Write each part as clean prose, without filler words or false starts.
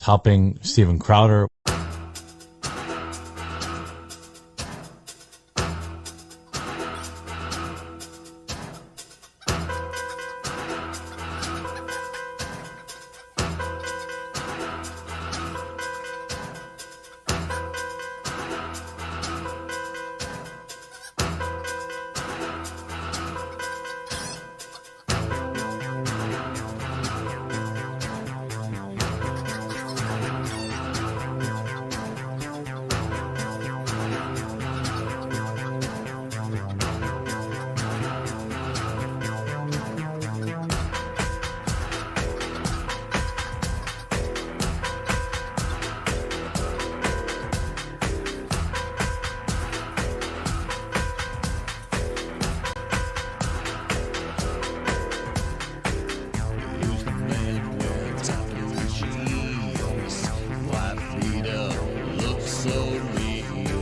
helping Steven Crowder.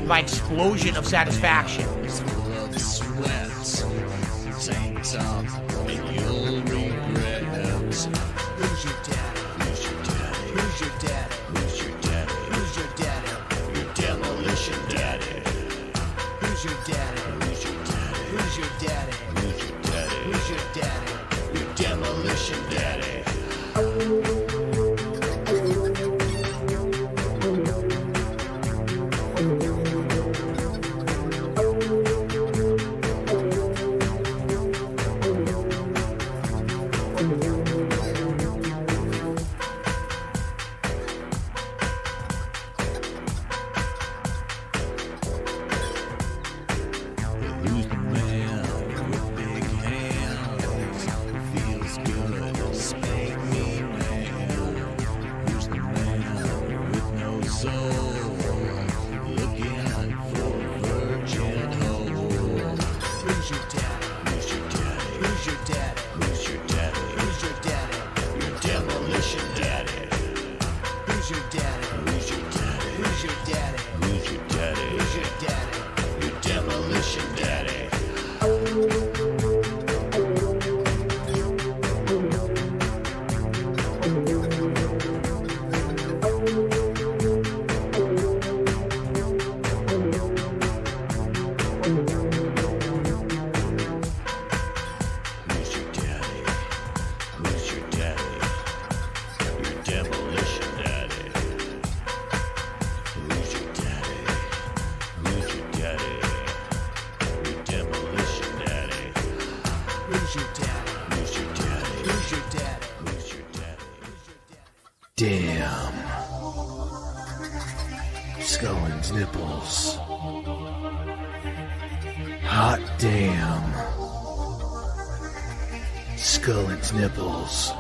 My explosion of satisfaction. Tank top, and you'll regret. Who's your daddy? Who's your daddy? Who's your daddy? Who's your daddy? Who's your daddy? Your demolition daddy. Who's your daddy? Who's your daddy? Who's your daddy? Who's your daddy? Who's your daddy? Your demolition daddy. Damn. Scullin's nipples. Hot damn. Scullin's nipples.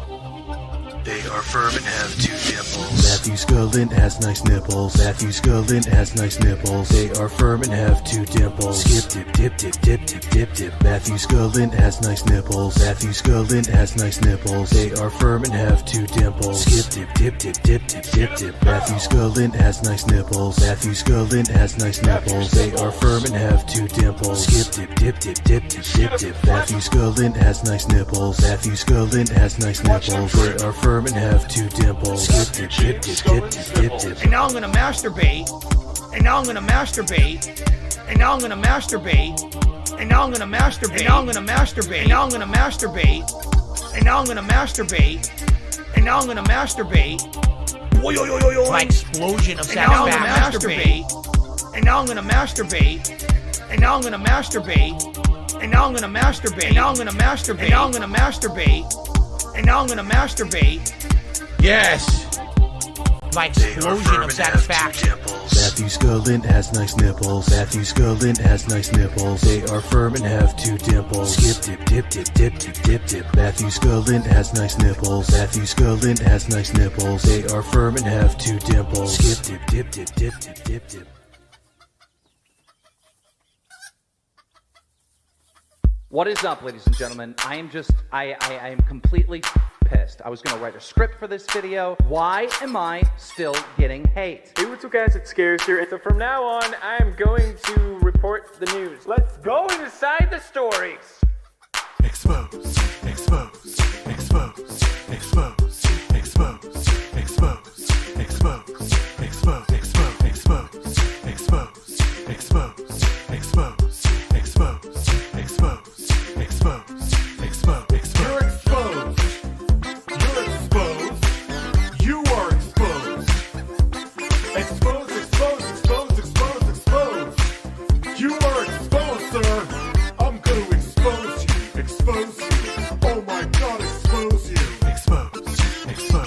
They are firm and have 2 dimples. Matthew Scullin has nice nipples. Matthew Scullin has nice nipples. They are firm and have 2 dimples. Skip dip dip dip dip dip dip dip. Matthew Scullin has nice nipples. Matthew Scullin has nice nipples. They are firm and have 2 dimples. Skip dip dip dip dip dip dip dip. Matthew Scullin has nice nipples. Matthew Scullin has nice nipples. They are firm and have 2 dimples. Skip dip dip dip dip dip dip dip. Matthew Scullin has nice nipples. Matthew Scullin has nice nipples. They are firm and have 2 dimples. Skip dip dip dip dip dip dip. And now I'm gonna masturbate. And now I'm gonna masturbate. And now I'm gonna masturbate. And now I'm gonna masturbate. And now I'm gonna masturbate. And now I'm gonna masturbate. And now I'm gonna masturbate. And now I'm gonna masturbate. My explosion of satisfaction. And now I'm gonna masturbate. And now I'm gonna masturbate. And now I'm gonna masturbate. And now I'm gonna masturbate. And now I'm gonna masturbate. And now I'm gonna masturbate. Yes! My explosion of satisfaction. Matthew Scullin has nice nipples. Matthew Scullin has nice nipples. They are firm and have 2 dimples. Skip dip dip dip dip dip dip dip. Matthew Scullin has nice nipples. Matthew Scullin has nice nipples. They are firm and have 2 dimples. Skip dip dip dip dip dip dip dip. What is up, ladies and gentlemen? I am completely pissed. I was going to write a script for this video. Why am I still getting hate? Hey, what's up, guys? It's Scary here. So from now on, I am going to report the news. Let's go inside the stories. Expose, expose, expose, expose, expose, expose, expose.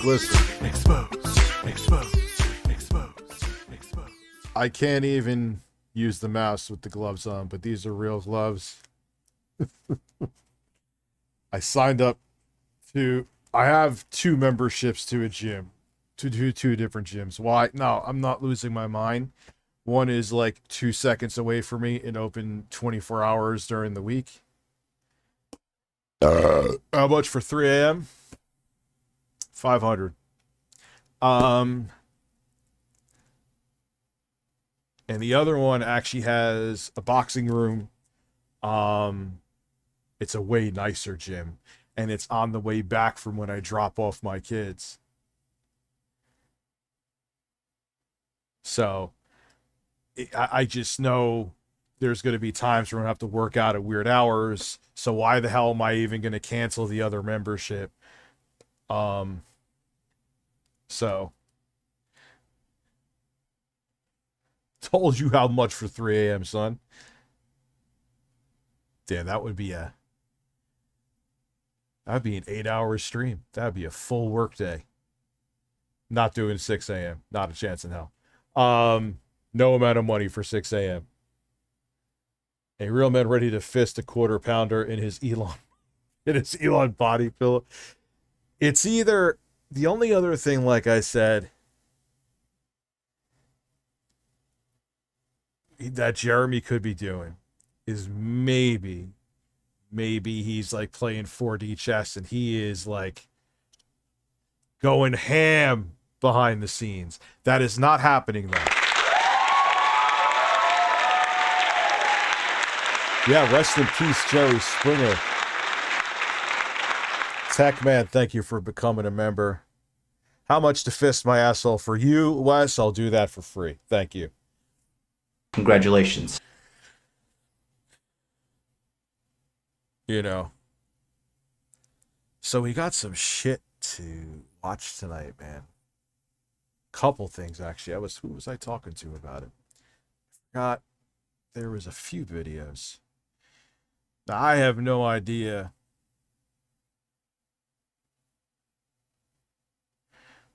Listen. Exposed. Exposed. Exposed. Exposed. I can't even use the mouse with the gloves on, but these are real gloves. I signed up I have 2 memberships to a gym, to do 2 different gyms. Why? No, I'm not losing my mind. One is like 2 seconds away from me and open 24 hours during the week. How much for 3 a.m.? 500. And the other one actually has a boxing room. It's a way nicer gym, and it's on the way back from when I drop off my kids. So I just know there's going to be times where I'm going to have to work out at weird hours. So why the hell am I even going to cancel the other membership? So told you how much for 3 a.m., son. Damn, that'd be an 8-hour stream. That'd be a full work day. Not doing 6 a.m. Not a chance in hell. No amount of money for 6 a.m. A real man ready to fist a quarter pounder in his Elon body pillow. It's either the only other thing, like I said, that Jeremy could be doing is maybe he's like playing 4D chess and he is like going ham behind the scenes. That is not happening though. Yeah, rest in peace, Jerry Springer. Tech Man, thank you for becoming a member. How much to fist my asshole for you, Wes? I'll do that for free. Thank you. Congratulations. You know. So we got some shit to watch tonight, man. Couple things, actually. Who was I talking to about it? Forgot. There was a few videos. Now, I have no idea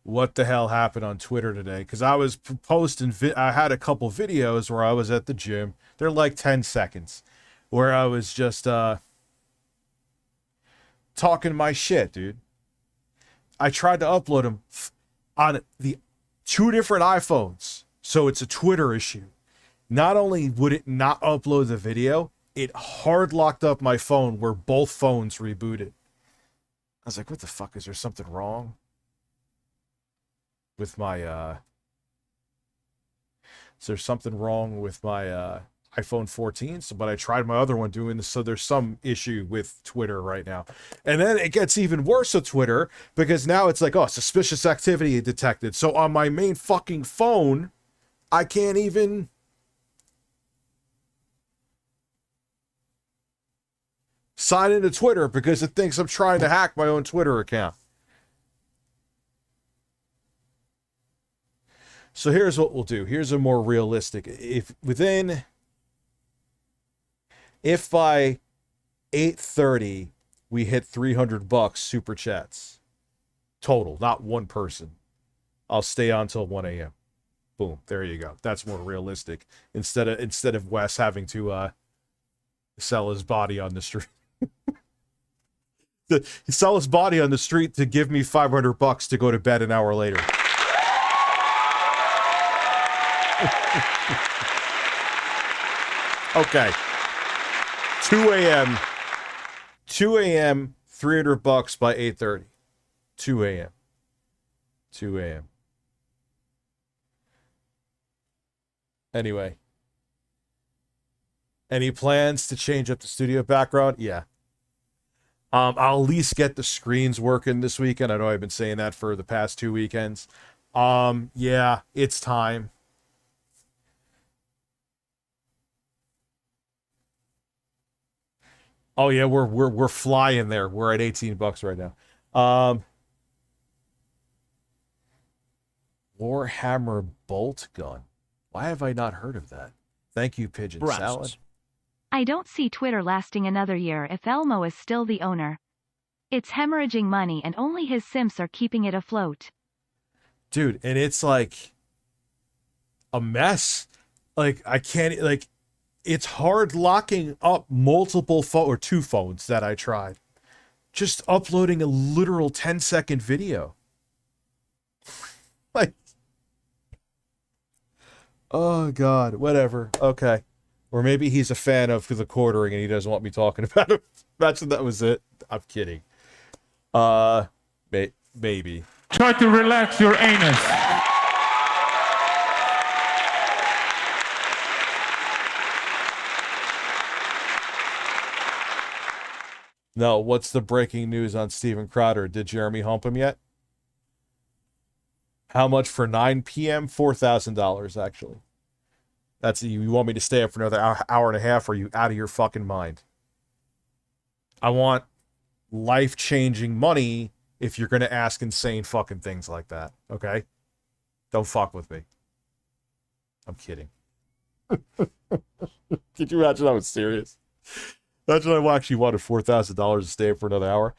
what the hell happened on Twitter today, because I was posting, I had a couple videos where I was at the gym. They're like 10 seconds, where I was just talking my shit, dude. I tried to upload them on the 2 different iPhones, so it's a Twitter issue. Not only would it not upload the video, it hard locked up my phone where both phones rebooted. I was like, what the fuck? Is there something wrong with my is there something wrong with my iPhone 14? So, but I tried my other one doing this, so there's some issue with Twitter right now. And then it gets even worse with Twitter, because now it's like, oh, suspicious activity detected. So on my main fucking phone, I can't even sign into Twitter because it thinks I'm trying to hack my own Twitter account. So here's what we'll do. Here's a more realistic. If by 8:30 we hit $300 super chats total, not one person, I'll stay on till 1 a.m. Boom, there you go. That's more realistic. Instead of Wes having to sell his body on the street. Sell his body on the street to give me $500 to go to bed an hour later. Okay. 2 a.m. 2 a.m. $300 by 8:30. 2 a.m. 2 a.m. Anyway. Any plans to change up the studio background? Yeah. I'll at least get the screens working this weekend. I know I've been saying that for the past 2 weekends. Yeah, it's time. Oh yeah, we're flying there. We're at $18 right now. Warhammer bolt gun. Why have I not heard of that? Thank you, Pigeon Salad. I don't see Twitter lasting another year if Elmo is still the owner. It's hemorrhaging money and only his simps are keeping it afloat. Dude, and it's like a mess. Like, I can't, like, it's hard locking up multiple or 2 phones that I tried. Just uploading a literal 10-second video. Like, oh God, whatever. Okay. Or maybe he's a fan of TheQuartering and he doesn't want me talking about it. Imagine that was it. I'm kidding. Maybe. Try to relax your anus. No, what's the breaking news on Steven Crowder? Did Jeremy hump him yet? How much for 9 p.m.? $4,000, actually. That's, you want me to stay up for another hour and a half, or are you out of your fucking mind? I want life-changing money if you're going to ask insane fucking things like that, okay? Don't fuck with me. I'm kidding. Could you imagine I was serious? Imagine I actually wanted $4,000 to stay up for another hour.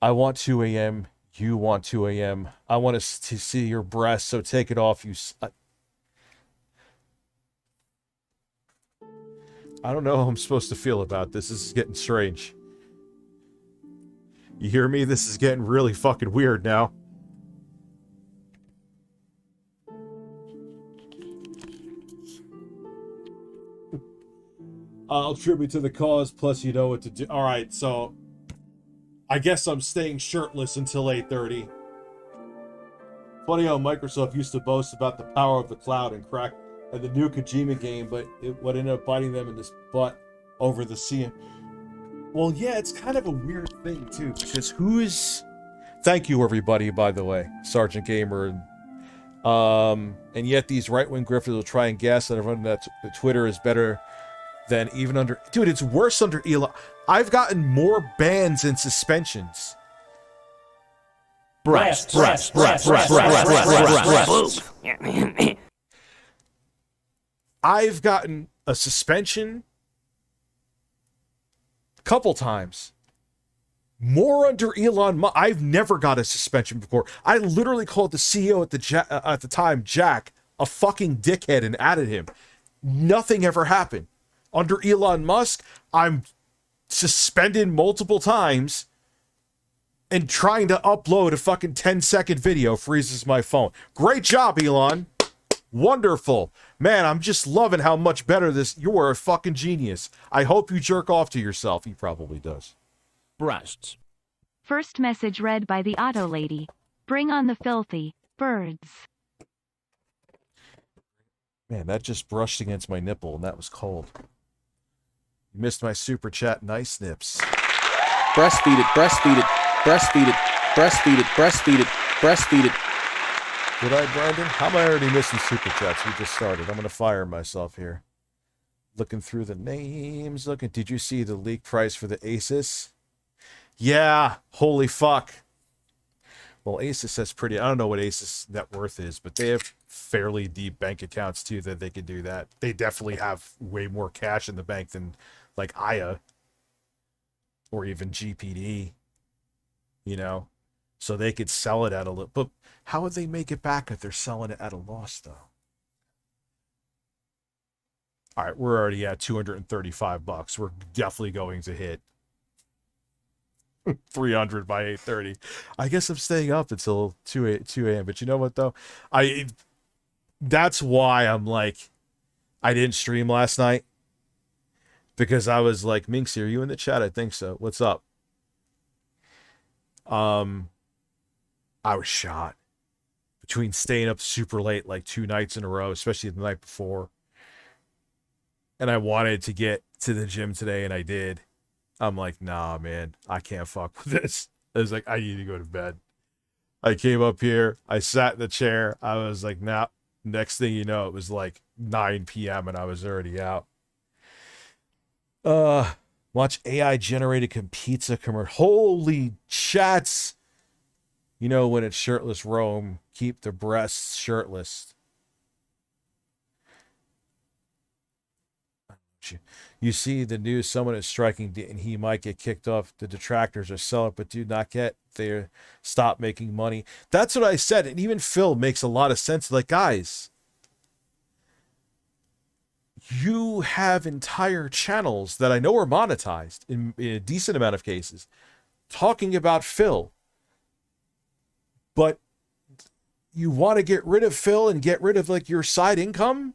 I want 2 a.m. You want 2 a.m. I want to see your breasts, so take it off. I don't know how I'm supposed to feel about this. This is getting strange. You hear me? This is getting really fucking weird now. I'll tribute to the cause, plus you know what to do. Alright, so I guess I'm staying shirtless until 8:30. Funny how Microsoft used to boast about the power of the cloud and crack and the new Kojima game, but it would end up biting them in this butt over the CM. Well, yeah, it's kind of a weird thing, too, because who's... Thank you, everybody, by the way, Sergeant Gamer. And yet these right-wing grifters will try and gas everyone that Twitter is better than even under... Dude, it's worse under Elon. I've gotten more bans and suspensions. I've gotten a suspension a couple times. More under Elon Musk. I've never got a suspension before. I literally called the CEO at the time, Jack, a fucking dickhead and added him. Nothing ever happened. Under Elon Musk, I'm suspended multiple times, and trying to upload a fucking 10-second video freezes my phone. Great job, Elon. Wonderful. Man, I'm just loving how much better this... You are a fucking genius. I hope you jerk off to yourself. He probably does. Breasts. First message read by the Auto Lady. Bring on the filthy birds. Man, that just brushed against my nipple, and that was cold. You missed my super chat. Nice nips. Breastfeed it, breastfeed it, breastfeed it, breastfeed it, breastfeed it, breastfeed it. Did I, Brandon? How am I already missing super chats? We just started. I'm going to fire myself here. Looking through the names. Did you see the leak price for the Asus? Yeah. Holy fuck. Well, Asus has pretty... I don't know what Asus net worth is, but they have fairly deep bank accounts, too, that they can do that. They definitely have way more cash in the bank than, like, Aya. Or even GPD. You know? So they could sell it at a little... But how would they make it back if they're selling it at a loss, though? All right, we're already at $235. We're definitely going to hit 300 by 8:30. I guess I'm staying up until 2 a.m. But you know what, though? That's why I'm like... I didn't stream last night. Because I was like, Minxy, are you in the chat? I think so. What's up? I was shot between staying up super late like 2 nights in a row, especially the night before. And I wanted to get to the gym today, and I did. I'm like, nah, man, I can't fuck with this. I was like, I need to go to bed. I came up here, I sat in the chair, I was like, nah. Next thing you know, it was like 9 p.m. and I was already out. Watch AI generated pizza commercial. Holy chats. You know, when it's shirtless Rome, keep the breasts shirtless. You see the news, someone is striking and he might get kicked off. The detractors are selling, but do not get there. Stop making money. That's what I said. And even Phil makes a lot of sense. Like, guys, you have entire channels that I know are monetized in a decent amount of cases talking about Phil. But you want to get rid of Phil and get rid of like your side income?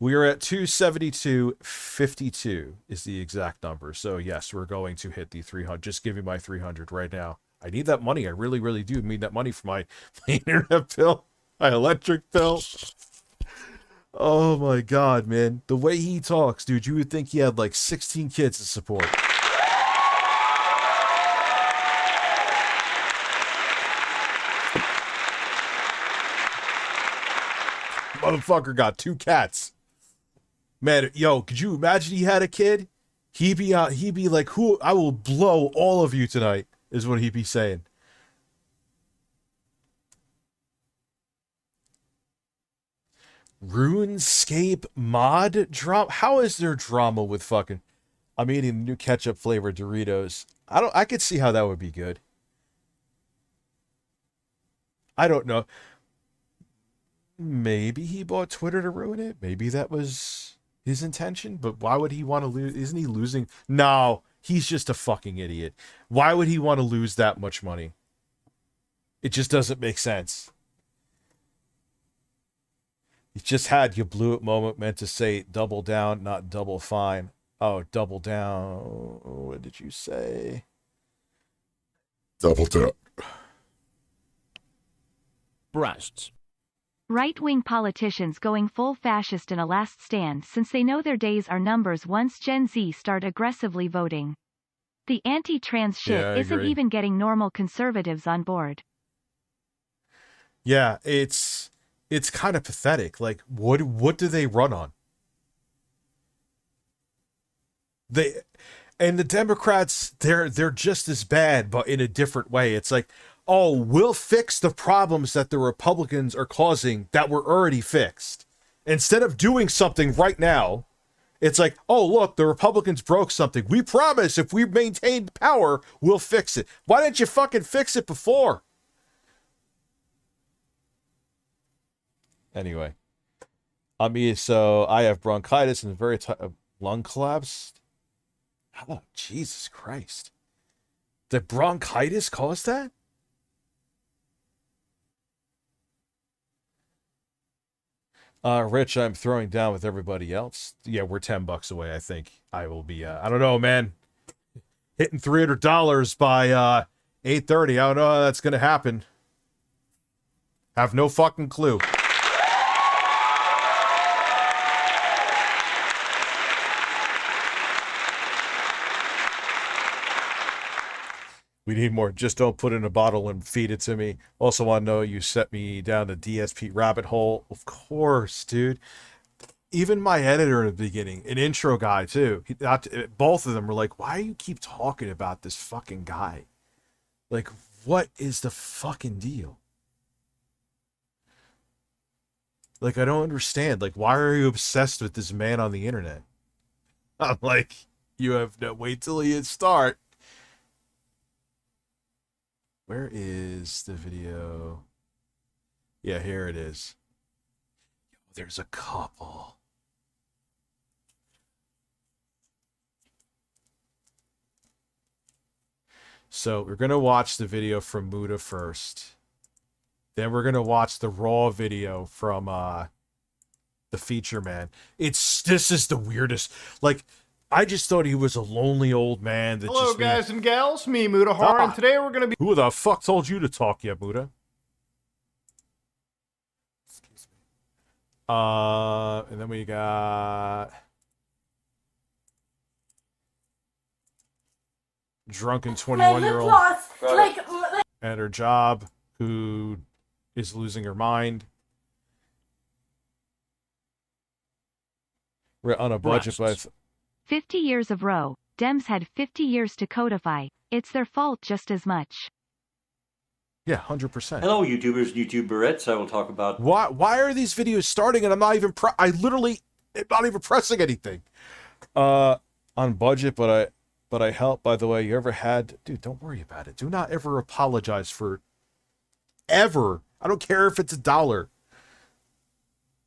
We are at 272.52 is the exact number. So yes, we're going to hit the 300. Just give me my 300 right now. I need that money. I really, really do need that money for my internet bill, my electric bill. Oh my God, man. The way he talks, dude, you would think he had like 16 kids to support. Motherfucker got 2 cats. Man, yo, could you imagine he had a kid? He'd be like, "Who? I will blow all of you tonight," is what he'd be saying. RuneScape mod drama? How is there drama with fucking... I'm eating new ketchup flavored Doritos. I could see how that would be good. I don't know. Maybe he bought Twitter to ruin it. Maybe that was his intention. But why would he want to lose? Isn't he losing? No, he's just a fucking idiot. Why would he want to lose that much money? It just doesn't make sense. You just had your blew it moment meant to say double down, not double fine. Oh, double down. What did you say? Double down. Breasts. Right-wing politicians going full fascist in a last stand since they know their days are numbers once Gen Z start aggressively voting. The anti-trans shit isn't even getting normal conservatives on board. Yeah, it's kind of pathetic. Like, what do they run on? And the Democrats, they're just as bad, but in a different way. It's like, oh, we'll fix the problems that the Republicans are causing that were already fixed. Instead of doing something right now, it's like, oh, look, the Republicans broke something. We promise if we maintain power, we'll fix it. Why didn't you fucking fix it before? Anyway. So I have bronchitis and very lung collapse. Oh, Jesus Christ. Did bronchitis cause that? Rich, I'm throwing down with everybody else. Yeah, we're $10 away. I think I will be, I don't know, man. Hitting $300 by 8:30. I don't know how that's going to happen. Have no fucking clue. We need more. Just don't put it in a bottle and feed it to me. Also want to know you set me down the DSP rabbit hole. Of course, dude. Even my editor in the beginning, an intro guy too. Both of them were like, why do you keep talking about this fucking guy? Like, what is the fucking deal? Like, I don't understand. Like, why are you obsessed with this man on the internet? I'm like, you have no... Wait till you start. Where is the video? Yeah, here it is. There's a couple. So we're going to watch the video from Muda first. Then we're going to watch the raw video from the feature man. This is the weirdest. Like, I just thought he was a lonely old man. That Hello, guys and gals. Me, Muda Har, and today we're going to be... Who the fuck told you to talk yet, Muda? Excuse me. And then we got... drunken 21-year-old at her job who is losing her mind. We're on a budget, but... 50 years of row. Dems had 50 years to codify. It's their fault just as much. Yeah, 100%. Hello, YouTubers, YouTuberettes. I will talk about... Why are these videos starting and I'm not even... I literally not even pressing anything. On budget, but I help. By the way, you ever had, dude? Don't worry about it. Do not ever apologize for ever. I don't care if it's $1.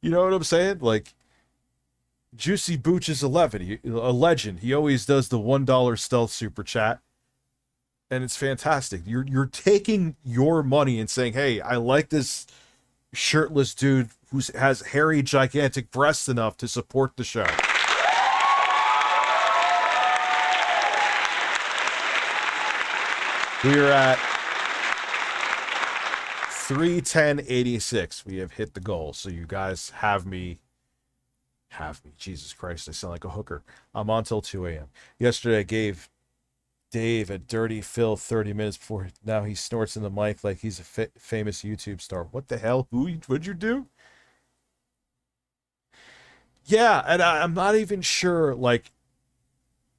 You know what I'm saying? Like, Juicy Booch is a legend. He always does the $1 stealth super chat, and it's fantastic. You're taking your money and saying, "Hey, I like this shirtless dude who has hairy, gigantic breasts enough to support the show." We are at 310.86. We have hit the goal. So you guys have me. Jesus Christ, I sound like a hooker. I'm on till 2 a.m. Yesterday I gave Dave a dirty Phil 30 minutes before. Now he snorts in the mic like he's a famous YouTube star. What the hell? What'd you do? Yeah, and I'm not even sure, like,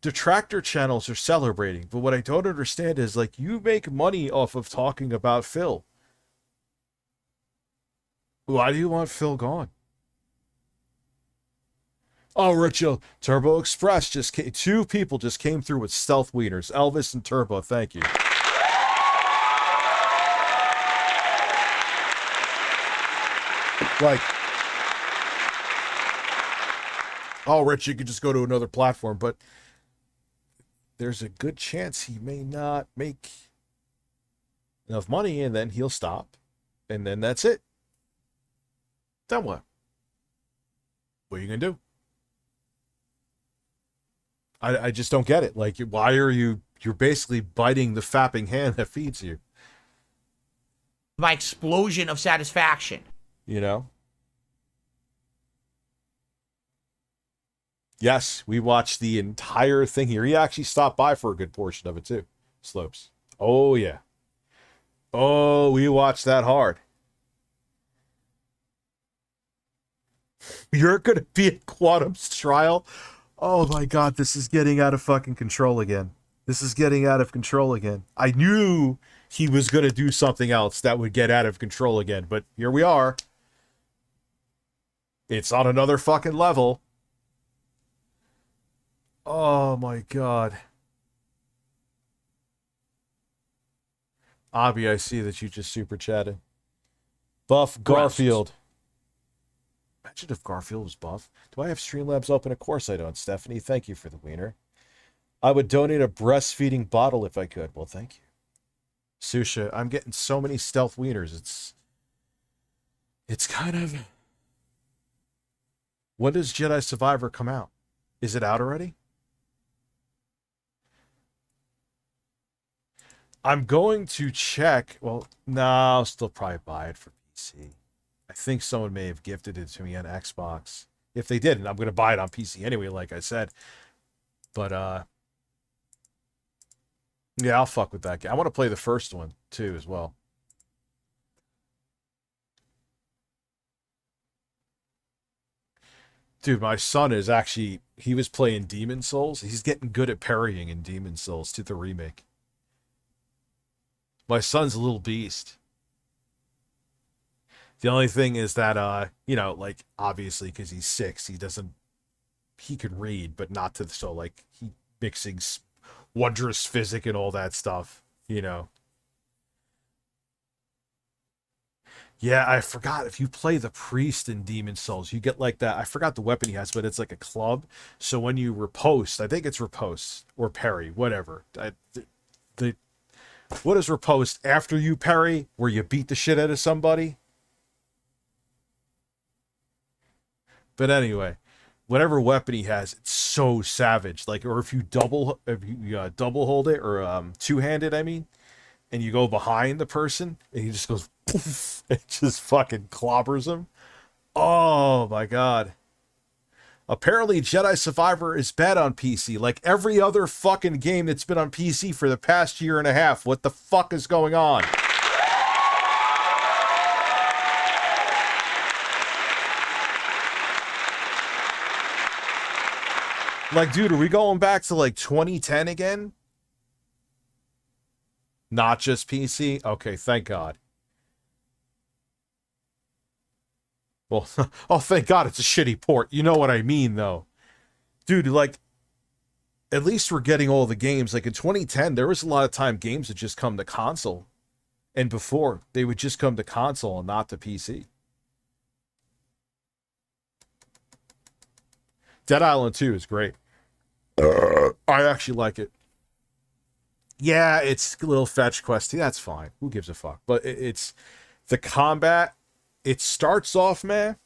detractor channels are celebrating, but what I don't understand is, like, you make money off of talking about Phil. Why do you want Phil gone? Oh, Rachel, Turbo Express just came. 2 people just came through with stealth wieners. Elvis and Turbo, thank you. Like, oh, Rich, you could just go to another platform, but there's a good chance he may not make enough money, and then he'll stop, and then that's it. Then what? What are you gonna do? I just don't get it. Like, why are you're basically biting the fapping hand that feeds you? My explosion of satisfaction. You know? Yes, we watched the entire thing here. He actually stopped by for a good portion of it, too. Slopes. Oh, yeah. Oh, we watched that hard. You're going to be at Quantum's trial? Oh, my God, this is getting out of fucking control again. This is getting out of control again. I knew he was going to do something else that would get out of control again, but here we are. It's on another fucking level. Oh my God. Abby, I see that you just super chatted. Buff Garfield. Imagine if Garfield was buff. Do I have StreamLabs open? Of course I don't, Stephanie. Thank you for the wiener. I would donate a breastfeeding bottle if I could. Well, thank you. Susha, I'm getting so many stealth wieners. It's kind of... When does Jedi Survivor come out? Is it out already? I'm going to check. Well, no, I'll still probably buy it for PC. I think someone may have gifted it to me on Xbox. If they didn't, I'm going to buy it on PC anyway, like I said. But, yeah, I'll fuck with that game. I want to play the first one, too, as well. Dude, my son is actually... He was playing Demon Souls. He's getting good at parrying in Demon Souls to the remake. My son's a little beast. The only thing is that, you know, like, obviously, because he's 6, he can read, but not to, so, like, he mixing wondrous physic and all that stuff, you know. Yeah, I forgot, if you play the priest in Demon Souls, you get, like, that, I forgot the weapon he has, but it's like a club, so when you riposte, I think it's riposte, or parry, whatever, what is riposte after you parry, where you beat the shit out of somebody? But anyway, whatever weapon he has, it's so savage. Like, or if you double hold it, or two-handed, I mean, and you go behind the person, and he just goes poof, it just fucking clobbers him. Oh my God. Apparently, Jedi Survivor is bad on PC, like every other fucking game that's been on PC for the past year and a half. What the fuck is going on? Like, dude, are we going back to, like, 2010 again? Not just PC? Okay, thank God. Well, oh, thank God it's a shitty port. You know what I mean, though. Dude, like, at least we're getting all the games. Like, in 2010, there was a lot of time games would just come to console. And before, they would just come to console and not to PC. Dead Island 2 is great. I actually like it. Yeah, it's a little fetch questy. That's fine. Who gives a fuck? But it's the combat. It starts off, man,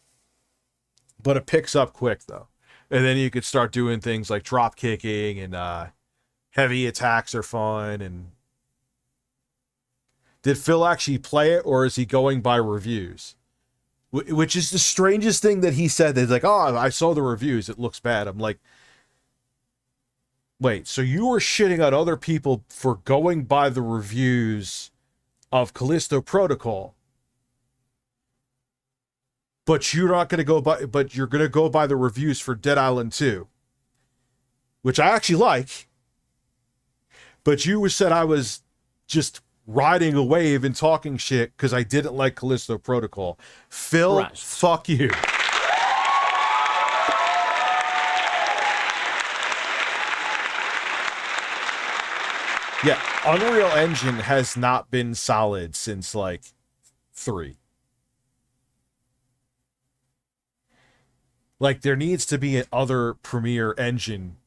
but it picks up quick, though. And then you could start doing things like drop kicking and heavy attacks are fun. And did Phil actually play it, or is he going by reviews? Which is the strangest thing that he said. He's like, oh, I saw the reviews. It looks bad. I'm like, wait, so you were shitting on other people for going by the reviews of Callisto Protocol, but you're not going to go by, but you're going to go by the reviews for Dead Island 2, which I actually like. But you said I was just riding a wave and talking shit because I didn't like Callisto Protocol. Phil, fuck you. Yeah, Unreal Engine has not been solid since, like, 3. Like, there needs to be another Premiere engine,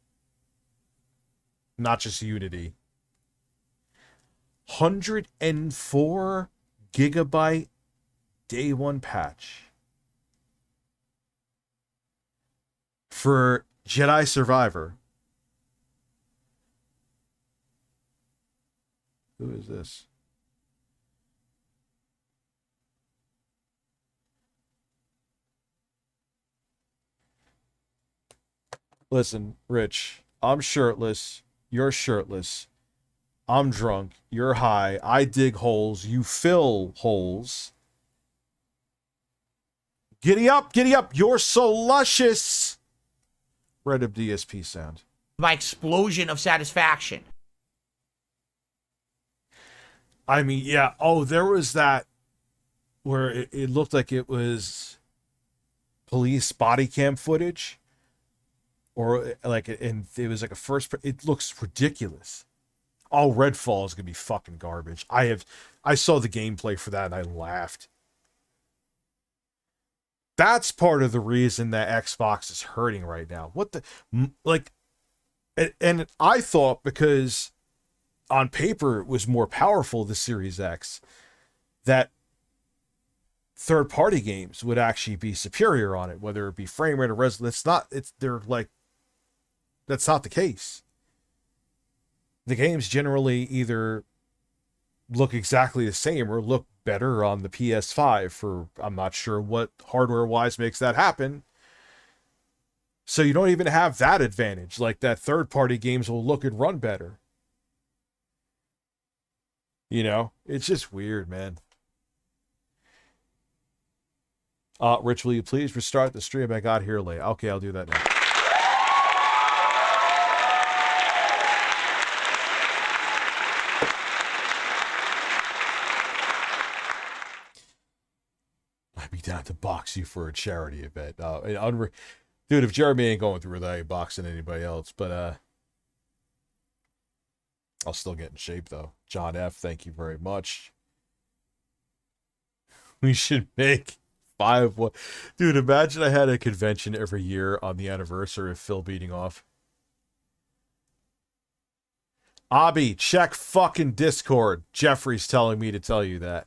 not just Unity. 104 gigabyte day one patch for Jedi Survivor. Who is this? Listen, Rich, I'm shirtless. You're shirtless. I'm drunk. You're high. I dig holes. You fill holes. Giddy up, giddy up. You're so luscious. Red of DSP sound. My explosion of satisfaction. I mean, yeah. Oh, there was that where it looked like it was police body cam footage. Or like, and it was like a first, it looks ridiculous. Oh, Redfall is going to be fucking garbage. I saw the gameplay for that and I laughed. That's part of the reason that Xbox is hurting right now. What the, like, and I thought because on paper it was more powerful, the Series X, that third-party games would actually be superior on it, whether it be frame rate or resolution. That's not the case. The games generally either look exactly the same or look better on the PS5 for, I'm not sure what hardware-wise makes that happen. So you don't even have that advantage. Like, that third-party games will look and run better. You know? It's just weird, man. Rich, will you please restart the stream? I got here late. Okay, I'll do that now. I'd be down to box you for a charity event. Dude, if Jeremy ain't going through that, I ain't boxing anybody else. But I'll still get in shape, though. John F., thank you very much. We should make 5. Dude, imagine I had a convention every year on the anniversary of Phil beating off. Abby, check fucking Discord. Jeffrey's telling me to tell you that.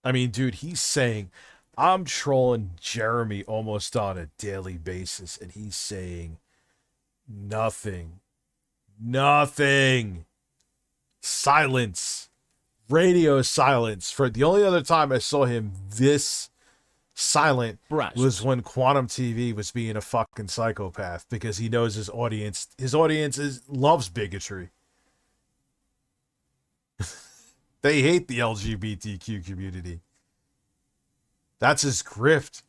I mean, dude, he's saying, I'm trolling Jeremy almost on a daily basis, and he's saying nothing. Nothing. Silence. Radio silence. For the only other time I saw him this silent was when Quantum TV was being a fucking psychopath, because he knows his audience loves bigotry. They hate the LGBTQ community. That's his grift.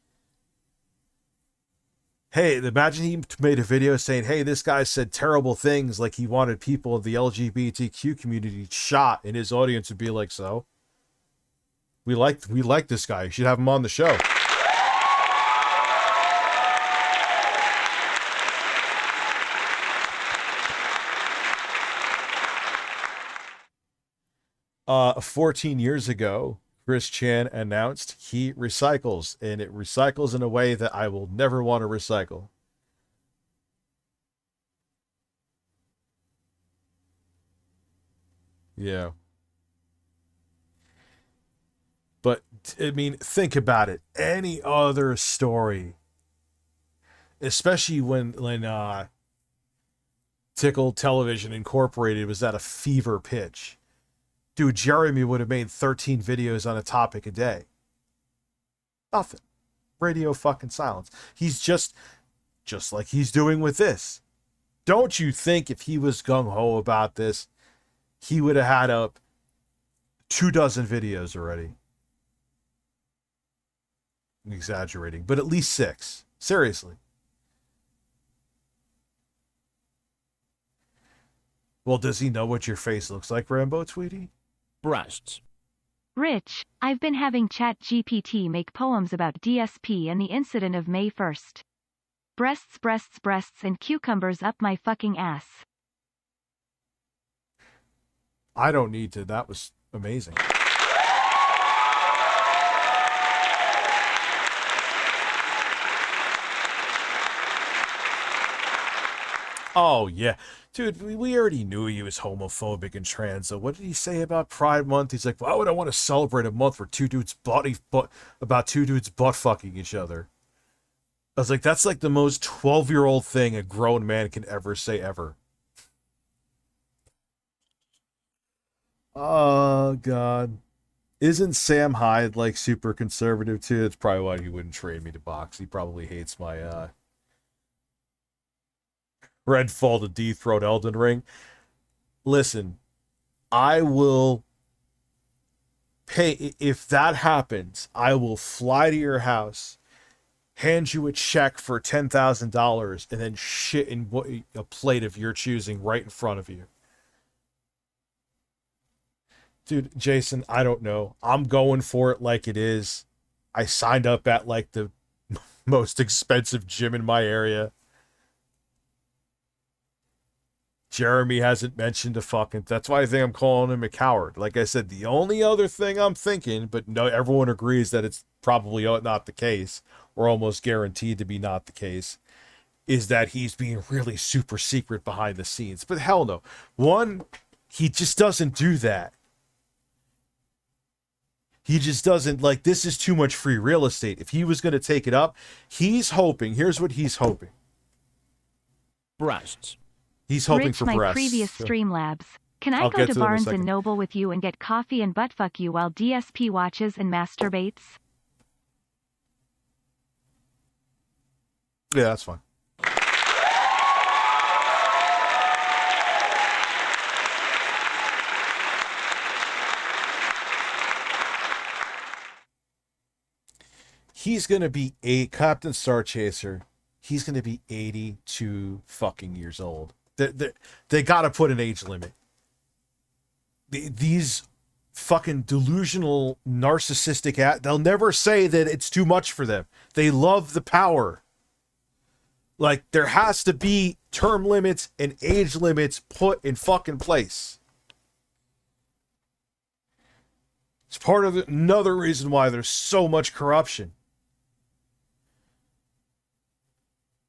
Hey, imagine he made a video saying, hey, this guy said terrible things, like he wanted people of the LGBTQ community shot, and his audience would be like, so? We like this guy. You should have him on the show. Uh, 14 years ago, Chris Chan announced he recycles, and it recycles in a way that I will never want to recycle. Yeah. But, I mean, think about it. Any other story, especially when Tickle Television Incorporated was at a fever pitch. Dude, Jeremy would have made 13 videos on a topic a day. Nothing. Radio fucking silence. He's just like he's doing with this. Don't you think if he was gung-ho about this, he would have had up 24 videos already? I'm exaggerating, but at least 6. Seriously. Well, does he know what your face looks like, Rambo, Tweety? Breasts. Rich, I've been having ChatGPT make poems about DSP and the incident of May 1st. Breasts, breasts, breasts, and cucumbers up my fucking ass. I don't need to. That was amazing. Oh, yeah. Dude, we already knew he was homophobic and trans, so what did he say about Pride Month? He's like, why would I want to celebrate a month where two dudes butt fucking each other? I was like, that's like the most 12-year-old thing a grown man can ever say ever. Oh, God. Isn't Sam Hyde, like, super conservative, too? That's probably why he wouldn't train me to box. He probably hates my, Redfall to dethrone Elden Ring. Listen, I will pay. If that happens, I will fly to your house, hand you a check for $10,000, and then shit in a plate of your choosing right in front of you. Dude, Jason, I don't know. I'm going for it like it is. I signed up at like the most expensive gym in my area. Jeremy hasn't mentioned a fucking... That's why I think I'm calling him a coward. Like I said, the only other thing I'm thinking, but no, everyone agrees that it's probably not the case, or almost guaranteed to be not the case, is that he's being really super secret behind the scenes. But hell no. One, he just doesn't do that. He just doesn't, like, this is too much free real estate. If he was going to take it up, he's hoping, here's what he's hoping. Breasts. He's hoping Rich, for my breasts. previous StreamLabs. Can I go to Barnes and Noble with you and get coffee and buttfuck you while DSP watches and masturbates? Yeah, that's fine. He's going to be Captain Star Chaser. He's going to be 82 fucking years old. They got to put an age limit. These fucking delusional, narcissistic... They'll never say that it's too much for them. They love the power. Like, there has to be term limits and age limits put in fucking place. It's part of another reason why there's so much corruption.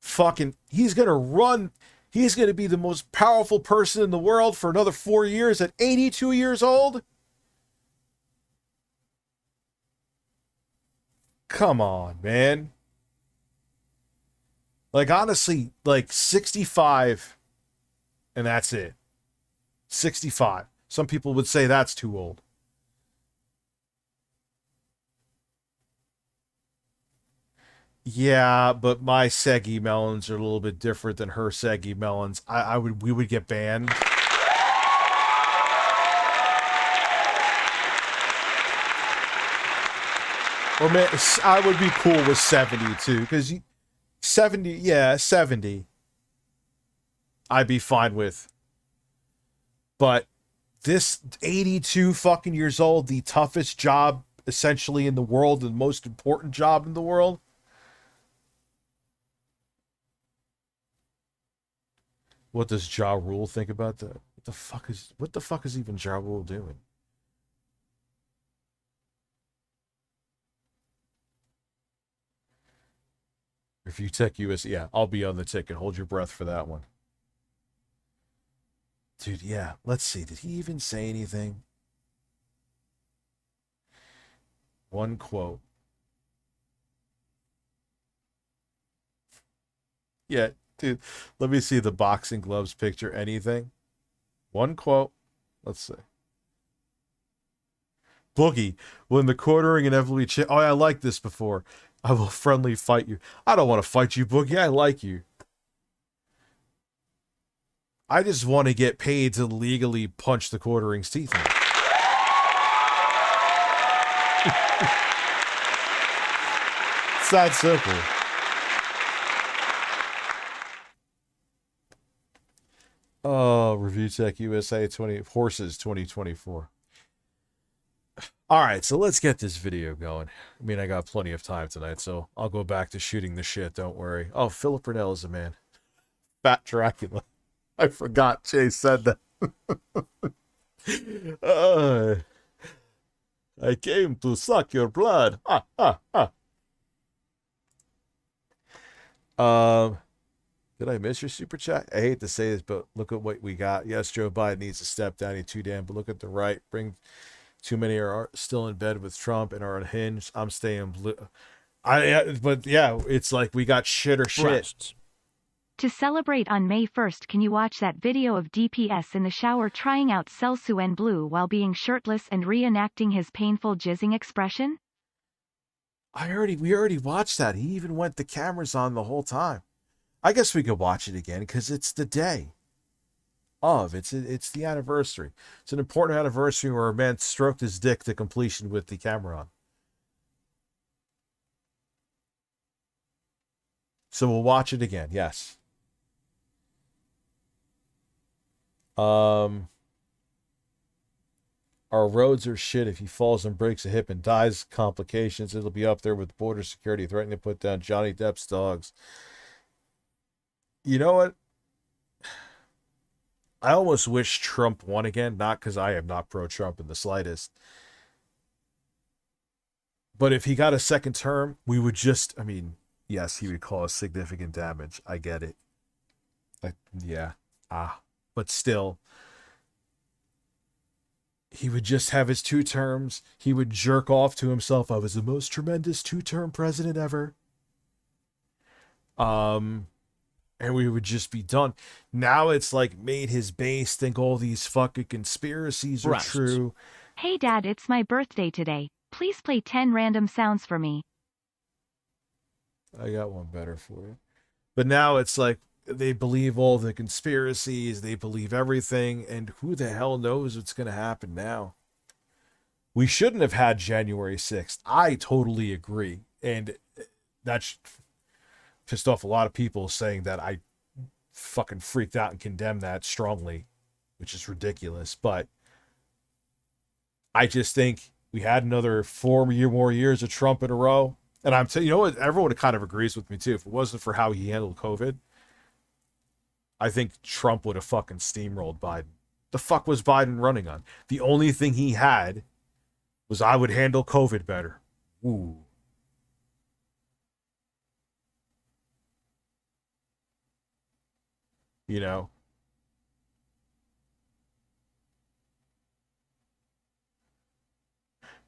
Fucking, he's going to run... He's going to be the most powerful person in the world for another 4 years at 82 years old? Come on, man. Like, honestly, like 65, and that's it. 65. Some people would say that's too old. Yeah, but my Seggy melons are a little bit different than her Seggy melons. We would get banned. Or man, I would be cool with 70 too, because 70, yeah, 70. I'd be fine with. But this 82 fucking years old, the toughest job essentially in the world, the most important job in the world. What does Ja Rule think about that? What the fuck is even Ja Rule doing? ReviewTechUSA, yeah, I'll be on the ticket. Hold your breath for that one. Dude, yeah, let's see. Did he even say anything? One quote. Yeah, dude, let me see the boxing gloves picture. Anything? One quote. Let's see. Boogie, when the quartering inevitably oh, I like this before. I will friendly fight you. I don't want to fight you, Boogie. I like you. I just want to get paid to legally punch the quartering's teeth in. It's that simple. Oh, ReviewTechUSA Horses 2024. All right, so let's get this video going. I mean, I got plenty of time tonight, so I'll go back to shooting the shit. Don't worry. Oh, Philip Burnell is a man. Fat Dracula. I forgot Jay said that. I came to suck your blood. Did I miss your super chat? I hate to say this, but look at what we got. Yes, Joe Biden needs to step down. He's too damn. But look at the right. Too many are still in bed with Trump and are unhinged. I'm staying blue. But yeah, it's like we got shit or shit. Breasts. To celebrate on May 1st, can you watch that video of DPS in the shower trying out Celsu Blue while being shirtless and reenacting his painful jizzing expression? We already watched that. He even went the cameras on the whole time. I guess we could watch it again because it's the day of. It's the anniversary. It's an important anniversary where a man stroked his dick to completion with the camera on. So we'll watch it again. Yes. Our roads are shit. If he falls and breaks a hip and dies, complications. It'll be up there with border security threatening to put down Johnny Depp's dogs. You know what? I almost wish Trump won again, not because I am not pro-Trump in the slightest. But if he got a second term, we would just, I mean, yes, he would cause significant damage. I get it. But still, he would just have his 2 terms. He would jerk off to himself. I was the most tremendous 2-term president ever. And we would just be done. Now it's like made his base think all these fucking conspiracies are true. Hey Dad, it's my birthday today. Please play 10 random sounds for me. I got one better for you. But now it's like they believe all the conspiracies. They believe everything. And who the hell knows what's going to happen now? We shouldn't have had January 6th. I totally agree. And that's pissed off a lot of people saying that I fucking freaked out and condemned that strongly, which is ridiculous. But I just think we had another 4 more years of Trump in a row. And I'm telling you, know what? Everyone kind of agrees with me too. If it wasn't for how he handled COVID, I think Trump would have fucking steamrolled Biden. The fuck was Biden running on? The only thing he had was I would handle COVID better. Ooh. You know?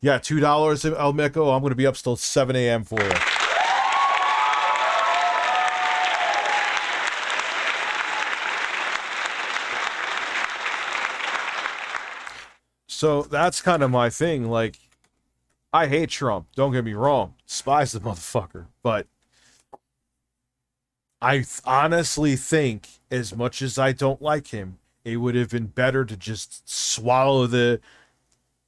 Yeah, $2, El Meco. I'm going to be up till 7 a.m. for you. So that's kind of my thing. Like, I hate Trump. Don't get me wrong. Despise the motherfucker. But I honestly think, as much as I don't like him, it would have been better to just swallow the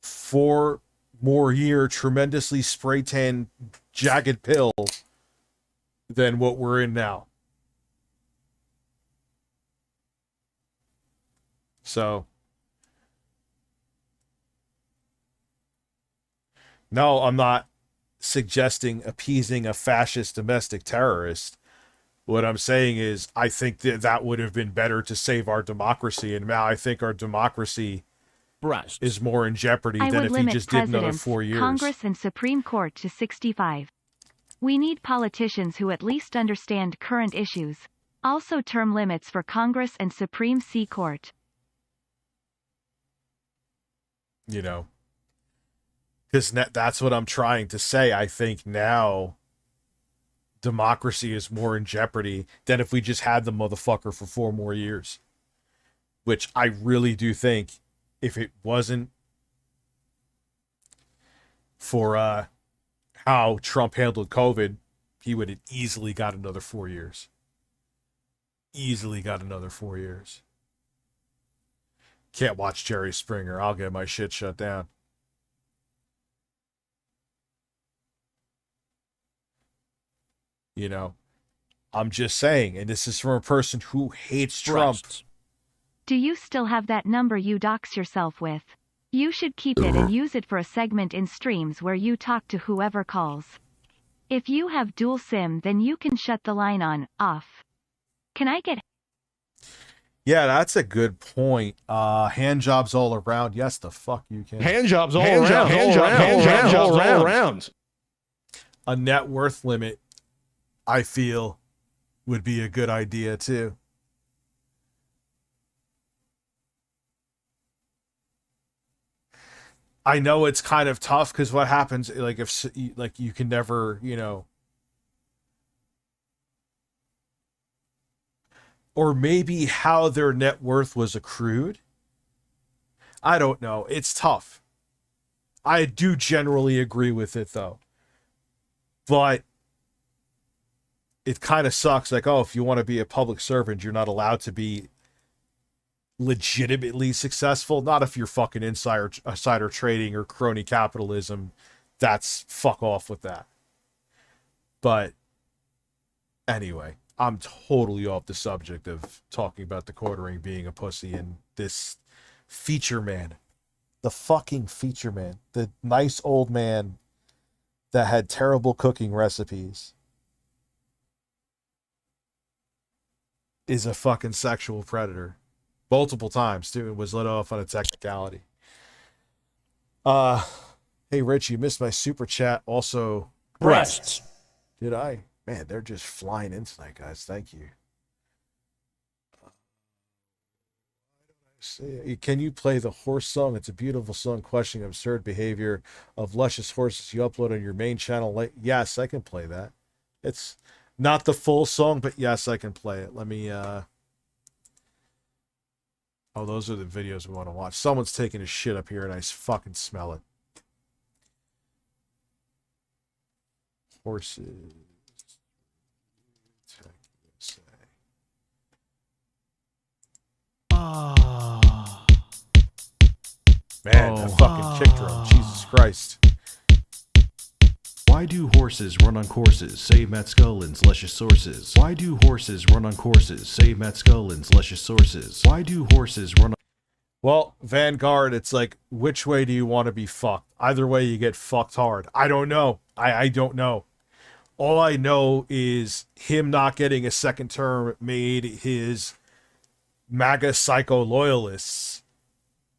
4 more year tremendously spray tan jagged pill than what we're in now. So No, I'm not suggesting appeasing a fascist domestic terrorist. What I'm saying is I think that would have been better to save our democracy, and now I think our democracy is more in jeopardy than if he just did another 4 years. Congress and Supreme Court to 65. We need politicians who at least understand current issues. Also term limits for Congress and Supreme Court. You know, because that's what I'm trying to say. I think now democracy is more in jeopardy than if we just had the motherfucker for 4 more years. Which I really do think, if it wasn't for how Trump handled COVID, he would have easily got another 4 years. Easily got another 4 years. Can't watch Jerry Springer. I'll get my shit shut down. You know, I'm just saying, and this is from a person who hates Trump. Do you still have that number you dox yourself with? You should keep it and use it for a segment in streams where you talk to whoever calls. If you have dual SIM, then you can shut the line on, off. Can I get... Yeah, that's a good point. Hand jobs all around. Yes, the fuck you can. Hand jobs all around. Hand jobs all around. A net worth limit, I feel, would be a good idea too. I know it's kind of tough because what happens, like, if, like, you can never, you know, or maybe how their net worth was accrued. I don't know. It's tough. I do generally agree with it though, but it kind of sucks. Like, oh, if you want to be a public servant, you're not allowed to be legitimately successful. Not if you're fucking insider trading or crony capitalism. That's fuck off with that. But anyway, I'm totally off the subject of talking about the quartering being a pussy and this feature man. The fucking feature man. The nice old man that had terrible cooking recipes is a fucking sexual predator. Multiple times, too. It was let off on a technicality. Hey, Rich, you missed my super chat. Also, breasts. Did I? Man, they're just flying in tonight, guys. Thank you. Can you play the horse song? It's a beautiful song questioning absurd behavior of luscious horses you upload on your main channel. Yes, I can play that. It's not the full song, but yes, I can play it. Let me... Oh, those are the videos we want to watch. Someone's taking a shit up here and I fucking smell it. Horses. Man, that fucking kick drum. Jesus Christ. Why do horses run on courses? Save Matt Scullin's luscious sources. Why do horses run on courses? Save Matt Scullin's luscious sources. Why do horses run on... Well, Vanguard, it's like, which way do you want to be fucked? Either way, you get fucked hard. I don't know. I don't know. All I know is him not getting a second term made his MAGA psycho loyalists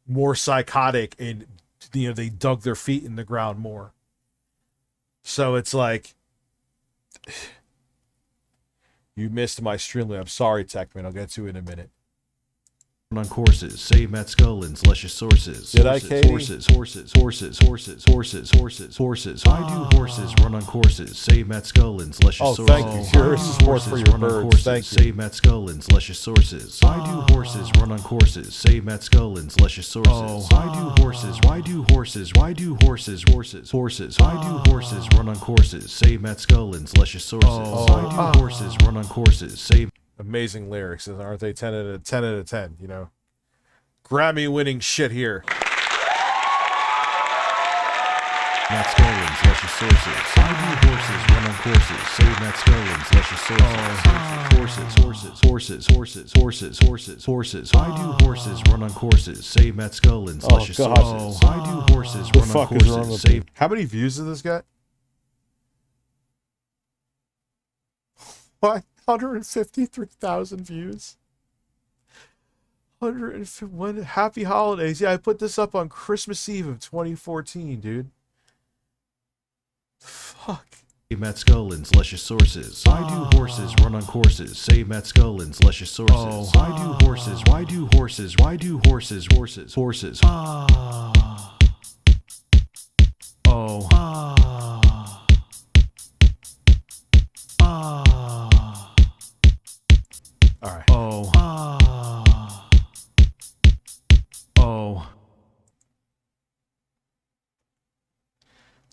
more psychotic, and, you know, they dug their feet in the ground more. So it's like, you missed my StreamLabs. Sorry, Techman. I'll get to it in a minute. On courses, save Matt Scullin's luscious sources. Did I, Katie? Horses. Why do horses run on courses? Save Matt Scullin's luscious sources. Thank you. Your support for your birds. Thank you. Save Matt Scullin's luscious sources. Why do horses run on courses? Save Matt Scullin's luscious sources. Why do horses run on courses? Save Matt Scullin's luscious sources. Why do horses run on courses? Save... Amazing lyrics, aren't they? 10 out of 10, you know. Grammy winning shit here. Matt Scullins, luscious sources. Why do horses run on courses? Save Matt Scullins, luscious sources. Why do horses run on courses? Save Matt Scullins, luscious sources. Why do horses run on courses? Save. How many views did this get? 153,000 views. 151. Happy holidays. Yeah, I put this up on Christmas Eve of 2014, dude. Fuck. Save Matt Scullins, luscious sources. Why do horses run on courses? Save Matt Scullins, luscious sources. Why do horses? All right.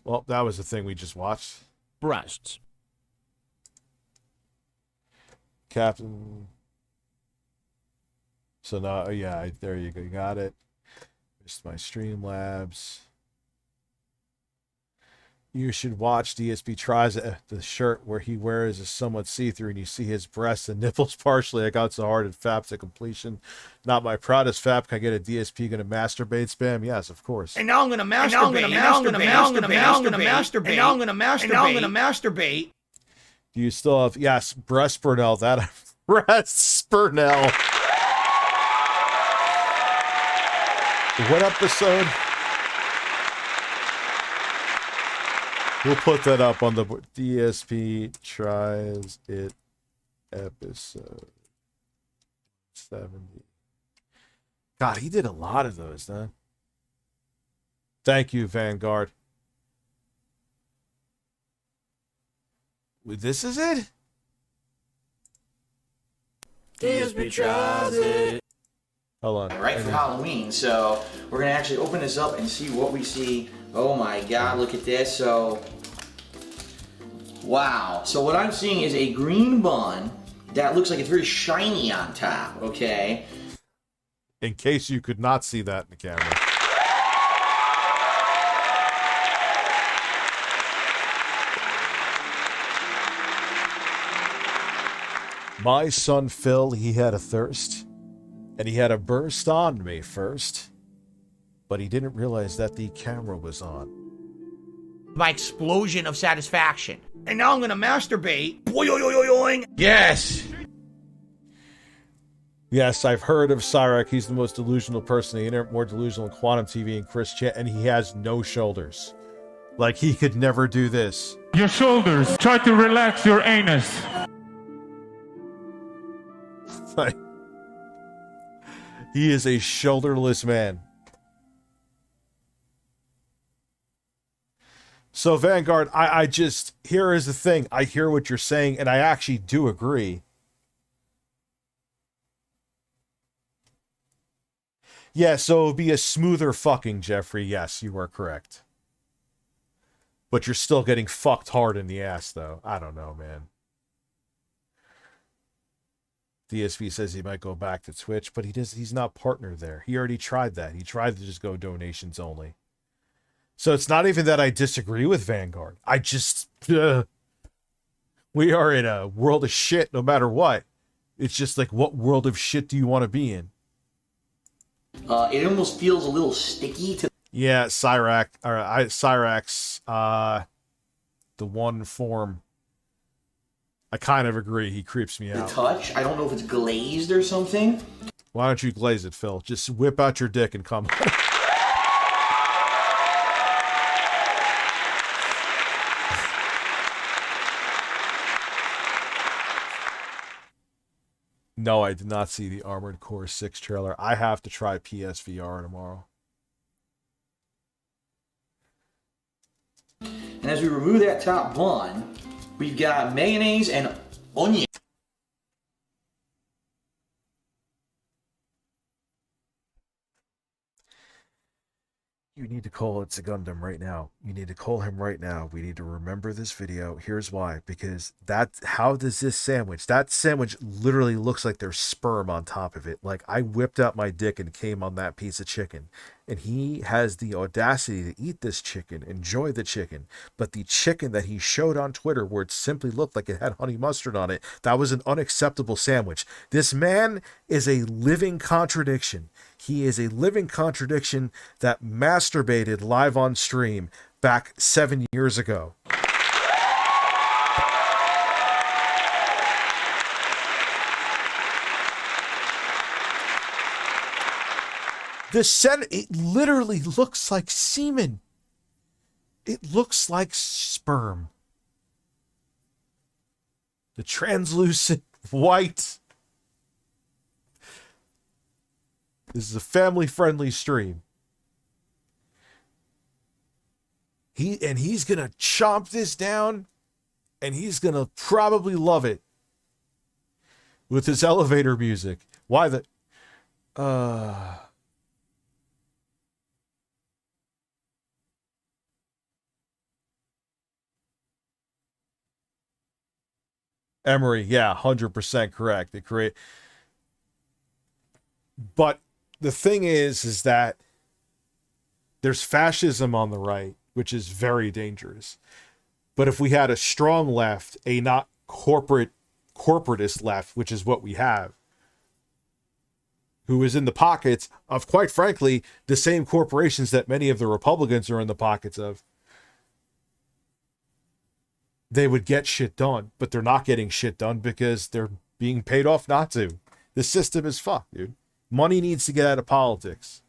Well, that was the thing we just watched. Breasts. Captain. So now, yeah, there you go. You got it. Missed my StreamLabs. You should watch DSP tries the shirt where he wears is somewhat see-through and you see his breasts and nipples partially. I got so hard at fap to completion. Not my proudest fap. Can I get a DSP gonna masturbate spam? Yes, of course. And now I'm gonna masturbate. Do you still have, yes, breast Burnell, that breast Burnell. What episode? We'll put that up on the DSP tries it episode 70. God, he did a lot of those, huh? Thank you, Vanguard. This is it? DSP tries it. Hold on. Right for Halloween, so we're gonna actually open this up and see what we see. Oh my God, look at this. So, wow. So what I'm seeing is a green bun that looks like it's very shiny on top, okay? In case you could not see that in the camera. My son Phil, he had a thirst, and he had a burst on me first, but he didn't realize that the camera was on. My explosion of satisfaction. And now I'm gonna masturbate. Boing. Yes. Yes, I've heard of Cyrac. He's the most delusional person on the internet, more delusional than Quantum TV and Chris Chan, and he has no shoulders. Like, he could never do this. Your shoulders. Try to relax your anus. Like, he is a shoulderless man. So, Vanguard, I just, here is the thing. I hear what you're saying, and I actually do agree. Yeah, so it would be a smoother fucking, Jeffrey. Yes, you are correct. But you're still getting fucked hard in the ass, though. I don't know, man. DSV says he might go back to Twitch, but he's not partnered there. He already tried that. He tried to just go donations only. So it's not even that I disagree with Vanguard. I just... we are in a world of shit no matter what. It's just like, what world of shit do you want to be in? It almost feels a little sticky to... Yeah, Cyrax, the one form... I kind of agree. He creeps me out. The touch. I don't know if it's glazed or something. Why don't you glaze it, Phil? Just whip out your dick and come. No, I did not see the Armored Core 6 trailer. I have to try PSVR tomorrow. And as we remove that top bun, we've got mayonnaise and onion. You need to call It's a Gundam right now. You need to call him right now. We need to remember this video. Here's why. Because how does this sandwich? That sandwich literally looks like there's sperm on top of it. Like, I whipped out my dick and came on that piece of chicken. And he has the audacity to eat this chicken, enjoy the chicken. But the chicken that he showed on Twitter, where it simply looked like it had honey mustard on it, that was an unacceptable sandwich. This man is a living contradiction. He is a living contradiction that masturbated live on stream back 7 years ago. It literally looks like semen. It looks like sperm. The translucent white. This is a family-friendly stream. He's gonna chomp this down, and he's gonna probably love it with his elevator music. Why the Emery, yeah, 100% correct. But the thing is that there's fascism on the right, which is very dangerous. But if we had a strong left, a not corporatist left, which is what we have, who is in the pockets of, quite frankly, the same corporations that many of the Republicans are in the pockets of, they would get shit done, but they're not getting shit done because they're being paid off not to. The system is fucked, dude. Money needs to get out of politics.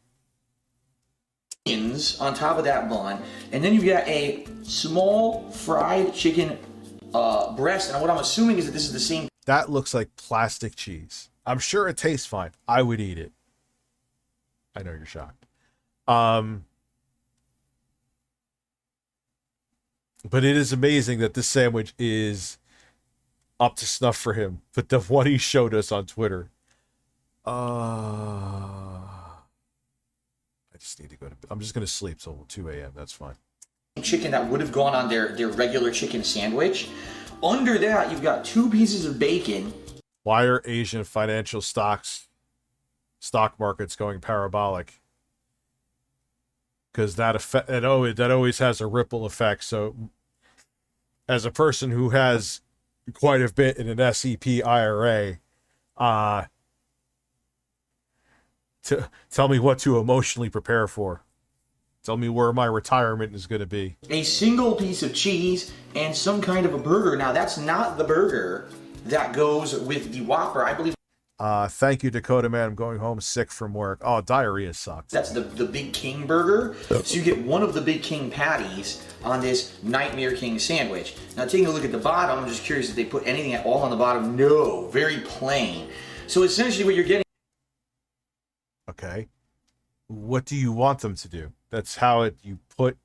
On top of that bun, and then you got a small fried chicken breast, and what I'm assuming is that this is the same. That looks like plastic cheese. I'm sure it tastes fine. I would eat it. I know you're shocked. But it is amazing that this sandwich is up to snuff for him. But the one he showed us on Twitter. I just need to go to bed. I'm just going to sleep till 2 a.m. That's fine. Chicken that would have gone on their regular chicken sandwich. Under that, you've got 2 pieces of bacon. Why are Asian financial stock markets going parabolic? Because that always has a ripple effect. So, as a person who has quite a bit in an SEP IRA, tell me what to emotionally prepare for. Tell me where my retirement is going to be. A single piece of cheese and some kind of a burger. Now, that's not the burger that goes with the Whopper, I believe. Thank you, Dakota Man. I'm going home sick from work. Oh, diarrhea sucks. That's the Big King burger. So you get one of the Big King patties on this Nightmare King sandwich. Now, taking a look at the bottom, I'm just curious if they put anything at all on the bottom. No, very plain. So essentially what you're getting... Okay. What do you want them to do? That's how you put...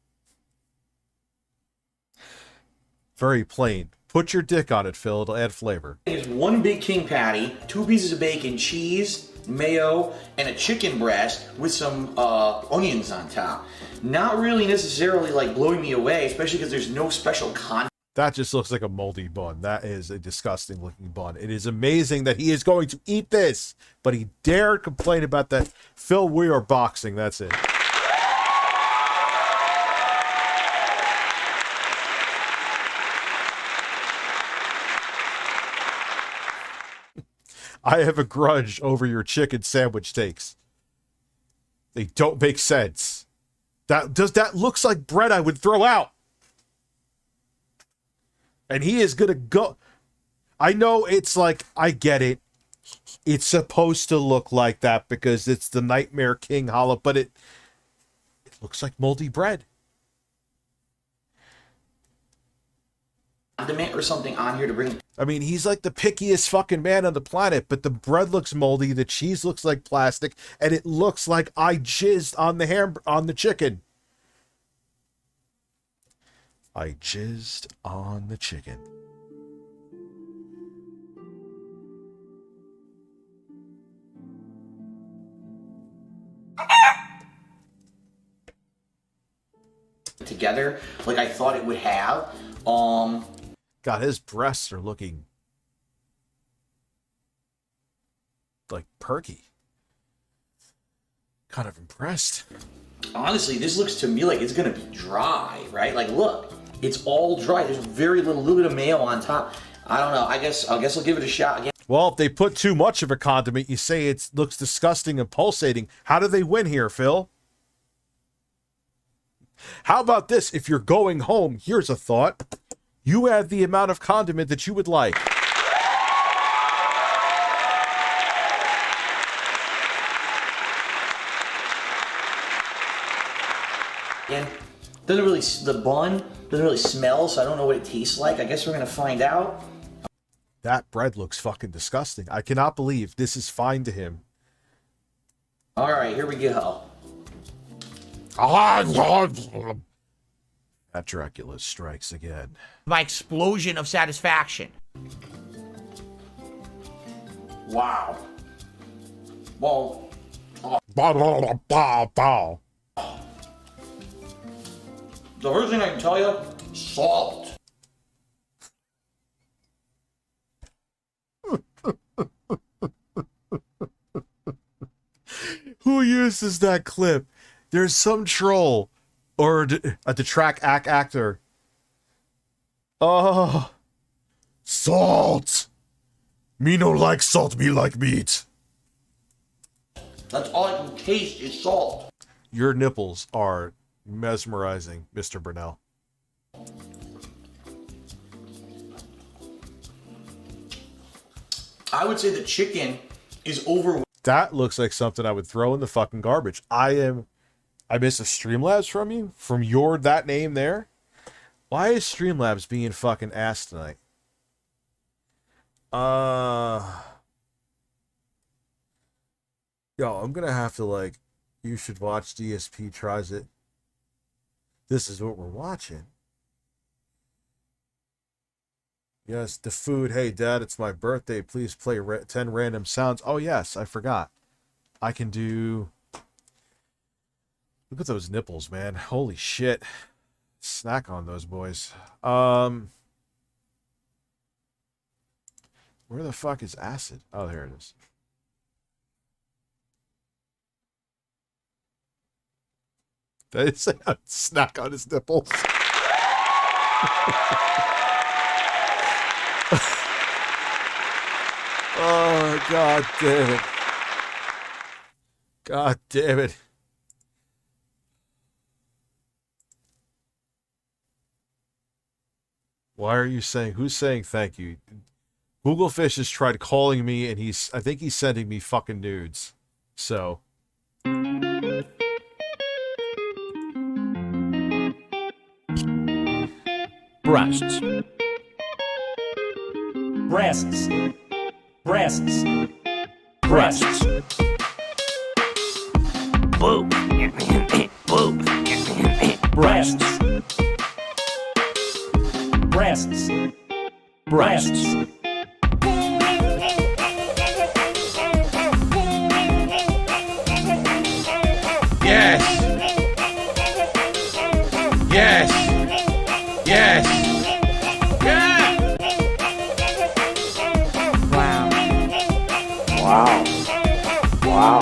Very plain. Put your dick on it, Phil. It'll add flavor. It's one Big King patty, 2 pieces of bacon, cheese, mayo, and a chicken breast with some onions on top. Not really necessarily like blowing me away, especially because there's no special content. That just looks like a moldy bun. That is a disgusting looking bun. It is amazing that he is going to eat this, but he dared complain about that. Phil, we are boxing. That's it. I have a grudge over your chicken sandwich takes. They don't make sense. That looks like bread I would throw out. And he is going to go. I know it's like, I get it. It's supposed to look like that because it's the Nightmare King hollow, but it looks like moldy bread. Or something on here to bring. I mean, he's like the pickiest fucking man on the planet, but the bread looks moldy, the cheese looks like plastic, and it looks like I jizzed on the chicken. I jizzed on the chicken. Together, like I thought it would have. God, his breasts are looking like perky. Kind of impressed. Honestly, this looks to me like it's gonna be dry, right? Like, look, it's all dry. There's very little bit of mayo on top. I don't know. I guess I'll give it a shot again. Well, if they put too much of a condiment, you say it looks disgusting and pulsating. How do they win here, Phil? How about this? If you're going home, here's a thought. You add the amount of condiment that you would like. And the bun doesn't really smell, so I don't know what it tastes like. I guess we're gonna find out. That bread looks fucking disgusting. I cannot believe this is fine to him. All right, here we go. That Dracula strikes again. My explosion of satisfaction. Wow. Well. The first thing I can tell you, salt. Who uses that clip? There's some troll or a detract actor. Oh, salt. Me no like salt, me like meat. That's all I can taste is salt. Your nipples are mesmerizing, Mr. Burnell. I would say the chicken is over. That looks like something I would throw in the fucking garbage. I miss a StreamLabs from you? From that name there? Why is StreamLabs being fucking ass tonight? Yo, I'm gonna have to, like, you should watch DSP tries it. This is what we're watching. Yes, the food. Hey, Dad, it's my birthday. Please play 10 random sounds. Oh, yes, I forgot. I can do... Look at those nipples, man. Holy shit. Snack on those boys. Where the fuck is acid? Oh, there it is. Did I say I'd snack on his nipples? Oh, God damn it. God damn it. Why are you saying, who's saying thank you? Google Fish has tried calling me and I think he's sending me fucking nudes. So. Breasts. Breasts. Breasts. Breasts. Boo. Boo. Breasts. Breasts. Breasts. Yes. Yes. Yes. Yeah. Wow. Wow. Wow.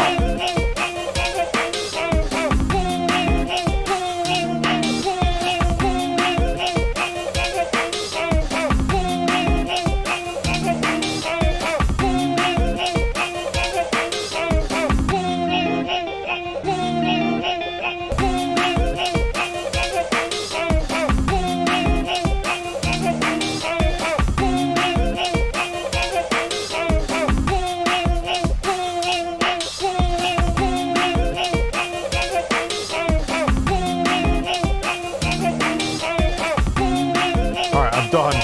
Done.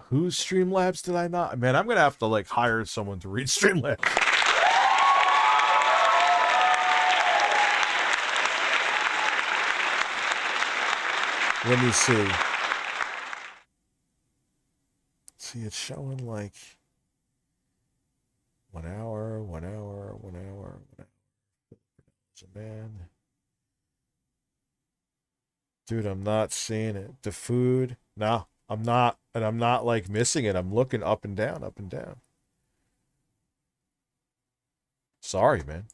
Whose StreamLabs did I not? Man, I'm gonna have to like hire someone to read StreamLabs. Let me see. See, it's showing like 1 hour, 1 hour, 1 hour, 1 hour. Man. Dude, I'm not seeing it. The food, no, I'm not. And I'm not like missing it. I'm looking up and down, up and down. Sorry, man.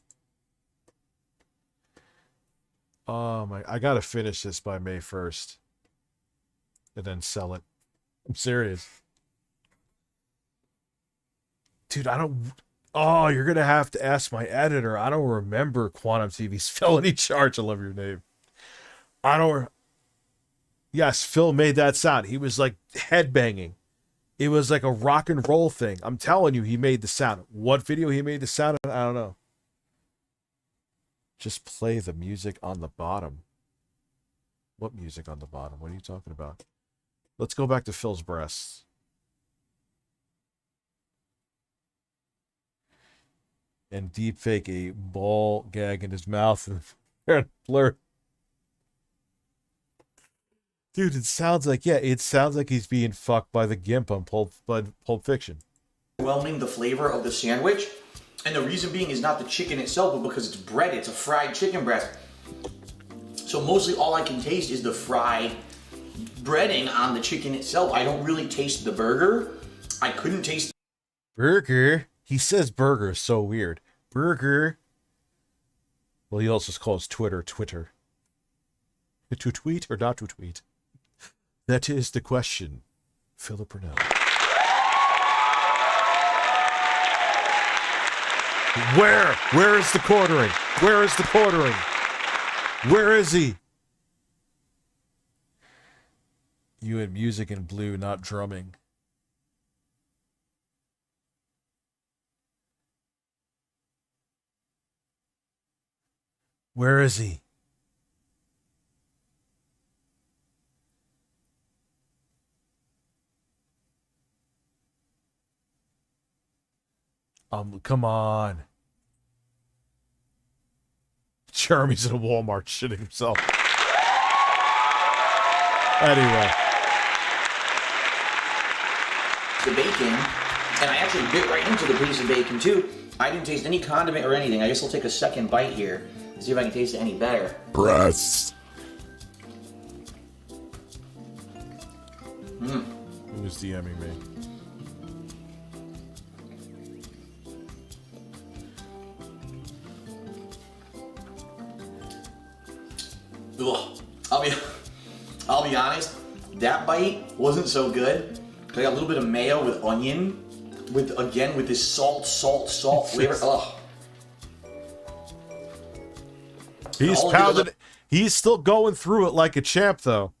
I gotta finish this by May 1st. And then sell it. I'm serious. Dude, I don't... Oh, you're gonna have to ask my editor. I don't remember Quantum TV's felony charge. I love your name. I don't... Yes, Phil made that sound. He was like headbanging. It was like a rock and roll thing. I'm telling you, he made the sound. What video he made the sound? I don't know. Just play the music on the bottom. What music on the bottom? What are you talking about? Let's go back to Phil's breasts. And deepfake a ball gag in his mouth and blur. Dude, it sounds like, yeah, it sounds like he's being fucked by the gimp on Pulp Fiction. Overwhelming the flavor of the sandwich. And the reason being is not the chicken itself, but because it's breaded. It's a fried chicken breast. So mostly all I can taste is the fried breading on the chicken itself. I don't really taste the burger. I couldn't taste burger. He says burger. So weird. Burger. Well, he also calls Twitter Twitter. To tweet or not to tweet? That is the question. Philip Burnell. Where is the quartering? Where is the quartering? Where is he? You had music in blue, not drumming. Where is he? Come on. Jeremy's in a Walmart shitting himself. Anyway. the bacon, and I actually bit right into the piece of bacon too. I didn't taste any condiment or anything. I guess I'll take a second bite here and see if I can taste it any better. Breasts. Who was DMing me? Ugh. I'll be honest, that bite wasn't so good. I got a little bit of mayo with onion, with this salt flavor. Ugh. He's pounding it. He's still going through it like a champ, though.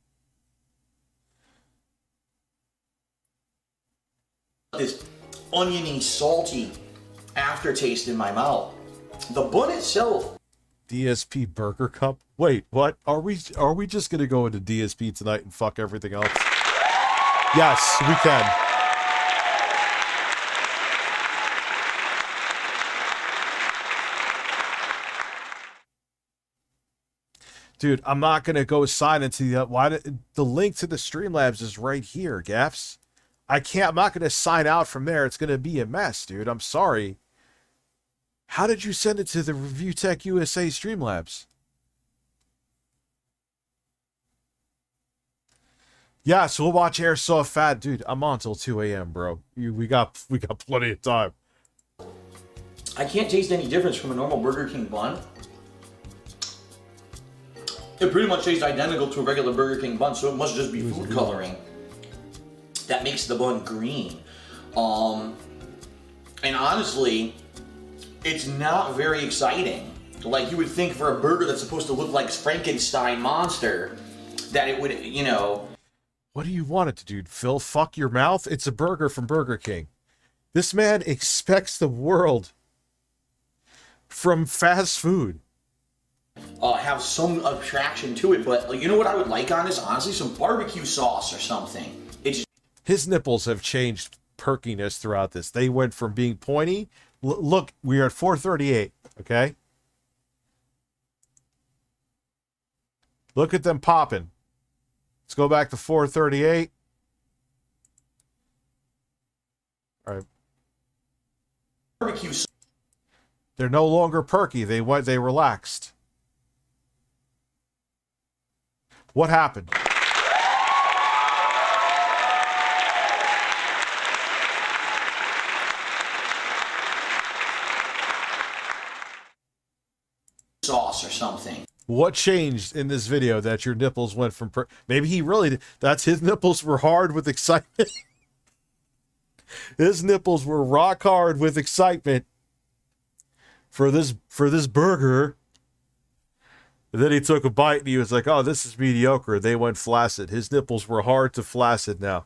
This oniony, salty aftertaste in my mouth. The bun itself. DSP Burger Cup. Wait, what? Are we just gonna go into DSP tonight and fuck everything else? Yes, we can. Dude, I'm not gonna go sign into the link to the StreamLabs is right here, Gaffs. I'm not gonna sign out from there. It's gonna be a mess, dude. I'm sorry. How did you send it to the ReviewTechUSA StreamLabs? Yeah, so we'll watch Airsoft Fat. Dude, I'm on till 2 a.m., bro. We got plenty of time. I can't taste any difference from a normal Burger King bun. It pretty much tastes identical to a regular Burger King bun, so it must just be food coloring that makes the bun green. And honestly, it's not very exciting. Like you would think for a burger that's supposed to look like Frankenstein monster, that it would, you know. What do you want it to do, Phil? Fuck your mouth? It's a burger from Burger King. This man expects the world from fast food. Have some attraction to it, but like, you know what I would like on this? Honestly, some barbecue sauce or something. His nipples have changed perkiness throughout this. They went from being pointy. Look, we are at 438, okay? Look at them popping. Let's go back to 438. All right. Barbecue. They're no longer perky. They relaxed. What happened? sauce or something. What changed in this video that your nipples went from... Maybe he really did. That's his nipples were hard with excitement. His nipples were rock hard with excitement for this burger. And then he took a bite and he was like, oh, this is mediocre. They went flaccid. His nipples were hard to flaccid now.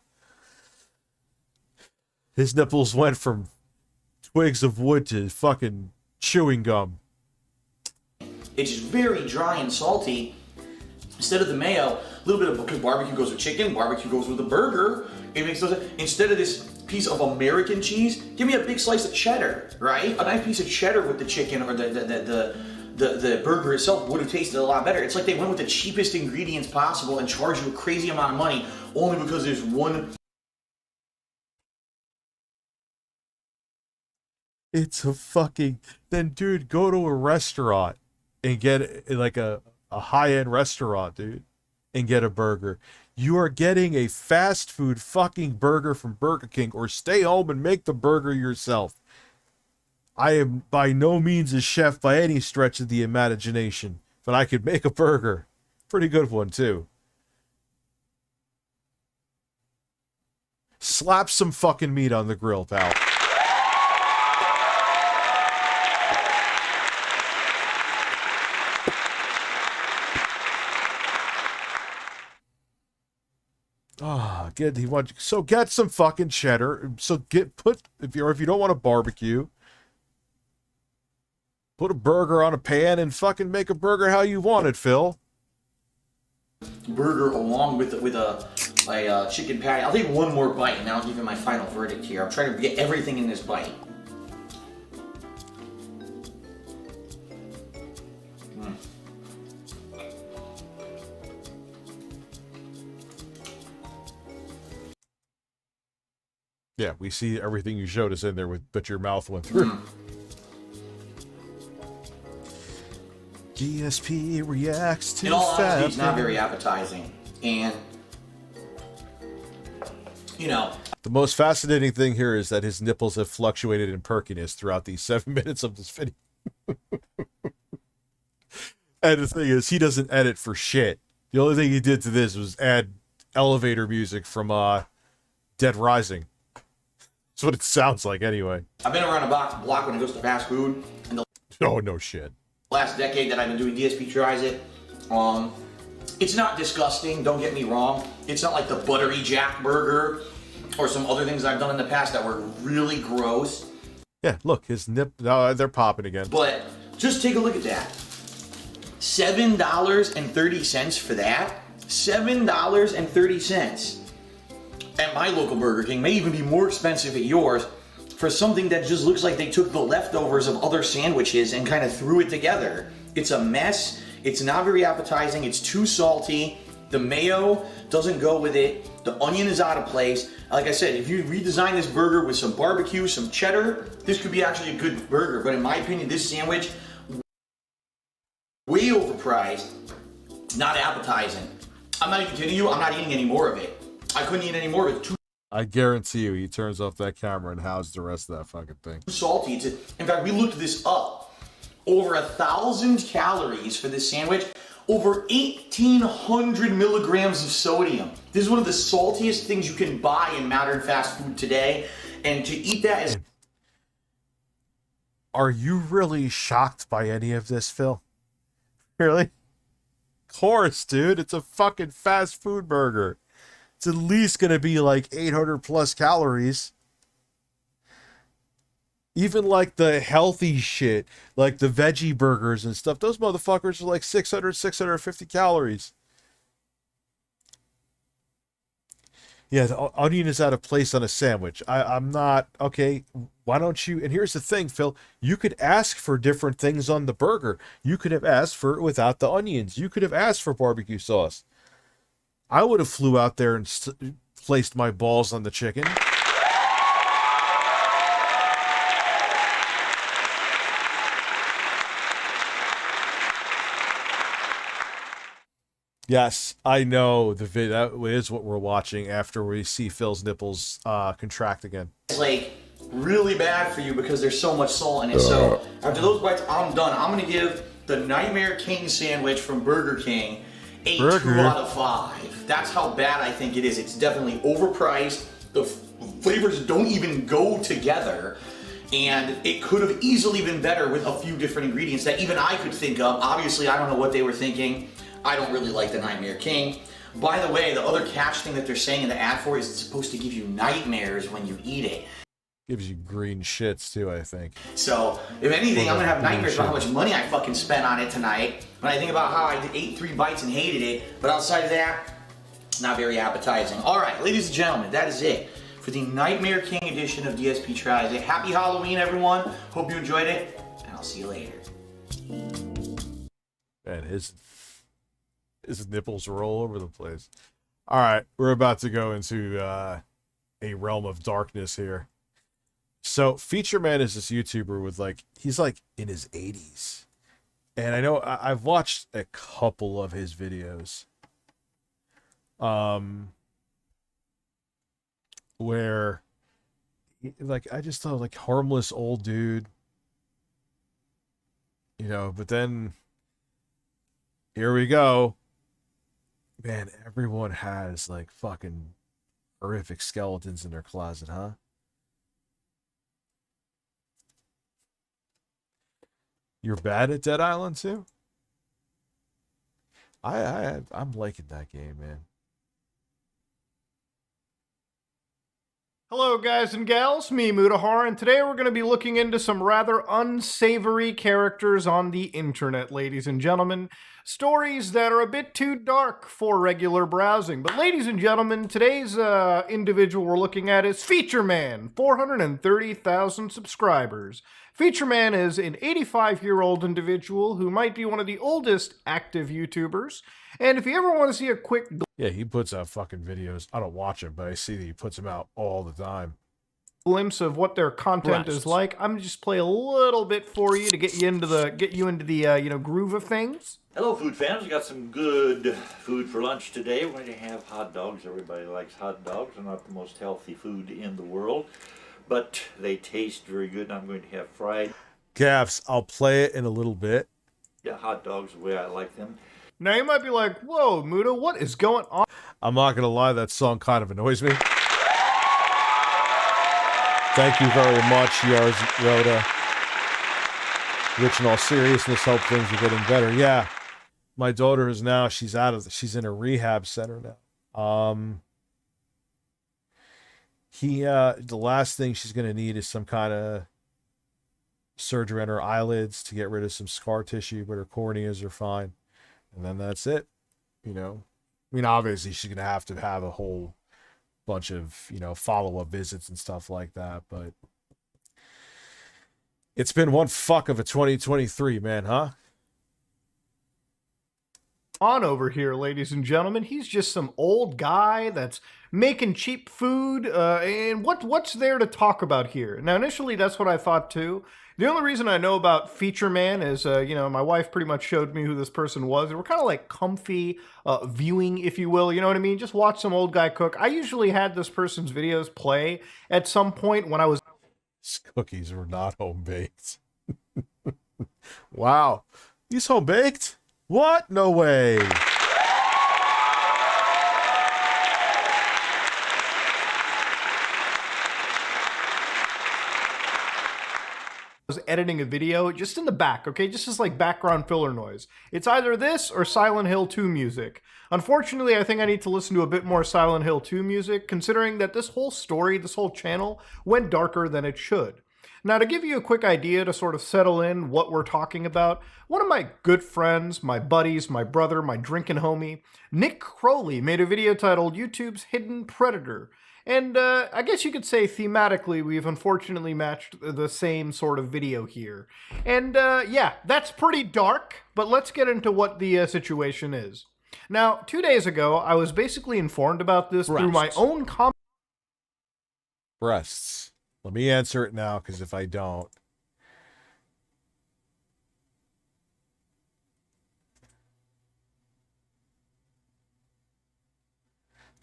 His nipples went from twigs of wood to fucking chewing gum. It's just very dry and salty. Instead of the mayo, a little bit of, because barbecue goes with chicken, barbecue goes with a burger. It makes those, instead of this piece of American cheese, give me a big slice of cheddar, right? A nice piece of cheddar with the chicken or the burger itself would have tasted a lot better. It's like they went with the cheapest ingredients possible and charged you a crazy amount of money only because there's one. It's a fucking... Then, dude, go to a restaurant and get like a high-end restaurant, dude, and get a burger. You are getting a fast food fucking burger from Burger King, or stay home and make the burger yourself. I am by no means a chef by any stretch of the imagination, but I could make a burger. Pretty good one, too. Slap some fucking meat on the grill, pal. Ah, get some fucking cheddar. So if you don't want to barbecue, put a burger on a pan and fucking make a burger how you want it, Phil. Burger along with a chicken patty. I'll take one more bite and then I'll give you my final verdict here. I'm trying to get everything in this bite. Yeah, we see everything you showed us in there, but your mouth went through. GSP reacts to in all fat. honesty, it's not very appetizing. And, you know. The most fascinating thing here is that his nipples have fluctuated in perkiness throughout these 7 minutes of this video. And the thing is, he doesn't edit for shit. The only thing he did to this was add elevator music from Dead Rising. That's what it sounds like, anyway. I've been around a block when it goes to fast food. And oh, no shit. Last decade that I've been doing DSP tries it. It's not disgusting, don't get me wrong. It's not like the buttery jack burger or some other things I've done in the past that were really gross. Yeah, look, his nip, no, they're popping again. But just take a look at that. $7.30 for that. $7.30. At my local Burger King, may even be more expensive at yours, for something that just looks like they took the leftovers of other sandwiches and kind of threw it together. It's a mess. It's not very appetizing. It's too salty. The mayo doesn't go with it. The onion is out of place. Like I said, if you redesign this burger with some barbecue, some cheddar, this could be actually a good burger. But in my opinion, this sandwich, way overpriced, not appetizing. I'm not even kidding you. I'm not eating any more of it. I couldn't eat any more of it. I guarantee you, he turns off that camera and how's the rest of that fucking thing. Too salty. In fact, we looked this up. Over 1,000 calories for this sandwich. Over 1,800 milligrams of sodium. This is one of the saltiest things you can buy in modern fast food today. And to eat that is... Are you really shocked by any of this, Phil? Really? Of course, dude. It's a fucking fast food burger. It's at least going to be like 800 plus calories. Even like the healthy shit, like the veggie burgers and stuff, those motherfuckers are like 600, 650 calories. Yeah, the onion is out of place on a sandwich. I'm not, okay, why don't you, and here's the thing, Phil, you could ask for different things on the burger. You could have asked for it without the onions. You could have asked for barbecue sauce. I would have flew out there and placed my balls on the chicken. Yes, I know the video. That is what we're watching after we see Phil's nipples contract again. It's like really bad for you because there's so much salt in it. So after those bites, I'm done. I'm gonna give the Nightmare King sandwich from Burger King a 2 out of 5. That's how bad I think it is. It's definitely overpriced. The flavors don't even go together. And it could have easily been better with a few different ingredients that even I could think of. Obviously, I don't know what they were thinking. I don't really like the Nightmare King. By the way, the other catch thing that they're saying in the ad for is it's supposed to give you nightmares when you eat it. Gives you green shits too, I think. So, if anything, I'm gonna have nightmares about how much money I fucking spent on it tonight. When I think about how I ate 3 bites and hated it. But outside of that, not very appetizing. Alright, ladies and gentlemen, that is it for the Nightmare King edition of DSP Tries It. Happy Halloween, everyone. Hope you enjoyed it, and I'll see you later. Man, his nipples are all over the place. All right, we're about to go into a realm of darkness here. So, Feature Man is this YouTuber with he's in his 80s. And I know I've watched a couple of his videos. Where I just thought harmless old dude, but then here we go, man. Everyone has fucking horrific skeletons in their closet, huh? You're bad at Dead Island too? I'm liking that game, man. Hello guys and gals, me Mutahar, and today we're going to be looking into some rather unsavory characters on the internet, ladies and gentlemen. Stories that are a bit too dark for regular browsing. But ladies and gentlemen, today's individual we're looking at is Feature Man, 430,000 subscribers. Feature Man is an 85-year-old individual who might be one of the oldest active YouTubers. And if you ever want to see a quick... Yeah, he puts out fucking videos. I don't watch him, but I see that he puts them out all the time. Glimpse of what their content is like, I'm gonna just play a little bit for you to get you into the groove of things. Hello, food fans. We got some good food for lunch today. We're going to have hot dogs. Everybody likes hot dogs. They're not the most healthy food in the world, but they taste very good. I'm going to have fried. Gaffs, I'll play it in a little bit. Yeah, hot dogs the way I like them. Now you might be like, whoa, Muda, what is going on? I'm not going to lie, that song kind of annoys me. Thank you very much, Yars Rhoda. Which in all seriousness, hope things are getting better. Yeah, my daughter is now, she's in a rehab center now. The last thing she's going to need is some kind of surgery on her eyelids to get rid of some scar tissue, but her corneas are fine. And then that's it, I mean, obviously she's going to have a whole bunch of, follow-up visits and stuff like that, but it's been one fuck of a 2023, man, huh? On over here, ladies and gentlemen, he's just some old guy that's making cheap food, and what's there to talk about here? Now, initially, that's what I thought too. The only reason I know about Feature Man is, my wife pretty much showed me who this person was. And we're kind of like comfy viewing, if you will. You know what I mean? Just watch some old guy cook. I usually had this person's videos play at some point when I was... These cookies were not home-baked. Wow. These home-baked? What? No way. Was editing a video just in the back, okay, just as background filler noise. It's either this or Silent Hill 2 music. Unfortunately, I think I need to listen to a bit more Silent Hill 2 music, considering that this whole story, this whole channel, went darker than it should. Now, to give you a quick idea to sort of settle in what we're talking about, one of my good friends, my buddies, my brother, my drinking homie, Nick Crowley, made a video titled YouTube's Hidden Predator. And I guess you could say thematically we've unfortunately matched the same sort of video here. And yeah, that's pretty dark, but let's get into what the situation is. Now, 2 days ago, I was basically informed about this through my own comment. Breasts. Let me answer it now, because if I don't...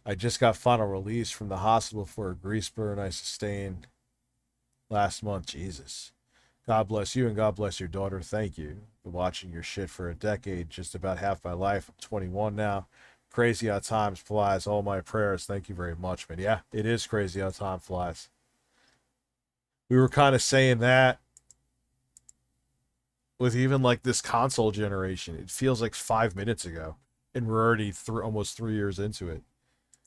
I just got final release from the hospital for a grease burn I sustained last month. Jesus. God bless you and God bless your daughter. Thank you for watching your shit for a decade, just about half my life. I'm 21 now. Crazy how time flies. All my prayers. Thank you very much, man. Yeah, it is crazy how time flies. We were kind of saying that with even like this console generation. It feels like 5 minutes ago, and we're already almost 3 years into it.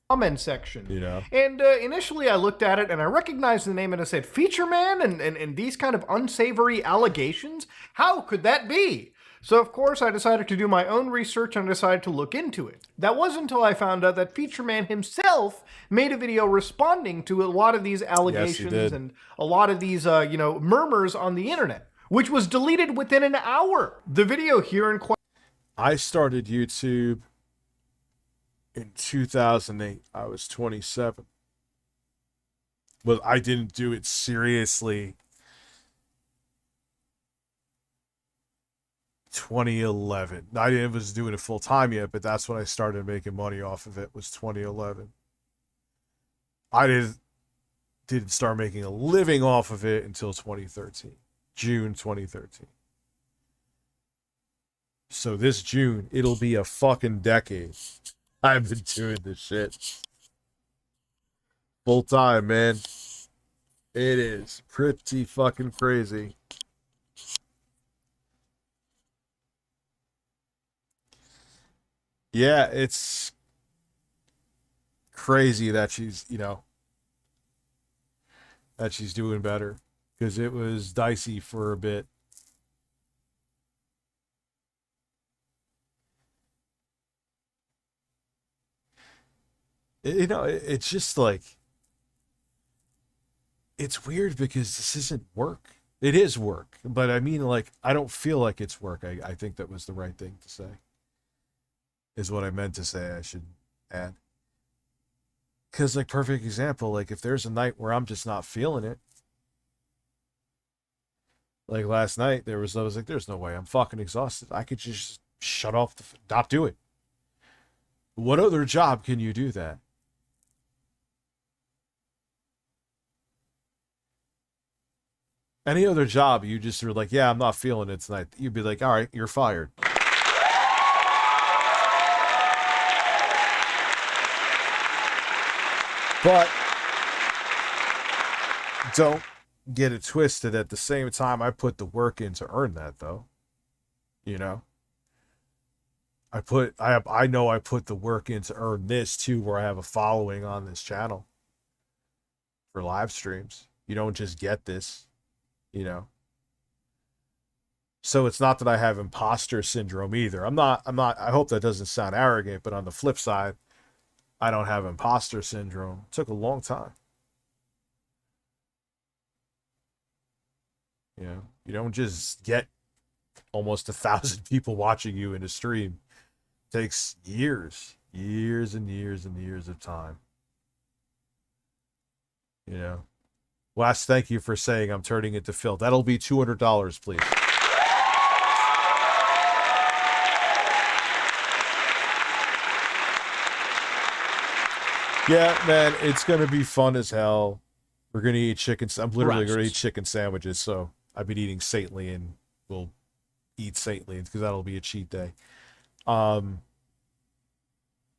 Comment section. You know? And initially I looked at it and I recognized the name and I said, Feature Man and these kind of unsavory allegations? How could that be? So of course I decided to do my own research and decided to look into it. That wasn't until I found out that Feature Man himself made a video responding to a lot of these allegations and a lot of these, murmurs on the internet, which was deleted within an hour. The video here in question. I started YouTube in 2008. I was 27. But I didn't do it seriously 2011. I didn't was doing it full time yet, but that's when I started making money off of it, was 2011. I didn't start making a living off of it until 2013. June 2013. So this June, it'll be a fucking decade I've been doing this shit. Full time, man. It is pretty fucking crazy. Yeah, it's crazy that she's, that she's doing better, because it was dicey for a bit. It's just like, it's weird because this isn't work. It is work, but I mean, like, I don't feel like it's work. I think that was the right thing to say, is what I meant to say. I should add. Because, like, perfect example, like, if there's a night where I'm just not feeling it, like last night, I was like, there's no way, I'm fucking exhausted. I could just shut off, not do it. What other job can you do that? Any other job, you just are like, yeah, I'm not feeling it tonight. You'd be like, all right, you're fired. But don't get it twisted. At the same time, I put the work in to earn that, though. I know I put the work in to earn this too, where I have a following on this channel for live streams. You don't just get this, So it's not that I have imposter syndrome either. I hope that doesn't sound arrogant, but on the flip side, I don't have imposter syndrome. It took a long time. You don't just get almost 1,000 people watching you in a stream. It takes years and years and years of time. Wes, thank you for saying I'm turning it to Phil. That'll be $200, please. Yeah, man, it's going to be fun as hell. We're going to eat chicken. I'm literally going to eat chicken sandwiches, so I've been eating saintly, and we'll eat saintly because that'll be a cheat day. And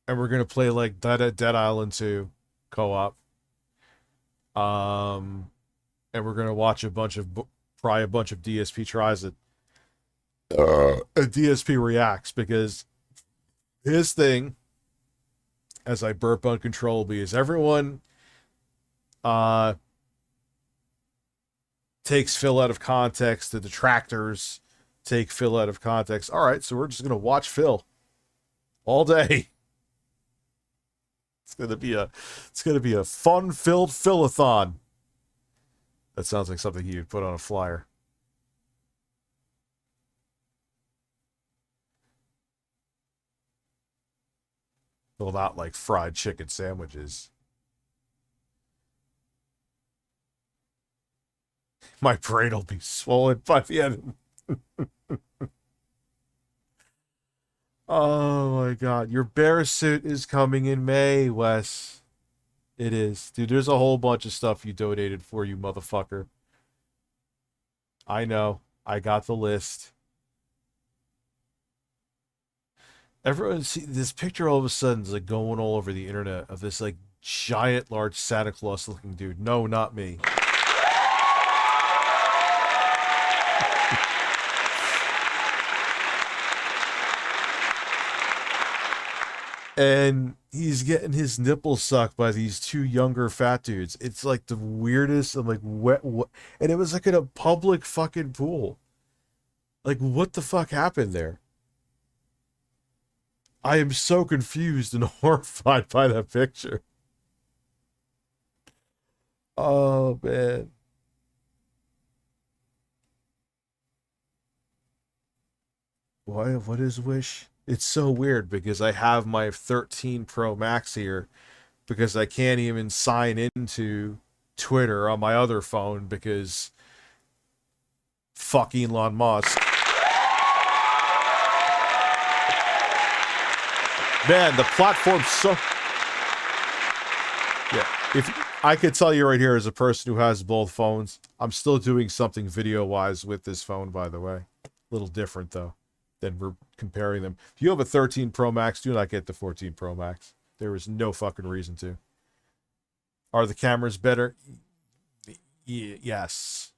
we're going to play like Dead Island 2 co-op. And we're going to watch probably a bunch of DSP tries it. DSP reacts, because his thing, as I burp uncontrollably, is everyone takes Phil out of context. The detractors take Phil out of context. All right, so we're just going to watch Phil all day. It's going to be a fun-filled Philathon. That sounds like something you'd put on a flyer. Well, not like fried chicken sandwiches. My brain will be swollen by the end. Oh my god. Your bear suit is coming in May, Wes. It is. Dude, there's a whole bunch of stuff you donated for, you motherfucker. I know. I got the list. Everyone see this picture all of a sudden is like going all over the internet of this like giant, large Santa Claus looking dude. No, not me. And he's getting his nipples sucked by these two younger fat dudes. It's like the weirdest. I'm like, what? And it was like in a public fucking pool. Like, what the fuck happened there? I am so confused and horrified by that picture. Oh, man. What is Wish? It's so weird because I have my 13 Pro Max here because I can't even sign into Twitter on my other phone because fuck Elon Musk. Man, the platform's so... Yeah, if I could tell you right here as a person who has both phones, I'm still doing something video-wise with this phone, by the way. A little different, though, than we're comparing them. If you have a 13 Pro Max, do not get the 14 Pro Max. There is no fucking reason to. Are the cameras better? Yes.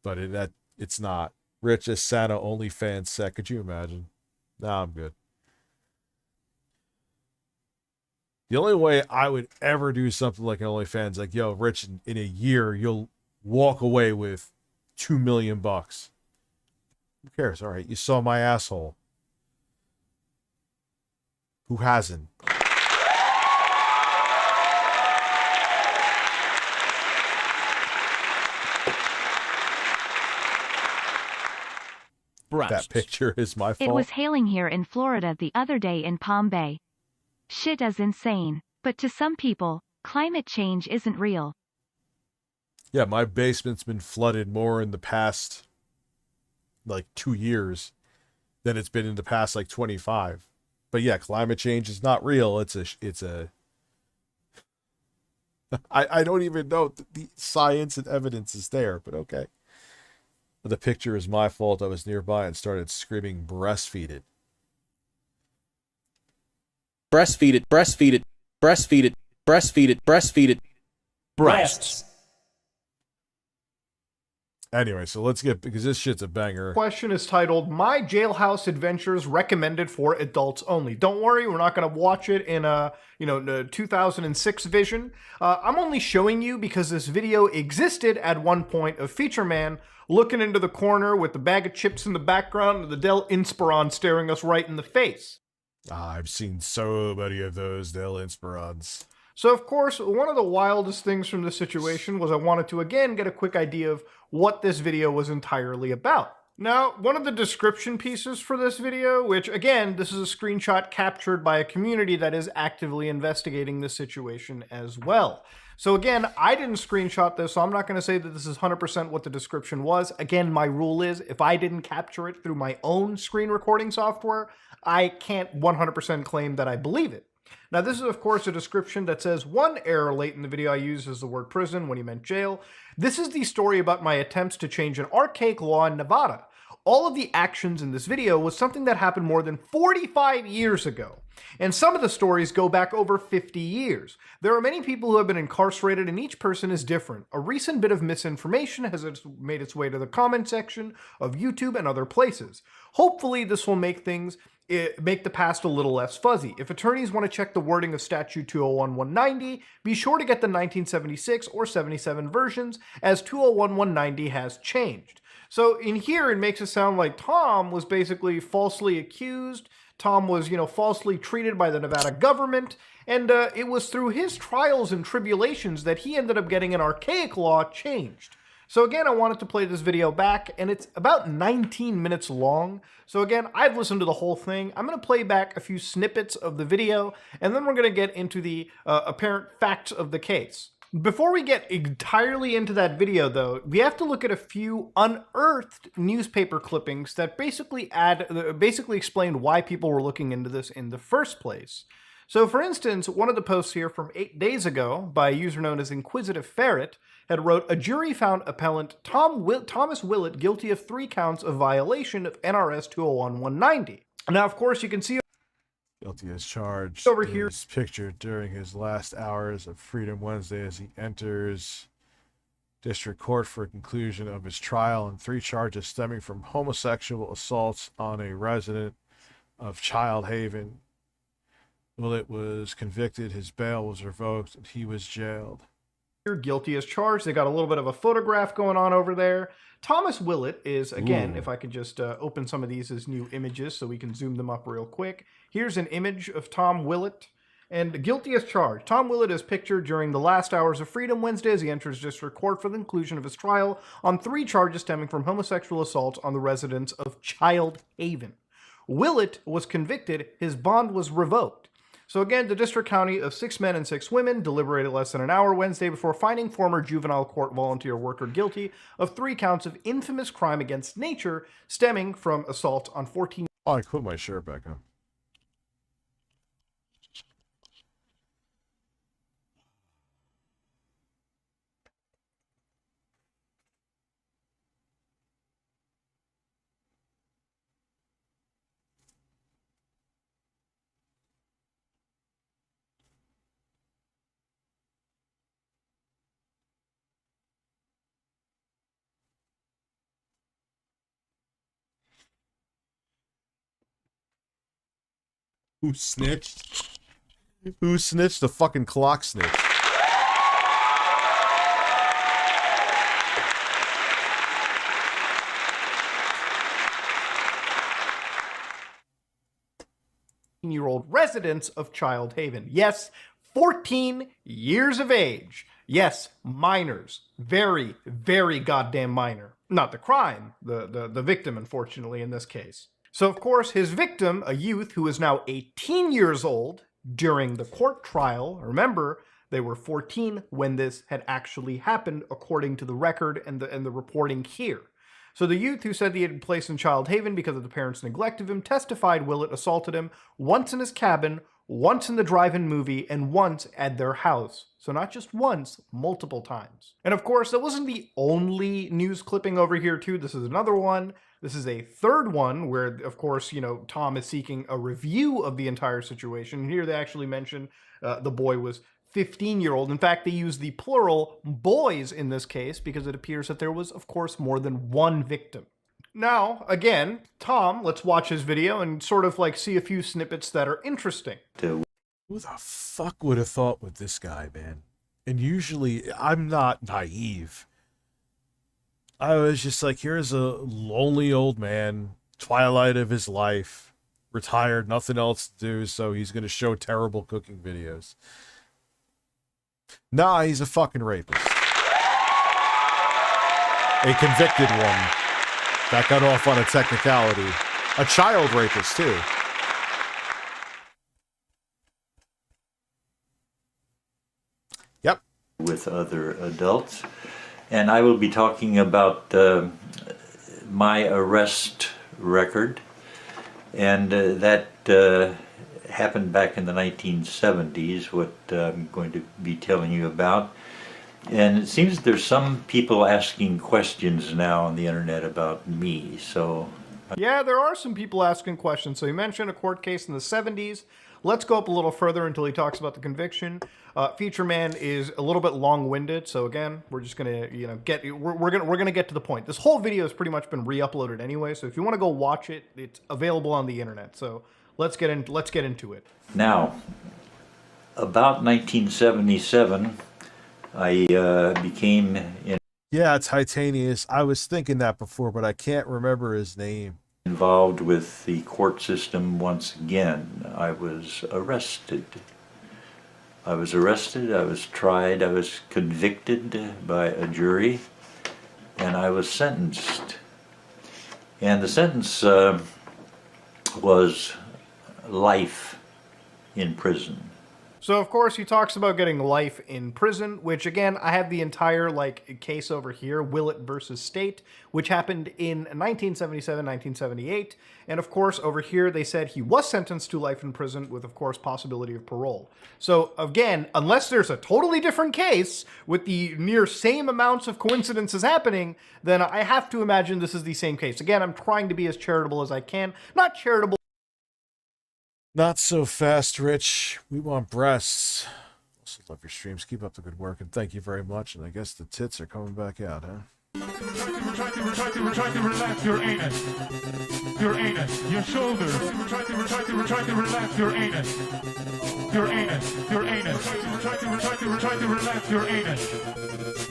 But it's not. Rich as Santa OnlyFans set. Could you imagine? Nah, I'm good. The only way I would ever do something like an OnlyFans, like, yo, Rich, in a year, you'll walk away with $2 million. Who cares? All right, you saw my asshole. Who hasn't? That picture is my fault. It was hailing here in Florida the other day in Palm Bay. Shit is insane, but to some people, climate change isn't real. Yeah, my basement's been flooded more in the past, like, 2 years than it's been in the past, like, 25. But yeah, climate change is not real. It's a... I don't even know the science and evidence is there, but okay. The picture is my fault. I was nearby and started screaming, breastfeed it. Breastfeed it, breastfeed it, breastfeed it, breastfeed it, breastfeed it. Breasts. Anyway, so let's get, because this shit's a banger. Question is titled, My Jailhouse Adventures Recommended for Adults Only. Don't worry, we're not going to watch it in a, the 2006 vision. I'm only showing you because this video existed at one point of Feature Man looking into the corner with the bag of chips in the background and the Dell Inspiron staring us right in the face. I've seen so many of those Dell Inspirons. So, of course, one of the wildest things from this situation was I wanted to, again, get a quick idea of what this video was entirely about. Now, one of the description pieces for this video, which, again, this is a screenshot captured by a community that is actively investigating this situation as well. So, again, I didn't screenshot this, so I'm not going to say that this is 100% what the description was. Again, my rule is, if I didn't capture it through my own screen recording software, I can't 100% claim that I believe it. Now, this is, of course, a description that says, one error late in the video I used is the word prison when he meant jail. This is the story about my attempts to change an archaic law in Nevada. All of the actions in this video was something that happened more than 45 years ago. And some of the stories go back over 50 years. There are many people who have been incarcerated and each person is different. A recent bit of misinformation has made its way to the comment section of YouTube and other places. Hopefully this will make the past a little less fuzzy. If attorneys want to check the wording of Statute 201-190, be sure to get the 1976 or 77 versions, as 201-190 has changed. So in here, it makes it sound like Tom was basically falsely accused. Tom was, falsely treated by the Nevada government, and it was through his trials and tribulations that he ended up getting an archaic law changed. So again, I wanted to play this video back, and it's about 19 minutes long. So again, I've listened to the whole thing. I'm going to play back a few snippets of the video, and then we're going to get into the apparent facts of the case. Before we get entirely into that video, though, we have to look at a few unearthed newspaper clippings that basically explain why people were looking into this in the first place. So for instance, one of the posts here from 8 days ago by a user known as Inquisitive Ferret had wrote, a jury found appellant Thomas Willett guilty of 3 counts of violation of NRS 201-190. Now, of course, you can see guilty as charged over here is pictured during his last hours of Freedom Wednesday as he enters district court for a conclusion of his trial on 3 charges stemming from homosexual assaults on a resident of Child Haven. Willett was convicted, his bail was revoked, and he was jailed. Guilty as charged. They got a little bit of a photograph going on over there. Thomas Willett is, again, if I could just open some of these as new images so we can zoom them up real quick. Here's an image of Tom Willett. And guilty as charged. Tom Willett is pictured during the last hours of Freedom Wednesday as he enters district court for the conclusion of his trial on 3 charges stemming from homosexual assault on the residents of Child Haven. Willett was convicted. His bond was revoked. So again, the District County of 6 men and 6 women deliberated less than an hour Wednesday before finding former juvenile court volunteer worker guilty of 3 counts of infamous crime against nature stemming from assault on 14. Oh, I put my shirt back on. Who snitched? Who snitched? The fucking clock snitch. Year-old residents of Child Haven. Yes, 14 years of age. Yes, minors. Very, very goddamn minor. Not the crime, the victim, unfortunately, in this case. So, of course, his victim, a youth who is now 18 years old during the court trial, remember, they were 14 when this had actually happened, according to the record and the reporting here. So the youth who said he had been placed in Child Haven because of the parents' neglect of him testified Willett assaulted him once in his cabin, once in the drive-in movie, and once at their house. So not just once, multiple times. And of course, that wasn't the only news clipping over here too. This is another one. This is a third one where, of course, you know, Tom is seeking a review of the entire situation. Here they actually mention the boy was 15-year-old. In fact, they use the plural boys in this case because it appears that there was, of course, more than one victim. Now, again, Tom, let's watch his video and sort of like see a few snippets that are interesting. Who the fuck would have thought with this guy, man? And usually, I'm not naive. I was just like, here's a lonely old man, twilight of his life, retired, nothing else to do, so he's going to show terrible cooking videos. Nah, he's a fucking rapist. A convicted one that got off on a technicality. A child rapist, too. Yep. With other adults. And I will be talking about my arrest record. And that happened back in the 1970s, what I'm going to be telling you about. And it seems there's some people asking questions now on the internet about me, so... Yeah, there are some people asking questions. So you mentioned a court case in the 70s. Let's go up a little further until he talks about the conviction. Feature Man is a little bit long-winded, so again, we're just gonna, you know, we're gonna get to the point. This whole video has pretty much been re-uploaded anyway, so if you want to go watch it, it's available on the internet. So let's get into it. Now, about 1977, I became... Yeah, Titanius. I was thinking that before, but I can't remember his name. Involved with the court system once again. I was arrested. I was tried, I was convicted by a jury, and I was sentenced. And the sentence was life in prison. So, of course, he talks about getting life in prison, which, again, I have the entire, like, case over here, Willett versus State, which happened in 1977, 1978. And, of course, over here, they said he was sentenced to life in prison with, of course, possibility of parole. So, again, unless there's a totally different case with the near same amounts of coincidences happening, then I have to imagine this is the same case. Again, I'm trying to be as charitable as I can. Not charitable. Not so fast, Rich. We want breasts. Also love your streams. Keep up the good work, and thank you very much. And I guess the tits are coming back out, huh? Try to relax your anus. Your anus. Your shoulders. Try to relax your anus. Your anus. Your anus. Try to relax your anus.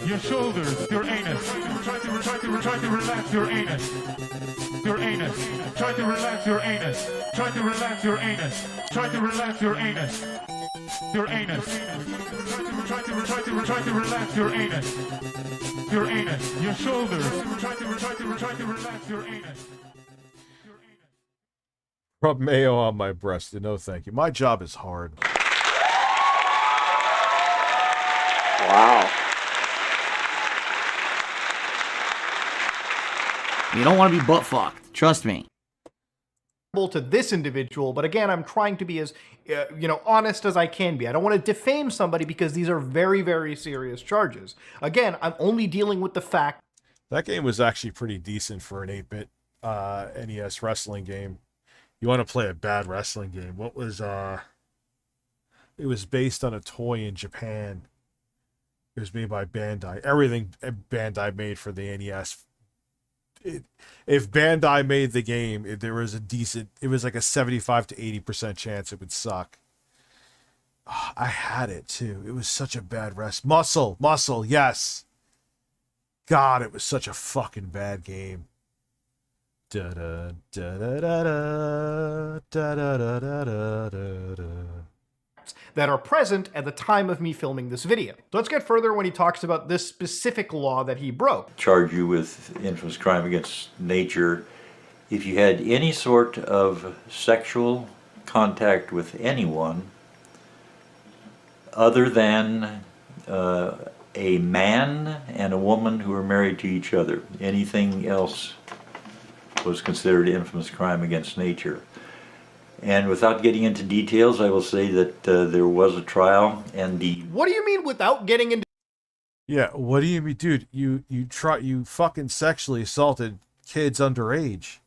Your shoulders. Your anus. Try to relax your anus. Your anus. Try to relax your anus. Try to relax your anus. Try to relax your anus. Your anus. Try to relax your anus. Your anus. Your shoulders. Try to relax your anus. Rub mayo on my breast. No, thank you. My job is hard. Wow. You don't want to be butt fucked. Trust me. To this individual, but again, I'm trying to be as honest as I can be. I don't want to defame somebody because these are very, very serious charges. Again, I'm only dealing with the fact that game was actually pretty decent for an 8-bit NES wrestling game. You want to play a bad wrestling game? What was it was based on a toy in Japan. It was made by Bandai. Everything Bandai made for the NES. If Bandai made the game, there was it was like a 75 to 80% chance it would suck. Oh, I had it too. It was such a bad Muscle, yes. God, it was such a fucking bad game. Da da da da da da da da da da da. That are present at the time of me filming this video. So let's get further when he talks about this specific law that he broke. Charge you with infamous crime against nature if you had any sort of sexual contact with anyone other than a man and a woman who were married to each other. Anything else was considered infamous crime against nature. And without getting into details, I will say that there was a trial, and What do you mean without getting into? Yeah, what do you mean, dude? You fucking sexually assaulted kids underage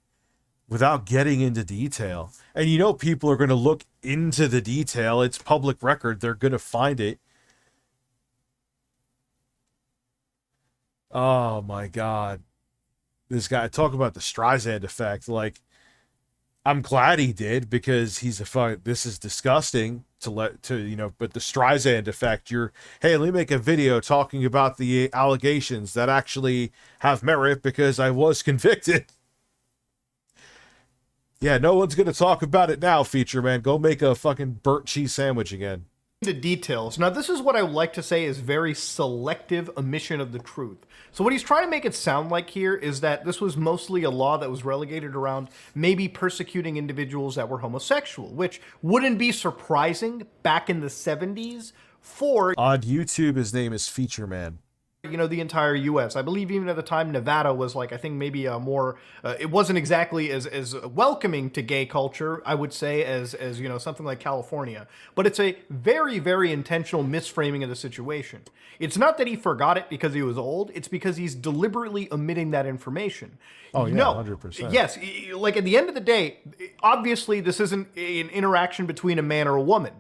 without getting into detail. And people are going to look into the detail. It's public record. They're going to find it. Oh my God. This guy, talk about the Streisand effect. Like, I'm glad he did, because this is disgusting but the Streisand effect, hey, let me make a video talking about the allegations that actually have merit because I was convicted. Yeah, no one's going to talk about it now, Feature Man. Go make a fucking burnt cheese sandwich again. The details. Now, this is what I would like to say is very selective omission of the truth. So what he's trying to make it sound like here is that this was mostly a law that was relegated around maybe persecuting individuals that were homosexual, which wouldn't be surprising back in the 70s for... On YouTube, his name is Feature Man. The entire U.S. I believe even at the time, Nevada was like, I think maybe a more, it wasn't exactly as welcoming to gay culture, I would say, as something like California. But it's a very, very intentional misframing of the situation. It's not that he forgot it because he was old. It's because he's deliberately omitting that information. Oh, yeah, no, 100%. Yes, like at the end of the day, obviously this isn't an interaction between a man or a woman.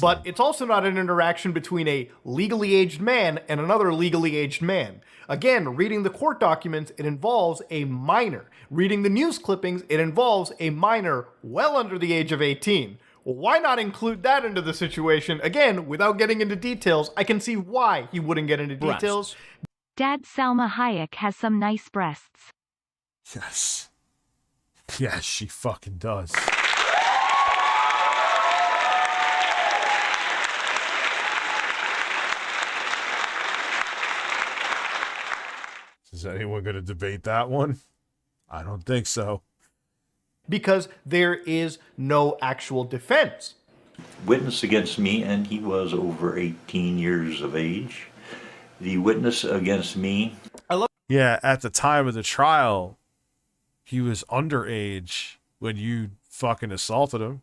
But it's also not an interaction between a legally aged man and another legally aged man. Again, reading the court documents, it involves a minor. Reading the news clippings, it involves a minor well under the age of 18. Well, why not include that into the situation? Again, without getting into details, I can see why he wouldn't get into details. Dad, Salma Hayek has some nice breasts. Yes. Yes, she fucking does. Is anyone going to debate that one? I don't think so. Because there is no actual defense. witness against me, and he was over 18 years of age. The witness against me. Yeah, at the time of the trial, he was underage when you fucking assaulted him.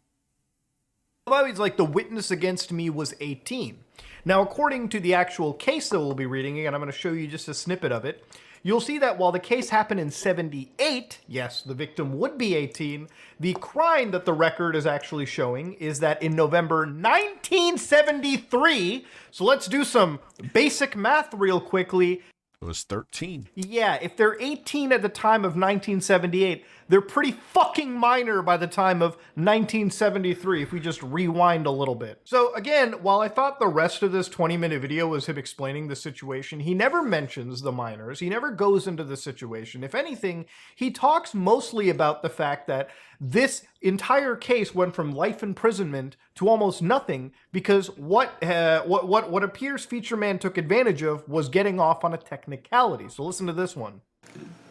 He's like, the witness against me was 18. Now, according to the actual case that we'll be reading, and I'm going to show you just a snippet of it, you'll see that while the case happened in 78, yes, the victim would be 18, the crime that the record is actually showing is that in November 1973, so let's do some basic math real quickly. It was 13. Yeah, if they're 18 at the time of 1978, they're pretty fucking minor by the time of 1973, if we just rewind a little bit. So again, while I thought the rest of this 20-minute video was him explaining the situation, he never mentions the minors. He never goes into the situation. If anything, he talks mostly about the fact that this entire case went from life imprisonment to almost nothing because what appears Feature Man took advantage of was getting off on a technicality. So listen to this one.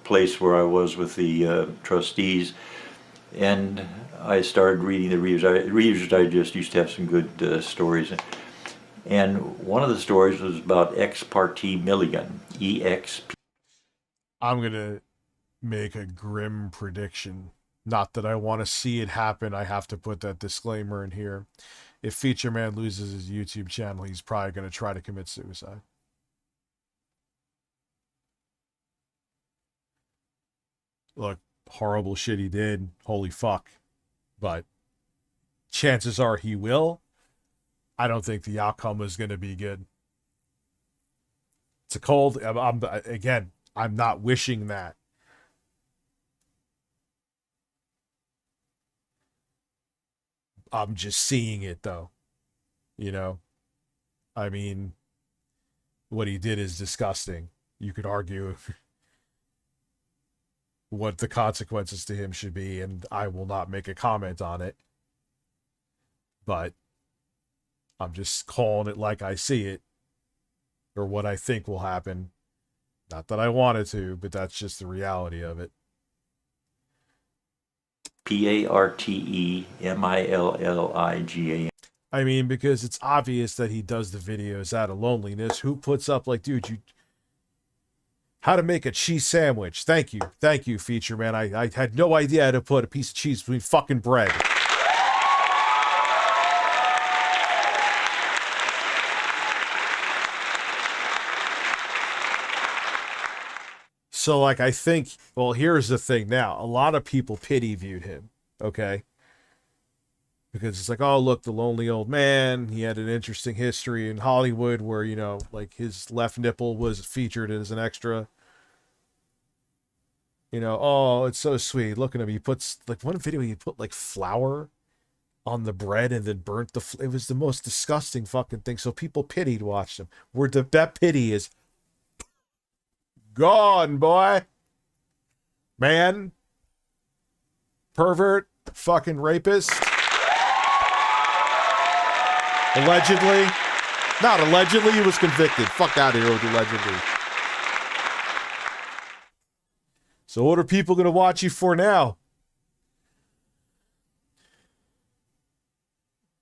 Place where I was with the trustees, and I started reading the Reviewers Digest used to have some good stories, and one of the stories was about Ex parte Milligan, EXP. I'm gonna make a grim prediction. Not that I want to see it happen. I have to put that disclaimer in here. If Feature Man loses his YouTube channel, he's probably going to try to commit suicide. Look, horrible shit he did. Holy fuck. But chances are he will. I don't think the outcome is going to be good. It's a cold... Again, I'm not wishing that. I'm just seeing it, though. You know? I mean, what he did is disgusting. You could argue what the consequences to him should be, and I will not make a comment on it. But I'm just calling it like I see it, or what I think will happen. Not that I wanted to, but that's just the reality of it. PARTEMILLIGA. I mean, because it's obvious that he does the videos out of loneliness. Who puts up, like, dude, how to make a cheese sandwich? Thank you, Feature Man. I had no idea how to put a piece of cheese between fucking bread. So, like, I think, well, here's the thing now. A lot of people pity viewed him, okay? Because it's like, oh, look, the lonely old man. He had an interesting history in Hollywood where, you know, like, his left nipple was featured as an extra. You know, oh, it's so sweet. Look at him. He puts, like, one video he put, like, flour on the bread and then burnt it was the most disgusting fucking thing. So people pitied watched him. Where that pity is gone, boy. Man. Pervert. Fucking rapist. Allegedly. Not allegedly, he was convicted. Fuck out of here with allegedly. So what are people going to watch you for now?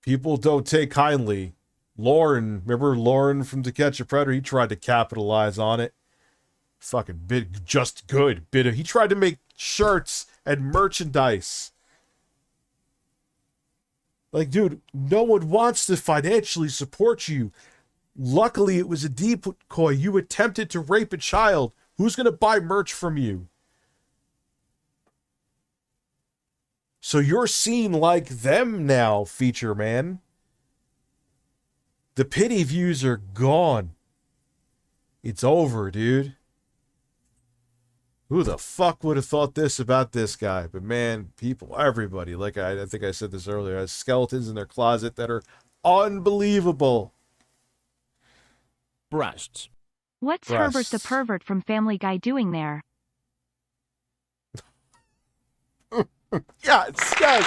People don't take kindly. Lauren, remember Lauren from To Catch a Predator? He tried to capitalize on it. Fucking bit, just good. He tried to make shirts and merchandise. Like, dude, no one wants to financially support you. Luckily, it was a decoy. You attempted to rape a child. Who's going to buy merch from you? So you're seen like them now, Feature Man. The pity views are gone. It's over, dude. Who the fuck would have thought this about this guy? But man, people, everybody, like I think I said this earlier, has skeletons in their closet that are unbelievable. Breasts. What's Herbert the pervert from Family Guy doing there? Yes, yes.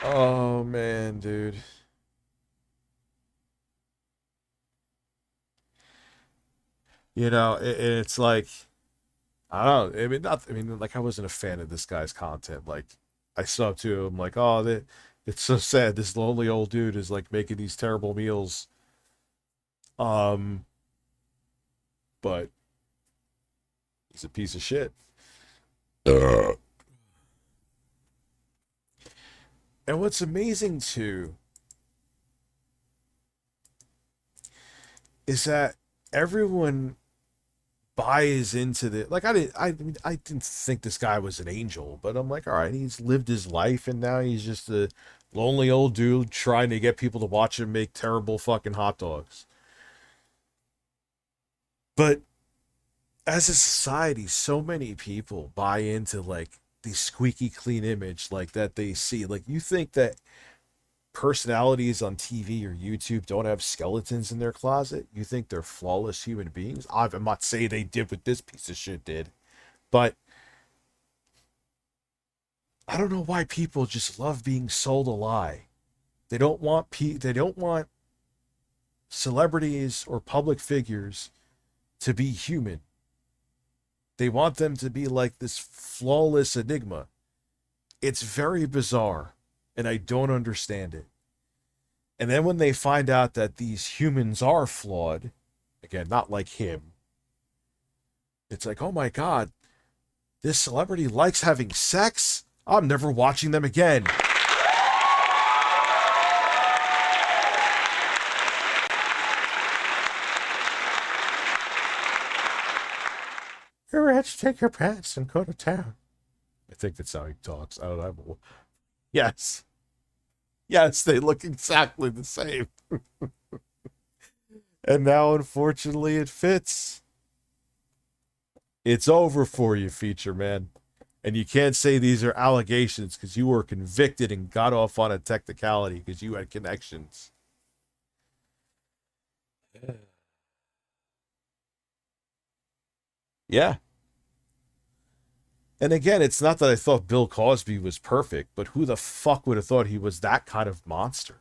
Oh man, dude. You know, it's like, I don't know. I mean, not. I mean, like I wasn't a fan of this guy's content. Like I subbed to him. Like, oh, it's so sad. This lonely old dude is like making these terrible meals. But he's a piece of shit. And what's amazing too is that everyone buys into the, like, I didn't think this guy was an angel, but I'm like, all right, he's lived his life and now he's just a lonely old dude trying to get people to watch him make terrible fucking hot dogs. But as a society, so many people buy into like the squeaky clean image like that they see. Like, you think that personalities on TV or YouTube don't have skeletons in their closet? You think they're flawless human beings? I'm not saying they did what this piece of shit did, but I don't know why people just love being sold a lie. They don't want celebrities or public figures to be human. They want them to be like this flawless enigma. It's very bizarre, and I don't understand it. And then when they find out that these humans are flawed, again, not like him, it's like, oh my God, this celebrity likes having sex? I'm never watching them again. You're rich, take your pants and go to town. I think that's how he talks. I don't know. Yes. Yes, they look exactly the same. And now, unfortunately, it fits. It's over for you, feature man. And you can't say these are allegations because you were convicted and got off on a technicality because you had connections. Yeah. And again, it's not that I thought Bill Cosby was perfect, but who the fuck would have thought he was that kind of monster?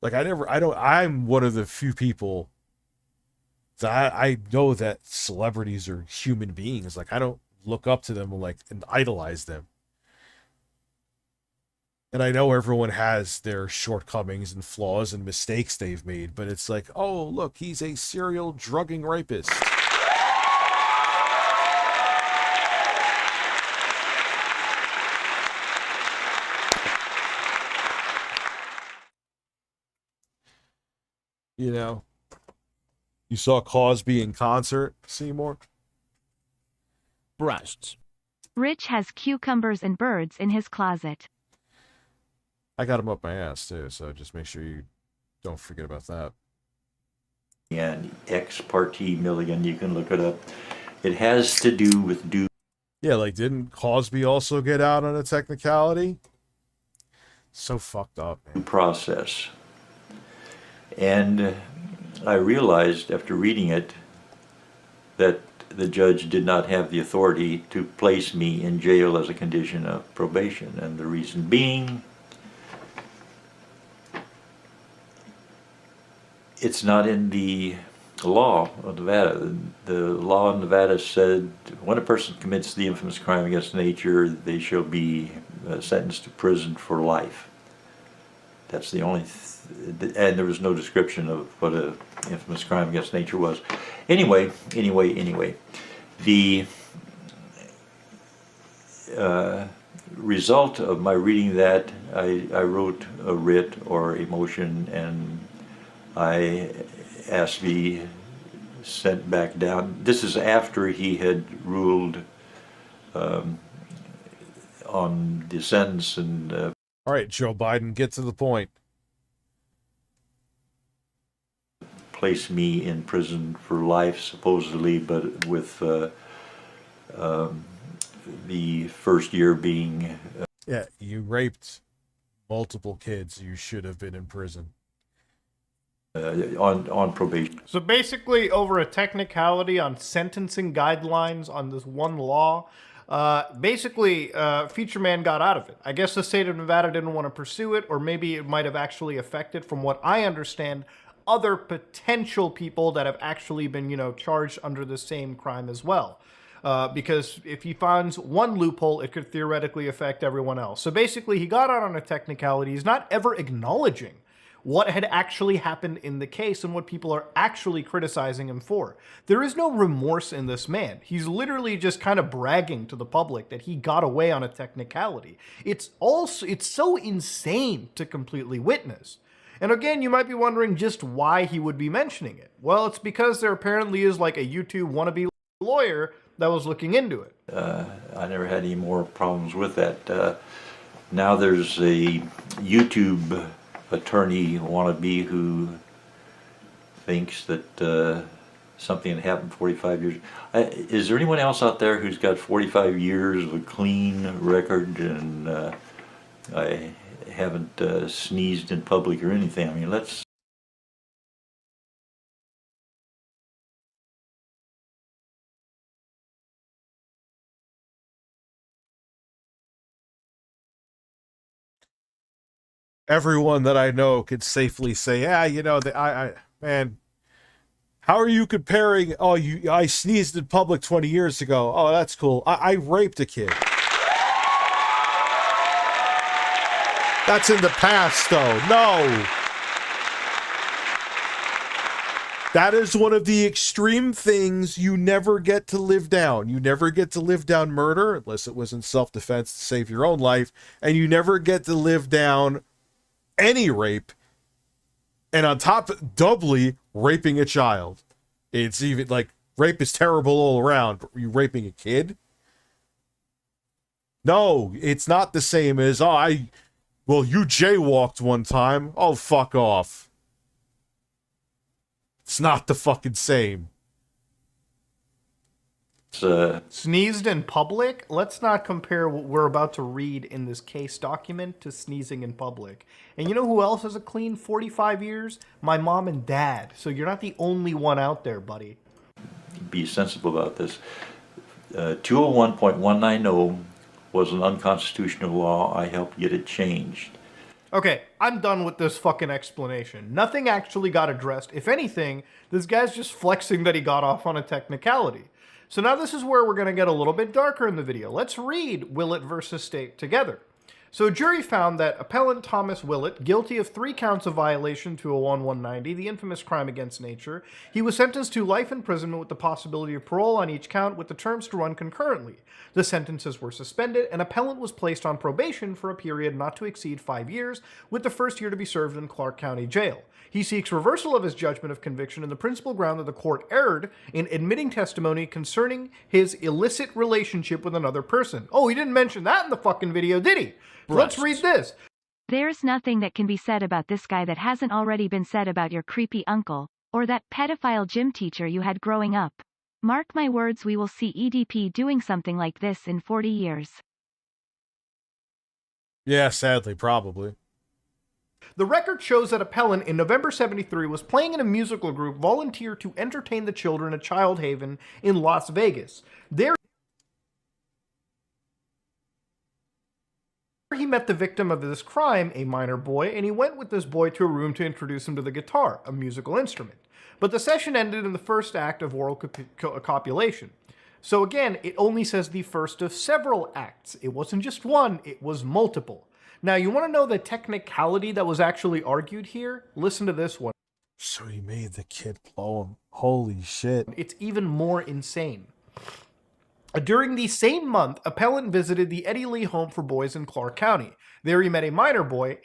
Like, I'm one of the few people that I know that celebrities are human beings. Like, I don't look up to them and idolize them. And I know everyone has their shortcomings and flaws and mistakes they've made, but it's like, oh, look, he's a serial drugging rapist. You know, you saw Cosby in concert, Seymour? Breasts. Rich has cucumbers and birds in his closet. I got him up my ass, too, so just make sure you don't forget about that. And ex parte Milligan, you can look it up. It has to do with Yeah, like, didn't Cosby also get out on a technicality? So fucked up, man. Process. And I realized after reading it that the judge did not have the authority to place me in jail as a condition of probation. And the reason being, it's not in the law of Nevada. The law in Nevada said when a person commits the infamous crime against nature, they shall be sentenced to prison for life. That's the only and there was no description of what a infamous crime against nature was. Anyway, the result of my reading that, I wrote a writ or a motion, and I asked to be sent back down. This is after he had ruled on the sentence and all right, Joe Biden, get to the point. Place me in prison for life, supposedly, but with the first year being... yeah, you raped multiple kids. You should have been in prison. On probation. So basically, over a technicality on sentencing guidelines on this one law, Feature Man got out of it. I guess the state of Nevada didn't want to pursue it, or maybe it might have actually affected, from what I understand, other potential people that have actually been, you know, charged under the same crime as well. Because if he finds one loophole, it could theoretically affect everyone else. So basically, he got out on a technicality. He's not ever acknowledging what had actually happened in the case and what people are actually criticizing him for. There is no remorse in this man. He's literally just kind of bragging to the public that he got away on a technicality. It's so insane to completely witness. And again, you might be wondering just why he would be mentioning it. Well, it's because there apparently is like a YouTube wannabe lawyer that was looking into it. I never had any more problems with that. Now there's a YouTube attorney wannabe who thinks that something that happened 45 years. Is there anyone else out there who's got 45 years of a clean record and I haven't sneezed in public or anything? I mean, let's... Everyone that I know could safely say, yeah, you know, man, how are you comparing, oh, I sneezed in public 20 years ago. Oh, that's cool. I raped a kid. That's in the past, though. No. That is one of the extreme things you never get to live down. You never get to live down murder, unless it was in self-defense to save your own life, and you never get to live down any rape, and on top, doubly, raping a child. It's even, like, rape is terrible all around, but you raping a kid? No, it's not the same as, well, you jaywalked one time. Oh, fuck off. It's not the fucking same. Sneezed in public? Let's not compare what we're about to read in this case document to sneezing in public. And you know who else has a clean 45 years? My mom and dad. So you're not the only one out there, buddy. Be sensible about this. 201.190 was an unconstitutional law. I helped get it changed. Okay, I'm done with this fucking explanation. Nothing actually got addressed. If anything, this guy's just flexing that he got off on a technicality. So now this is where we're going to get a little bit darker in the video. Let's read Willett versus State together. So a jury found that appellant Thomas Willett, guilty of 3 counts of violation 201-190, the infamous crime against nature. He was sentenced to life imprisonment with the possibility of parole on each count with the terms to run concurrently. The sentences were suspended and appellant was placed on probation for a period not to exceed 5 years, with the first year to be served in Clark County Jail. He seeks reversal of his judgment of conviction on the principal ground that the court erred in admitting testimony concerning his illicit relationship with another person. Oh, he didn't mention that in the fucking video, did he? Let's read this. There's nothing that can be said about this guy that hasn't already been said about your creepy uncle, or that pedophile gym teacher you had growing up. Mark my words, we will see EDP doing something like this in 40 years. Yeah, sadly, probably. The record shows that appellant in November 73 was playing in a musical group volunteered to entertain the children at Child Haven in Las Vegas. There he met the victim of this crime, a minor boy, and he went with this boy to a room to introduce him to the guitar, a musical instrument. But the session ended in the first act of oral copulation. So again, it only says the first of several acts. It wasn't just one, it was multiple. Now, you want to know the technicality that was actually argued here? Listen to this one. So he made the kid blow him. Holy shit. It's even more insane. During the same month, appellant visited the Eddie Lee Home for Boys in Clark County. There he met a minor boy,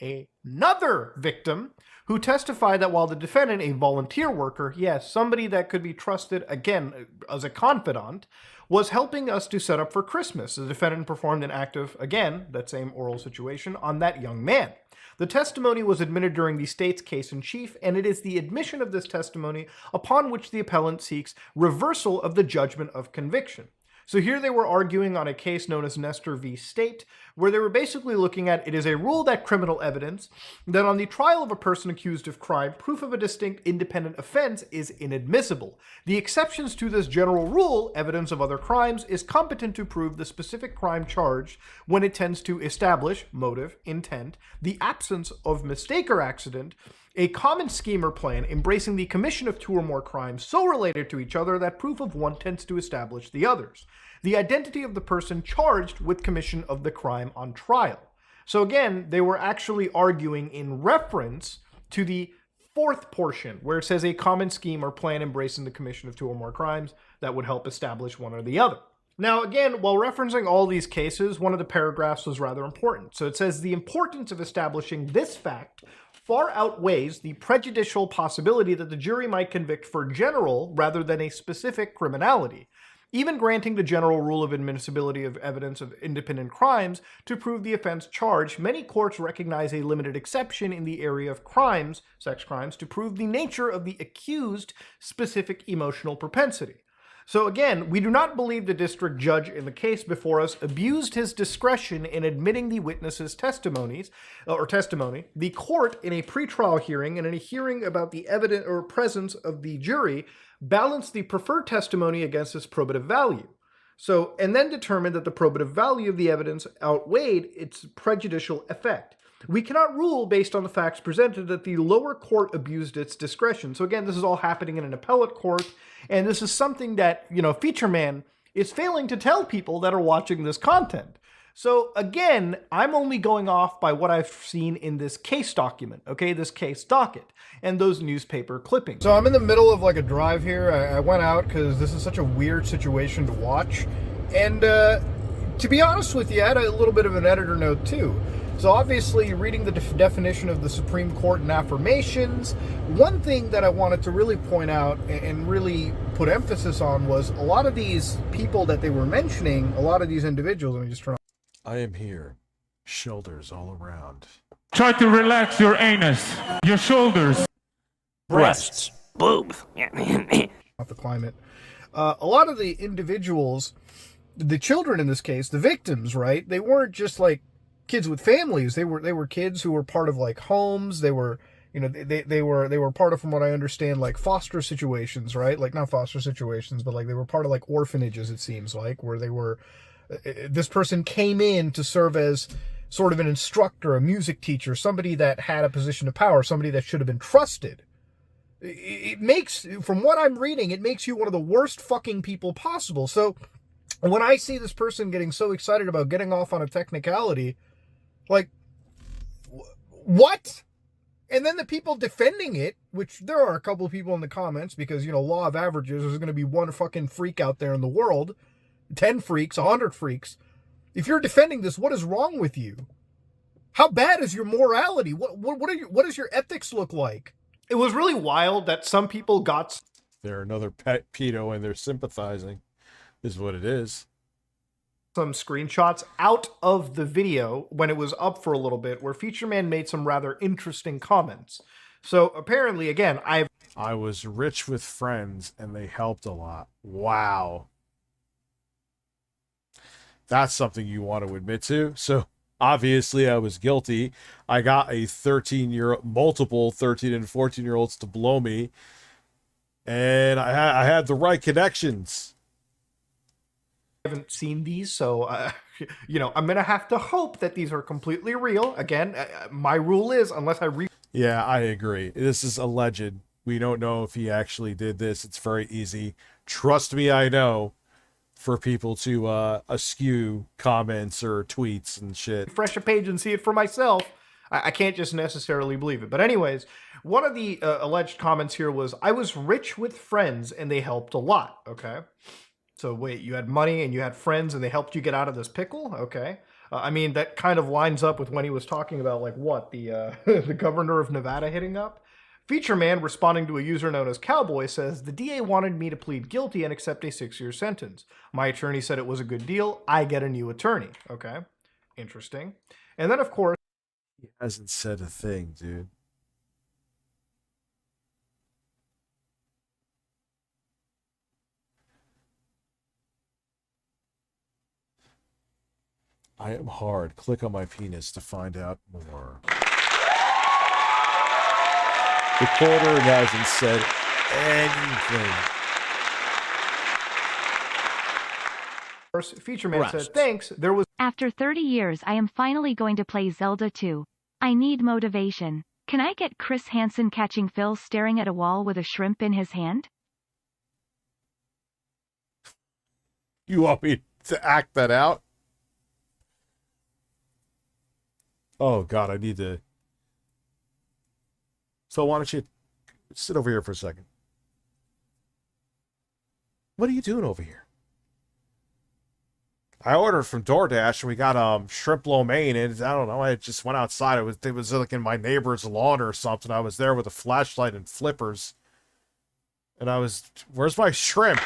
another victim, who testified that while the defendant, a volunteer worker, yes, somebody that could be trusted, again, as a confidant, was helping us to set up for Christmas. The defendant performed an act of, again, that same oral situation, on that young man. The testimony was admitted during the state's case in chief, and it is the admission of this testimony upon which the appellant seeks reversal of the judgment of conviction. So here they were arguing on a case known as Nestor v. State, where they were basically looking at, it is a rule that criminal evidence that on the trial of a person accused of crime, proof of a distinct independent offense is inadmissible. The exceptions to this general rule, evidence of other crimes, is competent to prove the specific crime charged when it tends to establish motive, intent, the absence of mistake or accident, a common scheme or plan embracing the commission of two or more crimes so related to each other that proof of one tends to establish the others. The identity of the person charged with commission of the crime on trial. So again, they were actually arguing in reference to the fourth portion, where it says a common scheme or plan embracing the commission of two or more crimes that would help establish one or the other. Now again, while referencing all these cases, one of the paragraphs was rather important. So it says the importance of establishing this fact far outweighs the prejudicial possibility that the jury might convict for general rather than a specific criminality. Even granting the general rule of admissibility of evidence of independent crimes to prove the offense charged, many courts recognize a limited exception in the area of crimes, sex crimes, to prove the nature of the accused specific emotional propensity. So again, we do not believe the district judge in the case before us abused his discretion in admitting the witness's testimony. The court, in a pretrial hearing and in a hearing about the evidence or presence of the jury, balanced the preferred testimony against its probative value. So, and then determined that the probative value of the evidence outweighed its prejudicial effect. We cannot rule based on the facts presented that the lower court abused its discretion. So again, this is all happening in an appellate court, and this is something that, Feature Man is failing to tell people that are watching this content. So again, I'm only going off by what I've seen in this case document, okay, this case docket, and those newspaper clippings. So I'm in the middle of like a drive here. I went out because this is such a weird situation to watch. And to be honest with you, I had a little bit of an editor note too. So obviously, reading the definition of the Supreme Court and affirmations, one thing that I wanted to really point out and really put emphasis on was a lot of these people that they were mentioning, a lot of these individuals, let me just turn on. I am here. Shoulders all around. Try to relax your anus, your shoulders, breasts, boobs. Not the climate. A lot of the individuals, the children in this case, the victims, right? They weren't just like kids with families. They were kids who were part of like homes. They were, they were part of, from what I understand, like foster situations, right? Like not foster situations, but like they were part of like orphanages, it seems like, where they were, this person came in to serve as sort of an instructor, a music teacher, somebody that had a position of power, somebody that should have been trusted. It makes, from what I'm reading, it makes you one of the worst fucking people possible. So when I see this person getting so excited about getting off on a technicality, like, what? And then the people defending it, which there are a couple of people in the comments, because, law of averages, there's going to be one fucking freak out there in the world, 10 freaks, 100 freaks. If you're defending this, what is wrong with you? How bad is your morality? What does your ethics look like? It was really wild that some people got... They're another pedo and they're sympathizing, is what it is. Some screenshots out of the video when it was up for a little bit where Feature Man made some rather interesting comments. So apparently, again, I was rich with friends and they helped a lot. Wow. That's something you want to admit to. So obviously I was guilty. I got a multiple 13 and 14-year-olds to blow me. And I had the right connections. Haven't seen these, so I'm gonna have to hope that these are completely real. Again, my rule is unless I yeah, I agree. This is alleged. We don't know if he actually did this. It's very easy, trust me, I know, for people to eschew comments or tweets and shit. Refresh a page and see it for myself. I can't just necessarily believe it. But anyways, one of the alleged comments here was, I was rich with friends and they helped a lot. Okay. So wait, you had money and you had friends and they helped you get out of this pickle? Okay. I mean, that kind of lines up with when he was talking about, like, what, the the governor of Nevada hitting up? Feature Man, responding to a user known as Cowboy, says, the DA wanted me to plead guilty and accept a 6-year sentence. My attorney said it was a good deal. I get a new attorney. Okay. Interesting. And then, of course... He hasn't said a thing, dude. I am hard. Click on my penis to find out more. The quarter hasn't said anything. Feature Man said, thanks, there was... After 30 years I am finally going to play Zelda 2. I need motivation. Can I get Chris Hansen catching Phil staring at a wall with a shrimp in his hand? You want me to act that out? Oh, God, I need to... So why don't you sit over here for a second? What are you doing over here? I ordered from DoorDash and we got shrimp lo mein, and I don't know, I just went outside. It was like in my neighbor's lawn or something. I was there with a flashlight and flippers. And I was, where's my shrimp?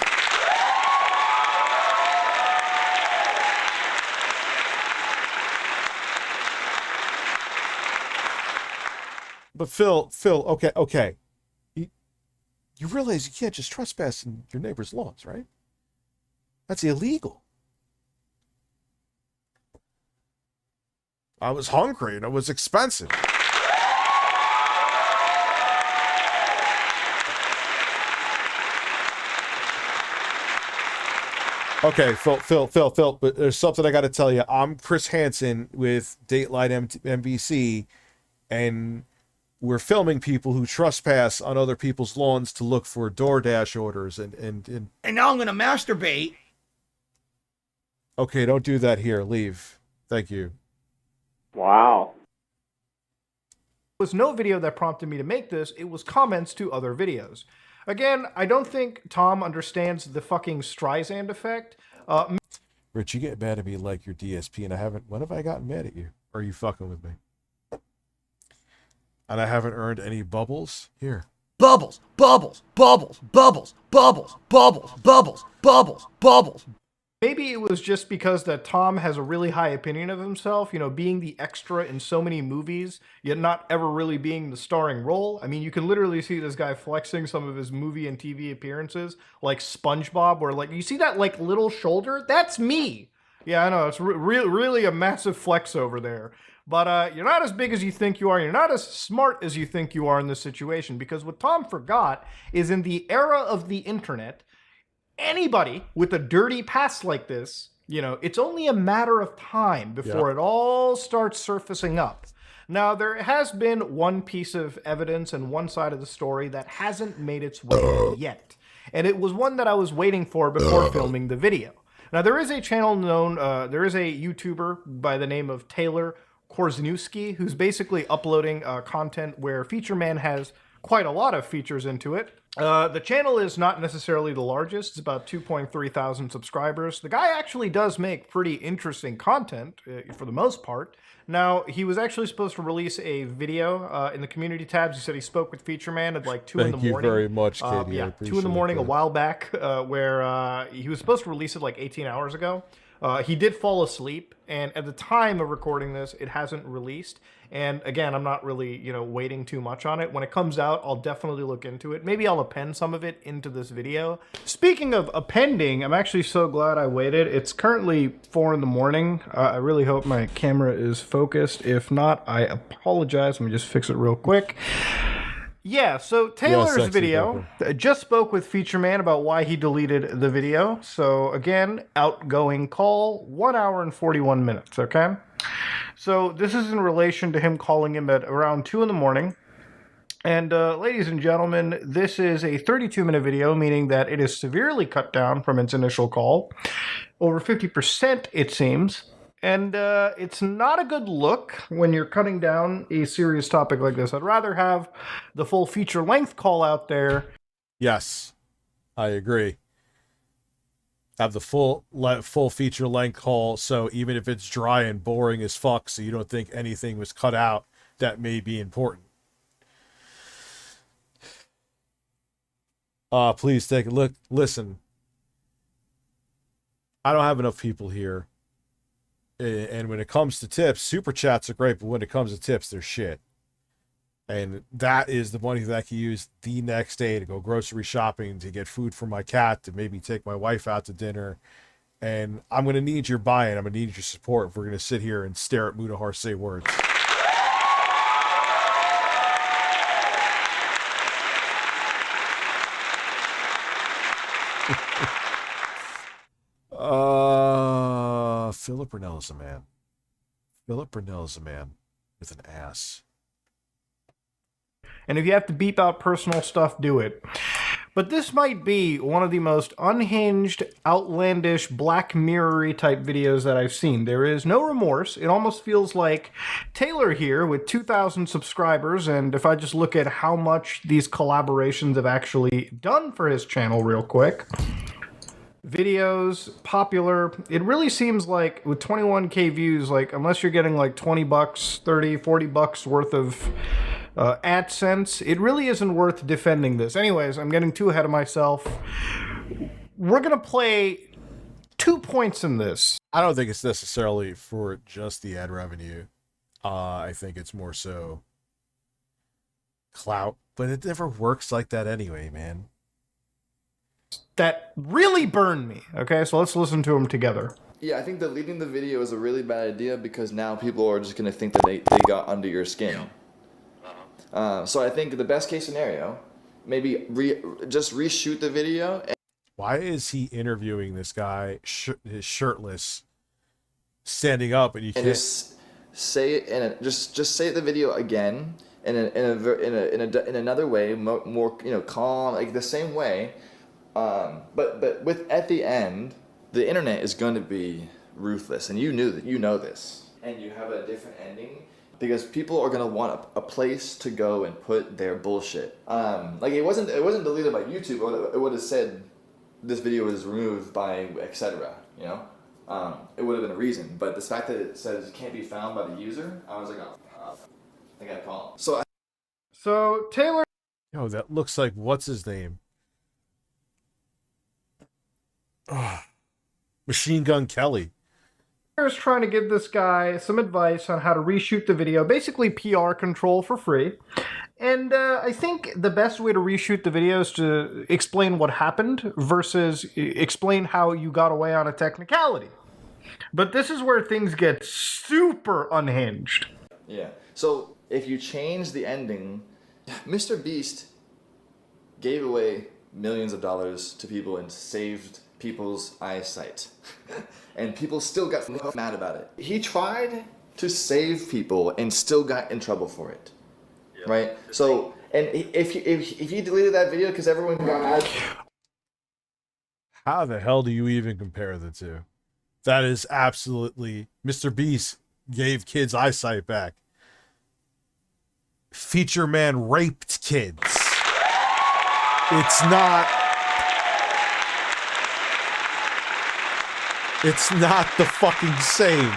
But Phil, okay. You realize you can't just trespass in your neighbor's lawns, right? That's illegal. I was hungry and it was expensive. Okay, Phil, but there's something I got to tell you. I'm Chris Hansen with Dateline NBC, and we're filming people who trespass on other people's lawns to look for DoorDash orders, and now I'm gonna masturbate. Okay, don't do that here. Leave. Thank you. Wow. There was no video that prompted me to make this. It was comments to other videos. Again, I don't think Tom understands the fucking Streisand effect. Rich, you get mad at me like your DSP, and I haven't. When have I gotten mad at you? Or are you fucking with me? And I haven't earned any bubbles? Here. Bubbles, bubbles, bubbles, bubbles, bubbles, bubbles, bubbles, bubbles, bubbles. Maybe it was just because that Tom has a really high opinion of himself, you know, being the extra in so many movies, yet not ever really being the starring role. I mean, you can literally see this guy flexing some of his movie and TV appearances, like SpongeBob, where, like, you see that, like, little shoulder? That's me! Yeah, I know, it's really a massive flex over there. But you're not as big as you think you are. You're not as smart as you think you are in this situation, because what Tom forgot is in the era of the internet, anybody with a dirty past like this, you know, it's only a matter of time before it all starts surfacing up. Now, there has been one piece of evidence and one side of the story that hasn't made its way yet. And it was one that I was waiting for before filming the video. Now, there is a channel known, there is a YouTuber by the name of Taylor Korzeniowski, who's basically uploading content where Feature Man has quite a lot of features into it. The channel is not necessarily the largest. It's about 2.3 thousand subscribers. The guy actually does make pretty interesting content for the most part. Now, he was actually supposed to release a video in the community tabs. He said he spoke with Feature Man at like 2 in the morning. Thank you very much, Katie. Yeah, 2 in the morning a while back, where he was supposed to release it like 18 hours ago. He did fall asleep, and at the time of recording this, it hasn't released. And again, I'm not really, you know, waiting too much on it. When it comes out, I'll definitely look into it. Maybe I'll append some of it into this video. Speaking of appending, I'm actually so glad I waited. It's currently 4 in the morning. I really hope my camera is focused. If not, I apologize. Let me just fix it real quick. Yeah, so Taylor's video just spoke with Feature Man about why he deleted the video. So again, outgoing call, 1 hour and 41 minutes, okay? So this is in relation to him calling him at around 2 in the morning. And ladies and gentlemen, this is a 32-minute video, meaning that it is severely cut down from its initial call. Over 50%, it seems. And it's not a good look when you're cutting down a serious topic like this. I'd rather have the full feature-length call out there. Yes, I agree. Have the full feature-length call, so even if it's dry and boring as fuck, so you don't think anything was cut out that may be important. Please take a look. Listen, I don't have enough people here. And when it comes to tips, super chats are great, but when it comes to tips, they're shit. And that is the money that I can use the next day to go grocery shopping, to get food for my cat, to maybe take my wife out to dinner. And I'm going to need your buy-in. I'm going to need your support if we're going to sit here and stare at Mutahar say words. Philip Burnell is a man. Philip Burnell is a man with an ass. And if you have to beep out personal stuff, do it. But this might be one of the most unhinged, outlandish, Black Mirror-y type videos that I've seen. There is no remorse. It almost feels like Taylor here with 2,000 subscribers, and if I just look at how much these collaborations have actually done for his channel real quick. Videos, popular. It really seems like with 21k views, like unless you're getting like 20 bucks, 30, 40 bucks worth of AdSense, it really isn't worth defending this. Anyways, I'm getting too ahead of myself. We're going to play 2 points in this. I don't think it's necessarily for just the ad revenue. I think it's more so clout, but it never works like that anyway, man. That really burned me. Okay, so let's listen to them together. Yeah, I think deleting the video is a really bad idea because now people are just going to think that they got under your skin. So I think the best case scenario, maybe just reshoot the video. Why is he interviewing this guy shirtless, standing up, and you can't just say it in just say the video again in another way, more calm, like the same way. But with at the end, the internet is going to be ruthless, and you know this, and you have a different ending. Because people are gonna want a place to go and put their bullshit. Like it wasn't deleted by YouTube. It would have said this video was removed by etc. You know, it would have been a reason. But the fact that it says it can't be found by the user, I was like, oh, I gotta call him. So Taylor. Yo, that looks like what's his name? Machine Gun Kelly. Is trying to give this guy some advice on how to reshoot the video, basically PR control for free. And I think the best way to reshoot the video is to explain what happened versus explain how you got away on a technicality. But this is where things get super unhinged. Yeah. So if you change the ending, Mr. Beast gave away millions of dollars to people and saved people's eyesight. And people still got mad about it. He tried to save people and still got in trouble for it. Yeah. Right? So, and if he deleted that video because everyone got mad. How the hell do you even compare the two? That is absolutely... Mr. Beast gave kids eyesight back. Feature Man raped kids. It's not the fucking same.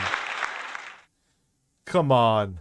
Come on.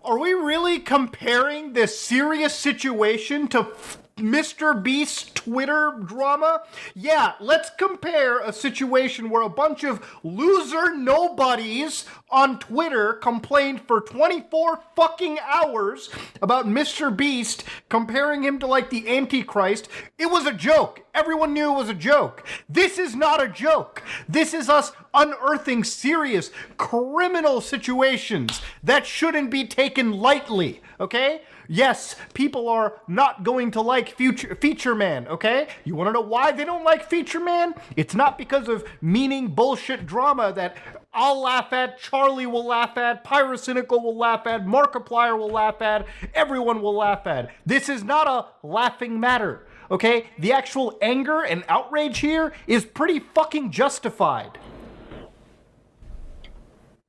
Are we really comparing this serious situation to Mr. Beast's Twitter drama? Yeah, let's compare a situation where a bunch of loser nobodies on Twitter complained for 24 fucking hours about Mr. Beast, comparing him to like the Antichrist. It was a joke. Everyone knew it was a joke. This is not a joke. This is us unearthing serious criminal situations that shouldn't be taken lightly, okay? Yes, people are not going to like Feature Man, okay? You want to know why they don't like Feature Man? It's not because of meaning bullshit drama that I'll laugh at, Charlie will laugh at, Pyrocynical will laugh at, Markiplier will laugh at, everyone will laugh at. This is not a laughing matter, okay? The actual anger and outrage here is pretty fucking justified.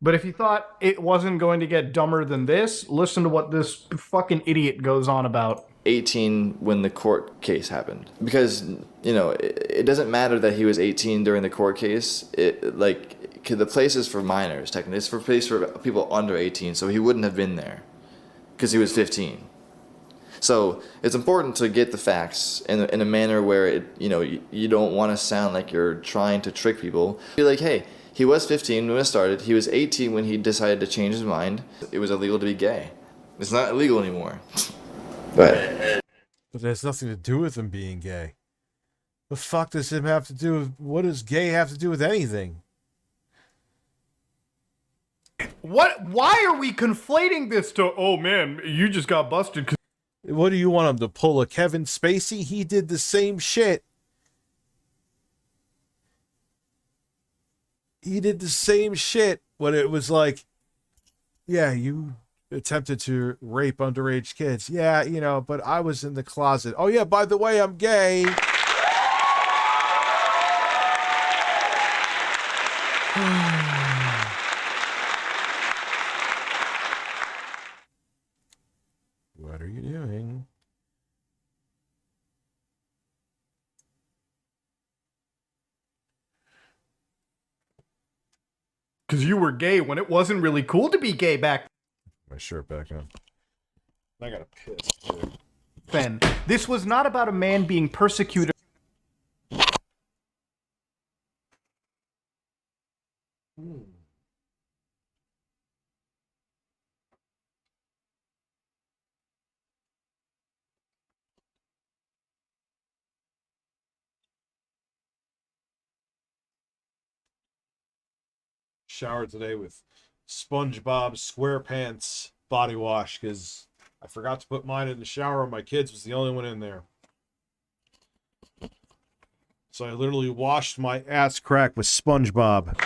But if you thought it wasn't going to get dumber than this, listen to what this fucking idiot goes on about. 18 when the court case happened. Because, you know, it doesn't matter that he was 18 during the court case. The place is for minors, technically. It's for place for people under 18, so he wouldn't have been there. Because he was 15. So it's important to get the facts in a manner where, you don't want to sound like you're trying to trick people. Be like, hey, he was 15 when it started. He was 18 when he decided to change his mind. It was illegal to be gay. It's not illegal anymore. But it has nothing to do with him being gay. The fuck does him have to do with, what does gay have to do with anything? What? Why are we conflating this to, oh man, you just got busted? What do you want him to pull a Kevin Spacey? He did the same shit. He did the same shit when it was like, yeah, you attempted to rape underage kids. Yeah, you know, but I was in the closet. Oh yeah, by the way, I'm gay. What are you doing? Because you were gay when it wasn't really cool to be gay back My shirt back on. I gotta piss too. then. This was not about a man being persecuted. Showered today with SpongeBob SquarePants body wash because I forgot to put mine in the shower. My kids was the only one in there. So I literally washed my ass crack with SpongeBob.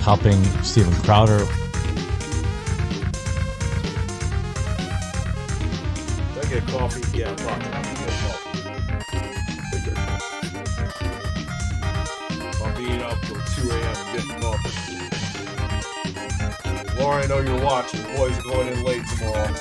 Helping Steven Crowder. Did I get coffee? Yeah, fuck. I get coffee. I'll be up till 2 a.m. and getting coffee. Laura, I know you're watching. Boys are going in late tomorrow.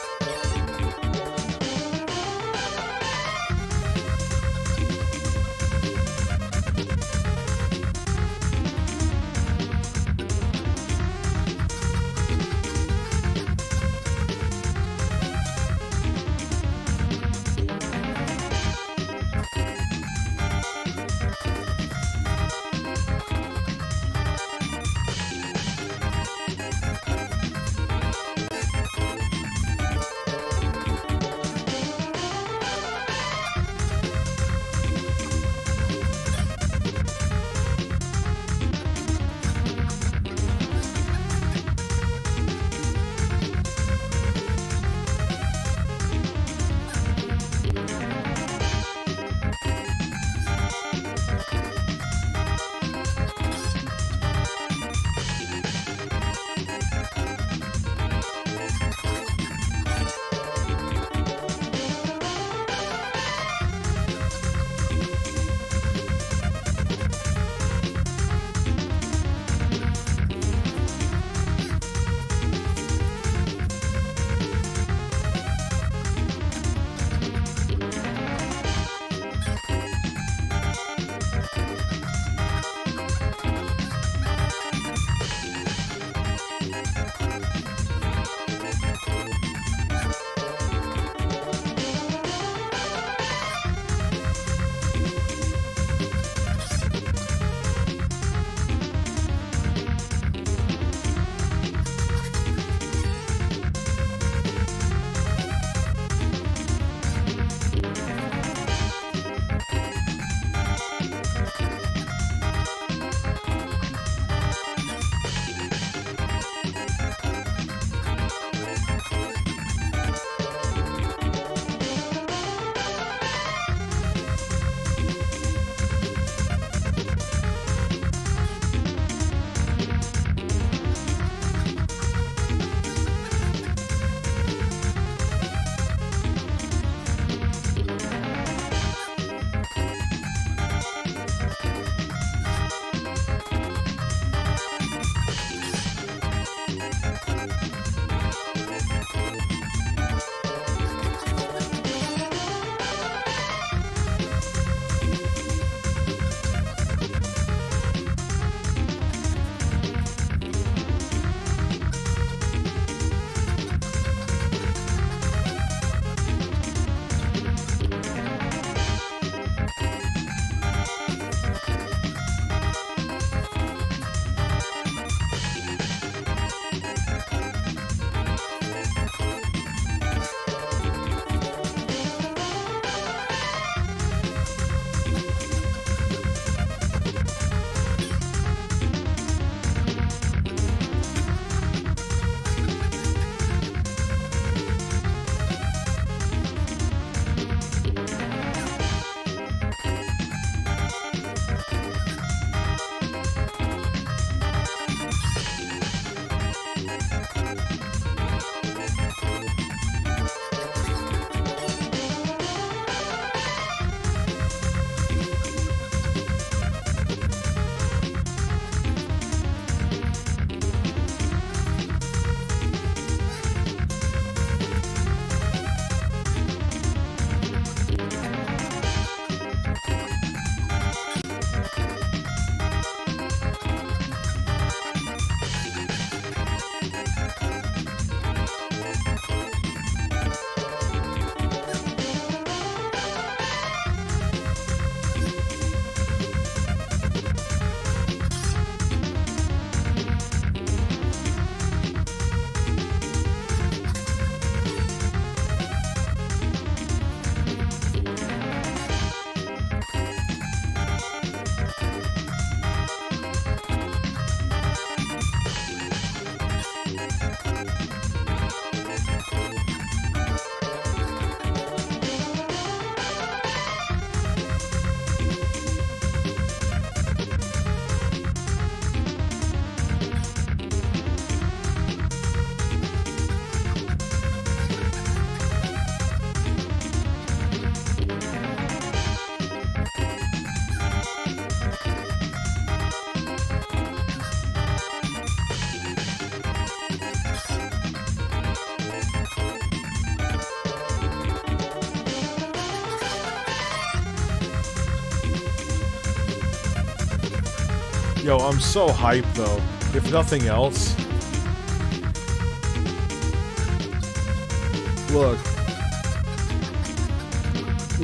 Yo, I'm so hyped though. If nothing else, look,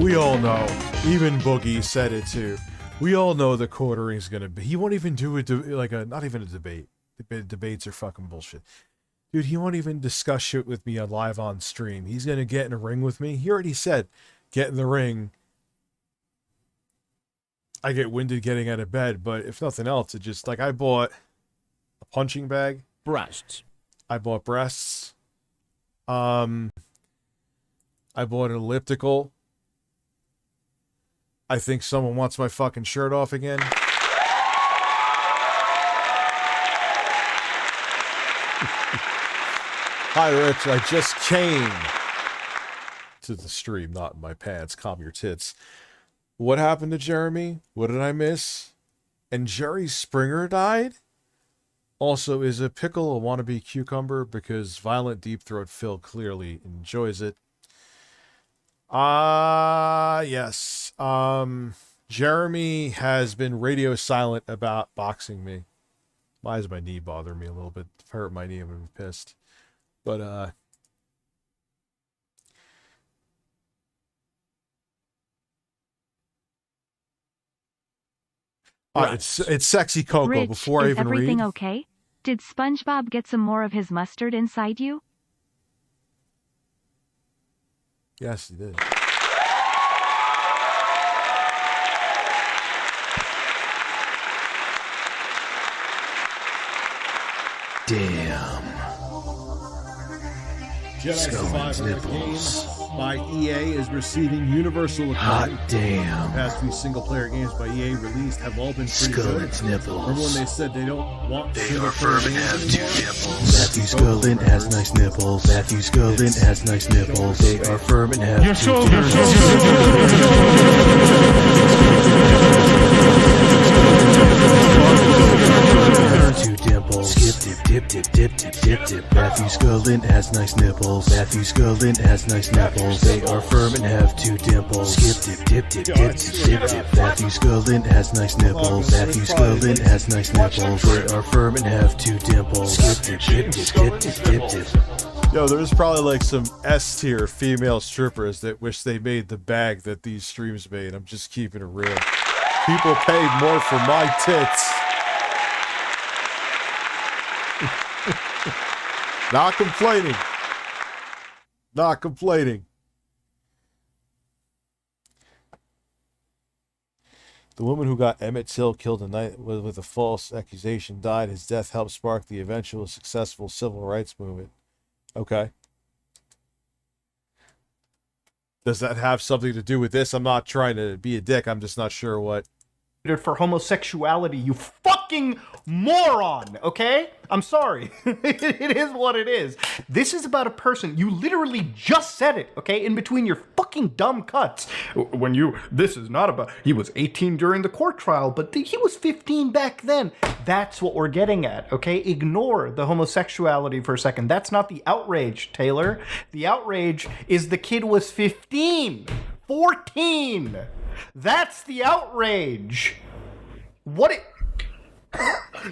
we all know. Even Boogie said it too. We all know the quartering's gonna be. He won't even do it like a not even a debate. Debates are fucking bullshit. Dude, he won't even discuss shit with me live on stream. He's gonna get in a ring with me. He already said, get in the ring. I get winded getting out of bed, but if nothing else, it just like I bought a punching bag. Breasts. I bought breasts. I bought an elliptical. I think someone wants my fucking shirt off again. Hi, Rich. I just came to the stream, not in my pants. Calm your tits. What happened to Jeremy? What did I miss? And Jerry Springer died? Also, is a pickle a wannabe cucumber? Because Violent Deep Throat Phil clearly enjoys it. Yes. Jeremy has been radio silent about boxing me. Why does my knee bother me a little bit? If I hurt my knee, I'm gonna be pissed. But, it's Sexy Coco. Rich, before I even read. Is everything okay? Did SpongeBob get some more of his mustard inside you? Yes, he did. Damn. Jedi Survivor, the game by EA, is receiving universal Hot acclaim. damn. The past few single-player games by EA released have all been pretty good. Nipples. Remember when they said they don't want They are firm and have two nipples. Matthew Scullin has nice nipples. Matthew Scullin has nice nipples. They are firm and have two nipples. Two dimples. Skip dip dip dip dip dip dip. Matthew Scullin has nice nipples. Matthew Scullin has nice nipples. They are firm and have two dimples. Skip dip dip dip dip dip dip. Matthew Scullin has nice nipples. Matthew Scullin has nice nipples. They are firm and have two dimples. Skip dip dip dip dip dip dip. Yo, there's probably like some S-tier female strippers that wish they made the bag that these streams made. I'm just keeping it real. People paid more for my tits. Not complaining. Not complaining. The woman who got Emmett Till killed tonight with a false accusation died. His death helped spark the eventual successful civil rights movement. Okay. Does that have something to do with this? I'm not trying to be a dick. I'm just not sure what. For homosexuality, you fucking moron, okay? I'm sorry. It is what it is. This is about a person, you literally just said it, okay? In between your fucking dumb cuts. This is not about, he was 18 during the court trial, but he was 15 back then. That's what we're getting at, okay? Ignore the homosexuality for a second. That's not the outrage, Taylor. The outrage is the kid was 15. 14. That's the outrage.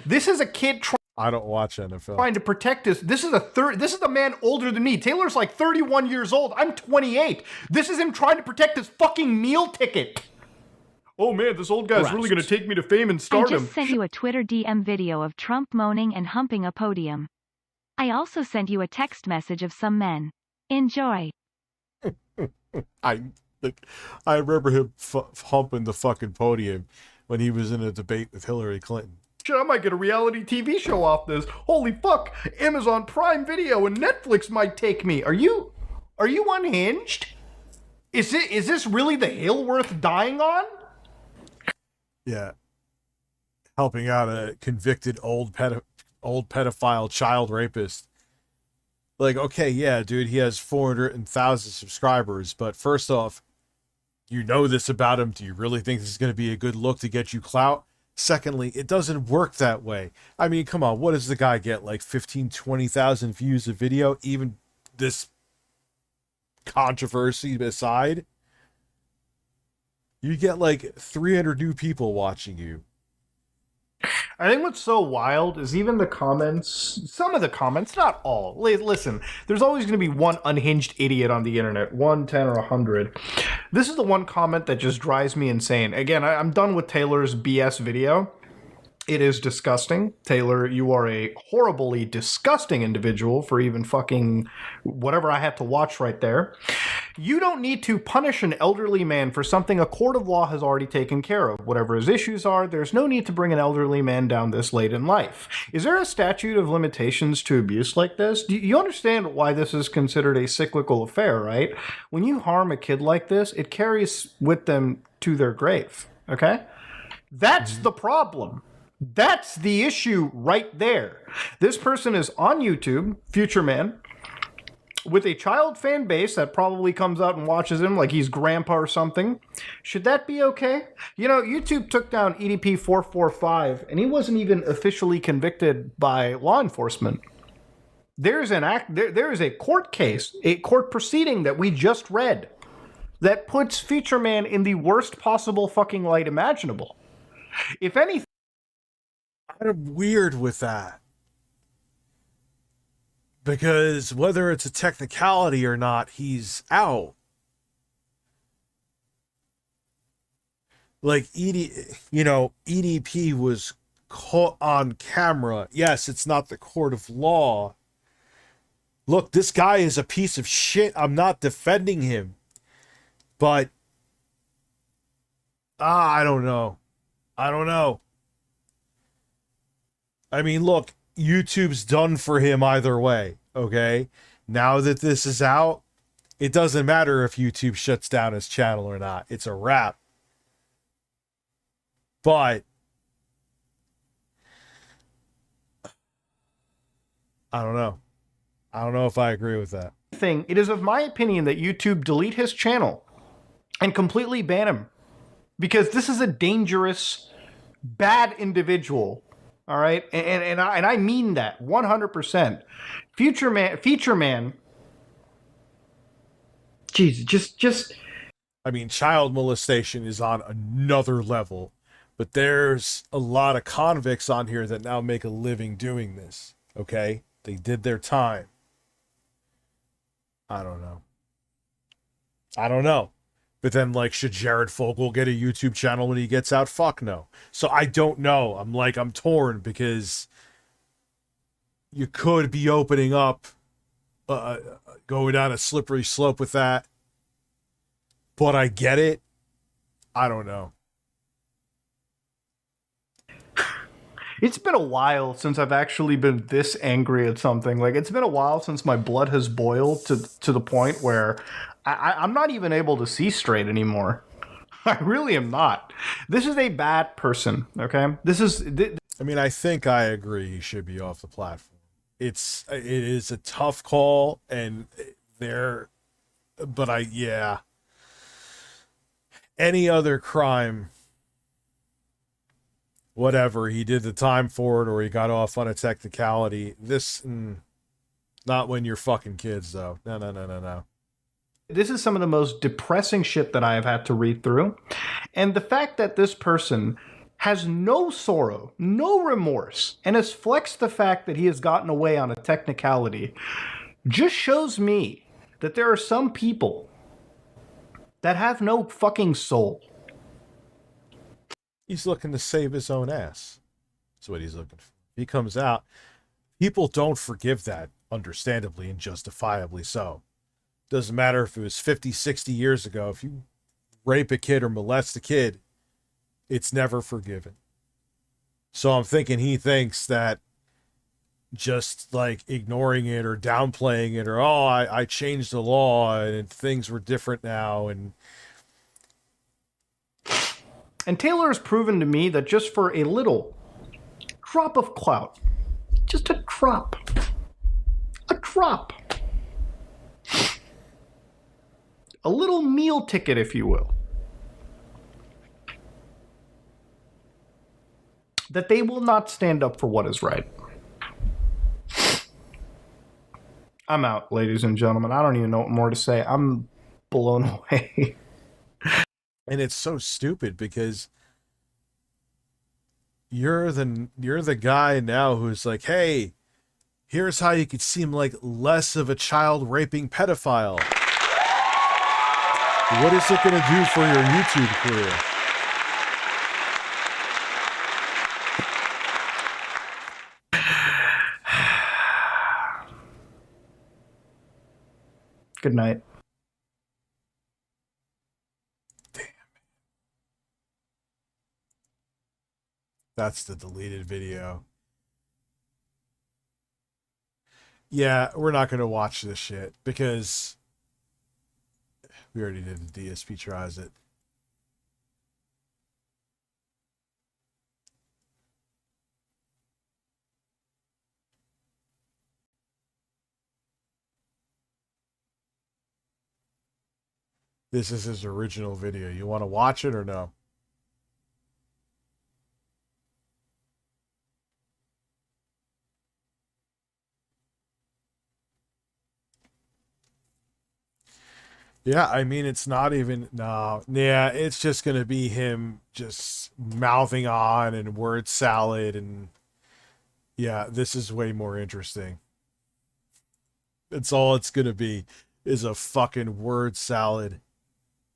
This is a kid I don't watch NFL. Trying to protect us. This is a man older than me. Taylor's like 31 years old. I'm 28. This is him trying to protect his fucking meal ticket. Oh man, this old guy's really going to take me to fame and stardom. I just sent you a Twitter DM video of Trump moaning and humping a podium. I also sent you a text message of some men. Enjoy. I remember him humping the fucking podium when he was in a debate with Hillary Clinton. Shit, I might get a reality TV show off this. Holy fuck, Amazon Prime Video and Netflix might take me. Are you unhinged? Is this really the hill worth dying on? Yeah. Helping out a convicted old pedophile child rapist. Like, okay, yeah, dude, he has 400,000 subscribers, but first off, you know this about him. Do you really think this is going to be a good look to get you clout? Secondly, it doesn't work that way. I mean, come on, what does the guy get? Like 15, 20,000 views a video? Even this controversy aside? You get like 300 new people watching you. I think what's so wild is even the comments, some of the comments, not all. Listen, there's always going to be one unhinged idiot on the internet, 1, 10, or 100. This is the one comment that just drives me insane. Again, I'm done with Taylor's BS video. It is disgusting. Taylor, you are a horribly disgusting individual for even fucking whatever I had to watch right there. You don't need to punish an elderly man for something a court of law has already taken care of. Whatever his issues are, there's no need to bring an elderly man down this late in life. Is there a statute of limitations to abuse like this? Do you understand why this is considered a cyclical affair, right? When you harm a kid like this, it carries with them to their grave, okay? That's the problem. That's the issue right there. This person is on YouTube, Future Man, with a child fan base that probably comes out and watches him like he's grandpa or something. Should that be okay? You know, YouTube took down EDP 445 and he wasn't even officially convicted by law enforcement. There is a court case, a court proceeding that we just read that puts Future Man in the worst possible fucking light imaginable. If anything, I'm weird with that. Because whether it's a technicality or not, he's out. Like EDP was caught on camera. Yes, it's not the court of law. Look, this guy is a piece of shit. I'm not defending him. But I don't know. I mean, look, YouTube's done for him either way, okay? Now that this is out, it doesn't matter if YouTube shuts down his channel or not. It's a wrap. But I don't know. I don't know if I agree with that. It is of my opinion that YouTube delete his channel and completely ban him. Because this is a dangerous, bad individual. All right, and I mean that 100%. Future Man. Jeez, just. I mean, child molestation is on another level, but there's a lot of convicts on here that now make a living doing this. Okay, they did their time. I don't know. But then, like, should Jared Fogle get a YouTube channel when he gets out? Fuck no. So I don't know. I'm torn because you could be opening up, going down a slippery slope with that. But I get it. I don't know. It's been a while since I've actually been this angry at something. Like, it's been a while since my blood has boiled to the point where I'm not even able to see straight anymore. I really am not. This is a bad person, okay? I mean, I think I agree he should be off the platform. It is a tough call, and yeah. Any other crime, whatever, he did the time for it or he got off on a technicality. Not when you're fucking kids, though. No. This is some of the most depressing shit that I have had to read through. And the fact that this person has no sorrow, no remorse, and has flexed the fact that he has gotten away on a technicality just shows me that there are some people that have no fucking soul. He's looking to save his own ass. That's what he's looking for. He comes out. People don't forgive that, understandably and justifiably so. Doesn't matter if it was 50, 60 years ago. If you rape a kid or molest a kid, it's never forgiven. So I'm thinking he thinks that just like ignoring it or downplaying it or, I changed the law and things were different now. And Taylor has proven to me that just for a little drop of clout, just a drop, a little meal ticket, if you will, that they will not stand up for what is right. I'm out, ladies and gentlemen. I don't even know what more to say. I'm blown away. And it's so stupid because you're the guy now who's like, hey, here's how you could seem like less of a child raping pedophile. What is it going to do for your YouTube career? Good night. Damn. That's the deleted video. Yeah, we're not going to watch this shit because we already did the DSP tries it. This is his original video. You want to watch it or no? Yeah, I mean, it's not even, no. Yeah, it's just going to be him just mouthing on and word salad. And yeah, this is way more interesting. That's all it's going to be, is a fucking word salad.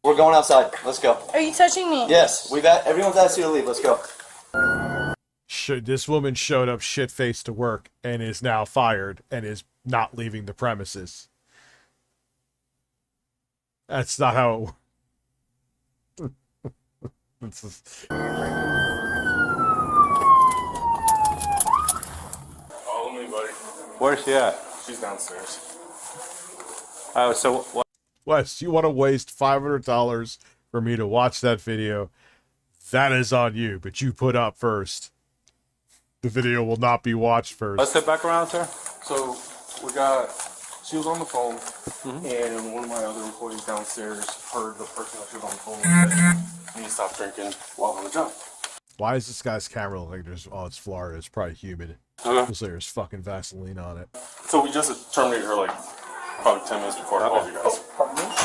We're going outside. Let's go. Are you touching me? Yes, everyone's asked you to leave. Let's go. This woman showed up shit-faced to work and is now fired and is not leaving the premises. That's not how it works. Follow me, buddy. Where's she at? She's downstairs. Oh, so what? Wes, you want to waste $500 for me to watch that video? That is on you, but you put up first. The video will not be watched first. Let's sit back around, sir. So she was on the phone, and one of my other employees downstairs heard the person that she was on the phone with and he stopped drinking while on the job. Why is this guy's camera look like there's, oh, it's Florida, it's probably humid. Okay. Looks like there's fucking Vaseline on it. So we just terminated her like probably 10 minutes before I called you guys.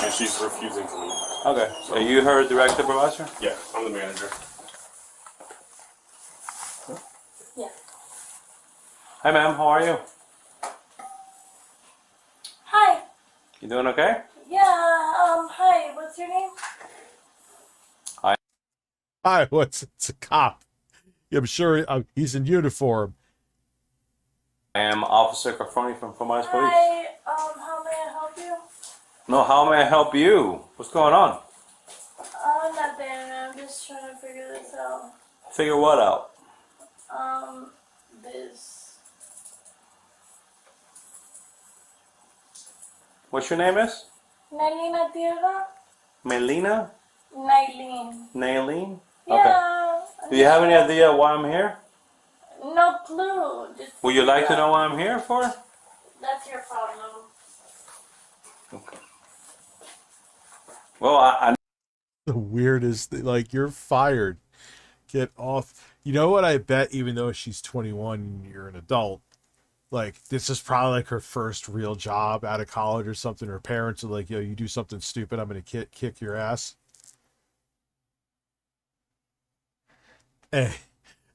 And she's refusing to leave. Okay. So you heard direct supervisor? Yeah, I'm the manager. Yeah. Hi, ma'am. How are you? Hi. You doing okay? Yeah, hi. What's your name? Hi, it's a cop. Yeah, I'm sure he's in uniform. I am Officer Cafroni from Ice Police. Hi, how may I help you? No, how may I help you? What's going on? Nothing. I'm just trying to figure this out. Figure what out? This. What's your name is? Nailina Tierra? Melina? Nailin. Nailene? Yeah. Okay. Do you have any idea why I'm here? No clue. Just Would you like to know why I'm here for? That's your problem. Okay. Well, I The weirdest thing, like, you're fired. Get off. You know what I bet, even though she's 21, you're an adult, like, this is probably like her first real job out of college or something. Her parents are like, yo, you do something stupid, I'm going to kick your ass.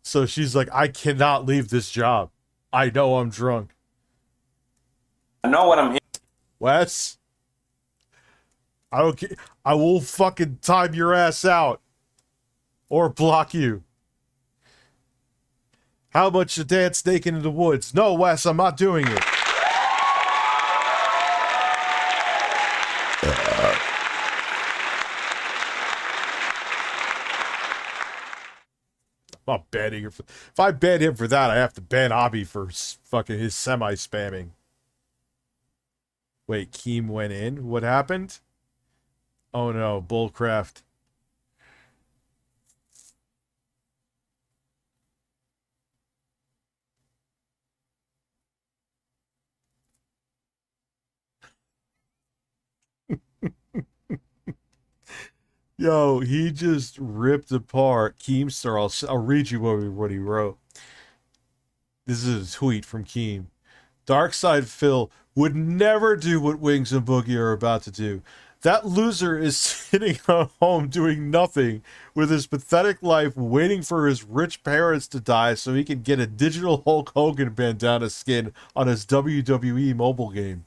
So she's like, I cannot leave this job. I know I'm drunk. I know what I'm here. Wes, I don't care. I will fucking time your ass out or block you. How much to dance naked in the woods? No, Wes, I'm not doing it. I'm not banning her. If I ban him for that, I have to ban Abby for fucking his semi-spamming. Wait, Keem went in? What happened? Oh no, Bullcraft. Yo, he just ripped apart Keemstar. I'll read you what he wrote. This is a tweet from Keem. Darkside Phil would never do what Wings and Boogie are about to do. That loser is sitting at home doing nothing with his pathetic life, waiting for his rich parents to die so he can get a digital Hulk Hogan bandana skin on his WWE mobile game.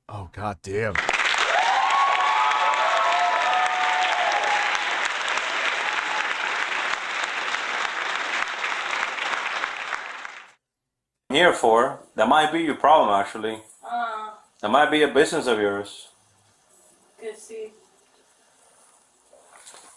Oh, god damn. Here for, that might be your problem actually. That might be a business of yours. Good see.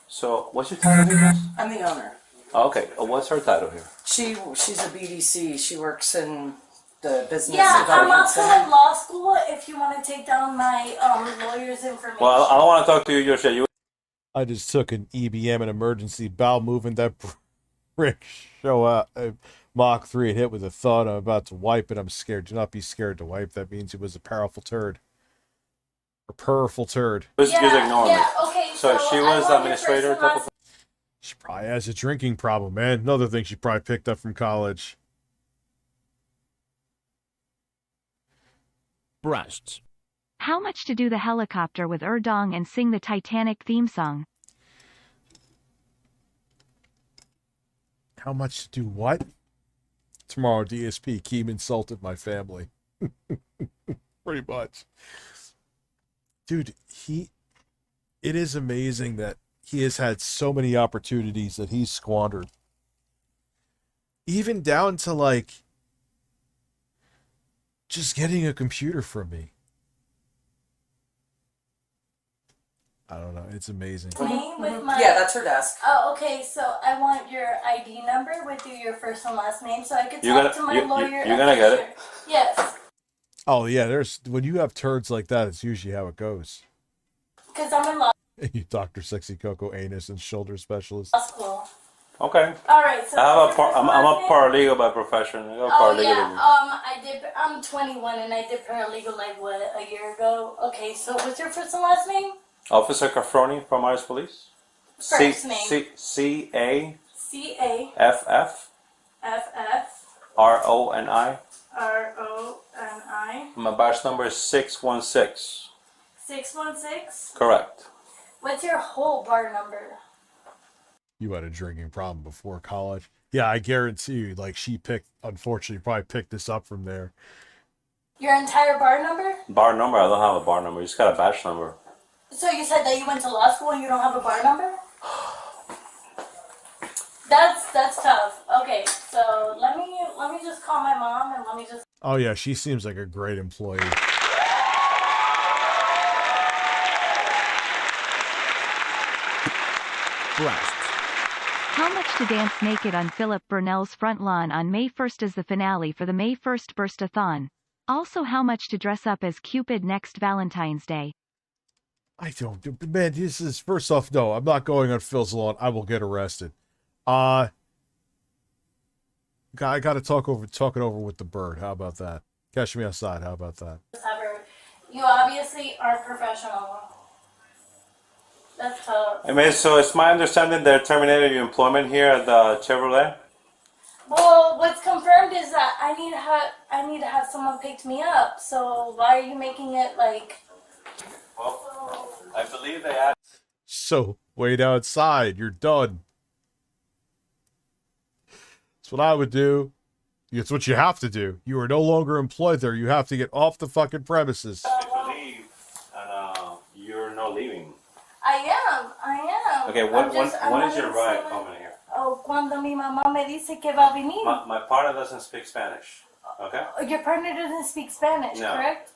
So, what's your title here? I'm the owner. Oh, okay, what's her title here? She's a BDC. She works in the business Yeah, I'm development also center. in law school if you want to take down my lawyer's information. Well, I don't want to talk to you just yet. I just took an EBM, an emergency bowel movement. That brick show up. Mach 3 and hit with a thud. I'm about to wipe it. I'm scared. Do not be scared to wipe. That means it was a powerful turd. A powerful turd. Just ignore me. Okay, so she was administrator type of. She probably has a drinking problem, man. Another thing she probably picked up from college. Breasts. How much to do the helicopter with Erdong and sing the Titanic theme song? How much to do what? Tomorrow, DSP, Keem insulted my family. Pretty much. Dude, it is amazing that he has had so many opportunities that he's squandered. Even down to, like, just getting a computer from me. I don't know. It's amazing. Name with my... Yeah, that's her desk. Oh, okay. So I want your ID number with your first and last name, so I could talk to my lawyer. You're gonna get it. Yes. Oh yeah, when you have turds like that, it's usually how it goes. Because I'm in law You Dr. Sexy Coco Anus and Shoulder Specialist. school. Okay. All right. So I'm a paralegal by profession. I got a paralegal degree. I'm 21 and I did paralegal like a year ago. Okay. So what's your first and last name? Officer Cafroni from Iris Police. First name. C-A. C-A. F-F. F-F. R-O-N-I. R-O-N-I. My badge number is 616. 616? Correct. What's your whole bar number? You had a drinking problem before college. Yeah, I guarantee you, like, unfortunately, probably picked this up from there. Your entire bar number? Bar number? I don't have a bar number. You just got a badge number. So you said that you went to law school and you don't have a bar number? That's tough. Okay, so let me just call my mom and let me just... Oh yeah, she seems like a great employee. Breasts. How much to dance naked on Philip Burnell's front lawn on May 1st as the finale for the May 1st Burstathon? Also, how much to dress up as Cupid next Valentine's Day? I don't, man, this is, first off, no, I'm not going on Phil's lawn. I will get arrested. I got to talk it over with the bird. How about that? Catch me outside. How about that? You obviously aren't professional. That's tough. I mean, so it's my understanding they're terminating your employment here at the Chevrolet? Well, what's confirmed is that I need to have someone pick me up. So why are you making it like... Well, I believe they had... So, wait outside. You're done. That's what I would do. It's what you have to do. You are no longer employed there. You have to get off the fucking premises. I believe, and you're not leaving. I am. Okay, when is your ride coming here? Oh, cuando mi mamá me dice que va a venir. My partner doesn't speak Spanish. Okay? Your partner doesn't speak Spanish, No. correct?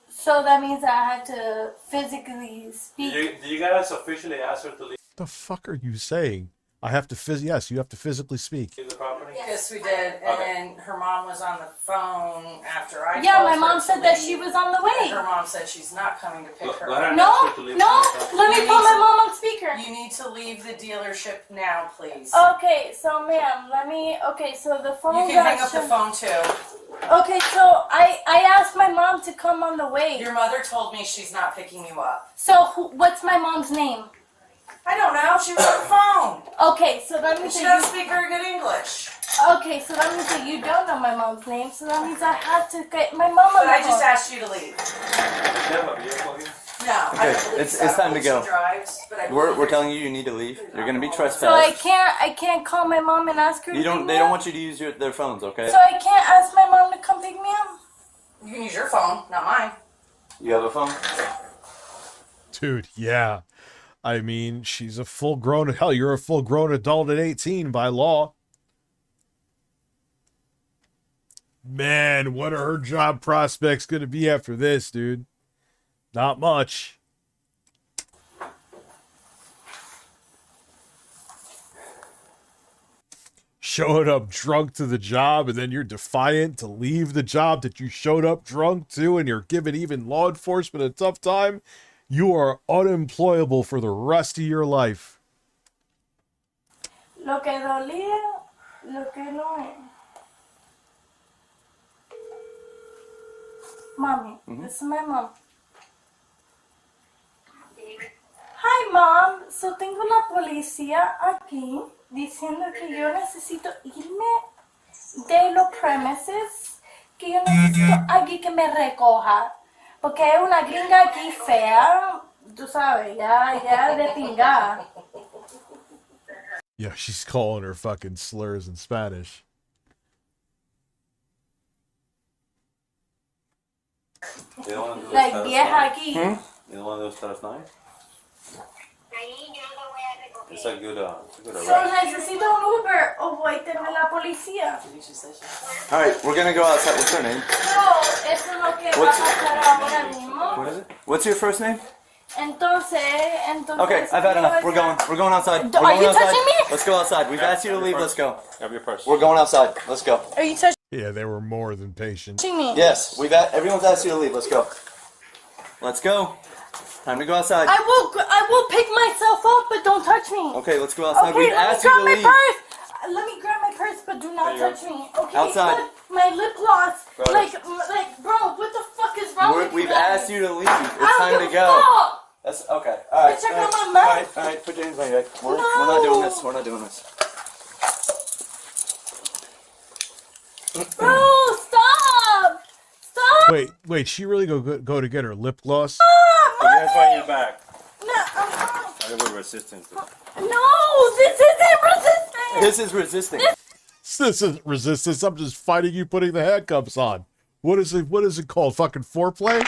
So that means I have to physically speak. Do you guys officially ask her to leave The fuck are you saying? I have to yes, you have to physically speak. the property? Yes, we did. And then her mom was on the phone after I Yeah, told my her mom to said that leave. she was on the way. And her mom said she's not coming to pick her Let her up. know to leave No, the property. let me put my mom on speaker. You need to leave the dealership now, please. Okay, so ma'am, so the phone You can hang up the phone too. Okay, so I asked my mom to come on the way. Your mother told me she's not picking you up. So what's my mom's name? I don't know. She was on the phone. Okay, so that means She that doesn't speak very good English. Okay, so that means that you don't know my mom's name, so that means I have to get my mom on But the I just phone. asked you to leave. No, Okay, I don't believe it's so. time to go. She drives, but I We're telling you need to leave. You're gonna be trespassed. So I can't call my mom and ask her to You don't. pick They me don't up? want you to use their phones. Okay. So I can't ask my mom to come pick me up? You can use your phone, not mine. You have a phone? Dude, yeah. I mean, she's a full-grown... Hell, you're a full-grown adult at 18 by law. Man, what are her job prospects going to be after this, dude? Not much. Showing up drunk to the job, and then you're defiant to leave the job that you showed up drunk to, and you're giving even law enforcement a tough time. You are unemployable for the rest of your life. Lo que dolía, lo que no es. Mommy, this is my mom. Hi, Mom. So tengo la policía aquí diciendo que yo necesito irme de los premises, que yo necesito alguien que me recoja, porque hay una gringa aquí fea, tú sabes, ya de pingada. Yeah, she's calling her fucking slurs in Spanish. Like vieja aquí. You don't want to do stuff nice? It's a good So necesito un Uber o voy a tener la policía. All right, we're gonna go outside. What's her name? No, eso es lo que va a pasar ahora mismo. What is it? What's your first name? Entonces. Okay, I've had enough. We're going outside. We're Are going you outside. touching me? Let's go outside. We've asked you to leave. Let's go. Have your purse. We're going outside. Let's go. Are you touching Yeah, they were more than patient. me? Yes, everyone's asked you to leave. Let's go. Let's go. Time to go outside. I will pick myself up, but don't touch me. Okay, let's go outside. Okay, We've let me asked you grab to my leave. purse. Let me grab my purse, but do not touch me. Okay, Outside. look, my lip gloss. Bro. Like, bro, what the fuck is wrong with you We've guys? asked you to leave. I It's don't time give to a go. fuck. That's okay. All right. Check all out right, my mouth. All right. Put your hands on your head. We're not doing this. We're not doing this. Bro, stop! Stop! Wait, she really go to get her lip gloss? That's why you're back. No, I got a resistance. no, this isn't resistance. This is resisting. This isn't resistance. I'm just fighting you putting the handcuffs on. What is it called? Fucking foreplay?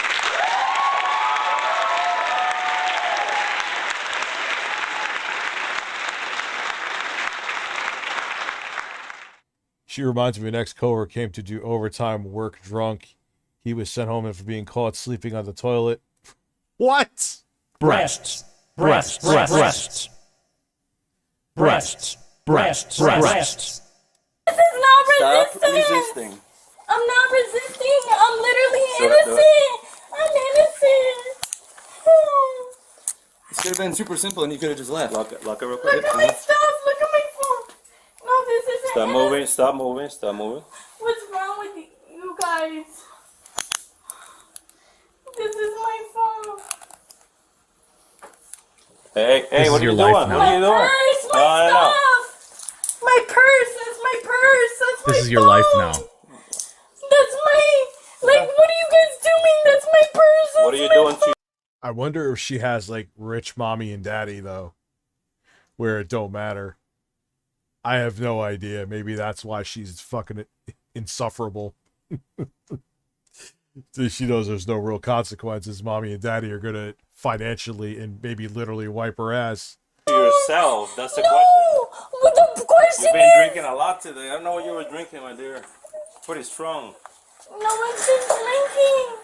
She reminds me of an ex-coworker came to do overtime work drunk. He was sent home after being caught sleeping on the toilet. What? Breasts. Breasts. Breasts. Breasts. Breasts. Breasts. This is not Stop resistance. resisting. I'm not resisting. I'm literally Do it, do it. innocent. I'm innocent. This could have been super simple and you could have just left. Lock it real Look quick. at my stuff. Look at my phone. No, this isn't. Stop moving. Stop moving. Stop moving. What's wrong with you guys? This is my phone. Hey, This what is are your you life doing? now. What are you doing? Purse, my I know. stuff. My purse. That's my purse. That's my This is your phone. life now. That's my. Like, what are you guys doing? That's my purse. What are you doing to I wonder if she has like rich mommy and daddy though, where it don't matter. I have no idea. Maybe that's why she's fucking insufferable. She knows there's no real consequences. Mommy and daddy are gonna financially and maybe literally wipe her ass. yourself? That's the question. What the question You've been is? drinking a lot today. I don't know what you were drinking, my dear. Pretty strong. No, I'm just drinking.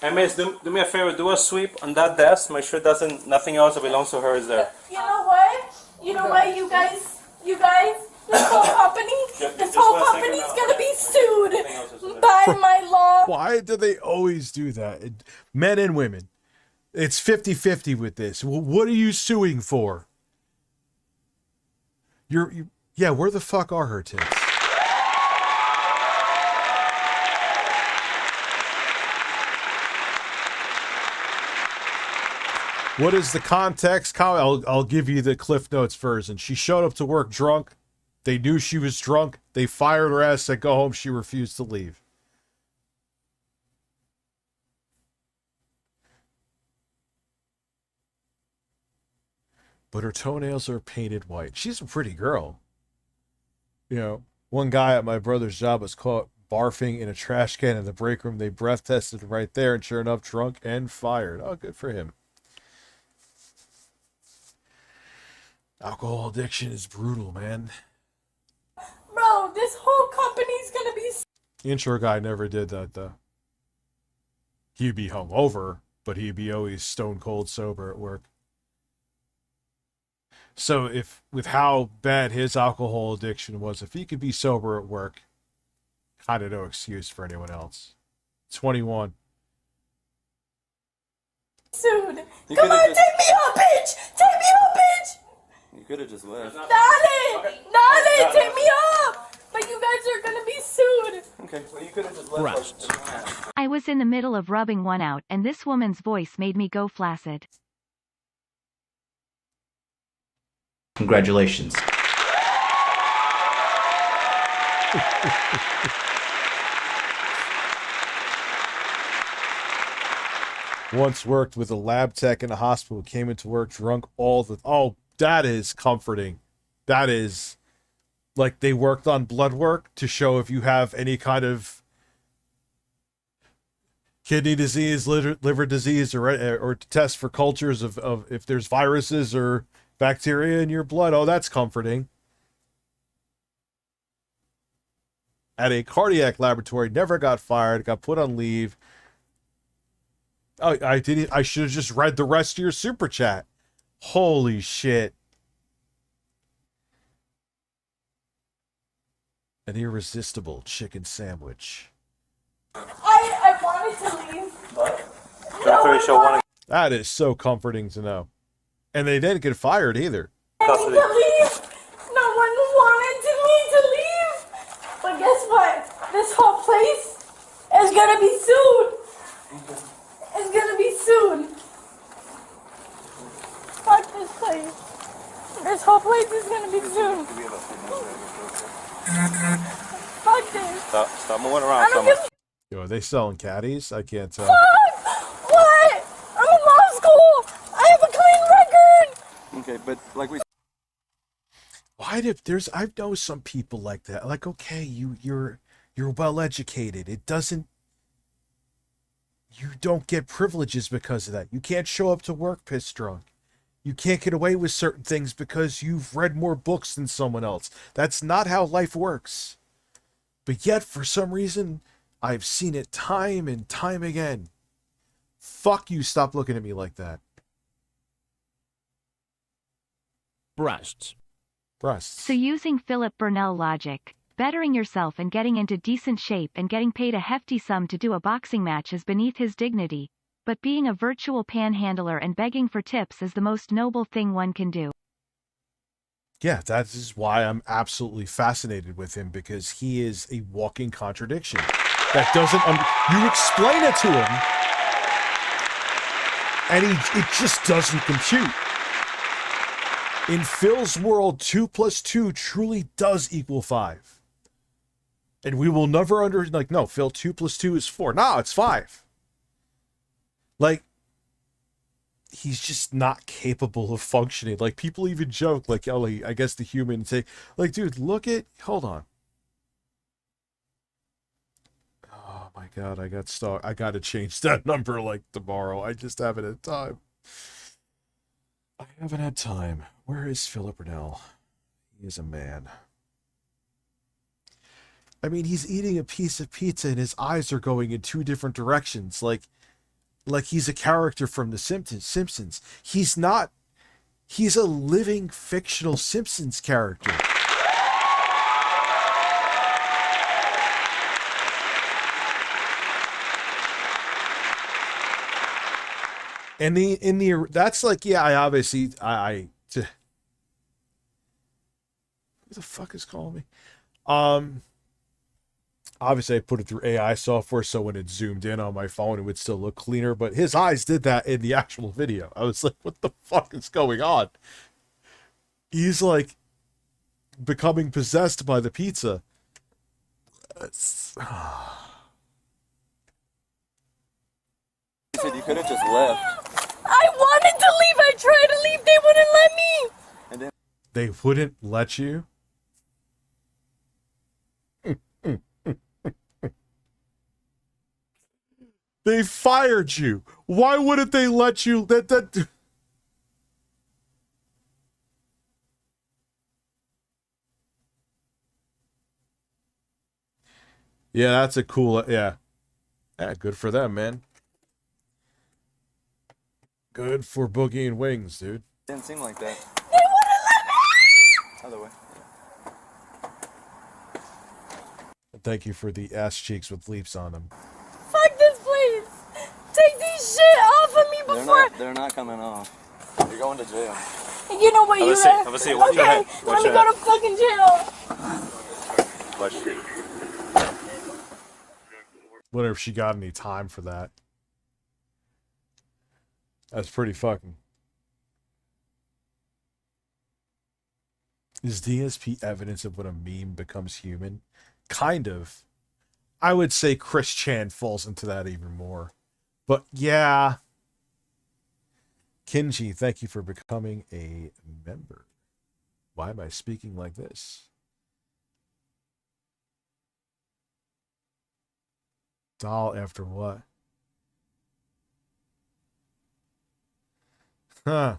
Hey, miss, do me a favor. Do a sweep on that desk. Make sure nothing else that belongs to her is there. You know what? You know what, you guys, this whole company, this whole company's gonna be sued by my law. Why do they always do that? Men and women. It's 50-50 with this. What are you suing for? Yeah, where the fuck are her tits? What is the context? I'll give you the Cliff Notes version. She showed up to work drunk. They knew she was drunk. They fired her ass, said go home. She refused to leave. But her toenails are painted white. She's a pretty girl. You know, one guy at my brother's job was caught barfing in a trash can in the break room. They breath tested right there, and sure enough, drunk and fired. Oh, good for him. Alcohol addiction is brutal, man. Bro, this whole company's gonna be... The intro guy never did that, though. He'd be hungover, but he'd be always stone cold sober at work. So if, with how bad his alcohol addiction was, if he could be sober at work, kind of no excuse for anyone else. 21. Soon. Come on, take me out, bitch! Take me out, bitch! You could have just left. Dale, take me up! But you guys are gonna be sued. Okay, well you could have just left. I was in the middle of rubbing one out, and this woman's voice made me go flaccid. Congratulations. Once worked with a lab tech in a hospital, came into work drunk all the... Oh, that is comforting. That is... Like, they worked on blood work to show if you have any kind of kidney disease, liver disease, or to test for cultures of if there's viruses or bacteria in your blood. Oh, that's comforting. At a cardiac laboratory, never got fired, got put on leave. Oh, I should have just read the rest of your super chat. Holy shit. An irresistible chicken sandwich. I wanted to leave. That is so comforting to know. And they didn't get fired either. I need to leave. No one wanted me to leave. But guess what? This whole place is gonna be sued. It's gonna be sued. Fuck this place. This whole place is gonna be sued. Fuck this. Stop moving around. Yo, are they selling caddies? I can't tell. Fuck! What? I'm in law school. I have a clean record. Okay, but like we... Why did there's... I know some people like that. Like, okay, you're well educated. It doesn't... You don't get privileges because of that. You can't show up to work pissed drunk. You can't get away with certain things because you've read more books than someone else. That's not how life works. But yet, for some reason, I've seen it time and time again. Fuck you, stop looking at me like that. Breasts. So using Philip Burnell logic, bettering yourself and getting into decent shape and getting paid a hefty sum to do a boxing match is beneath his dignity. But being a virtual panhandler and begging for tips is the most noble thing one can do. Yeah, that is why I'm absolutely fascinated with him, because he is a walking contradiction. That doesn't... you explain it to him, and it just doesn't compute. In Phil's world, 2 + 2 truly does equal 5. And we will never no, Phil, 2 + 2 is 4. No, it's 5. Like, he's just not capable of functioning. Like, people even joke, like, oh, I guess the human say, like, dude, look at... Hold on. Oh, my God, I got stuck. I got to change that number, like, tomorrow. I just haven't had time. I haven't had time. Where is Philip Burnell? He is a man. I mean, he's eating a piece of pizza and his eyes are going in 2 different directions. Like he's a character from The Simpsons. He's not. He's a living fictional Simpsons character. And that's like, yeah, I obviously who the fuck is calling me? Obviously, I put it through AI software, so when it zoomed in on my phone, it would still look cleaner. But his eyes did that in the actual video. I was like, what the fuck is going on? He's like becoming possessed by the pizza. You said you could have just left. I wanted to leave. I tried to leave. They wouldn't let me. And then they wouldn't let you? They fired you. Why wouldn't they let you? Yeah, that's a cool. Yeah, good for them, man. Good for Boogie and Wings, dude. didn't seem like that. They wouldn't let me. Other way. Thank you for the ass cheeks with leaps on them. Fuck this place. Take these shit off of me before. They're not coming off. You're going to jail. You know what? You Have a seat. Watch your head. Let me go to fucking jail. Wonder if she got any time for that. That's pretty fucking. Is DSP evidence of when a meme becomes human? Kind of. I would say Chris Chan falls into that even more. But yeah. Kinji, thank you for becoming a member. Why am I speaking like this? Doll after what? Huh.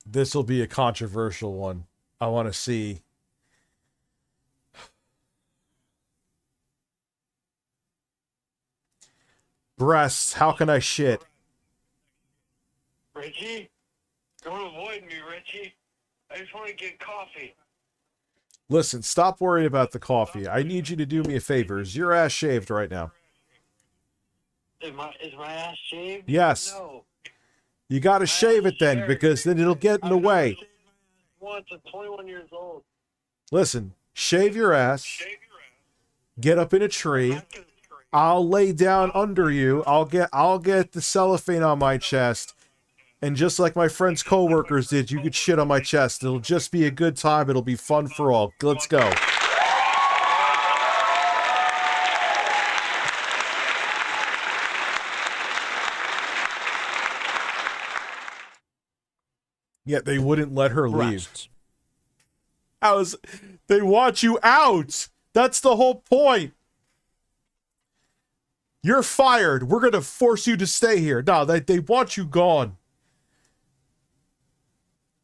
This will be a controversial one. I want to see. Breasts, how can I shit? Richie, don't avoid me, Richie. I just want to get coffee. Listen, stop worrying about the coffee. I need you to do me a favor. Is your ass shaved right now? Is my ass shaved? Yes. No. You got to shave it then, because then it'll get in the way. Once I'm 21 years old. Listen, shave your ass. Get up in a tree. I'll lay down under you. I'll get the cellophane on my chest. And just like my friend's co-workers did, you could shit on my chest. It'll just be a good time. It'll be fun for all. Let's go. Yet they wouldn't let her leave. They want you out. That's the whole point. You're fired. We're going to force you to stay here. No, they want you gone.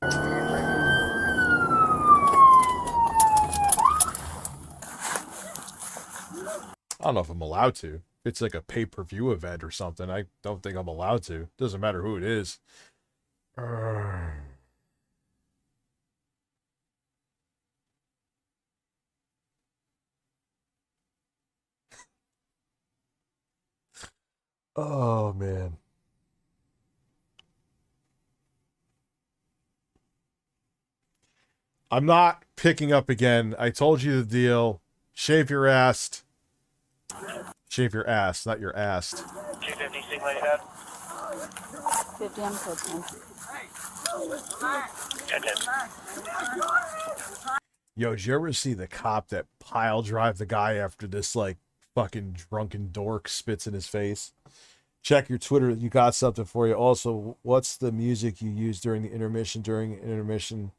I don't know if I'm allowed to. It's like a pay-per-view event or something. I don't think I'm allowed to. Doesn't matter who it is. Oh, man. I'm not picking up again. I told you the deal. Shave your ass. Shave your ass, not your ass. 250 single ahead. 50, I'm cooking. Yo, did you ever see the cop that pile drive the guy after this, like, fucking drunken dork spits in his face? Check your Twitter. You got something for you. Also, what's the music you use during the intermission? During intermission?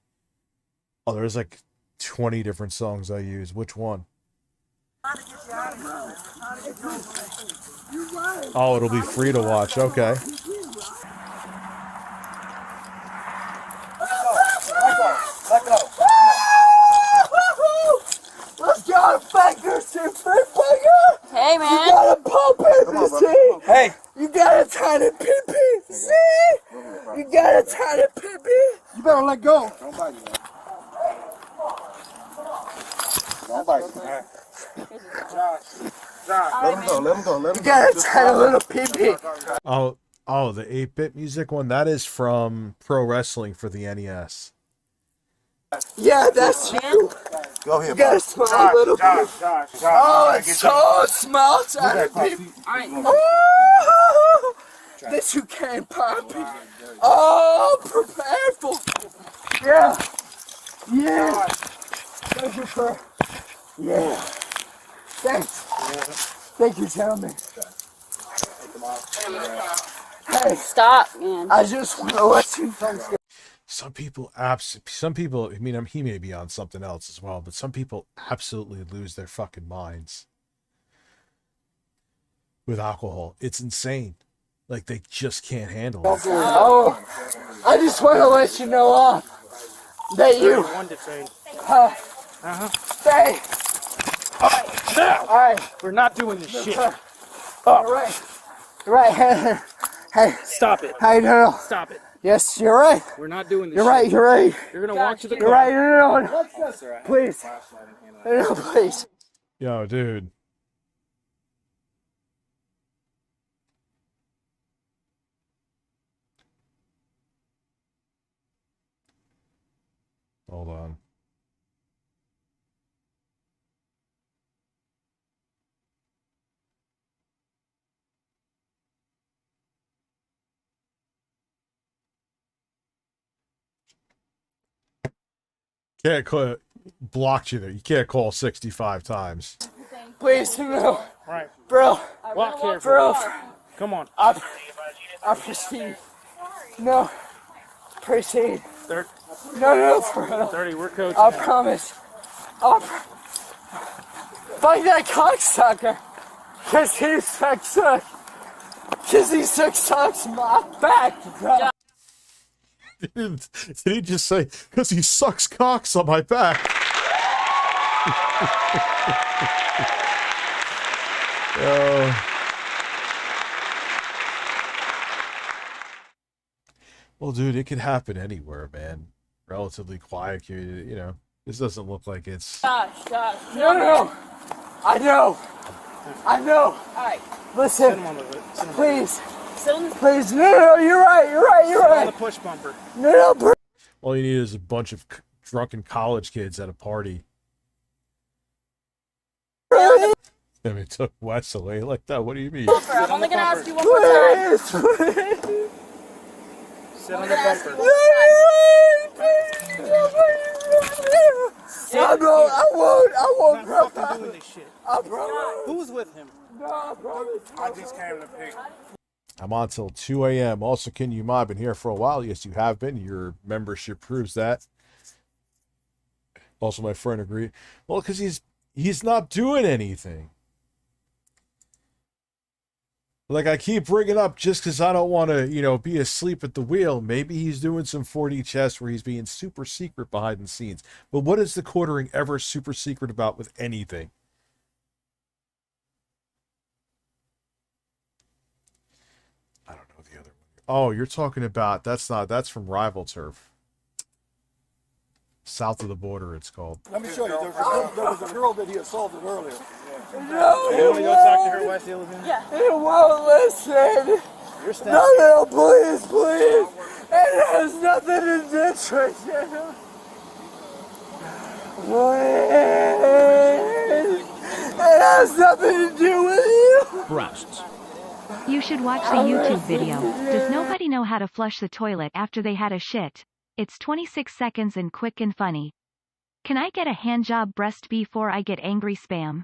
Oh, there's like 20 different songs I use. Which one? Oh, it'll be free to watch. Okay. Let go. Let's go, Banger, super Banger. Hey, man. You got a pump in, see? Hey. You got a tiny pee-pee, see? You got a tiny pee-pee. You better let go. Don't bite me. Don't bite me. Let him go, let him go, let him go. You got a tiny little pee-pee. Oh, the 8-bit music one? That is from Pro Wrestling for the NES. Yeah, that's you. Go here. You gotta smile a little bit. Oh, it's so small time. Oh, this you can't pop it. Oh, prepared for. Yeah. Yeah. Thank you for. Yeah. Thanks. Thank you, gentlemen. Hey, stop, man. I just want to let you know. Some people, I mean, he may be on something else as well, but some people absolutely lose their fucking minds with alcohol. It's insane. Like, they just can't handle it. Oh, I just want to let you know that you. Hey. All right. We're not doing this shit. All right. Right. Hey. Stop it. Hey, no. Stop it. Yes, you're right. We're not doing this. You're right. You're right. You're gonna walk to the car. You're right. No. Please. No, please. Yo, dude. Hold on. Can't call, blocked you there. You can't call 65 times. Please, no. Right. Bro. Walk here. Bro. Come on. I proceed. No. Proceed. 30. No, bro. 30, we're coaching. I promise. Find that cocksucker. Cause he sucks. Cause he sucks my back, bro. Did he just say, because he sucks cocks on my back? Well, dude, it could happen anywhere, man. Relatively quiet, you know. This doesn't look like it's... No. I know. All right. Listen, please. Please, no, you're right. On the push bumper. No, bro. All you need is a bunch of drunken college kids at a party. Really? I mean, took Wes away like that. What do you mean? I'm only gonna ask you one more time. Please. Sit on the bumper. I won't, bro. I'm not doing this shit. Who's with him? No, bro. I just came to pick. I'm on till 2 a.m. Also, can you mob been here for a while? Yes, you have been. Your membership proves that. Also, my friend agreed. Well, because he's not doing anything. Like, I keep bringing up just because I don't want to, you know, be asleep at the wheel. Maybe he's doing some 4D chess where he's being super secret behind the scenes. But what is the quartering ever super secret about with anything? I don't know the other one. Oh, you're talking about, that's from Rival Turf. South of the border, it's called. Let me show you. There was a girl that he assaulted earlier. No, you want to go talk to her, Wes? Yeah. He won't listen. No, please. It has nothing to do with you. Please. It has nothing to do with you. Breasts. You should watch the YouTube video. Does nobody know how to flush the toilet after they had a shit? It's 26 seconds and quick and funny. Can I get a handjob breast before I get angry spam?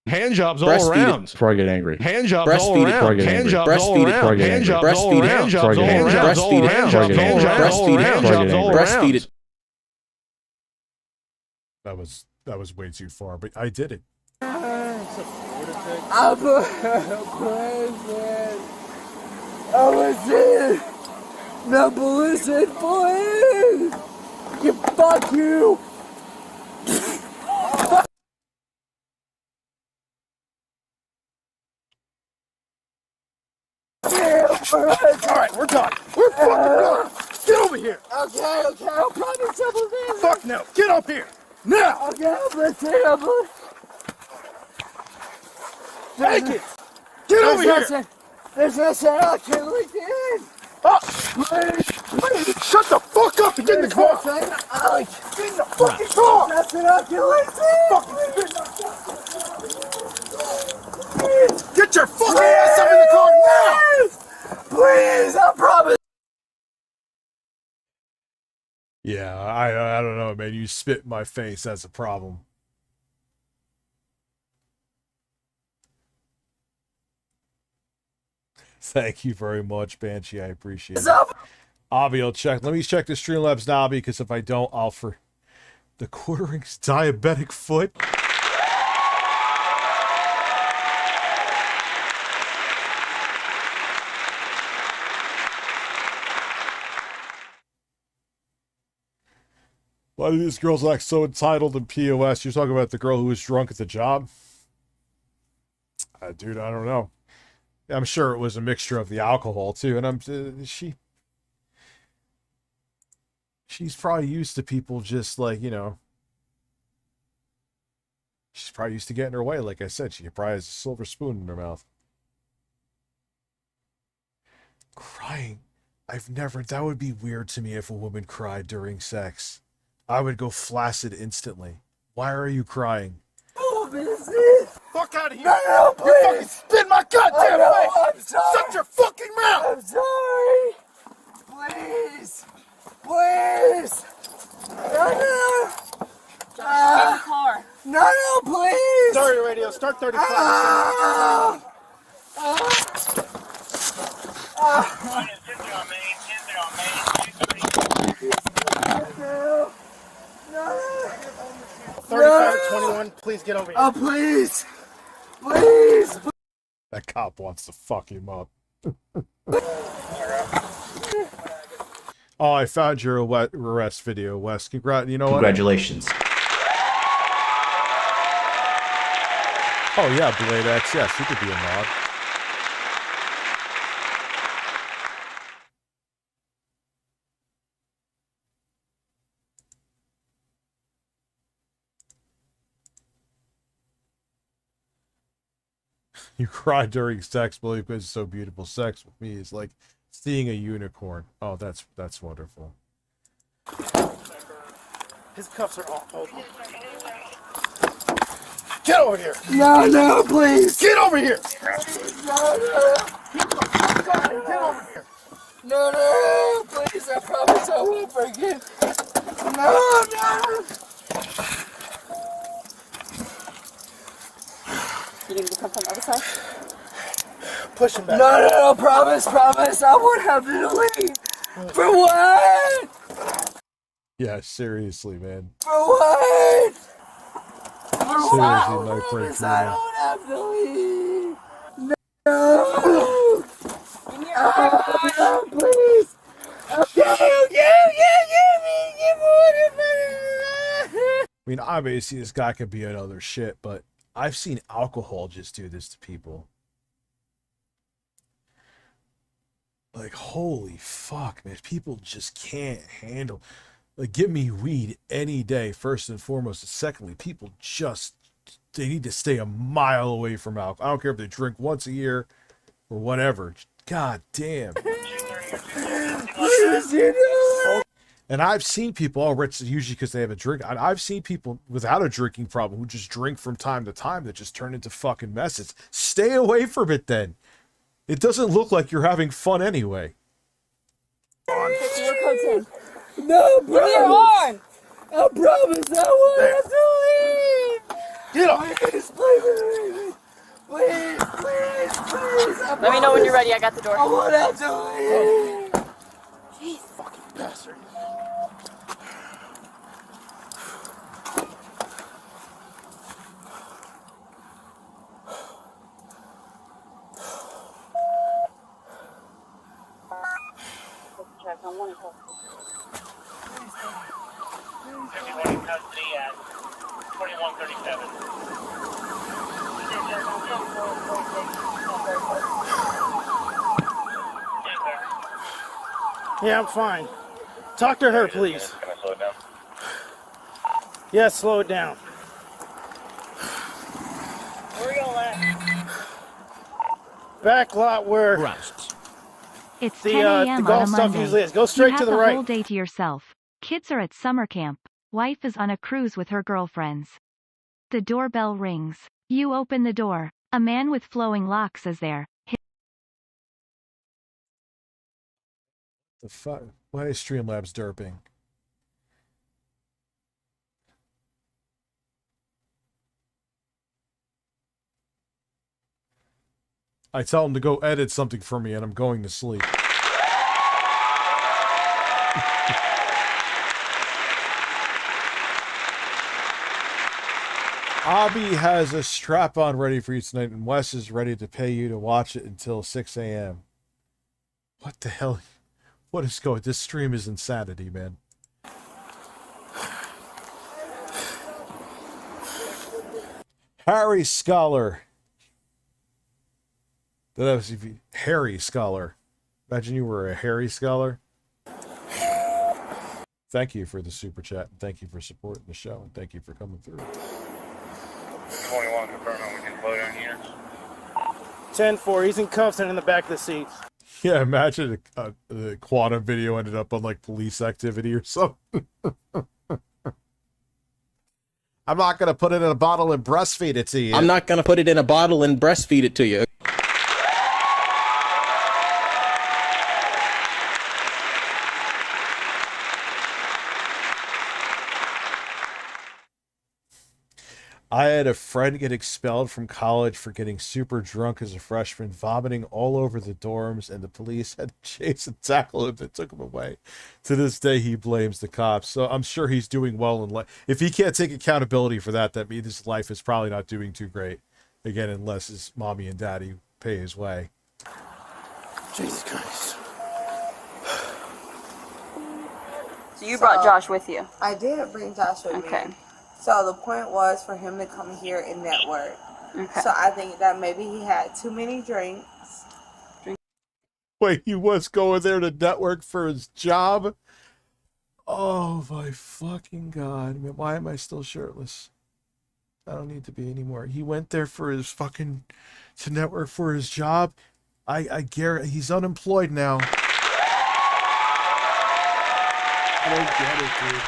Handjobs all around. Before I get angry. Handjobs all around. Handjobs all around. Handjobs all around. Handjobs all around. Handjobs all around. Breastfeed it. That was way too far, but I did it. Listen. No, but listen, please. Fuck you. Alright, we're done. We're fucking done. Get over here. Okay, I'll promise I will do. Fuck no. Get up here. Now. Okay, listen. Take it. Get over here. Listen, I can't look in. Oh, please, shut Shut the fuck up and get in the car! Get in the fucking car! That's it, I'll get Get your fucking ass up in the car now! Please, I promise! Yeah, I don't know, man. You spit in my face, that's a problem. Thank you very much, Banshee. I appreciate it. Avi, I'll check. Let me check the StreamLabs now, because if I don't, I'll for the quartering's diabetic foot. Why do these girls act so entitled in POS? You're talking about the girl who was drunk at the job? Dude, I don't know. I'm sure it was a mixture of the alcohol, too. And she's probably used to people just like, you know, she's probably used to getting her way. Like I said, she probably has a silver spoon in her mouth. Crying. That would be weird to me if a woman cried during sex. I would go flaccid instantly. Why are you crying? Oh, business! Fuck out of here! No, please! You fucking spit my goddamn face! I'm sorry! Shut your fucking mouth! I'm sorry! Please! Please! No! Get in the car. No, please! Start your radio. Start 35. No. 35 or 21, please get over here. Oh, please! Please! That cop wants to fuck him up. Oh, I found your arrest video, Wes. You know what? Congratulations. Oh, yeah, Blade X. Yes, you could be a mod. You cry during sex, believe because it's so beautiful. Sex with me is like seeing a unicorn. Oh, that's wonderful. His cuffs are off. Hold on. Get over here! No, please! Get over here! No! Get over here! No, please! I promise I won't forget. No! You need to come from the other side? Push him back. No, promise, I won't have to leave. For what? Yeah, seriously, man. For what? Seriously, no break. I don't have to leave. No. No, please. I mean, obviously, this guy could be another shit, but I've seen alcohol just do this to people. Like, holy fuck, man. People just can't handle. Like, give me weed any day, first and foremost. And secondly, people just, they need to stay a mile away from alcohol. I don't care if they drink once a year or whatever. God damn. And I've seen people, usually because they have a drink. I've seen people without a drinking problem who just drink from time to time that just turn into fucking messes. Stay away from it then. It doesn't look like you're having fun anyway. Put your coats in. No, give me your arm. I promise I won't have to leave. Get up. Please, please, please, please. Let me know when you're ready. I got the door. I won't have to leave. Jeez, fucking bastard. I want to help. 51 in custody at 2137. Yeah, I'm fine. Talk to her, please. Can I slow it down? Yeah, slow it down. Where are you all at? Back lot where... Arrests. It's 10 a.m. on a Monday. Usually is. Go straight you to have the the right. whole day to yourself. Kids are at summer camp. Wife is on a cruise with her girlfriends. The doorbell rings. You open the door. A man with flowing locks is there. The fuck? Why is StreamLabs derping? I tell him to go edit something for me and I'm going to sleep. Abby has a strap-on ready for you tonight, and Wes is ready to pay you to watch it until 6 a.m. What the hell? What is going? This stream is insanity, man. Harry Scholar. That was Harry Scholar. Imagine you were a Harry Scholar. Thank you for the super chat. Thank you for supporting the show. And thank you for coming through. 21 confirming we can load on here. 10-4. He's in cuffs and in the back of the seat. Yeah, imagine the quantum video ended up on like police activity or something. I'm not going to put it in a bottle and breastfeed it to you. I'm not going to put it in a bottle and breastfeed it to you. I had a friend get expelled from college for getting super drunk as a freshman, vomiting all over the dorms, and the police had to chase and tackle him and took him away. To this day, he blames the cops. So I'm sure he's doing well in life. If he can't take accountability for that, that means his life is probably not doing too great. Again, unless his mommy and daddy pay his way. Jesus Christ. So you brought Josh with you? I did bring Josh with me. Okay. So the point was for him to come here and network. Okay. So I think that maybe he had too many drinks. Wait, he was going there to network for his job? Oh my fucking God. Man, why am I still shirtless? I don't need to be anymore. He went there for his fucking, to network for his job. I guarantee he's unemployed now. I don't get it, dude.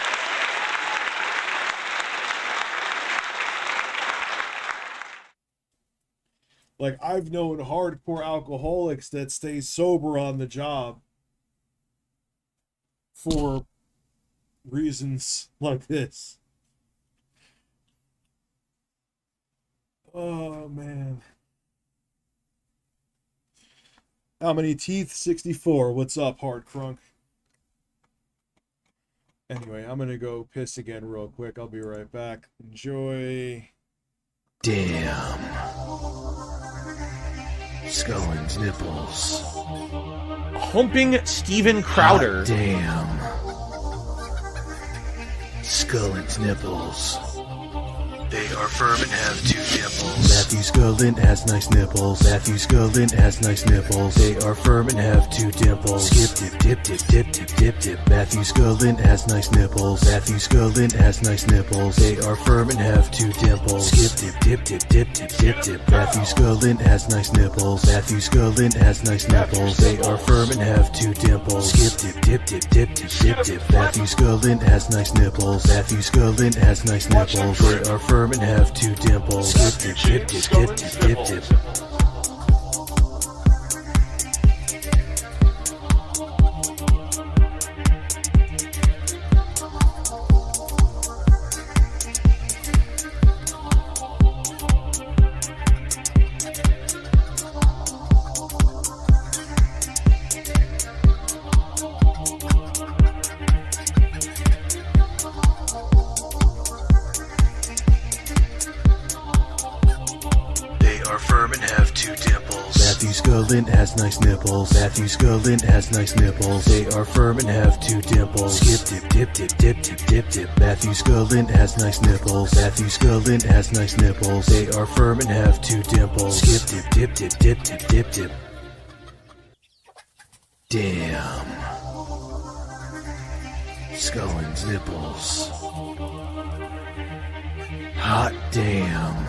Like, I've known hardcore alcoholics that stay sober on the job for reasons like this. Oh, man. How many teeth? 64. What's up, Hard Crunk? Anyway, I'm going to go piss again real quick. I'll be right back. Enjoy. Damn. Scullin's nipples. Humping Steven Crowder. Hot damn. Scullin's nipples. They are firm and have 2 dimples. Matthew Scullin has nice nipples. Matthew Scullin has nice nipples. They are firm and have 2 dimples. Skip dip dip dip dip dip dip dip. Matthew Scullin has nice nipples. Matthew Scullin has nice nipples. They are firm and have 2 dimples. Skip dip dip dip dip dip dip dip. Matthew Scullin has nice nipples. Matthew Scullin has nice nipples. They are firm and have 2 dimples. Skip dip dip dip dip dip dip dip. Matthew Scullin has nice nipples. Matthew Scullin has nice nipples. They are firm and have 2 dimples. Skip dip dip dip dip dip dip. Matthew Scullin has nice nipples. Matthew Scullin has nice nipples. They are firm and have 2 dimples. Skip dip dip dip dip dip dip dip. Matthew Scullin has nice nipples. Matthew Scullin has nice nipples. They are firm and have 2 dimples. Skip dip dip dip dip dip dip dip. Damn. Scullin's nipples. Hot damn.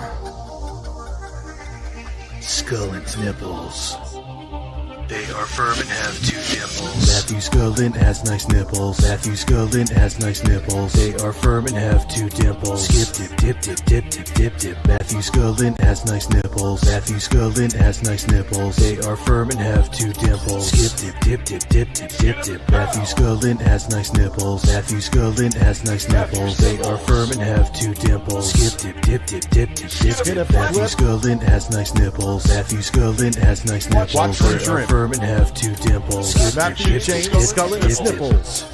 Scullin's nipples. They are firm and have 2 dimples. Matthew Scullin has nice nipples. Matthew Scullin has nice nipples. They are firm and have 2 dimples. Skip dip dip dip dip dip dip dip. Matthew Scullin has nice nipples. Matthew Scullin has nice nipples. They are firm and have 2 dimples. Skip dip dip dip dip dip dip dip. Matthew Scullin has nice nipples. Matthew Scullin has nice nipples. They are firm and have 2 dimples. Skip dip dip dip dip dip dip. Matthew Scullin has nice nipples. Matthew Scullin has nice nipples. They are firm and have 2 dimples. Matthew James Scullin's nipples.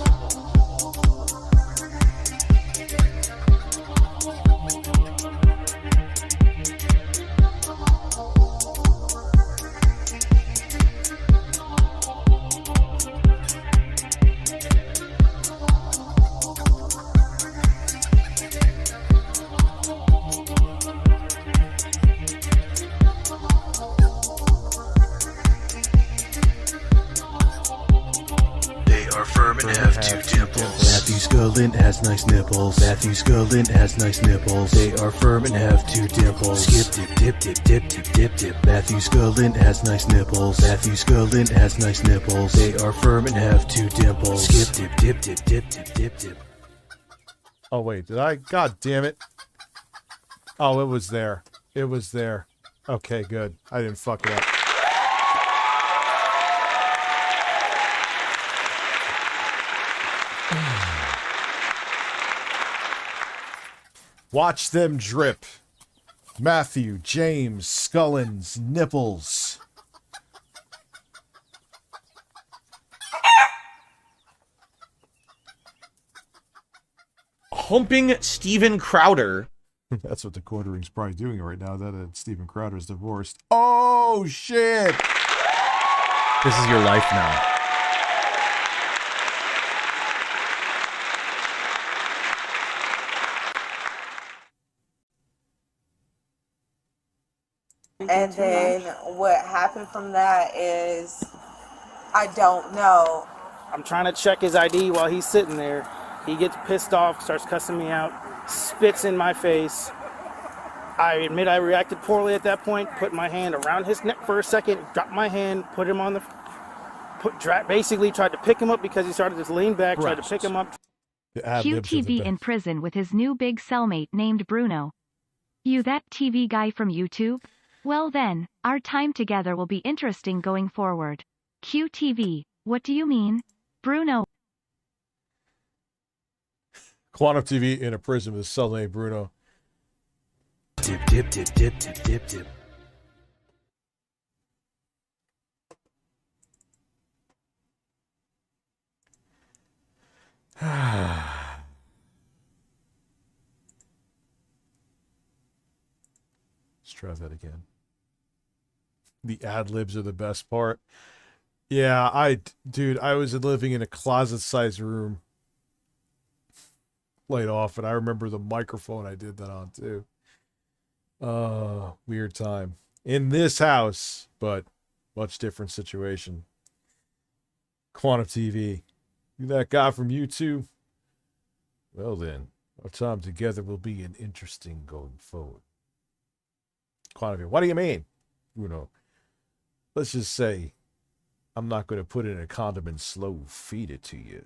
Has nice nipples. Matthew Scullin has nice nipples. They are firm and have 2 dimples. Skip dip dip dip dip dip dip dip. Matthew Scullin has nice nipples. Matthew Scullin has nice nipples. They are firm and have 2 dimples. Skip dip dip dip dip dip dip dip. Oh wait, did I? God damn it! Oh, it was there. It was there. Okay, good. I didn't fuck it up. Watch them drip. Matthew James Scullin's nipples. Humping Steven Crowder. That's what the quartering's probably doing right now, that Steven Crowder's divorced. Oh, shit! This is your life now. And then what happened from that is, I don't know. I'm trying to check his ID while he's sitting there. He gets pissed off, starts cussing me out, spits in my face. I admit I reacted poorly at that point, put my hand around his neck for a second, dropped my hand, put him on the... basically tried to pick him up because he started to lean back, tried to pick him up. QTV in prison with his new big cellmate named Bruno. You that TV guy from YouTube? Well then, our time together will be interesting going forward. QTV, what do you mean? Bruno. Quantum TV in a prison with his cellmate Bruno. Dip dip dip dip dip dip dip. Let's try that again. The ad-libs are the best part. Yeah, dude, I was living in a closet-sized room laid off, and I remember the microphone I did that on, too. Weird time. In this house, but much different situation. Quantum TV. You that guy from YouTube? Well then, our time together will be an interesting going forward. Quantum TV. What do you mean? Bruno. Let's just say, I'm not going to put it in a condom and slow feed it to you.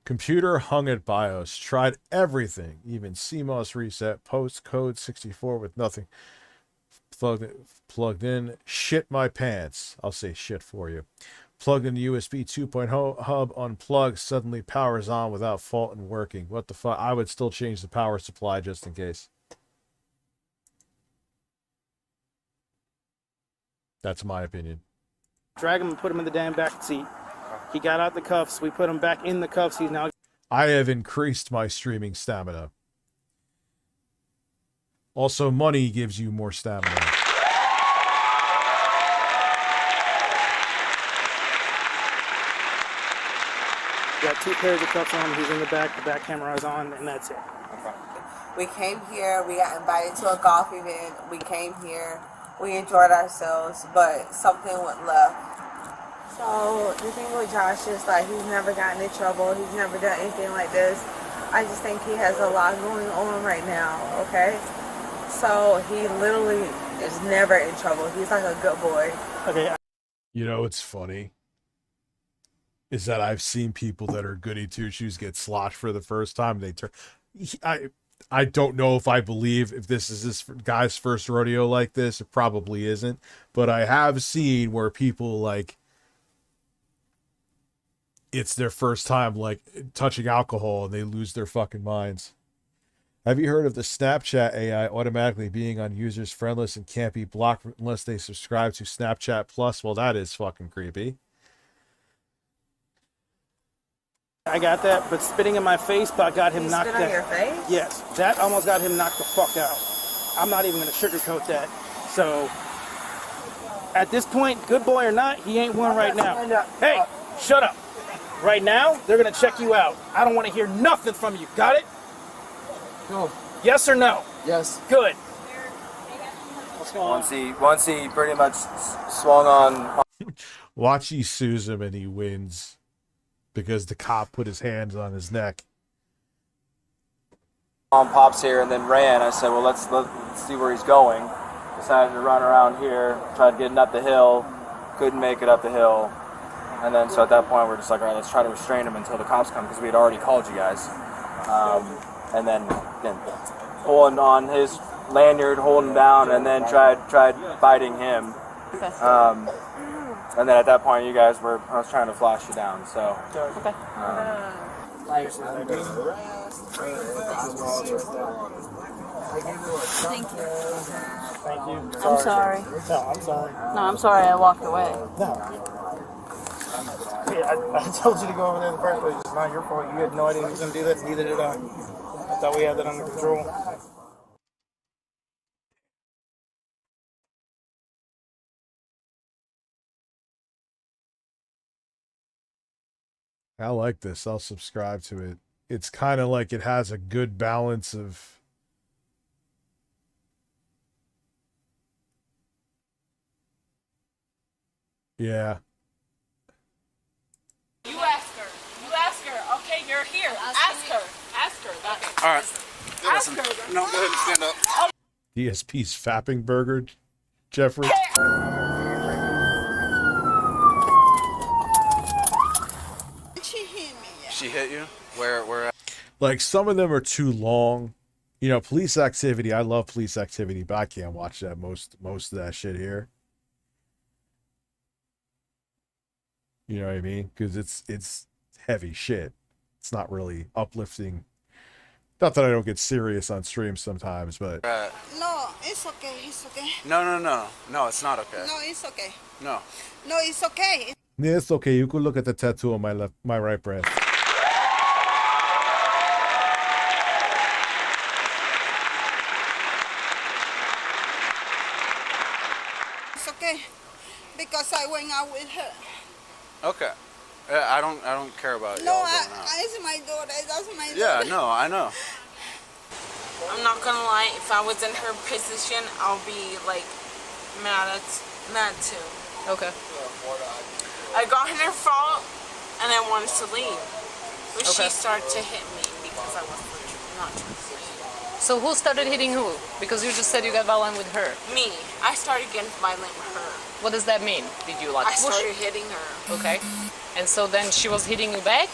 Computer hung at BIOS. Tried everything. Even CMOS reset. Post code 64 with nothing. Plugged in. Shit my pants. I'll say shit for you. Plugged in the USB 2.0 hub. Unplugged. Suddenly powers on without fault and working. What the fuck? I would still change the power supply just in case. That's my opinion. Drag him and put him in the damn back seat. He got out the cuffs. We put him back in the cuffs. He's now... I have increased my streaming stamina. Also, money gives you more stamina. Got 2 pairs of cuffs on. He's in the back camera is on, and that's it. Okay. We came here. We got invited to a golf event. We came here. We enjoyed ourselves, but something went left. So the thing with Josh is like he's never gotten in trouble. He's never done anything like this. I just think he has a lot going on right now, okay? So he literally is never in trouble. He's like a good boy. Okay. You know, it's funny is that I've seen people that are goody two shoes get sloshed for the first time. They turn. I don't know if I believe if this is this guy's first rodeo like this. It probably isn't, but I have seen where people like it's their first time like touching alcohol and they lose their fucking minds. Have you heard of the Snapchat AI automatically being on users' friend list and can't be blocked unless they subscribe to Snapchat Plus? Well, that is fucking creepy. I got that, but spitting in my face got him knocked out. Spit on your face? Yes, that almost got him knocked the fuck out. I'm not even going to sugarcoat that. So, at this point, good boy or not, he ain't one right now. Hey, shut up. Right now, they're going to check you out. I don't want to hear nothing from you. Got it? No. Yes or no? Yes. Good. What's going on? Once he pretty much swung on. Watch he sues him and he wins because the cop put his hands on his neck. Pops here and then ran. I said, well, let's see where he's going. Decided to run around here, tried getting up the hill, couldn't make it up the hill. And then, so at that point, we're just like, all right, let's try to restrain him until the cops come because we had already called you guys. And then pulling on his lanyard, holding him down, and then tried biting him. And then at that point, I was trying to flash you down. So. Okay. Thank you. Thank you. I'm sorry. No, I'm sorry. No, I'm sorry I walked away. No. I told you to go over there in the first place. It's not your fault. You had no idea he was going to do that. Neither did I. I thought we had that under control. I like this. I'll subscribe to it. It's kind of like it has a good balance of... Yeah. You ask her. You ask her. Okay, you're here. Ask her. Ask her. All right. Ask her. No, go ahead and stand up. DSP's fapping burger, Jeffrey. She hit you? Where at? Like, some of them are too long. You know, police activity. I love police activity, but I can't watch that most of that shit here. You know what I mean? Because it's heavy shit. It's not really uplifting. Not that I don't get serious on stream sometimes, but... No, it's okay. It's okay. No, it's not okay. No, it's okay. No. No, it's okay. Yeah, it's okay. You could look at the tattoo on my right breast. It's okay. Because I went out with her. Okay. I don't care about No, y'all going out. it's my daughter. That's my daughter. Yeah, no, I know. I'm not gonna lie, if I was in her position, I'll be like mad too. Okay. I got her fault and I wanted to leave. But Okay. she started to hit me because I was not true. So who started hitting who? Because you just said you got violent with her. Me. I started getting violent with her. What does that mean? Did you like I push? started hitting her. Okay. And so then she was hitting you back?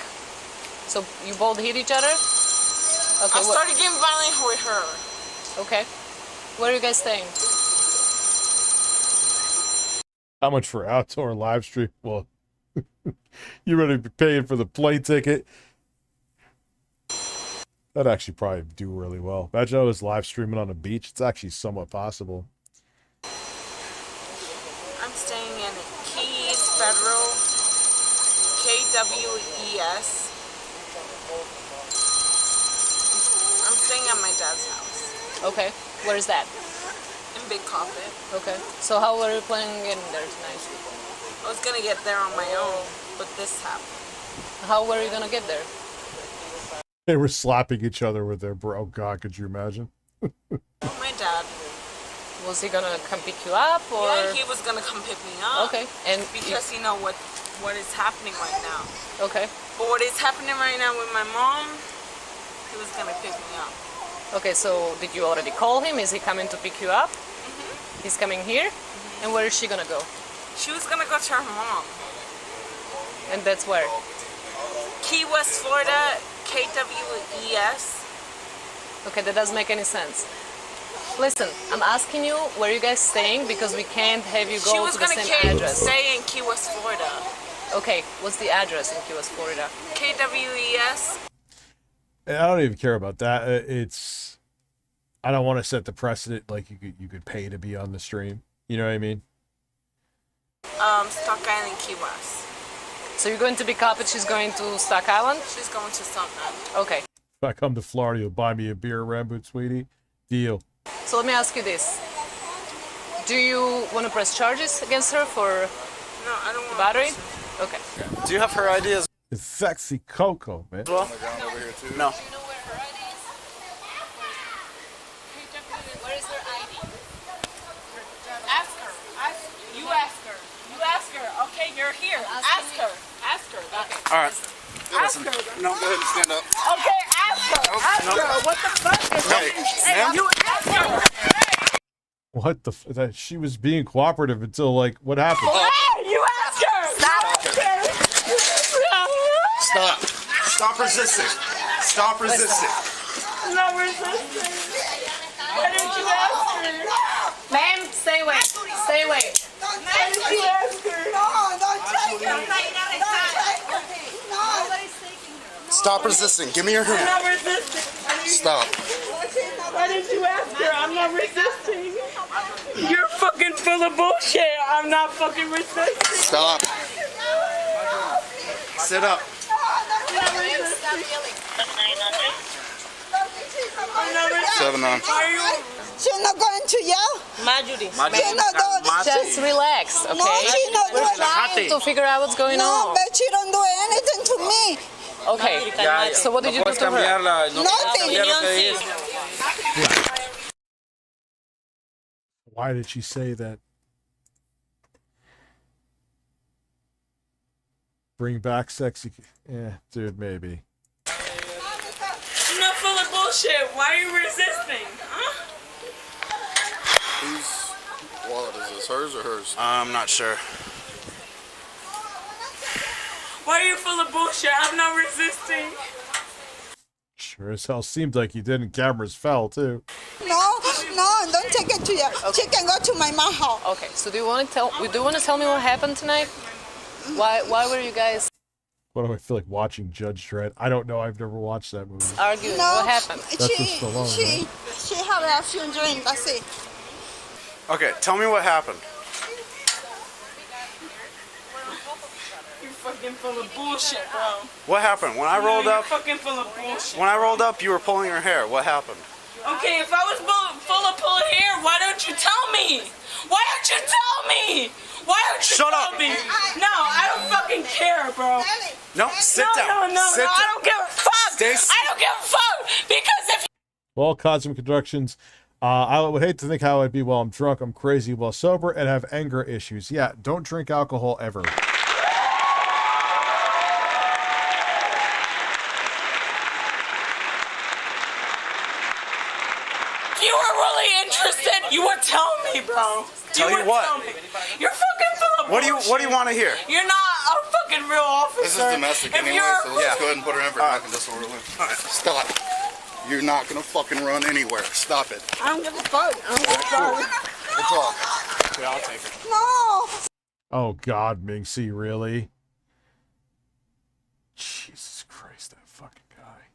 So you both hit each other? Okay. I started getting violent with her. Okay. What are you guys saying? How much for outdoor live stream? Well, you better be paying for the plane ticket. That'd actually probably do really well. Imagine I was live streaming on a beach. It's actually somewhat possible. I'm staying in Keys Federal, KWES. I'm staying at my dad's house. Okay. Where is that? In Big Coffin. Okay. So how were you planning on getting there tonight? I was gonna get there on my own, but this happened. How were you gonna get there? They were slapping each other with their bro. Oh God, could you imagine? My dad. Was he gonna come pick you up, or? Yeah, he was gonna come pick me up. Okay, and because you know what is happening right now. Okay. But what is happening right now with my mom, he was gonna pick me up. Okay, so did you already call him? Is he coming to pick you up? He's coming here? And where is she gonna go? She was gonna go to her mom. And that's where? Key West, Florida, KWES. Okay, that doesn't make any sense. Listen, I'm asking you where you guys staying because we can't have you go to the same address. Stay in Key West, Florida. Okay, what's the address in Key West, Florida? KWES. I don't even care about that. I don't want to set the precedent like you could pay to be on the stream. You know what I mean? Stock Island, Key West. So you're going to pick up and she's going to Stock Island? She's going to Stock Island. Okay. If I come to Florida, you'll buy me a beer, Ramboot, sweetie. Deal. So let me ask you this. Do you want to press charges against her for no, I don't want battery? Okay. Do you have her ideas? It's sexy Coco, man. Well, no. Where is her ID? Ask her. You ask her. You ask her. Okay, you're here. Ask her. Ask her. Okay. All right. Ask her. No, go ahead and stand up. Okay, ask her. Ask her. What the fuck is that? Hey, you ask her. What the that she was being cooperative until like what happened? Hey, you ask her. Stop. Stop resisting. Stop resisting. I'm not resisting. Why didn't you ask her? Ma'am, stay away. Stay away. Why didn't you ask her? No, don't take her. Stop resisting. Give me your I'm hand. not resisting. Stop. Why didn't you ask her? I'm not resisting. You're fucking full of bullshit. I'm not fucking resisting. Stop. Sit up. I'm not resisting. 7-9. She's not going to yell? Marjorie. She's not going. Just relax, okay? No, she's not We're doing trying to figure out what's going No, on. but she don't do anything to me. Okay, so what did you do to her? Nothing. Why did she say that? Bring back sexy. Yeah, dude, maybe. I'm not full of bullshit. Why are you resisting? Huh? Whose wallet is this? Hers or hers? I'm not sure. Why are you full of bullshit? I'm not resisting. Sure as hell seemed like you did, and cameras fell too. No, don't take it to you. She can go to my mom's house. Okay, so do you want to tell me what happened tonight? Why were you guys What do I feel like watching Judge Dredd? I don't know. I've never watched that movie. arguing? No, What happened? That's just Stallone, right? She had a few drinks. That's it. Okay, tell me what happened. You're fucking full of bullshit, bro. What happened? When I rolled You're up, fucking full of bullshit. when I rolled up, you were pulling her hair. What happened? Okay, if I was full of pulling hair, why don't you tell me? Why don't you tell me? Why don't you Shut tell up. me? No, I don't fucking care, bro. No, sit down. No, Sit I down. don't give a fuck. Stay I don't give a fuck because if Well, Cosmic Productions, I would hate to think how I'd be while I'm drunk, I'm crazy while sober, and have anger issues. Yeah, don't drink alcohol ever. you were really interested, you would tell me, bro. Tell you would what? Tell me. You're fucking full of What do you bullshit. want to hear? You're not a fucking real officer. This is domestic If anyway, you're- so let's just go ahead and put her in for knocking disorderly. All right, stop. You're not gonna fucking run anywhere. Stop it. I don't give a fuck. I don't give a fuck. We'll talk. Yeah, I'll take her. No. Oh, God, Minxy, really? Jesus Christ, that fucking guy.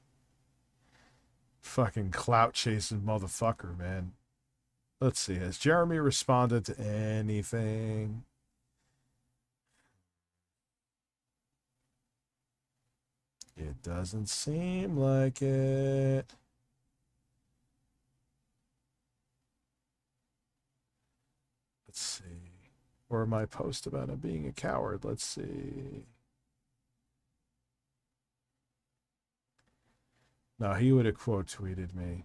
Fucking clout-chasing motherfucker, man. Let's see, has Jeremy responded to anything? It doesn't seem like it. Let's see. Or my post about him being a coward. Let's see. No, he would have quote tweeted me.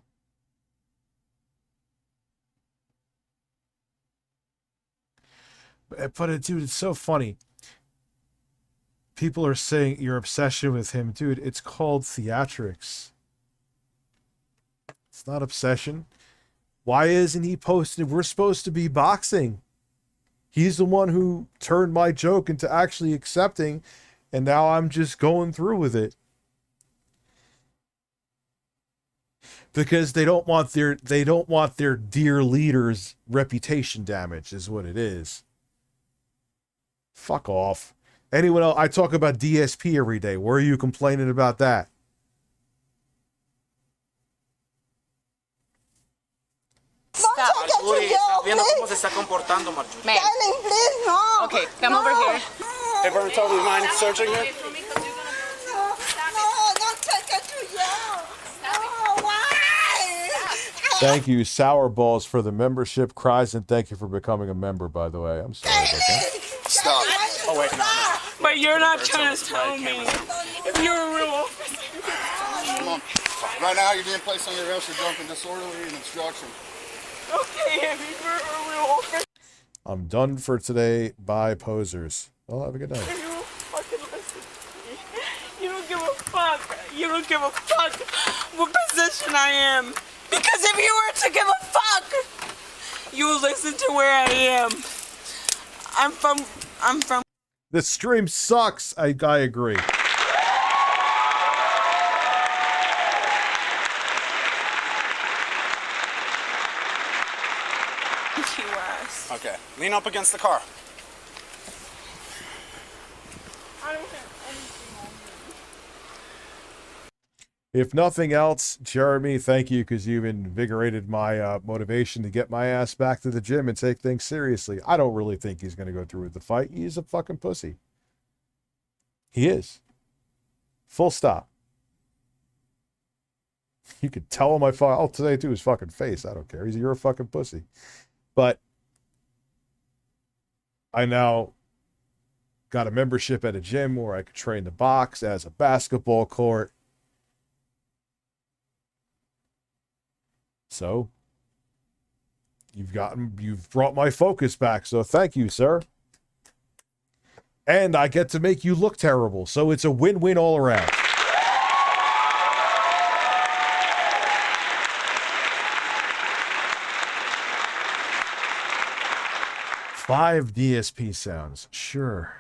But dude, it's so funny. People are saying your obsession with him, dude. It's called theatrics. It's not obsession. Why isn't he posting? We're supposed to be boxing. He's the one who turned my joke into actually accepting, and now I'm just going through with it. Because they don't want their dear leader's reputation damaged, is what it is. Fuck off. Anyone else? I talk about DSP every day. Where are you complaining about that? Man. Okay, come over here. Hey, Bernardo, do you mind searching here? Thank you, Sour Balls, for the membership. Cries, and thank you for becoming a member, by the way. I'm sorry about that. Stop. Oh, wait, no. But you're not trying to tell me if you're a real officer. Come on. Right now, you're being placed on your arrest for drunken disorderly and obstruction. Okay, if you're a real officer. I'm done for today. Bye, posers. Well, have a good night. You don't fucking listen to me. You don't give a fuck. You don't give a fuck what position I am. Because if you were to give a fuck, you would listen to where I am. I'm from. This stream sucks. I agree. Okay, lean up against the car. I don't have anything on me. If nothing else, Jeremy, thank you, because you've invigorated my motivation to get my ass back to the gym and take things seriously. I don't really think he's going to go through with the fight. He's a fucking pussy. He is. Full stop. You could tell him all today to his fucking face. I don't care. You're a fucking pussy. But I now got a membership at a gym where I could train the box as a basketball court. So you've brought my focus back. So thank you, sir. And I get to make you look terrible. So it's a win-win all around. Five DSP sounds. Sure.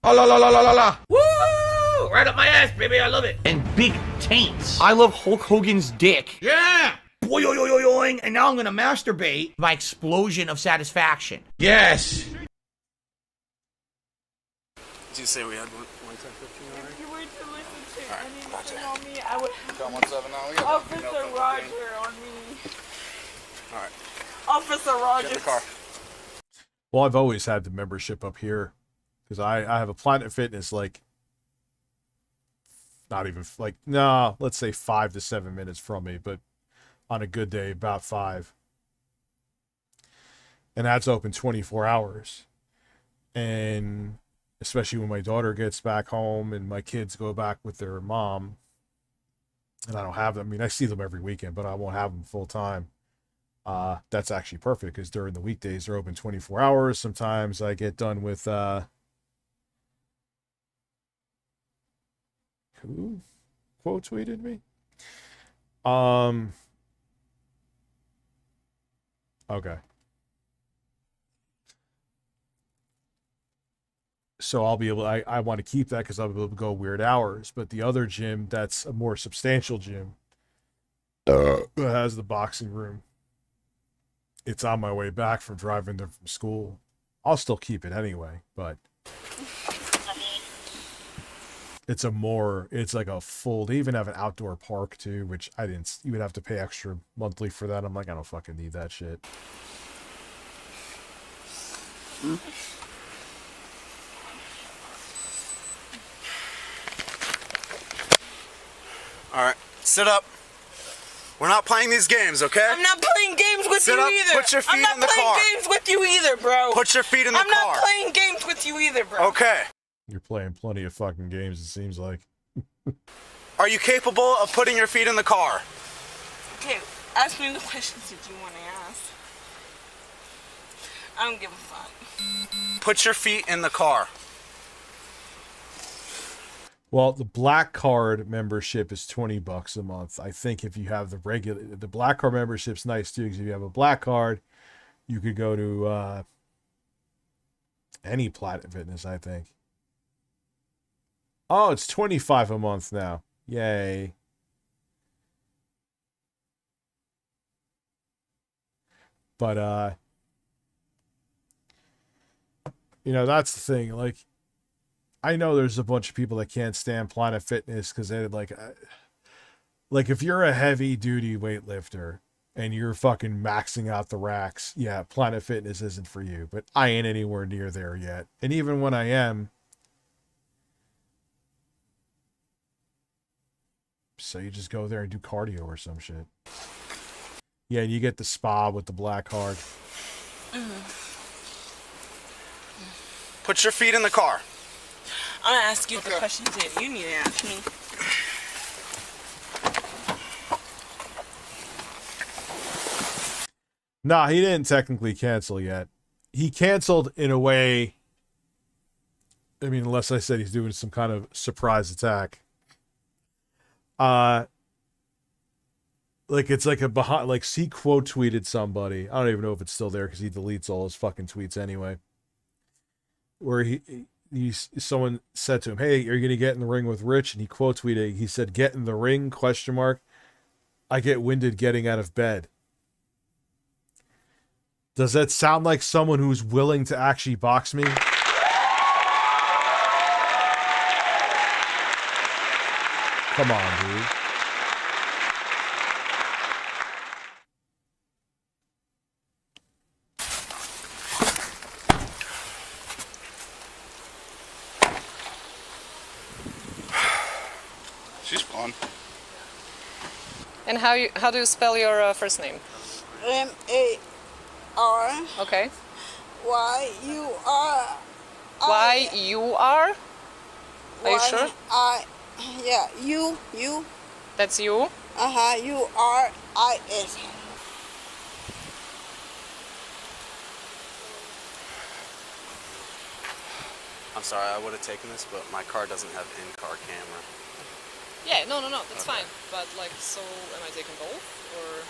Oh, la la la la la la. Woo! Right up my ass, baby. I love it. And big taints. I love Hulk Hogan's dick. Yeah! Boing, and now I'm gonna masturbate by explosion of satisfaction. Yes! Did you say we had 110-15 already? If you were to listen to anything on me, I would Got 17 now? We got Officer Roger on me. Alright. Officer Roger. Get in the car. Well, I've always had the membership up here because I have a Planet Fitness, like, not even, like, no, let's say 5 to 7 minutes from me, but on a good day, about 5. And that's open 24 hours. And especially when my daughter gets back home and my kids go back with their mom, and I don't have them. I mean, I see them every weekend, but I won't have them full time. That's actually perfect because during the weekdays they're open 24 hours. Sometimes I get done with who quote tweeted me? Okay. So I'll be able, I want to keep that because I'll be able to go weird hours. But the other gym, that's a more substantial gym, that has the boxing room. It's on my way back from driving there from school. I'll still keep it anyway, but it's like a full, they even have an outdoor park too, which you would have to pay extra monthly for that. I'm like, I don't fucking need that shit. Alright, sit up. We're not playing these games, okay? I'm not playing games with you either. Put your feet in the car. I'm not playing games with you either, bro. Put your feet in the car. I'm not playing games with you either, bro. Okay. You're playing plenty of fucking games, it seems like. Are you capable of putting your feet in the car? Okay, ask me the questions that you want to ask. I don't give a fuck. Put your feet in the car. Well, the black card membership is $20 a month. I think if you have the black card membership's nice too, because if you have a black card, you could go to any Planet Fitness, I think. Oh, it's $25 a month now. Yay. But you know, that's the thing. Like, I know there's a bunch of people that can't stand Planet Fitness because they like if you're a heavy duty weightlifter and you're fucking maxing out the racks, yeah, Planet Fitness isn't for you. But I ain't anywhere near there yet. And even when I am, so you just go there and do cardio or some shit. Yeah, and you get the spa with the black card. Put your feet in the car. I'm gonna ask you the questions that you need to ask me. Nah, he didn't technically cancel yet. He canceled in a way. I mean, unless I said he's doing some kind of surprise attack. Like it's like a behind. Like he quote tweeted somebody. I don't even know if it's still there because he deletes all his fucking tweets anyway. Where someone said to him, "Hey, are you gonna get in the ring with Rich?" And he quote tweeted. He said, "Get in the ring?" ? I get winded getting out of bed. Does that sound like someone who's willing to actually box me? Come on, dude. She's fun. And how do you spell your first name? M-A-R. Okay. Y-U-R. Y-U-R? Are you sure? Yeah, you. That's you? U-R-I-S. I'm sorry, I would have taken this, but my car doesn't have in-car camera. Yeah, no, that's fine. But like, so am I taking both, or?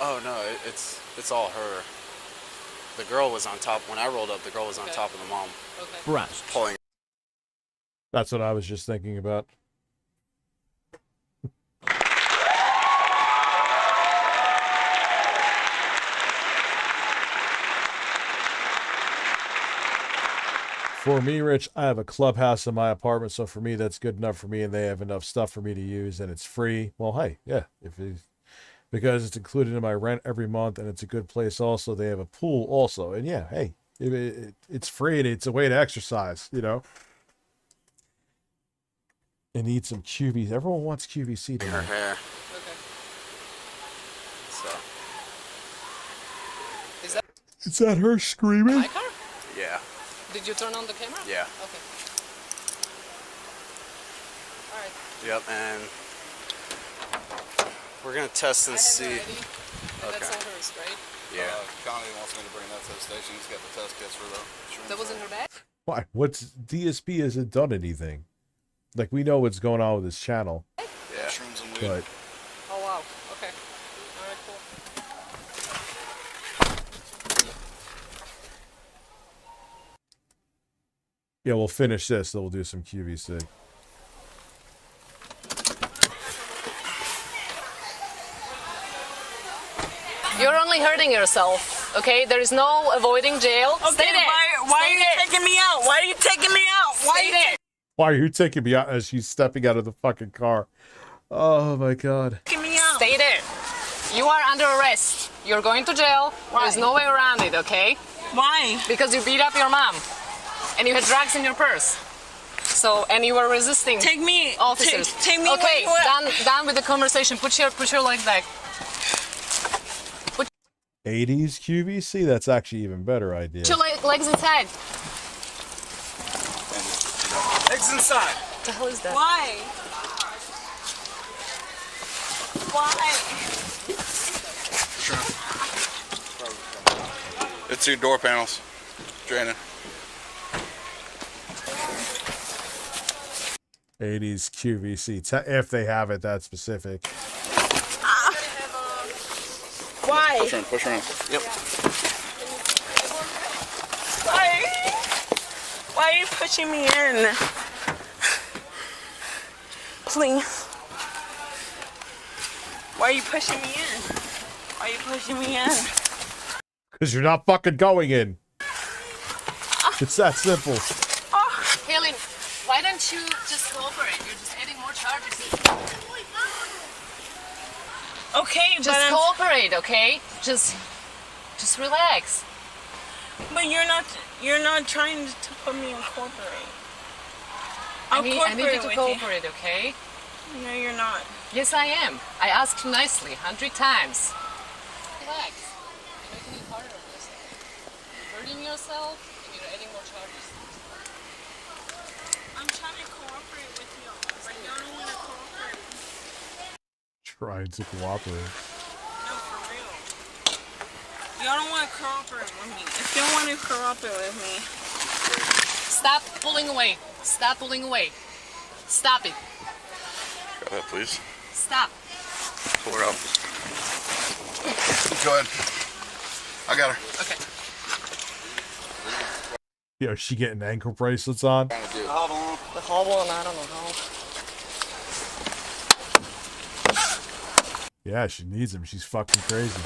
Oh no, it's all her. The girl was on top when I rolled up. The girl was on top of the mom. Okay. Breast. Pulling. That's what I was just thinking about. For me, Rich, I have a clubhouse in my apartment, so for me, that's good enough for me, and they have enough stuff for me to use, and it's free. Well, hey, yeah, because it's included in my rent every month, and it's a good place also. They have a pool also, and yeah, hey, it's free, and it's a way to exercise, you know? And eat some QVC. Everyone wants QVC to her hair. Okay. So. Is that her screaming? My car? Yeah. Did you turn on the camera? Yeah. Okay. Alright. Yep, and we're gonna test and see. And Okay. that's all hers, right? Yeah. Connie wants me to bring that to the station. He's got the test kits for the shrooms. That was in her bag? Why? What's DSP hasn't done anything. Like, we know what's going on with his channel. Yeah. Shrooms and weed. But Oh wow. Okay. Alright, cool. yeah, we'll finish this, then we'll do some QVC. You're only hurting yourself, okay? There is no avoiding jail. Okay, Stay there. why are you taking me out? Why are you taking me out? Stay there. Why are you taking me out as she's stepping out of the fucking car? Oh my god. Taking me out. Stay there. You are under arrest. You're going to jail. Why? There's no way around it, okay? Why? Because you beat up your mom. And you had drugs in your purse. So, and you were resisting Take me. officers. Take me. Okay, where- done with the conversation. Put your legs back. 80s QVC? That's actually even better idea. Put your legs inside. Legs inside. What the hell is that? Why? Why? It's your door panels. Draining. 80s QVC, if they have it that specific. Why? Push her in. Yep. Why are you pushing me in? Please. Why are you pushing me in? Why are you pushing me in? Because you're not fucking going in. It's that simple. Haley, why don't you just cooperate? You're just adding more charges. Okay, but just cooperate, okay? Just relax. But you're not trying to put me in cooperate. I need you to cooperate, okay? No, you're not. Yes, I am. I asked you nicely 100 times. Relax. You're making it harder on yourself. You're hurting yourself, and you're adding more charges. I'm trying to cooperate with you, but you don't want to cooperate. Trying to cooperate. No, for real. Y'all don't want to cooperate with me. If you want to cooperate with me. Stop pulling away. Stop pulling away. Stop it. Grab that, please. Stop. Pull her out. Go ahead. I got her. Okay. Yo, she getting ankle bracelets on? The hard one, I don't know how. Yeah, she needs them. She's fucking crazy.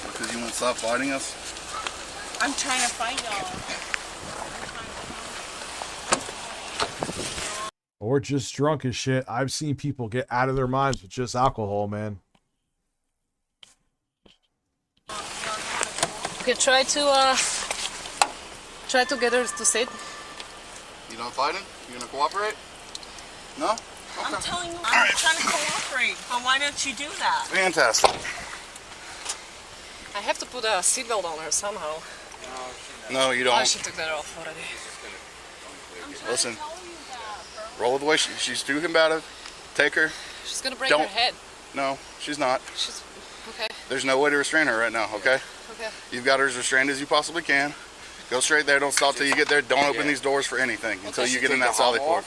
Because you won't stop fighting us? I'm trying to fight y'all. Or just drunk as shit. I've seen people get out of their minds with just alcohol, man. Okay, try to get her to sit. You done fighting? You gonna cooperate? No? Okay. I'm telling you, I'm trying to cooperate. But why don't you do that? Fantastic. I have to put a seatbelt on her somehow. No, you don't. Oh, she took that off already. Listen. Roll with the way she's too combative. Take her. She's gonna break her head. No, she's not. She's okay. There's no way to restrain her right now, okay? Okay. You've got her as restrained as you possibly can. Go straight there. Don't stop till you get there. Don't open these doors for anything until you get in that solid cord.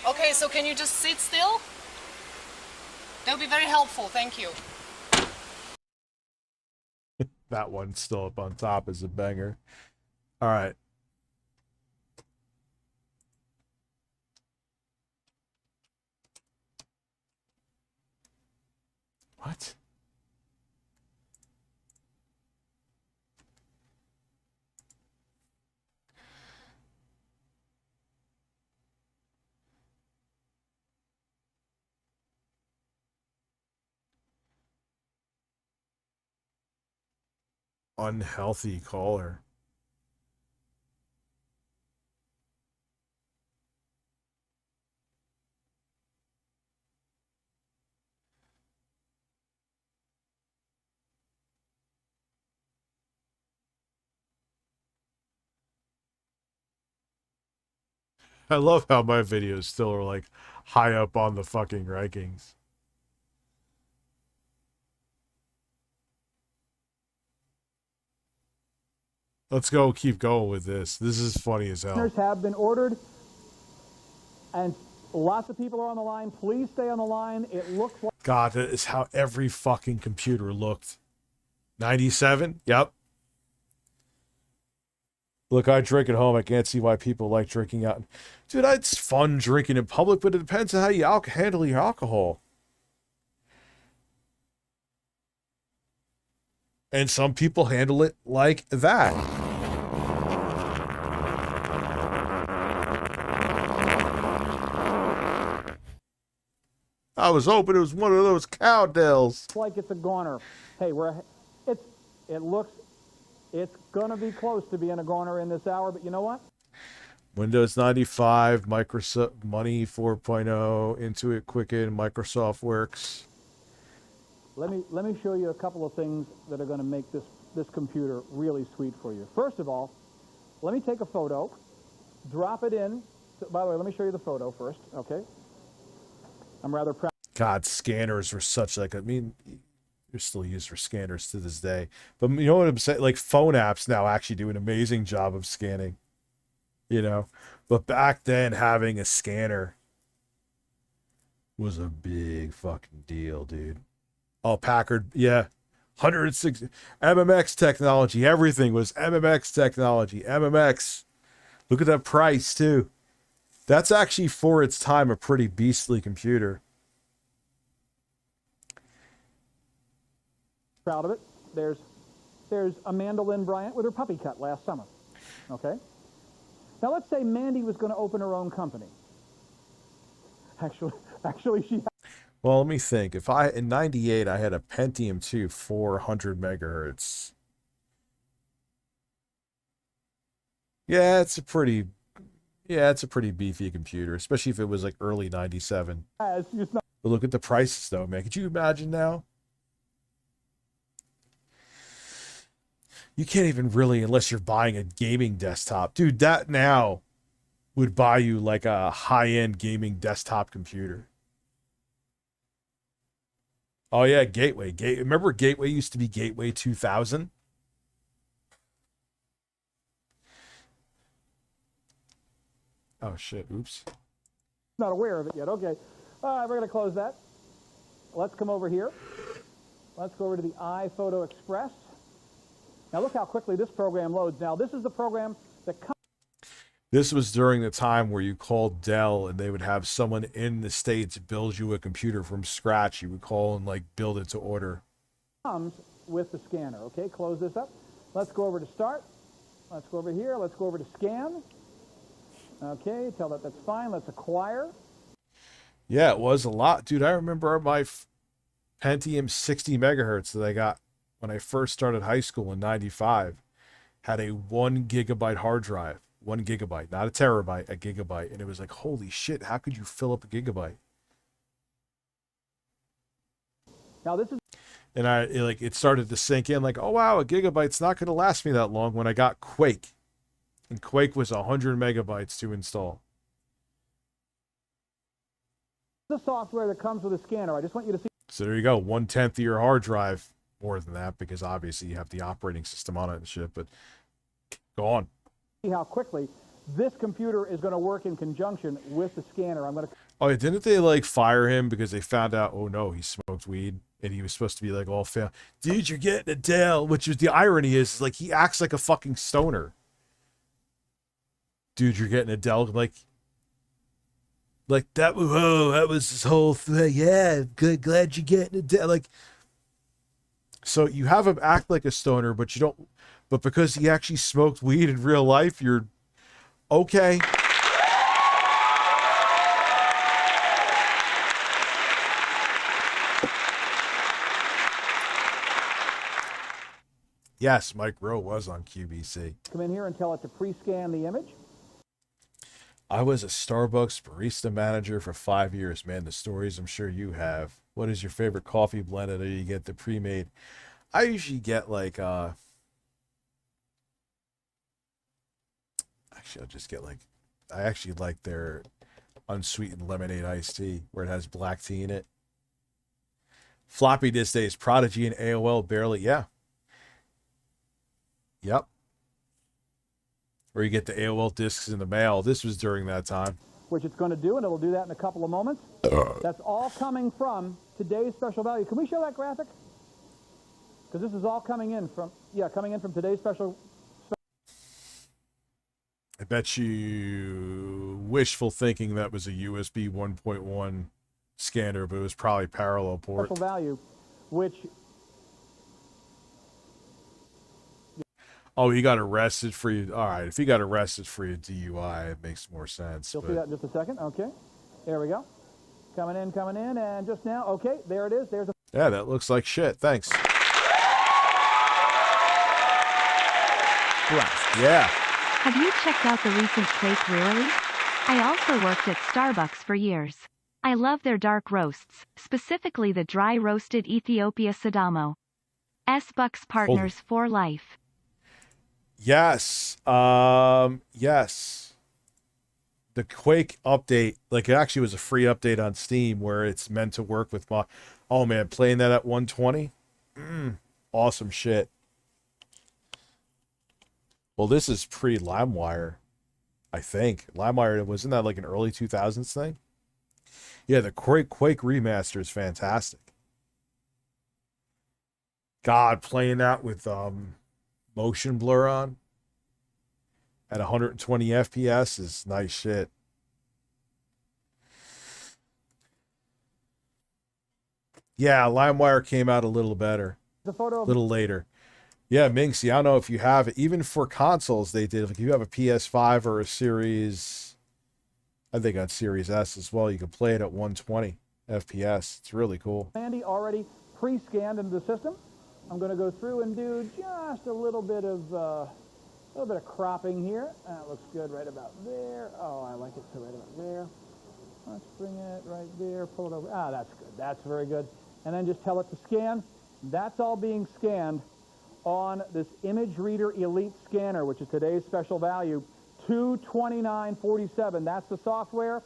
Okay, so can you just sit still? That would be very helpful. Thank you. That one's still up on top as a banger. All right. What? Unhealthy caller. I love how my videos still are like high up on the fucking rankings. Let's go keep going with this. This is funny as hell. Have been ordered, and lots of people are on the line. Please stay on the line. It looks like... God, that is how every fucking computer looked. 97? Yep. Look, I drink at home. I can't see why people like drinking out. Dude, it's fun drinking in public, but it depends on how you handle your alcohol. And some people handle it like that. I was hoping it was one of those Cowdells. Like it's a goner. Hey, it's gonna be close to being a goner in this hour, but you know what? Windows 95, Microsoft Money 4.0, Intuit Quicken, Microsoft Works. Let me show you a couple of things that are going to make this computer really sweet for you. First of all, let me take a photo, drop it in. By the way, let me show you the photo first, okay? I'm rather proud. God, scanners were such like, I mean, they're still used for scanners to this day. But you know what I'm saying? Like phone apps now actually do an amazing job of scanning, you know? But back then, having a scanner was a big fucking deal, dude. Oh, Packard, yeah. 160 MMX technology. Everything was MMX technology. MMX. Look at that price, too. That's actually, for its time, a pretty beastly computer. Proud of it. There's Amanda Lynn Bryant with her puppy cut last summer. Okay? Now let's say Mandy was going to open her own company. Actually she... Well, let me think. If in 98, I had a Pentium 2 400 megahertz. Yeah, it's a pretty beefy computer, especially if it was like early 97. But look at the prices though, man. Could you imagine now? You can't even really, unless you're buying a gaming desktop. Dude, that now would buy you like a high-end gaming desktop computer. Oh yeah, Gateway. Remember Gateway used to be Gateway 2000? Oh shit, oops. Not aware of it yet. Okay. All right, we're going to close that. Let's come over here. Let's go over to the iPhoto Express. Now look how quickly this program loads. Now this is the program that comes. This was during the time where you called Dell and they would have someone in the States build you a computer from scratch. You would call and like build it to order. Comes with the scanner. Okay, close this up. Let's go over to start. Let's go over here. Let's go over to scan. Okay, tell that that's fine. Let's acquire. Yeah, it was a lot. Dude, I remember my Pentium 60 megahertz that I got when I first started high school in 95 had a 1 gigabyte hard drive. 1 gigabyte, not a terabyte, a gigabyte. And it was like, holy shit, how could you fill up a gigabyte? Now this is... And it started to sink in like, oh wow, a gigabyte's not going to last me that long when I got Quake. And Quake was 100 megabytes to install. The software that comes with a scanner. I just want you to see. So there you go, 1/10 of your hard drive. More than that, because obviously you have the operating system on it and shit, but go on. See how quickly this computer is going to work in conjunction with the scanner. I'm going to... Oh, yeah, didn't they like fire him because they found out, oh no, he smoked weed and he was supposed to be like all fail. Dude, you're getting a Dell, which is the irony is like he acts like a fucking stoner. Dude, you're getting a Dell, like that. Whoa, that was his whole thing. Yeah, good, glad you're getting a Dell. Like, so you have him act like a stoner, but you don't. But because he actually smoked weed in real life, you're okay. Yes, Mike Rowe was on QVC. Come in here and tell it to pre-scan the image. I was a Starbucks barista manager for 5 years, man. The stories I'm sure you have. What is your favorite coffee blend? Or you get the pre-made? I usually get like actually I'll just get like, I actually like their unsweetened lemonade iced tea where it has black tea in it. Floppy disk days, Prodigy and AOL barely, yeah. Yep. Or you get the AOL discs in the mail. This was during that time. Which it's going to do, and it'll do that in a couple of moments. That's all coming from today's special value. Can we show that graphic? Because this is all coming in from today's special. I bet you wishful thinking that was a USB 1.1 scanner, but it was probably parallel port. Special value, which... Oh, he got arrested for you. All right, if he got arrested for a DUI, it makes more sense. You'll see that in just a second. Okay, there we go. Coming in, and just now, okay, there it is. There's a... Yeah, that looks like shit. Thanks. Yeah. Have you checked out the recent Quake re-release? I also worked at Starbucks for years. I love their dark roasts, specifically the dry roasted Ethiopia Sidamo. S-Bucks partners for life. Yes. Yes. the Quake update, like it actually was a free update on Steam where it's meant to work with my. Oh man, playing that at 120, awesome shit. Well, this is pre-LimeWire, I think. LimeWire, wasn't that like an early 2000s thing? Yeah, the Quake remaster is fantastic. God, playing that with motion blur on at 120 FPS is nice shit. Yeah, LimeWire came out a little better. The photo a little later. Yeah, Minxy, I don't know if you have it. Even for consoles, they did. Like if you have a PS5 or a Series, I think on Series S as well, you can play it at 120 FPS. It's really cool. Andy already pre-scanned into the system. I'm going to go through and do just a little bit of cropping here. That looks good right about there. Oh, I like it so right about there. Let's bring it right there. Pull it over. Ah, that's good. That's very good. And then just tell it to scan. That's all being scanned on this Image Reader Elite Scanner, which is today's special value, $229.47. That's the software.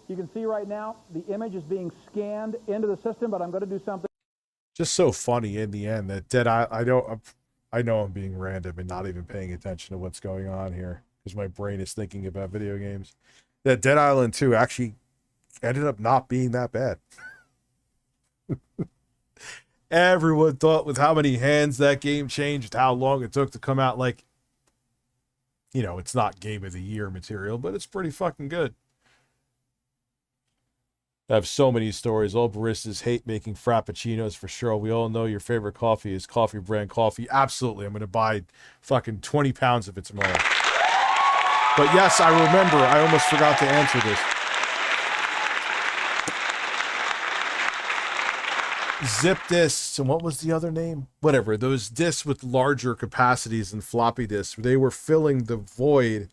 You can see right now the image is being scanned into the system, but I'm going to do something. Just so funny in the end that I know I'm being random and not even paying attention to what's going on here because my brain is thinking about video games. That Dead Island 2 actually ended up not being that bad. Everyone thought with how many hands that game changed, how long it took to come out. Like, you know, it's not Game of the Year material, but it's pretty fucking good. I have so many stories. All baristas hate making frappuccinos for sure. We all know your favorite coffee is Coffee Brand Coffee. Absolutely. I'm going to buy fucking 20 pounds of it tomorrow. But yes, I remember. I almost forgot to answer this. Zip disks, and what was the other name? Whatever, those disks with larger capacities than floppy disks, they were filling the void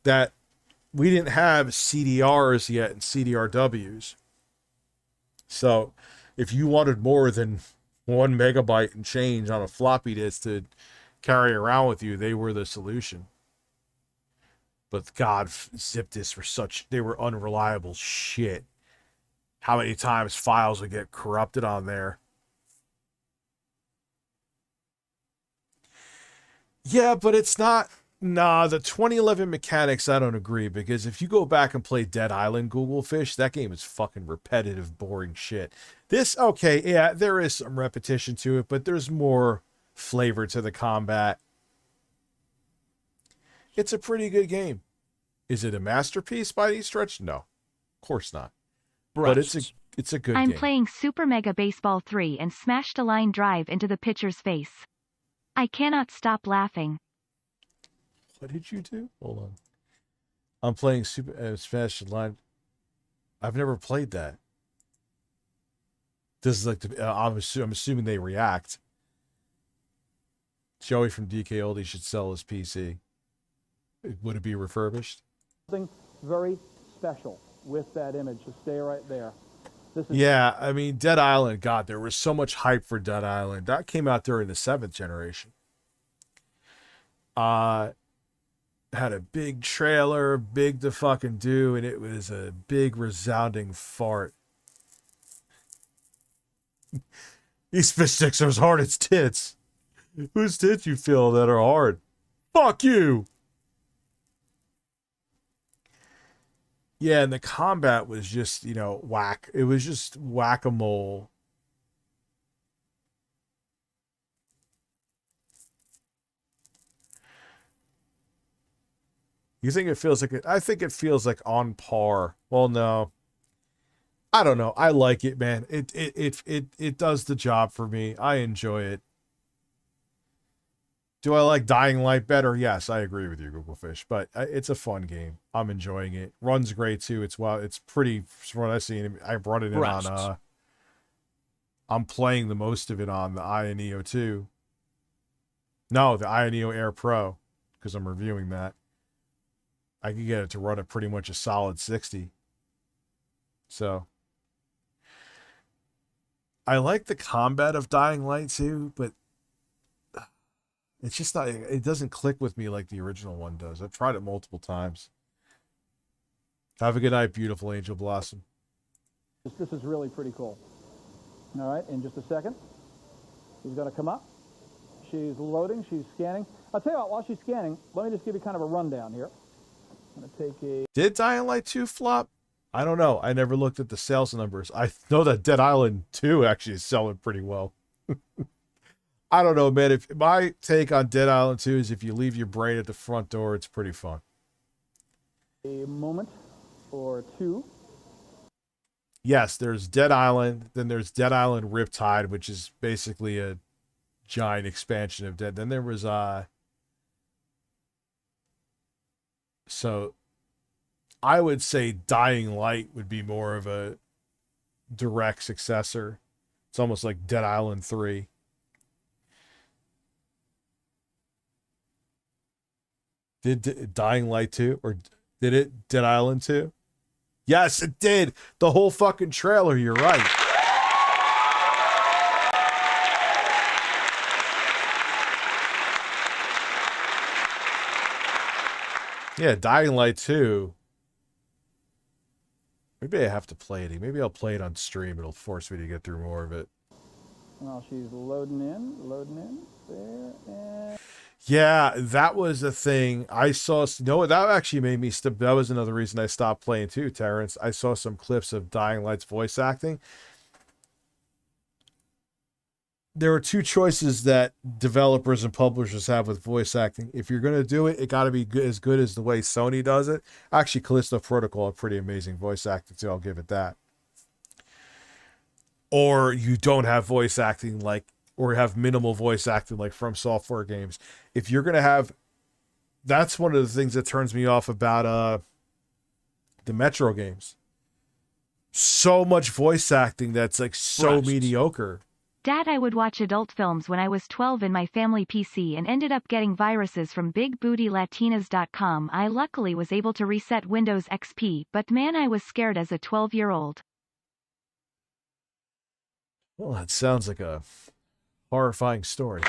that we didn't have CDRs yet and CDRWs. So if you wanted more than 1 megabyte and change on a floppy disk to carry around with you, they were the solution. But God, zip disks they were unreliable shit. How many times files would get corrupted on there. Yeah, but it's not. Nah, the 2011 mechanics, I don't agree. Because if you go back and play Dead Island Google Fish, that game is fucking repetitive, boring shit. This, okay, yeah, there is some repetition to it, but there's more flavor to the combat. It's a pretty good game. Is it a masterpiece by any stretch? No, of course not. But it's a good game. I'm playing Super Mega Baseball 3 and smashed a line drive into the pitcher's face. I cannot stop laughing. What did you do? Hold on. I'm playing smashed a line. I've never played that. This is like I'm assuming they react. Joey from DK Oldie should sell his PC. Would it be refurbished? Something very special with that image. Just stay right there. Yeah, I mean, Dead Island, God, there was so much hype for Dead Island. That came out during the 7th generation. Had a big trailer, big to fucking do, and it was a big resounding fart. These fish sticks are as hard as tits. Whose tits you feel that are hard? Fuck you! Yeah, and the combat was just, you know, whack. It was just whack-a-mole. You think it feels like it? I think it feels like on par. Well, no. I don't know. I like it, man. It does the job for me. I enjoy it. Do I like Dying Light better? Yes, I agree with you, Google Fish. But it's a fun game. I'm enjoying it. Runs great too. It's pretty. From what I've seen, I've run it in on. I'm playing the most of it on the Neo 2. No, the Neo Air Pro, because I'm reviewing that. I can get it to run at pretty much a solid 60. So I like the combat of Dying Light too, but it's just not, it doesn't click with me like the original one does. I've tried it multiple times. Have a good night, beautiful Angel Blossom. This is really pretty cool. All right, in just a second, she's going to come up. She's loading. She's scanning. I'll tell you what, while she's scanning, let me just give you kind of a rundown here. I'm going to take a... Did Dying Light 2 flop? I don't know. I never looked at the sales numbers. I know that Dead Island 2 actually is selling pretty well. I don't know, man. If my take on Dead Island 2 is if you leave your brain at the front door, it's pretty fun. A moment or two. Yes, there's Dead Island. Then there's Dead Island Riptide, which is basically a giant expansion of Dead. Then there was so I would say Dying Light would be more of a direct successor. It's almost like Dead Island 3. Did Dying Light 2 or did it Dead Island 2? Yes, it did. The whole fucking trailer, you're right. Yeah, Dying Light 2. Maybe I have to play it. Maybe I'll play it on stream. It'll force me to get through more of it. Well, she's loading in, there, and... Yeah, that was a thing. I saw, no, that actually made me, that was another reason I stopped playing too, Terrence. I saw some clips of Dying Light's voice acting. There are two choices that developers and publishers have with voice acting. If you're going to do it, it got to be as good as the way Sony does it. Actually, Callisto Protocol had pretty amazing voice acting too, I'll give it that. Or you don't have voice acting like, or have minimal voice acting like From Software games. If you're going to have, that's one of the things that turns me off about the Metro games. So much voice acting that's like so mediocre. Dad, I would watch adult films when I was 12 in my family PC and ended up getting viruses from BigBootyLatinas.com. I luckily was able to reset Windows XP, but man, I was scared as a 12-year-old. Well, that sounds like a horrifying story.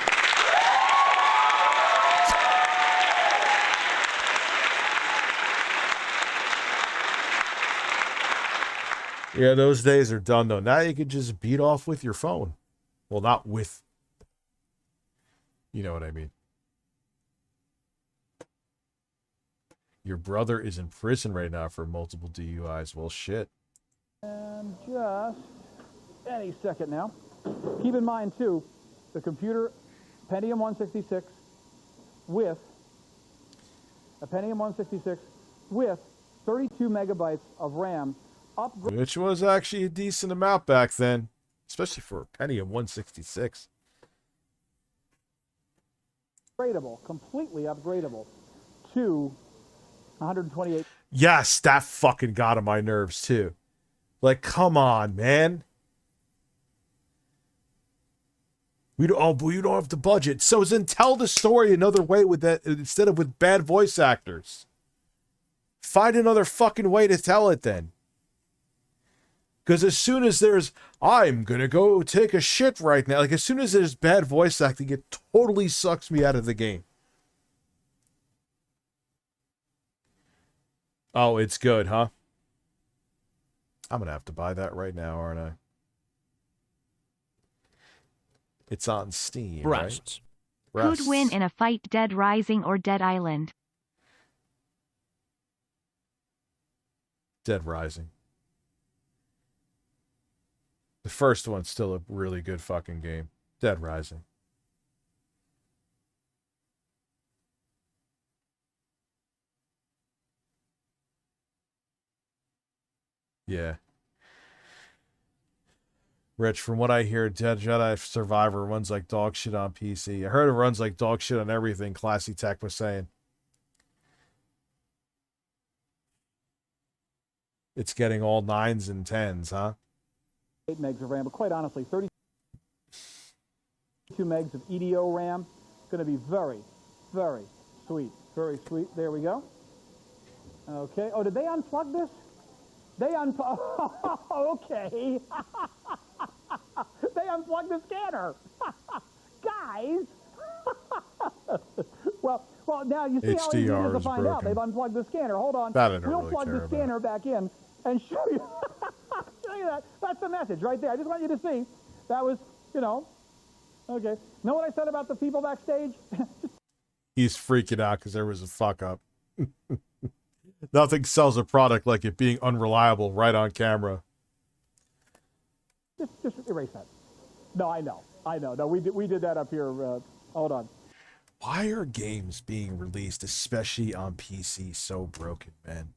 Yeah, those days are done, though. Now you can just beat off with your phone. Well, not with... You know what I mean. Your brother is in prison right now for multiple DUIs. Well, shit. And just any second now. Keep in mind, too, the computer, Pentium 166 with a Pentium 166 with 32 megabytes of RAM. Which was actually a decent amount back then, especially for a Pentium 166. Upgradable, completely upgradable to 128. Yes, that fucking got on my nerves too. Like, come on, man. We don't have the budget. So then tell the story another way with that instead of with bad voice actors. Find another fucking way to tell it then. Because as soon as there's, I'm going to go take a shit right now. Like, as soon as there's bad voice acting, it totally sucks me out of the game. Oh, it's good, huh? I'm going to have to buy that right now, aren't I? It's on Steam, Breasts. Right? Who'd win in a fight, Dead Rising or Dead Island? Dead Rising. The first one's still a really good fucking game. Dead Rising. Yeah. Rich, from what I hear, Dead Jedi Survivor runs like dog shit on PC. I heard it runs like dog shit on everything, Classy Tech was saying. It's getting all 9s and 10s, huh? 8 megs of RAM, but quite honestly, 32 megs of EDO RAM. It's going to be very, very sweet. Very sweet. There we go. Okay. Oh, did they unplug this? They unplug. Okay. They unplugged the scanner. Guys. well, Well, now you see how easy it is to find out. They've unplugged the scanner. Hold on. We'll plug the scanner back in and show you. Show you that. That's the message right there. I just want you to see. That was, you know. Okay. Know what I said about the people backstage? He's freaking out because there was a fuck up. Nothing sells a product like it being unreliable right on camera. Just erase that. No, I know. No, we did that up here. Hold on. Why are games being released, especially on PC, so broken, man?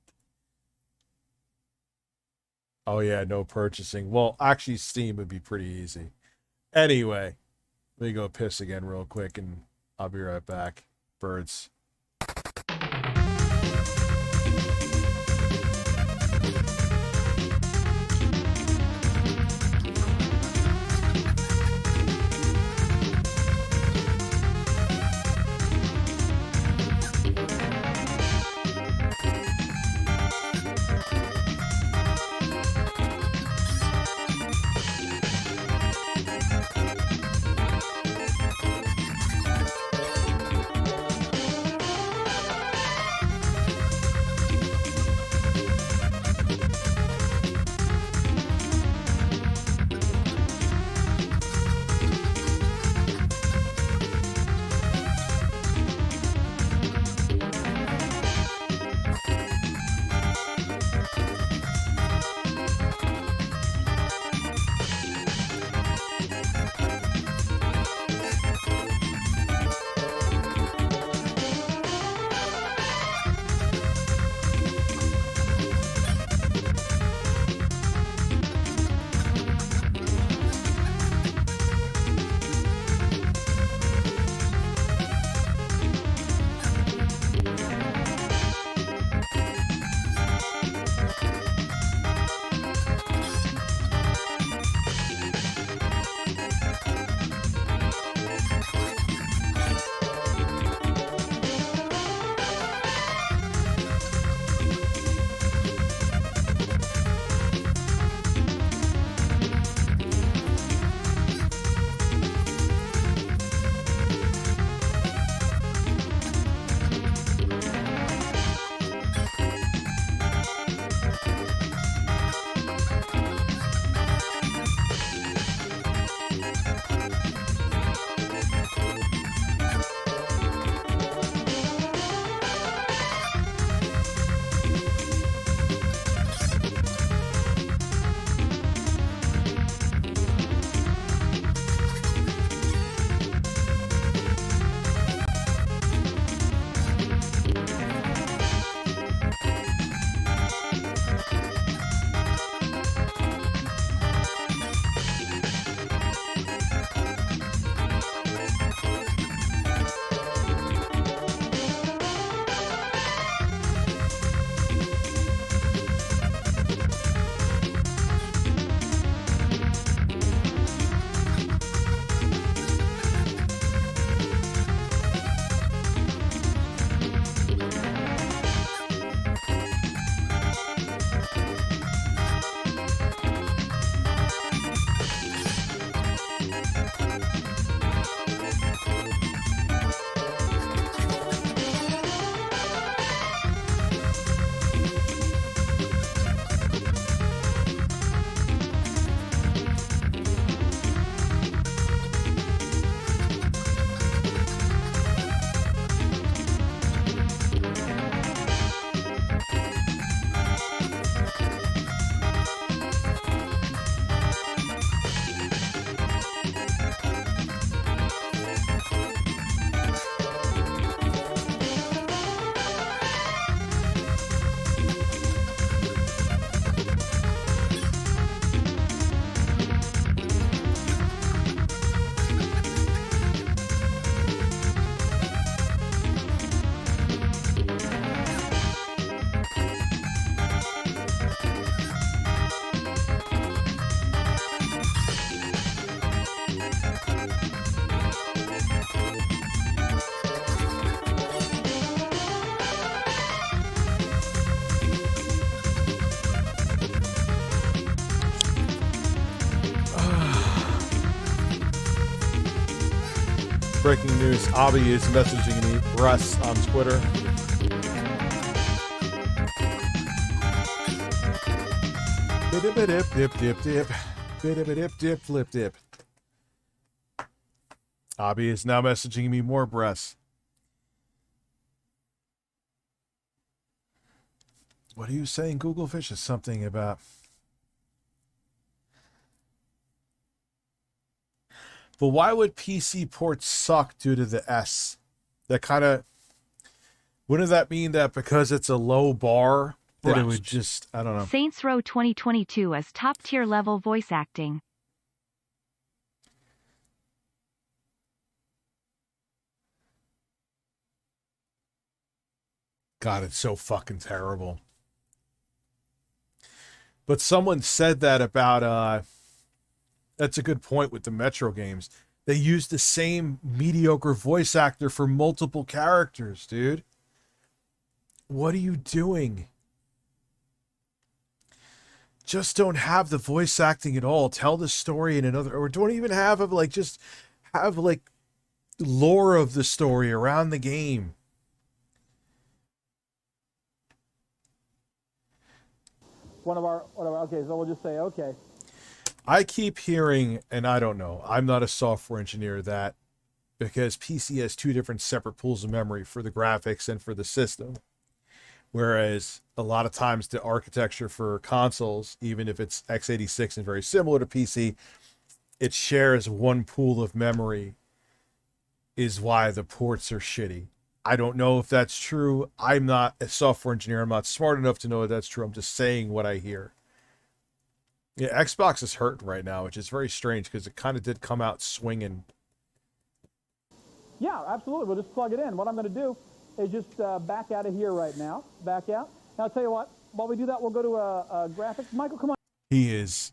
Oh yeah, no purchasing. Well, actually, Steam would be pretty easy. Anyway, let me go piss again real quick, and I'll be right back. Birds. Breaking news, Abby is messaging me, Russ, on Twitter. Dip, dip, dip, dip. Dip, dip, flip, dip. Abby is now messaging me more breasts. What are you saying, Google Fish? Is something about... But why would PC ports suck due to the S? That kind of... Wouldn't that mean that because it's a low bar, that it would just... I don't know. Saints Row 2022 as top-tier level voice acting. God, it's so fucking terrible. But someone said that about... That's a good point with the Metro games. They use the same mediocre voice actor for multiple characters, dude. What are you doing? Just don't have the voice acting at all. Tell the story in another... Or don't even have it, like, just have, like, lore of the story around the game. Okay, so we'll just say, okay. I keep hearing, and I don't know, I'm not a software engineer, that because PC has two different separate pools of memory for the graphics and for the system. Whereas a lot of times the architecture for consoles, even if it's x86 and very similar to PC, it shares one pool of memory, is why the ports are shitty. I don't know if that's true. I'm not a software engineer. I'm not smart enough to know if that's true. I'm just saying what I hear. Yeah, Xbox is hurting right now, which is very strange because it kind of did come out swinging. Yeah, absolutely. We'll just plug it in. What I'm going to do is just back out of here right now. Back out. Now, I'll tell you what. While we do that, we'll go to a graphics. Michael, come on. He is.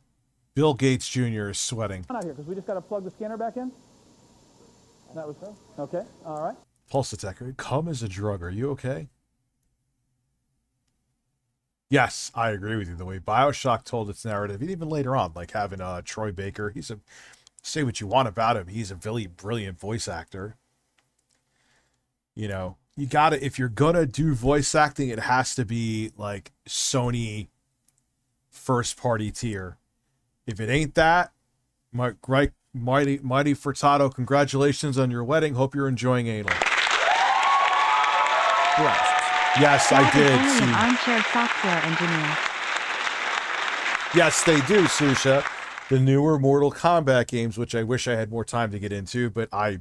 Bill Gates Jr. is sweating. Come on out here because we just got to plug the scanner back in. That was so. Okay. All right. Pulse detector. Cum is a drug. Are you okay? Yes, I agree with you. The way BioShock told its narrative, and even later on, like having Troy Baker, say what you want about him, he's a really brilliant voice actor. You know, you gotta, if you're gonna do voice acting, it has to be like Sony first party tier. If it ain't that, Mighty Furtado, congratulations on your wedding. Hope you're enjoying anal. Yes, I did. Only an armchair software engineer. Yes, they do, Susha. The newer Mortal Kombat games, which I wish I had more time to get into, but I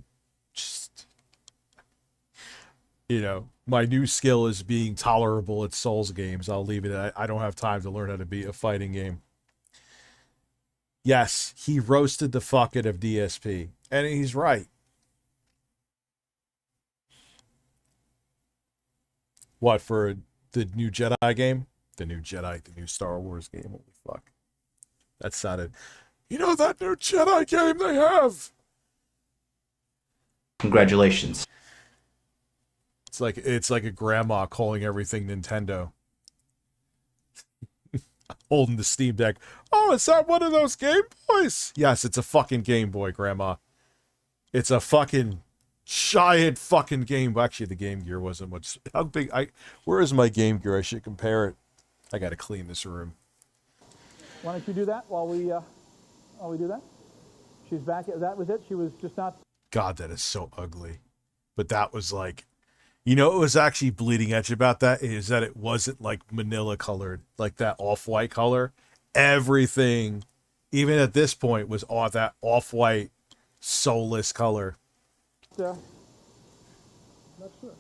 just, you know, my new skill is being tolerable at Souls games. I'll leave it at, I don't have time to learn how to be a fighting game. Yes, he roasted the fuck out of DSP, and he's right. What, for the new Jedi game? The new Star Wars game. Holy fuck. That sounded... You know that new Jedi game they have? Congratulations. It's like a grandma calling everything Nintendo. Holding the Steam Deck. Oh, is that one of those Game Boys? Yes, it's a fucking Game Boy, Grandma. It's a fucking... giant fucking game. Actually, the Game Gear wasn't much. How big? Where is my Game Gear? I should compare it. I got to clean this room. Why don't you do that while we do that? She's back. That was it. She was just not. God, that is so ugly. But that was like, you know, it was actually bleeding edge about that is that it wasn't like manila colored, like that off-white color. Everything, even at this point, was all that off-white, soulless color. Not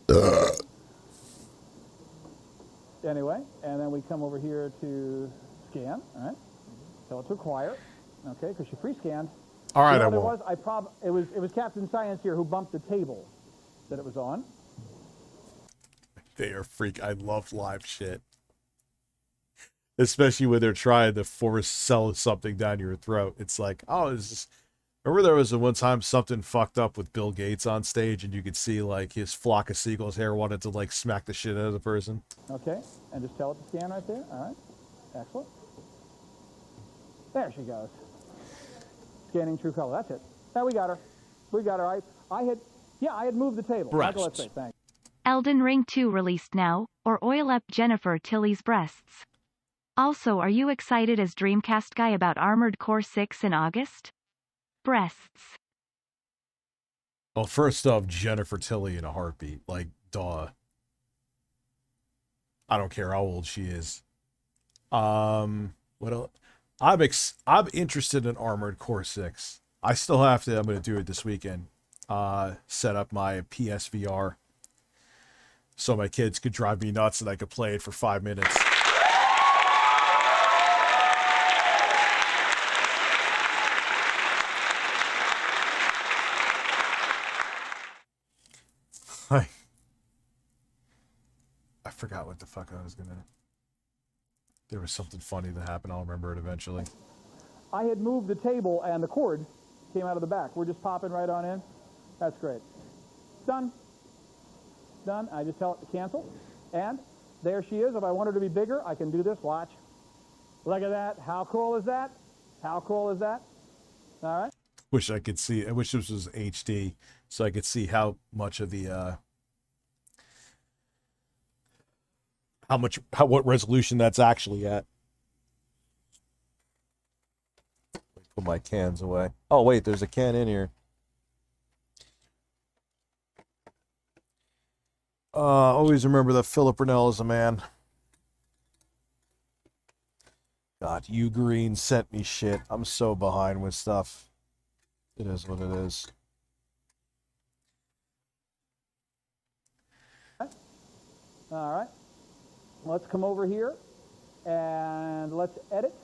sure. Anyway, and then we come over here to scan. All right. Tell it to acquire. Okay, because she free scanned. All right, you know it was Captain Science here who bumped the table that it was on. They are freak. I love live shit, especially when they're trying to force sell something down your throat. It's like, oh, is this... Remember there was one time something fucked up with Bill Gates on stage and you could see like his flock of seagulls hair wanted to like smack the shit out of the person. Okay, and just tell it to scan right there. All right, excellent. There she goes. Scanning true color, that's it. Now we got her. We got her. I had, Yeah, I had moved the table. Michael, let's say thanks. Elden Ring 2 released now, or oil up Jennifer Tilly's breasts. Also, are you excited as Dreamcast guy about Armored Core 6 in August? Breasts. Well, first off, Jennifer Tilly in a heartbeat. Like, duh. I don't care how old she is. What else? I'm interested in Armored Core 6. I still have to, I'm going to do it this weekend. Set up my PSVR so my kids could drive me nuts and I could play it for 5 minutes. I forgot what the fuck I was gonna... There was something funny that happened. I'll remember it eventually. I had moved the table and the cord came out of the back. We're just popping right on in. That's great. Done. Done. I just tell it to cancel. And there she is. If I want her to be bigger, I can do this. Watch. Look at that. How cool is that? How cool is that? All right. Wish I could see. I wish this was HD so I could see how much of the what resolution that's actually at. Put my cans away. Oh wait, there's a can in here. Always remember that Philip Rennell is a man. God, you Green sent me shit. I'm so behind with stuff. It is what it is. All right. Let's come over here and let's edit.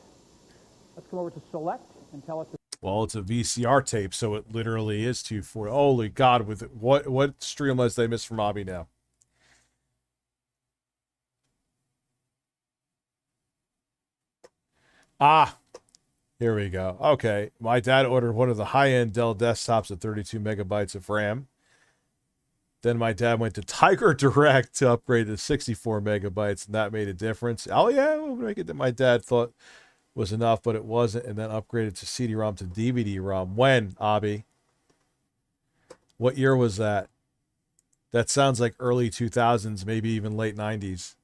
Let's come over to select and tell it to... Well, it's a VCR tape, so it literally is 240. Holy God, with it. What StreamLabs they miss from Abby now? Ah, here we go. Okay, my dad ordered one of the high-end Dell desktops at 32 megabytes of RAM. Then my dad went to Tiger Direct to upgrade to 64 megabytes, and that made a difference. Oh yeah, we'll make it that my dad thought was enough, but it wasn't, and then upgraded to CD-ROM to DVD-ROM. When, Abby? What year was that? That sounds like early 2000s, maybe even late 90s.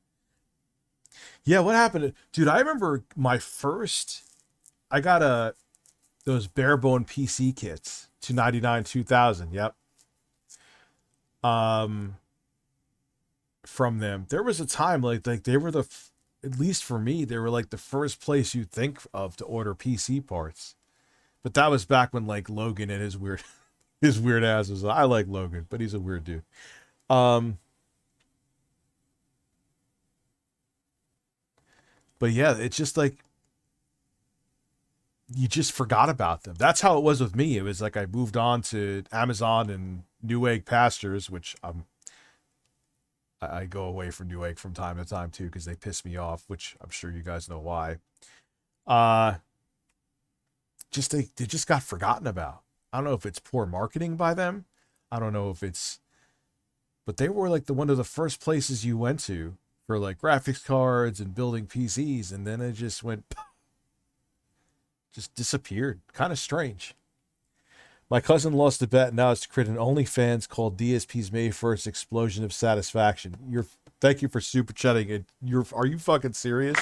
Yeah, what happened? Dude, I remember my first... I got those bare-bone PC kits, 299, 2000, yep. From them. There was a time, like they were the... At least for me, they were like the first place you think of to order PC parts. But that was back when like Logan and his weird ass was. I like Logan, but he's a weird dude. But yeah, it's just like you just forgot about them. That's how it was with me. It was like I moved on to Amazon and Newegg Pastures, which I go away from Newegg from time to time too because they piss me off, which I'm sure you guys know why. They just got forgotten about. I don't know if it's poor marketing by them. I don't know if it's, but they were like one of the first places you went to for like graphics cards and building PCs, and then it just went, just disappeared. Kind of strange. My cousin lost a bet. Now it's to create an OnlyFans called DSP's May 1st Explosion of Satisfaction. Thank you for super chatting it. Are you fucking serious?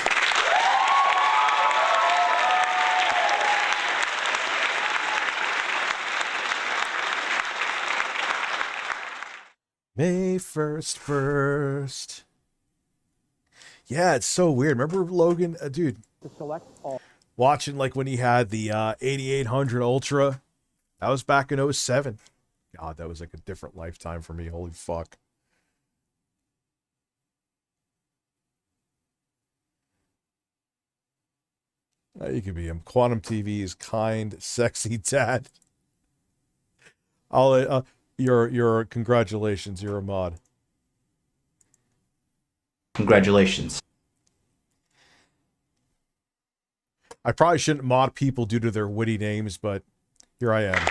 May 1st. Yeah, it's so weird. Remember Logan, dude? To select all. Watching like when he had the 8800 Ultra. That was back in 07. God, that was like a different lifetime for me. Holy fuck. You can be him. Quantum TV's kind, sexy dad. Your congratulations. You're a mod. Congratulations. I probably shouldn't mod people due to their witty names, but here I am.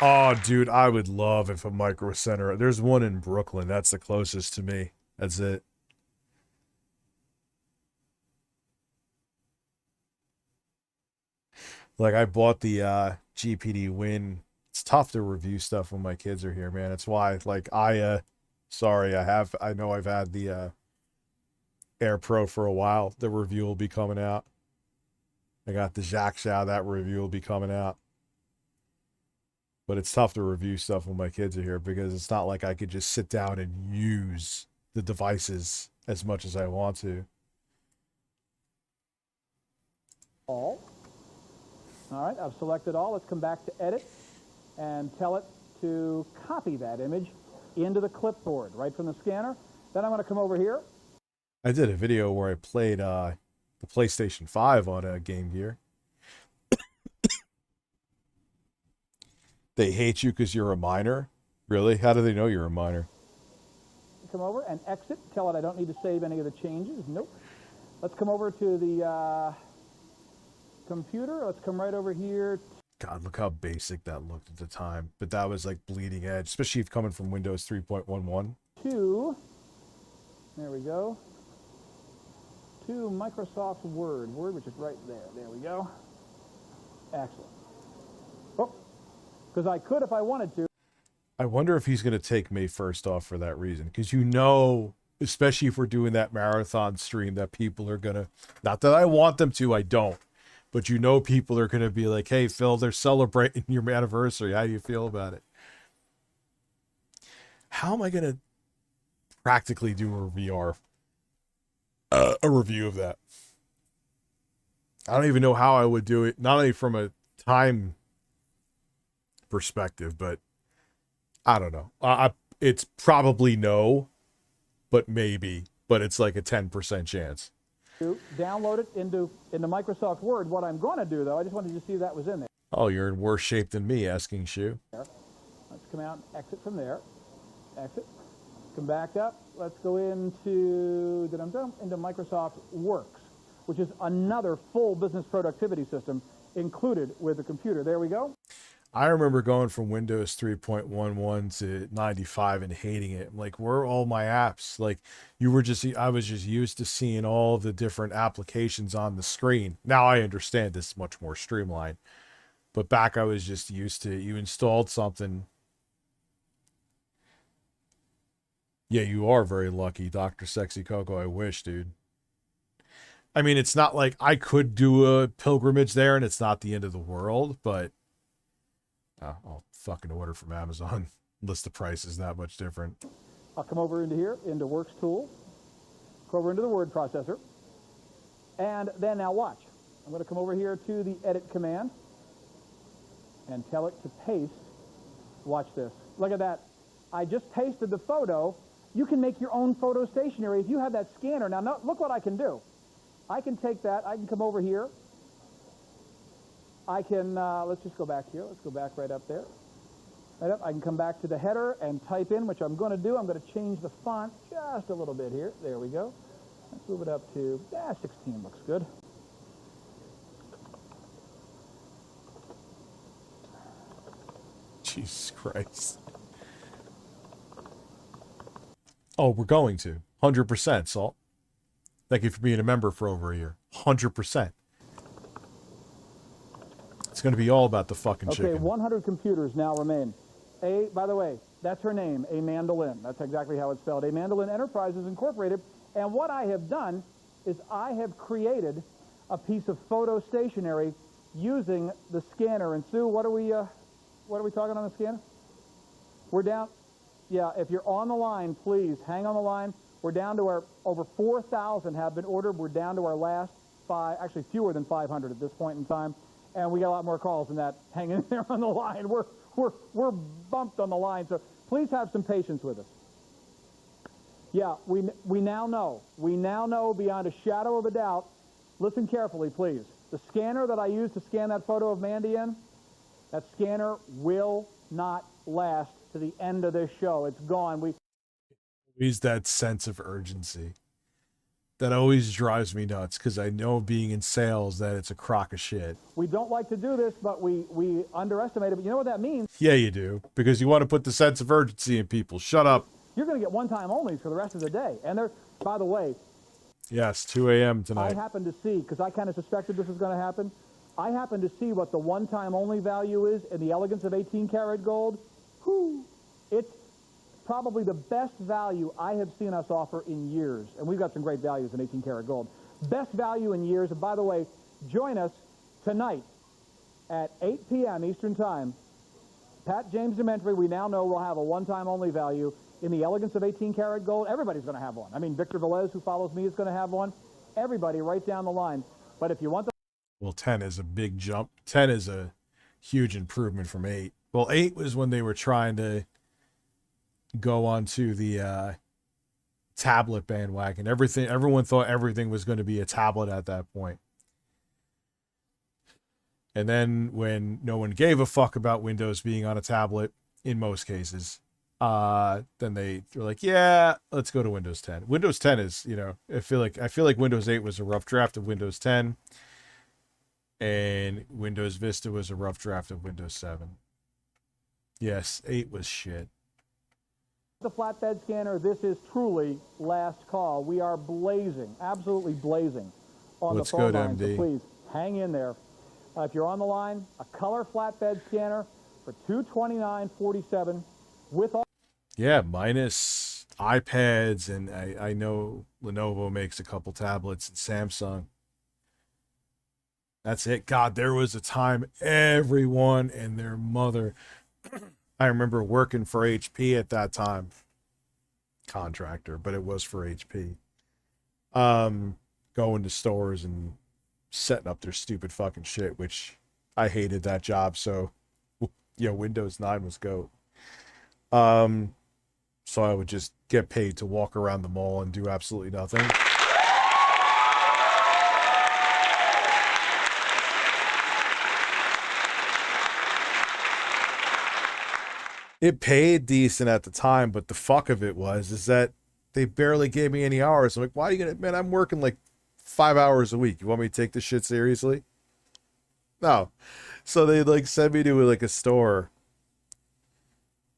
Oh, dude, I would love if a Micro Center... There's one in Brooklyn. That's the closest to me. That's it. Like, I bought the GPD Win. It's tough to review stuff when my kids are here, man. It's why, like, sorry, I know I've had the Air Pro for a while. The review will be coming out. I got the Jaxia, that review will be coming out. But it's tough to review stuff when my kids are here because it's not like I could just sit down and use the devices as much as I want to. All right, I've selected all. Let's come back to edit and tell it to copy that image into the clipboard right from the scanner. Then I'm going to come over here. I did a video where I played the PlayStation 5 on a Game Gear. They hate you because you're a minor? Really? How do they know you're a minor? Come over and exit. Tell it I don't need to save any of the changes. Nope. Let's come over to the computer. Let's come right over here. God, look how basic that looked at the time. But that was like bleeding edge, especially if coming from Windows 3.11. There we go. To Microsoft Word, which is right there. There we go. Excellent. Oh, because I could if I wanted to. I wonder if he's going to take May 1st off for that reason. Because you know, especially if we're doing that marathon stream, that people are going to, not that I want them to, I don't. But you know people are going to be like, hey, Phil, they're celebrating your anniversary. How do you feel about it? How am I going to practically do a review of that? I don't even know how I would do it. Not only from a time perspective, but I don't know. It's probably no, but maybe. But it's like a 10% chance. Download it into Microsoft Word. What I'm going to do, though, I just wanted you to see that was in there. Oh, you're in worse shape than me, asking Shu. Let's come out and exit from there. Exit. Come back up. Let's go into Microsoft Works, which is another full business productivity system included with the computer. There we go. I remember going from Windows 3.11 to 95 and hating it. I'm like, where are all my apps? Like, I was just used to seeing all the different applications on the screen. Now I understand this is much more streamlined. But back I was just used to, you installed something. Yeah, you are very lucky, Dr. Sexy Coco. I wish, dude. I mean, it's not like I could do a pilgrimage there and it's not the end of the world, but I'll fucking order from Amazon unless the price is that much different. I'll come over into here, into Works Tool, go over into the word processor, and then now watch. I'm going to come over here to the edit command and tell it to paste. Watch this. Look at that. I just pasted the photo. You can make your own photo stationery if you have that scanner. Now, look what I can do. I can take that. I can come over here. I can, let's just go back here. Let's go back right up there. Right up. I can come back to the header and type in, which I'm going to do. I'm going to change the font just a little bit here. There we go. Let's move it up to, 16 looks good. Jesus Christ. Oh, we're going to. 100%, Salt. Thank you for being a member for over a year. 100%. It's going to be all about the fucking chicken. Okay, 100 computers now remain. By the way, that's her name, A Mandolin. That's exactly how it's spelled. A Mandolin Enterprises Incorporated. And what I have done is I have created a piece of photo stationery using the scanner. And Sue, what are we talking on the scanner? We're down. Yeah, if you're on the line, please hang on the line. We're down to over 4,000 have been ordered. We're down to our last 5, actually fewer than 500 at this point in time. And we got a lot more calls than that hanging there on the line. We're bumped on the line, so please have some patience with us. Yeah, we now know. We now know beyond a shadow of a doubt. Listen carefully, please. The scanner that I used to scan that photo of Mandy in, that scanner will not last to the end of this show. It's gone. Always that sense of urgency. That always drives me nuts because I know being in sales that it's a crock of shit. We don't like to do this, but we underestimate it. But you know what that means? Yeah, you do. Because you want to put the sense of urgency in people. Shut up. You're going to get one-time onlys for the rest of the day. And they're, by the way. Yes, 2 a.m. tonight. I happened to see, because I kind of suspected this was going to happen. I happen to see what the one-time only value is in the elegance of 18 karat gold. Whew. It's probably the best value I have seen us offer in years. And we've got some great values in 18 karat gold. Best value in years. And by the way, join us tonight at 8 p.m. Eastern Time. Pat James Dementry, we now know will have a one-time only value in the elegance of 18 karat gold. Everybody's going to have one. I mean, Victor Velez, who follows me, is going to have one. Everybody right down the line. But if you want the... Well, 10 is a big jump. 10 is a huge improvement from 8. Well, 8 was when they were trying to go onto the tablet bandwagon. Everyone thought everything was going to be a tablet at that point. And then when no one gave a fuck about Windows being on a tablet, in most cases, then they were like, yeah, let's go to Windows 10. Windows 10 is, you know, I feel like Windows 8 was a rough draft of Windows 10, and Windows Vista was a rough draft of Windows 7. Yes, 8 was shit. The flatbed scanner, this is truly last call. We are blazing, absolutely blazing on the phone line, so please hang in there. If you're on the line, a color flatbed scanner for $229.47 with all... Yeah, minus iPads, and I know Lenovo makes a couple tablets, and Samsung. That's it. God, there was a time everyone and their mother... I remember working for HP at that time. Contractor, but it was for HP. Going to stores and setting up their stupid fucking shit, which I hated that job, so yeah, Windows 9 was go. So I would just get paid to walk around the mall and do absolutely nothing. It paid decent at the time, but the fuck of it is that they barely gave me any hours. I'm like, why are you gonna, man, I'm working like 5 hours a week. You want me to take this shit seriously? No. So they like sent me to like a store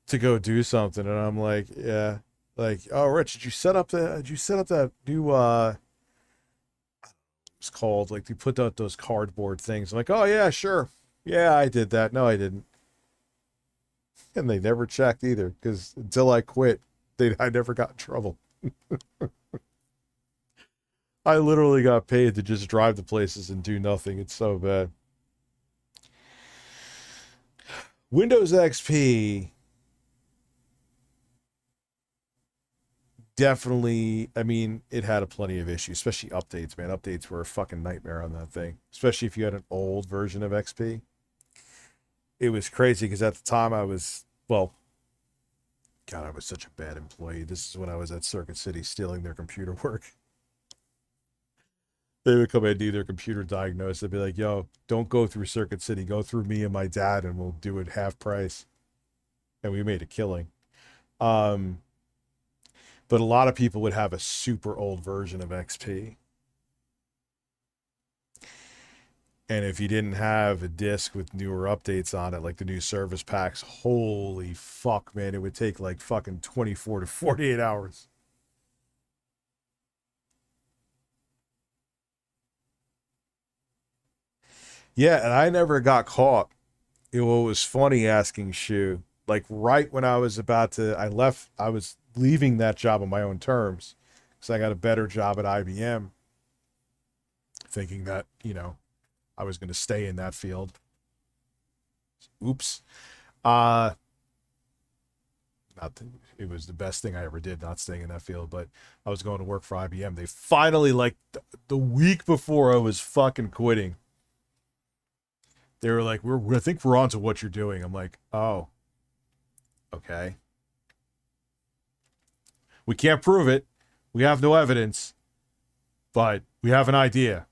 to go do something, and I'm like, yeah. Like, oh, Rich, did you set up that new it's called, like, they put out those cardboard things. I'm like, oh yeah, sure. Yeah, I did that. No, I didn't. And they never checked either, because until I quit, I never got in trouble. I literally got paid to just drive to places and do nothing. It's so bad. Windows XP definitely, I mean, it had a plenty of issues, especially updates, man. Updates were a fucking nightmare on that thing, especially if you had an old version of XP. It was crazy because at the time I was, well, God, I was such a bad employee. This is when I was at Circuit City stealing their computer work. They would come and do their computer diagnosis. They'd be like, yo, don't go through Circuit City. Go through me and my dad, and we'll do it half price. And we made a killing. But a lot of people would have a super old version of XP. And if you didn't have a disc with newer updates on it, like the new service packs, holy fuck, man, it would take like fucking 24 to 48 hours. Yeah, and I never got caught. It was funny asking Shu. Like right when I was I was leaving that job on my own terms because I got a better job at IBM, thinking that, you know, I was going to stay in that field. Oops. It was the best thing I ever did, not staying in that field, but I was going to work for IBM. They finally, like the week before I was fucking quitting, they were like, I think we're on to what you're doing. I'm like, oh, okay. We can't prove it. We have no evidence, but we have an idea.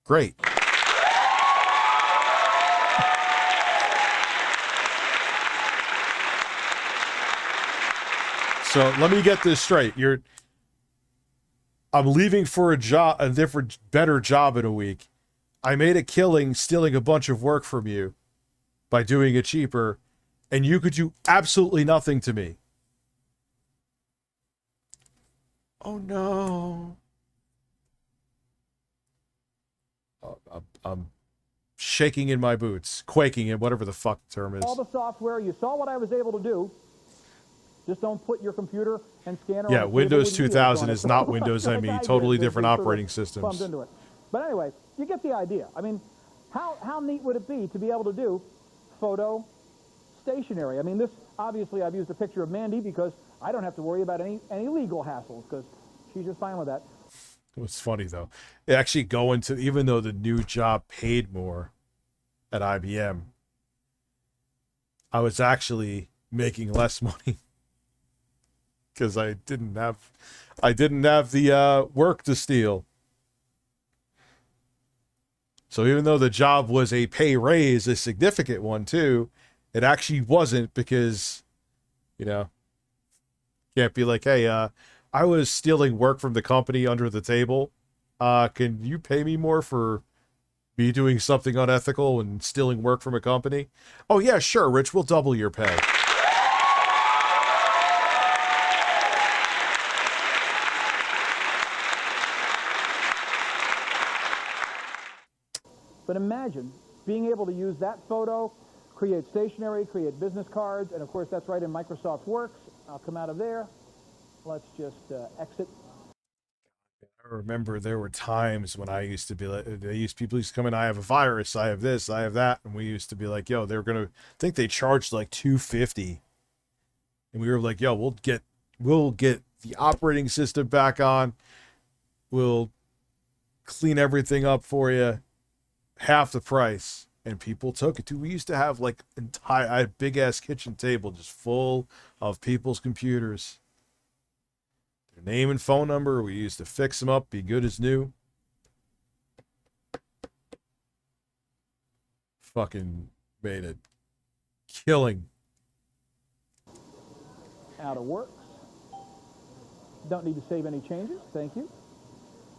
Great. So let me get this straight. I'm leaving for a job, a different, better job in a week. I made a killing stealing a bunch of work from you by doing it cheaper, and you could do absolutely nothing to me. Oh no. I'm shaking in my boots, quaking in whatever the fuck the term is. All the software, you saw what I was able to do. Just don't put your computer and scanner Yeah, on Windows 2000 is not Windows ME. Totally different operating systems. Into it. But anyway, you get the idea. I mean, how neat would it be to be able to do photo stationery? I mean, this, obviously, I've used a picture of Mandy because I don't have to worry about any legal hassles because she's just fine with that. It's funny, though. Actually going to, even though the new job paid more at IBM, I was actually making less money because I didn't have the work to steal. So even though the job was a pay raise, a significant one too, it actually wasn't because, you know, can't be like, hey, I was stealing work from the company under the table. Can you pay me more for me doing something unethical and stealing work from a company? Oh yeah, sure, Rich, we'll double your pay. But imagine being able to use that photo, create stationery, create business cards, and of course that's right in Microsoft Works. I'll come out of there. Let's just exit. I remember there were times when I used to be like, people used to come in, I have a virus, I have this, I have that, and we used to be like, yo, they're gonna, I think they charged like $250, and we were like, yo, we'll get the operating system back on, we'll clean everything up for you, half the price. And people took it too. We used to have like a big ass kitchen table just full of people's computers, their name and phone number. We used to fix them up, be good as new. Fucking made a killing. Out of Works. Don't need to save any changes. Thank you.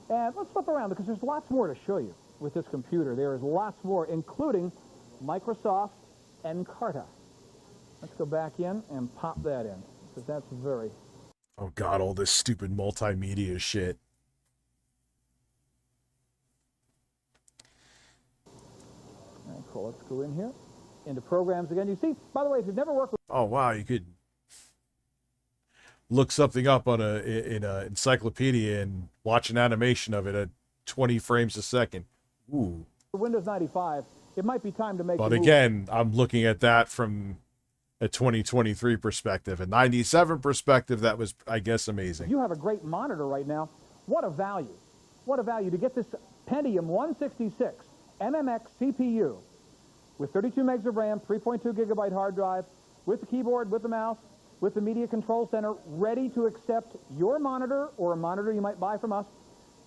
And let's flip around because there's lots more to show you with this computer. There is lots more, including Microsoft Encarta. Let's go back in and pop that in, because that's very... Oh God, all this stupid multimedia shit. All right, cool. Let's go in here, into programs again. You see, by the way, if you've never worked with... Oh wow, you could look something up on in a encyclopedia and watch an animation of it at 20 frames a second. Ooh. For Windows 95, it might be time to make... But again, I'm looking at that from a 2023 perspective. A 97 perspective, that was, I guess, amazing. You have a great monitor right now. What a value. What a value to get this Pentium 166 MMX CPU with 32 megs of RAM, 3.2 gigabyte hard drive, with the keyboard, with the mouse, with the media control center, ready to accept your monitor or a monitor you might buy from us.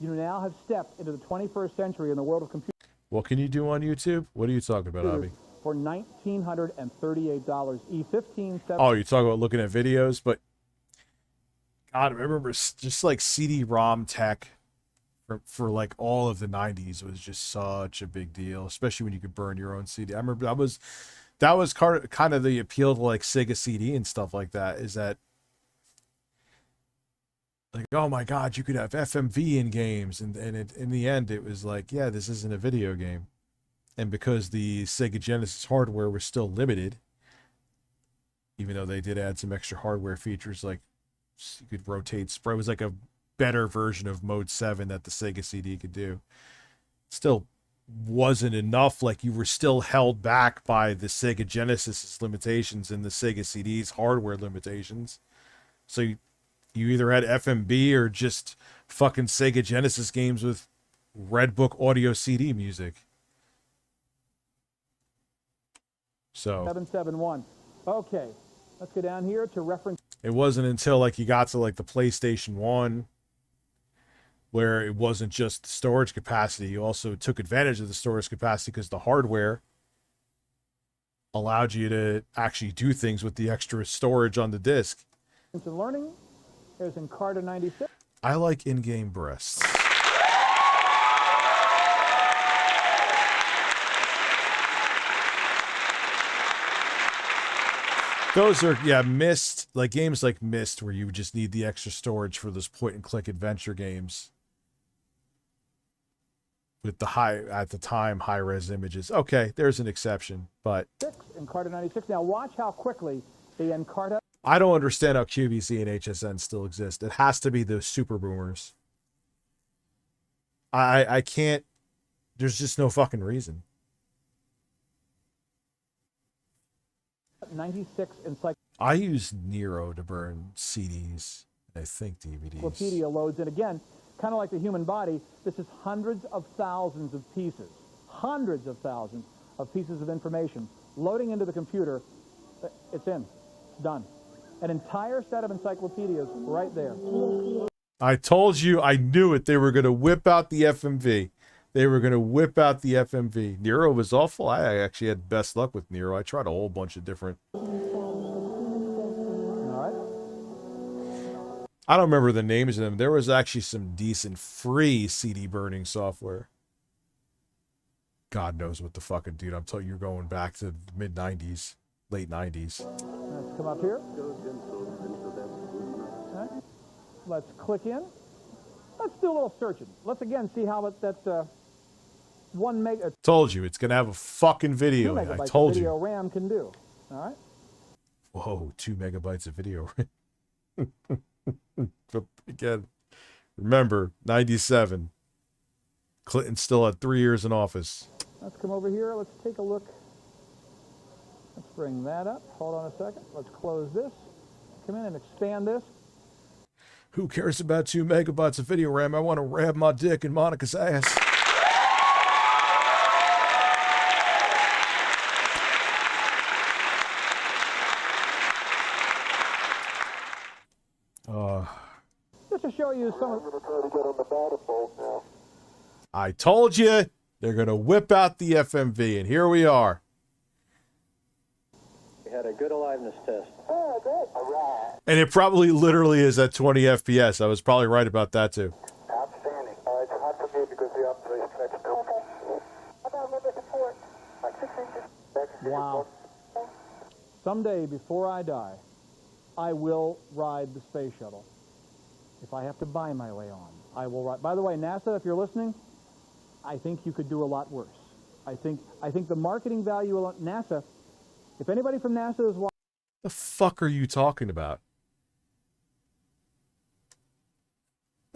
You now have stepped into the 21st century in the world of computers. What can you do on YouTube? What are you talking about, Abby? For $1,938, E15... Oh, you're talking about looking at videos? But, God, I remember just like CD-ROM tech for like all of the 90s was just such a big deal, especially when you could burn your own CD. I remember that was kind of the appeal to like Sega CD and stuff like that, is that like, oh my God, you could have FMV in games, and in the end it was like, yeah, this isn't a video game. And because the Sega Genesis hardware was still limited, even though they did add some extra hardware features, like you could rotate spray, it was like a better version of Mode 7 that the Sega CD could do. Still wasn't enough. Like, you were still held back by the Sega Genesis's limitations and the Sega CD's hardware limitations. So you either had FMB or just fucking Sega Genesis games with Redbook audio CD music. So 771. Okay, let's go down here to reference. It wasn't until like you got to like the PlayStation 1 where it wasn't just the storage capacity. You also took advantage of the storage capacity because the hardware allowed you to actually do things with the extra storage on the disc. And learning, there's Encarta 96. I like in-game breasts. Those are, yeah, Myst, like games like Myst, where you just need the extra storage for those point-and-click adventure games. with the at the time high res images. Okay, there's an exception, but Encarta 96. Now watch how quickly the Encarta. I don't understand how QVC and HSN still exist. It has to be the super boomers. I can't. There's just no fucking reason. 96 encyclopedia. I use Nero to burn CDs. I think DVDs. Loads in again, kind of like the human body. This is hundreds of thousands of pieces, hundreds of thousands of pieces of information loading into the computer. It's in. It's done. An entire set of encyclopedias right there. I told you, I knew it. They were going to whip out the FMV. They were going to whip out the FMV. Nero was awful. I actually had best luck with Nero. I tried a whole bunch of different. I don't remember the names of them. There was actually some decent free CD burning software. God knows what the fucking dude. I'm telling you, you're going back to the mid 90s, late 90s. Let's come up here. Right. Let's click in. Let's do a little searching. Let's again see how that 1 meg. Told you, it's gonna have a fucking video. I told you. Video RAM can do. All right. Whoa, 2 megabytes of video. But again, remember, 97. Clinton still had 3 years in office. Let's come over here. Let's take a look. Let's bring that up. Hold on a second. Let's close this. Come in and expand this. Who cares about 2 megabytes of video RAM? I want to ram my dick in Monica's ass. Just to show you some of I told you they're going to whip out the FMV, and here we are. We had a good aliveness test. Oh, good. All right. And it probably literally is at 20 FPS. I was probably right about that, too. Outstanding. It's hard for me because the observation next to. Okay. About a little bit support. Like 6 inches. Wow. Someday before I die, I will ride the space shuttle. If I have to buy my way on, I will ride. By the way, NASA, if you're listening, I think you could do a lot worse. I think the marketing value of NASA, if anybody from NASA is watching. The fuck are you talking about?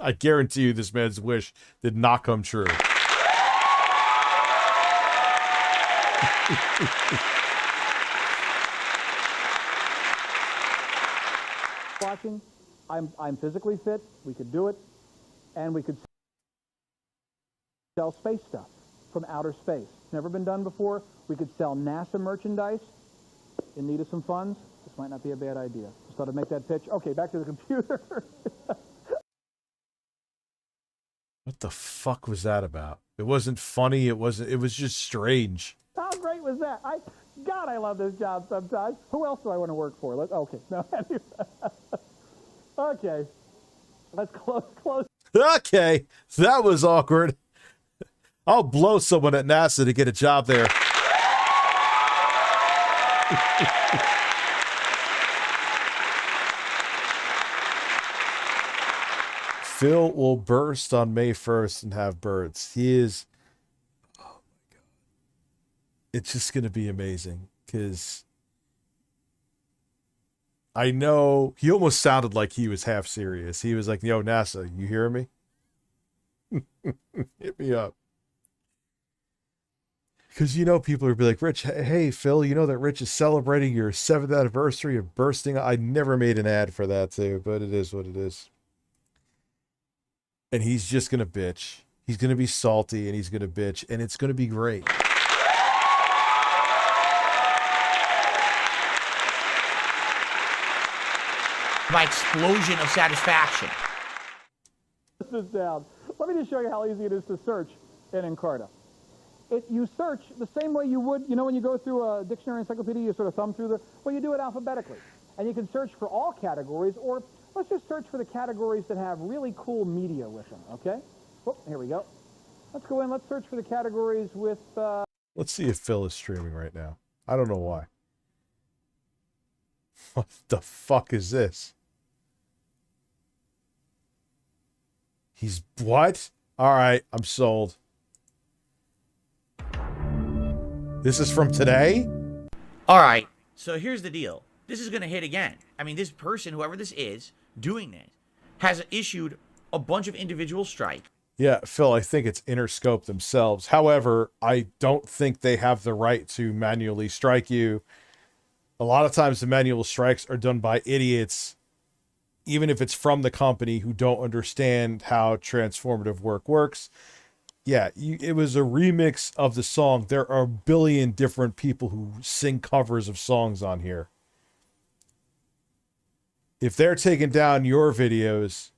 I guarantee you this man's wish did not come true. Watching, I'm physically fit. We could do it, and we could sell space stuff from outer space. It's never been done before. We could sell NASA merchandise. In need of some funds? This might not be a bad idea. Just thought I'd make that pitch. Okay, back to the computer. What the fuck was that about? It wasn't funny. It was just strange. How great was that? God, I love this job sometimes. Who else do I want to work for? Okay. No, okay. Let's close. Okay, that was awkward. I'll blow someone at NASA to get a job there. Phil will burst on May 1st and have birds. He is... Oh, my God. It's just going to be amazing, because I know he almost sounded like he was half serious. He was like, yo, NASA, you hear me? Hit me up. Because, you know, people are be like, Rich, hey, Phil, you know that Rich is celebrating your 7th anniversary of bursting. I never made an ad for that, too, but it is what it is. And he's just going to bitch. He's going to be salty, and he's going to bitch, and it's going to be great. My explosion of satisfaction. This down. Let me just show you how easy it is to search in Encarta. You search the same way you would, you know, when you go through a dictionary encyclopedia, you sort of thumb through well, you do it alphabetically. And you can search for all categories, or let's just search for the categories that have really cool media with them, okay? Oh, here we go. Let's go in, let's search for the categories with... Let's see if Phil is streaming right now. I don't know why. What the fuck is this? He's... What? All right, I'm sold. This is from today? All right, so here's the deal. This is going to hit again. I mean, this person, whoever this is, doing this, has issued a bunch of individual strikes. Yeah, Phil, I think it's Interscope themselves. However, I don't think they have the right to manually strike you. A lot of times the manual strikes are done by idiots, even if it's from the company, who don't understand how transformative work works. Yeah, it was a remix of the song. There are a billion different people who sing covers of songs on here. If they're taking down your videos,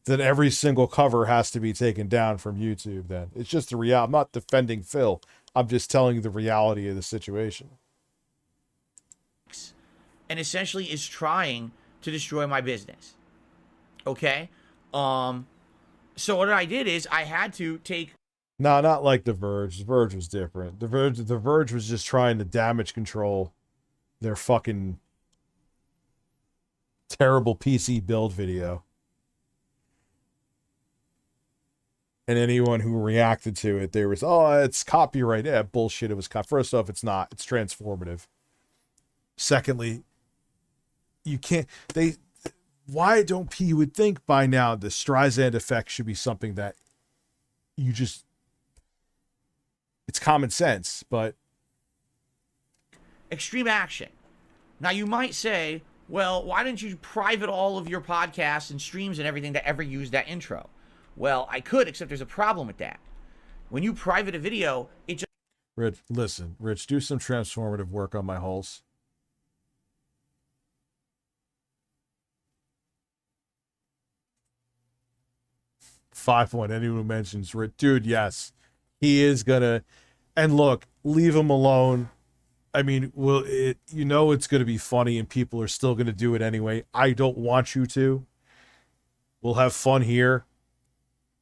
then every single cover has to be taken down from YouTube then. It's just the reality. I'm not defending Phil. I'm just telling you the reality of the situation. And essentially is trying to destroy my business. Okay? So what I did is I had to take... No, not like The Verge. The Verge was different. The Verge was just trying to damage control their fucking terrible PC build video. And anyone who reacted to it, there was, oh, it's copyright. Yeah, bullshit. It was first off, it's not. It's transformative. Secondly, you can't... Why don't you would think by now the Streisand effect should be something that you just... It's common sense, but... Extreme action. Now, you might say, well, why didn't you private all of your podcasts and streams and everything that ever used that intro? Well, I could, except there's a problem with that. When you private a video, it just... Rich, listen, Rich, do some transformative work on my holes. 5 point. Anyone who mentions Rich, dude, yes, he is gonna. And look, leave him alone. I mean, you know it's gonna be funny, and people are still gonna do it anyway. I don't want you to. We'll have fun here.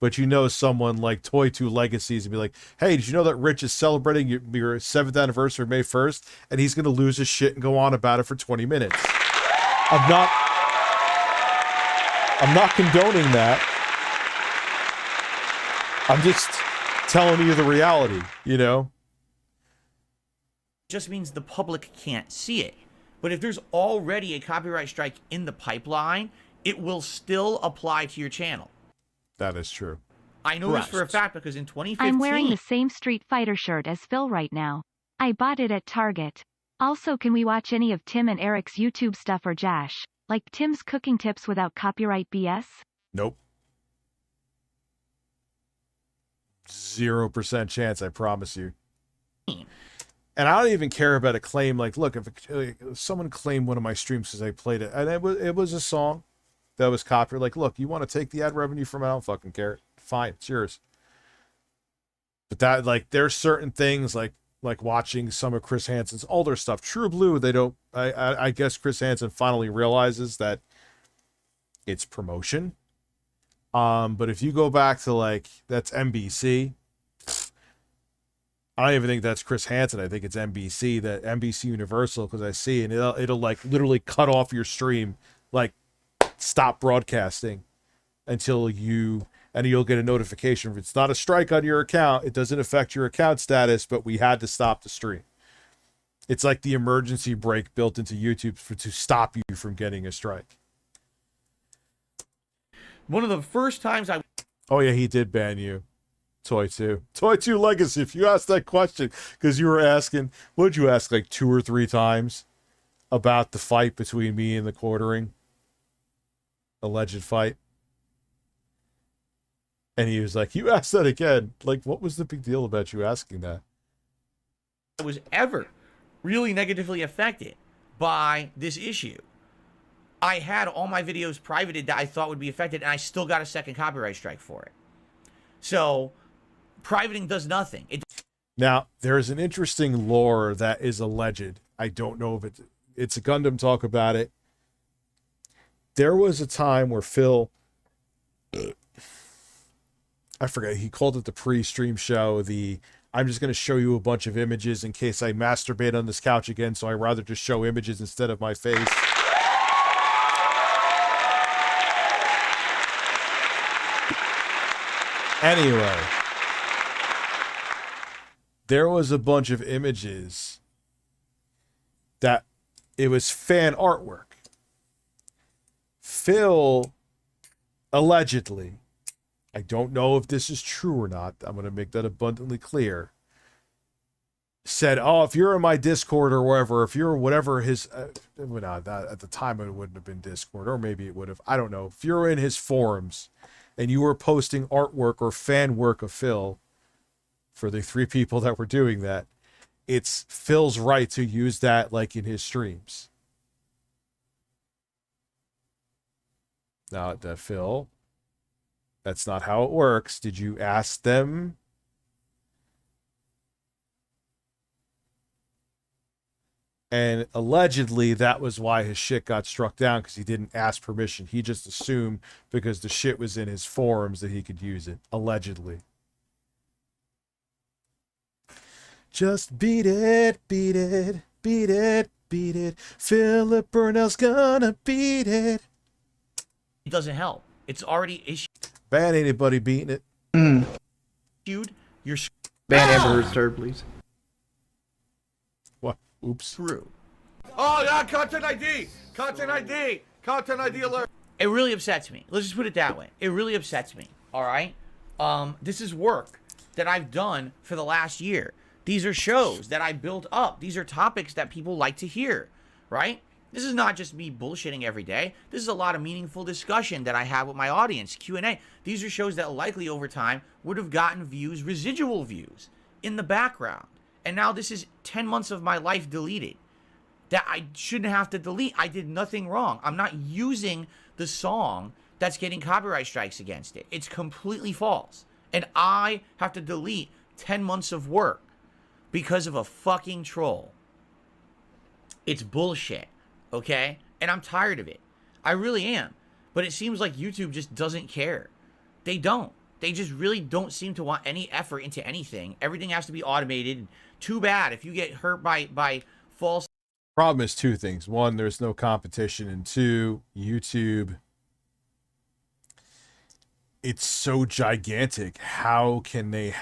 But you know someone like Toy 2 Legacies and be like, hey, did you know that Rich is celebrating your 7th anniversary May 1st? And he's going to lose his shit and go on about it for 20 minutes. I'm not condoning that. I'm just telling you the reality, you know? Just means the public can't see it. But if there's already a copyright strike in the pipeline, it will still apply to your channel. That is true. I know this for a fact because in 2015... I'm wearing the same Street Fighter shirt as Phil right now. I bought it at Target. Also, can we watch any of Tim and Eric's YouTube stuff or Josh? Like Tim's cooking tips without copyright BS? Nope. 0% chance, I promise you. And I don't even care about a claim. Like, look, if someone claimed one of my streams because I played it, and it was a song that was copyrighted. Like, look, you want to take the ad revenue from it? I don't fucking care. Fine, it's yours. But that, like, there's certain things like watching some of Chris Hansen's older stuff. True Blue, they don't. I guess Chris Hansen finally realizes that it's promotion. But if you go back to, like, that's NBC. I don't even think that's Chris Hansen. I think it's NBC, that NBC Universal, because I see, and it'll like literally cut off your stream, like stop broadcasting until you'll get a notification. If it's not a strike on your account, it doesn't affect your account status, but we had to stop the stream. It's like the emergency brake built into YouTube to stop you from getting a strike. One of the first times Oh yeah, he did ban you. Toy 2 Legacy, if you asked that question, because you were asking, what did you ask, like 2 or 3 times about the fight between me and TheQuartering? Alleged fight. And he was like, you asked that again. Like, what was the big deal about you asking that? I was ever really negatively affected by this issue. I had all my videos privated that I thought would be affected, and I still got a second copyright strike for it. So privating does nothing. Now, there's an interesting lore that is alleged. I don't know if it's a Gundam talk about it. There was a time where Phil, I forget, he called it the pre-stream show, I'm just going to show you a bunch of images in case I masturbate on this couch again, so I'd rather just show images instead of my face. Anyway, there was a bunch of images that it was fan artwork. Phil, allegedly, I don't know if this is true or not, I'm going to make that abundantly clear, said, oh, if you're in my Discord or wherever, if you're whatever his, well, no, at the time it wouldn't have been Discord, or maybe it would have, I don't know. If you're in his forums and you were posting artwork or fan work of Phil, for the 3 people that were doing that, it's Phil's right to use that like in his streams. Now, that Phil, that's not how it works. Did you ask them? And allegedly, that was why his shit got struck down, because he didn't ask permission. He just assumed because the shit was in his forums that he could use it. Allegedly. Just beat it, beat it, beat it, beat it. Philip Burnell's gonna beat it. It doesn't help. It's already issued. Ban anybody beating it. You're ban Amber Heard's turd, please. What? Oops. Through. Oh, yeah, content ID! Content ID! Content ID alert! It really upsets me. Let's just put it that way. It really upsets me. All right? This is work that I've done for the last year. These are shows that I built up. These are topics that people like to hear, right? This is not just me bullshitting every day. This is a lot of meaningful discussion that I have with my audience, Q&A. These are shows that likely over time would have gotten views, residual views, in the background. And now this is 10 months of my life deleted that I shouldn't have to delete. I did nothing wrong. I'm not using the song that's getting copyright strikes against it. It's completely false. And I have to delete 10 months of work because of a fucking troll. It's bullshit, okay? And I'm tired of it. I really am. But it seems like YouTube just doesn't care. They don't. They just really don't seem to want any effort into anything. Everything has to be automated. Too bad if you get hurt by false... Problem is 2 things. 1, there's no competition. And 2, YouTube, it's so gigantic. How can they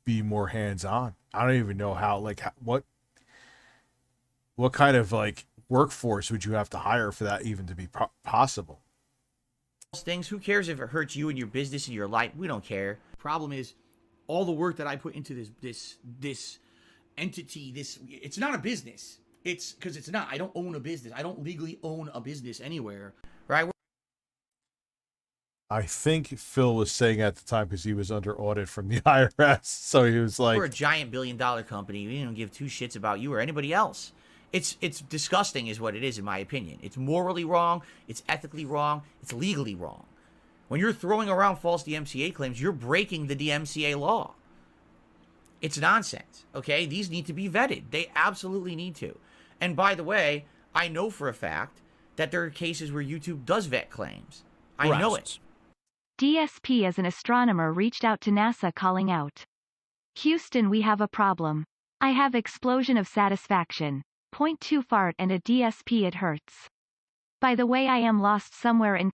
be more hands-on? I don't even know how, like, what kind of, like, workforce would you have to hire for that even to be possible? Things, who cares if it hurts you and your business and your life? We don't care. Problem is, all the work that I put into this entity, it's not a business. It's because it's not. I don't own a business. I don't legally own a business anywhere, right? I think Phil was saying at the time, because he was under audit from the IRS, so he was like, we're a giant billion-dollar company. We don't give 2 shits about you or anybody else. It's disgusting is what it is, in my opinion. It's morally wrong. It's ethically wrong. It's legally wrong. When you're throwing around false DMCA claims, you're breaking the DMCA law. It's nonsense, okay? These need to be vetted. They absolutely need to. And by the way, I know for a fact that there are cases where YouTube does vet claims. I know it. DSP as an astronomer reached out to NASA calling out, Houston, we have a problem. I have explosion of satisfaction. 0.2 fart and a DSP, it hurts. By the way, I am lost somewhere in...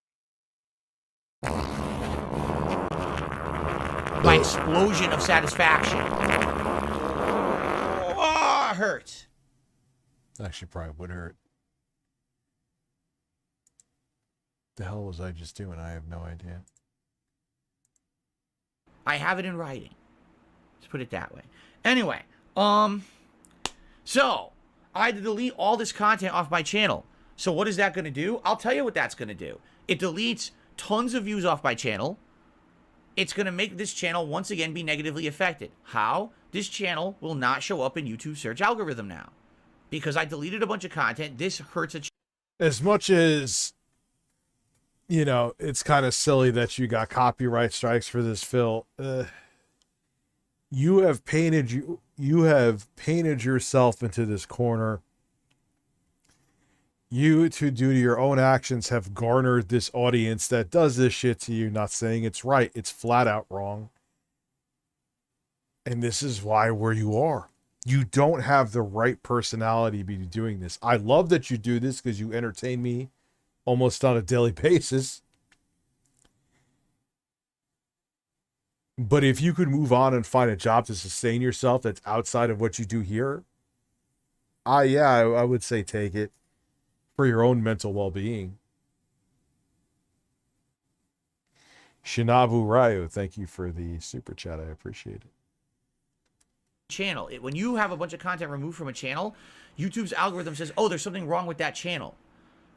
My explosion of satisfaction. Oh, it hurts. Actually, probably would hurt. The hell was I just doing? I have no idea. I have it in writing. Let's put it that way. Anyway, so I had to delete all this content off my channel. So what is that going to do? I'll tell you what that's going to do. It deletes tons of views off my channel. It's going to make this channel once again be negatively affected. How? This channel will not show up in YouTube search algorithm now. Because I deleted a bunch of content. This hurts a as much as, you know, it's kind of silly that you got copyright strikes for this, Phil. You have painted yourself into this corner. You, due to your own actions, have garnered this audience that does this shit to you. Not saying it's right. It's flat out wrong. And this is why where you are. You don't have the right personality to be doing this. I love that you do this because you entertain me almost on a daily basis. But if you could move on and find a job to sustain yourself that's outside of what you do here, I would say take it for your own mental well-being. Shinabu Ryu, thank you for the super chat. I appreciate it. Channel. When you have a bunch of content removed from a channel, YouTube's algorithm says, oh, there's something wrong with that channel.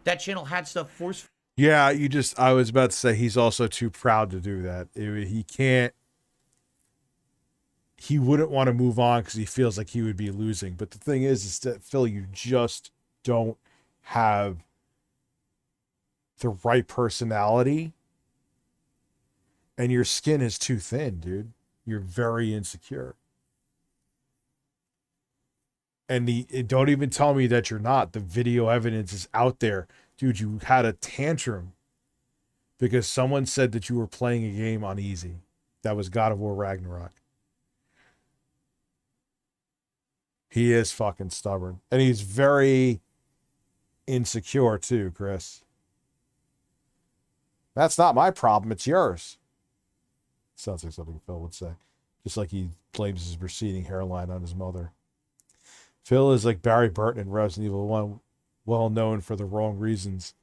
That channel had stuff forced. Yeah, I was about to say he's also too proud to do that. He wouldn't want to move on because he feels like he would be losing. But the thing is that, Phil, you just don't have the right personality. And your skin is too thin, dude. You're very insecure. And don't even tell me that you're not. The video evidence is out there. Dude, you had a tantrum because someone said that you were playing a game on easy. That was God of War Ragnarok. He is fucking stubborn. And he's very insecure too, Chris. That's not my problem. It's yours. Sounds like something Phil would say. Just like he blames his receding hairline on his mother. Phil is like Barry Burton in Resident Evil 1, well known for the wrong reasons.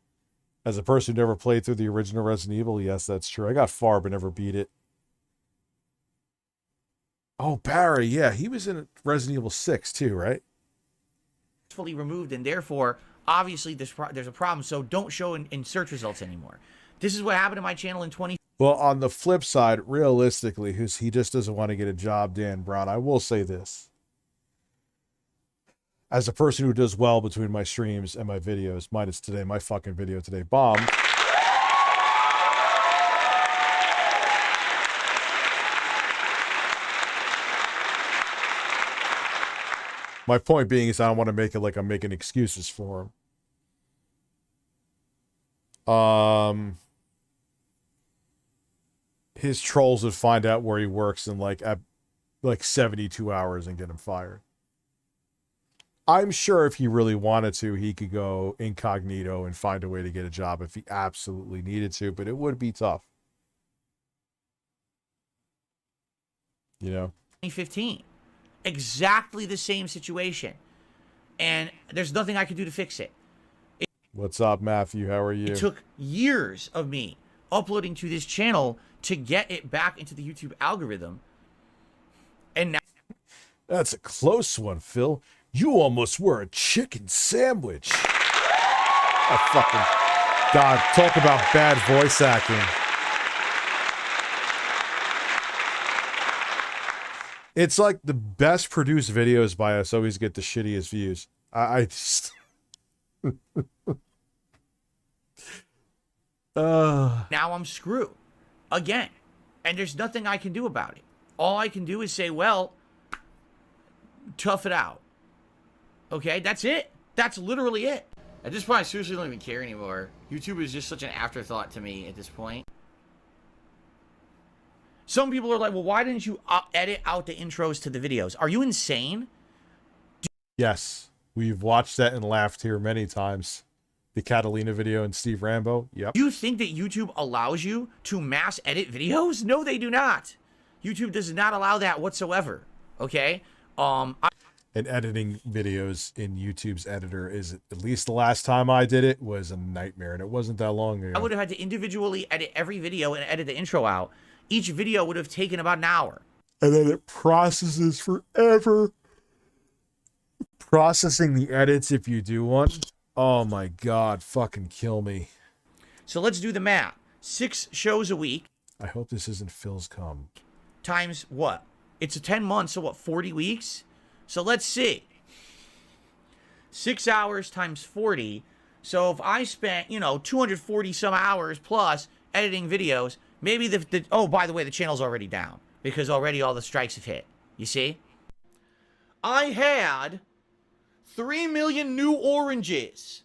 As a person who never played through the original Resident Evil, yes, that's true. I got far but never beat it. Oh, Barry, yeah, he was in Resident Evil 6 too, right? Fully removed, and therefore, obviously, there's a problem. So don't show in search results anymore. This is what happened to my channel in 20. Well, on the flip side, realistically, he just doesn't want to get a job, Dan Brown. I will say this. As a person who does well between my streams and my videos, minus today, my fucking video today bombed. My point being is I don't want to make it like I'm making excuses for him. His trolls would find out where he works in like 72 hours and get him fired. I'm sure if he really wanted to, he could go incognito and find a way to get a job if he absolutely needed to, but it would be tough. You know? 2015. Exactly the same situation. And there's nothing I could do to fix it. What's up, Matthew? How are you? It took years of me uploading to this channel to get it back into the YouTube algorithm. And now... That's a close one, Phil. You almost were a chicken sandwich. Oh, fucking God, talk about bad voice acting. It's like the best produced videos by us always get the shittiest views. I just... Now I'm screwed. Again. And there's nothing I can do about it. All I can do is say, well, tough it out. Okay, that's it. That's literally it. At this point, I seriously don't even care anymore. YouTube is just such an afterthought to me at this point. Some people are like, well, why didn't you edit out the intros to the videos? Are you insane? Yes, we've watched that and laughed here many times. The Catalina video and Steve Rambo. Yep. Do you think that YouTube allows you to mass edit videos? No, they do not. YouTube does not allow that whatsoever. Okay? And editing videos in YouTube's editor is, at least the last time I did it, was a nightmare, and it wasn't that long ago. I would have had to individually edit every video and edit the intro out. Each video would have taken about an hour. And then it processes forever. Processing the edits if you do one. Oh my God, fucking kill me. So let's do the math. 6 shows a week. I hope this isn't Phil's cum. Times what? It's a 10 months, so what, 40 weeks? So let's see. 6 hours times 40. So if I spent, 240 some hours plus editing videos, maybe oh, by the way, the channel's already down because already all the strikes have hit. You see? I had 3 million new oranges.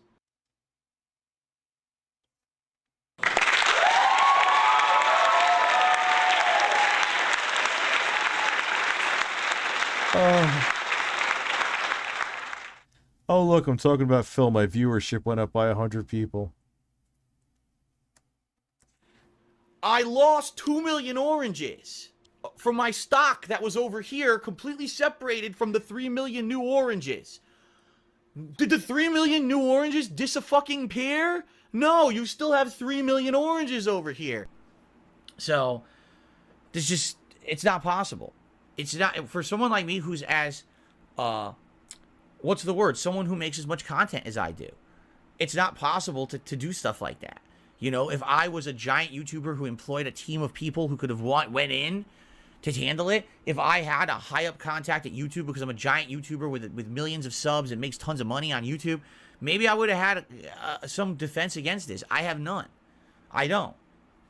Oh, look, I'm talking about Phil. My viewership went up by 100 people. I lost 2 million oranges. from my stock that was over here, completely separated from the 3 million new oranges. Did the 3 million new oranges dis-a-fucking-pair? No, you still have 3 million oranges over here. So, there's just, it's not possible. It's not, for someone like me who's as, what's the word? Someone who makes as much content as I do. It's not possible to do stuff like that. You know, if I was a giant YouTuber who employed a team of people who could have went in to handle it, if I had a high-up contact at YouTube because I'm a giant YouTuber with millions of subs and makes tons of money on YouTube, maybe I would have had some defense against this. I have none. I don't.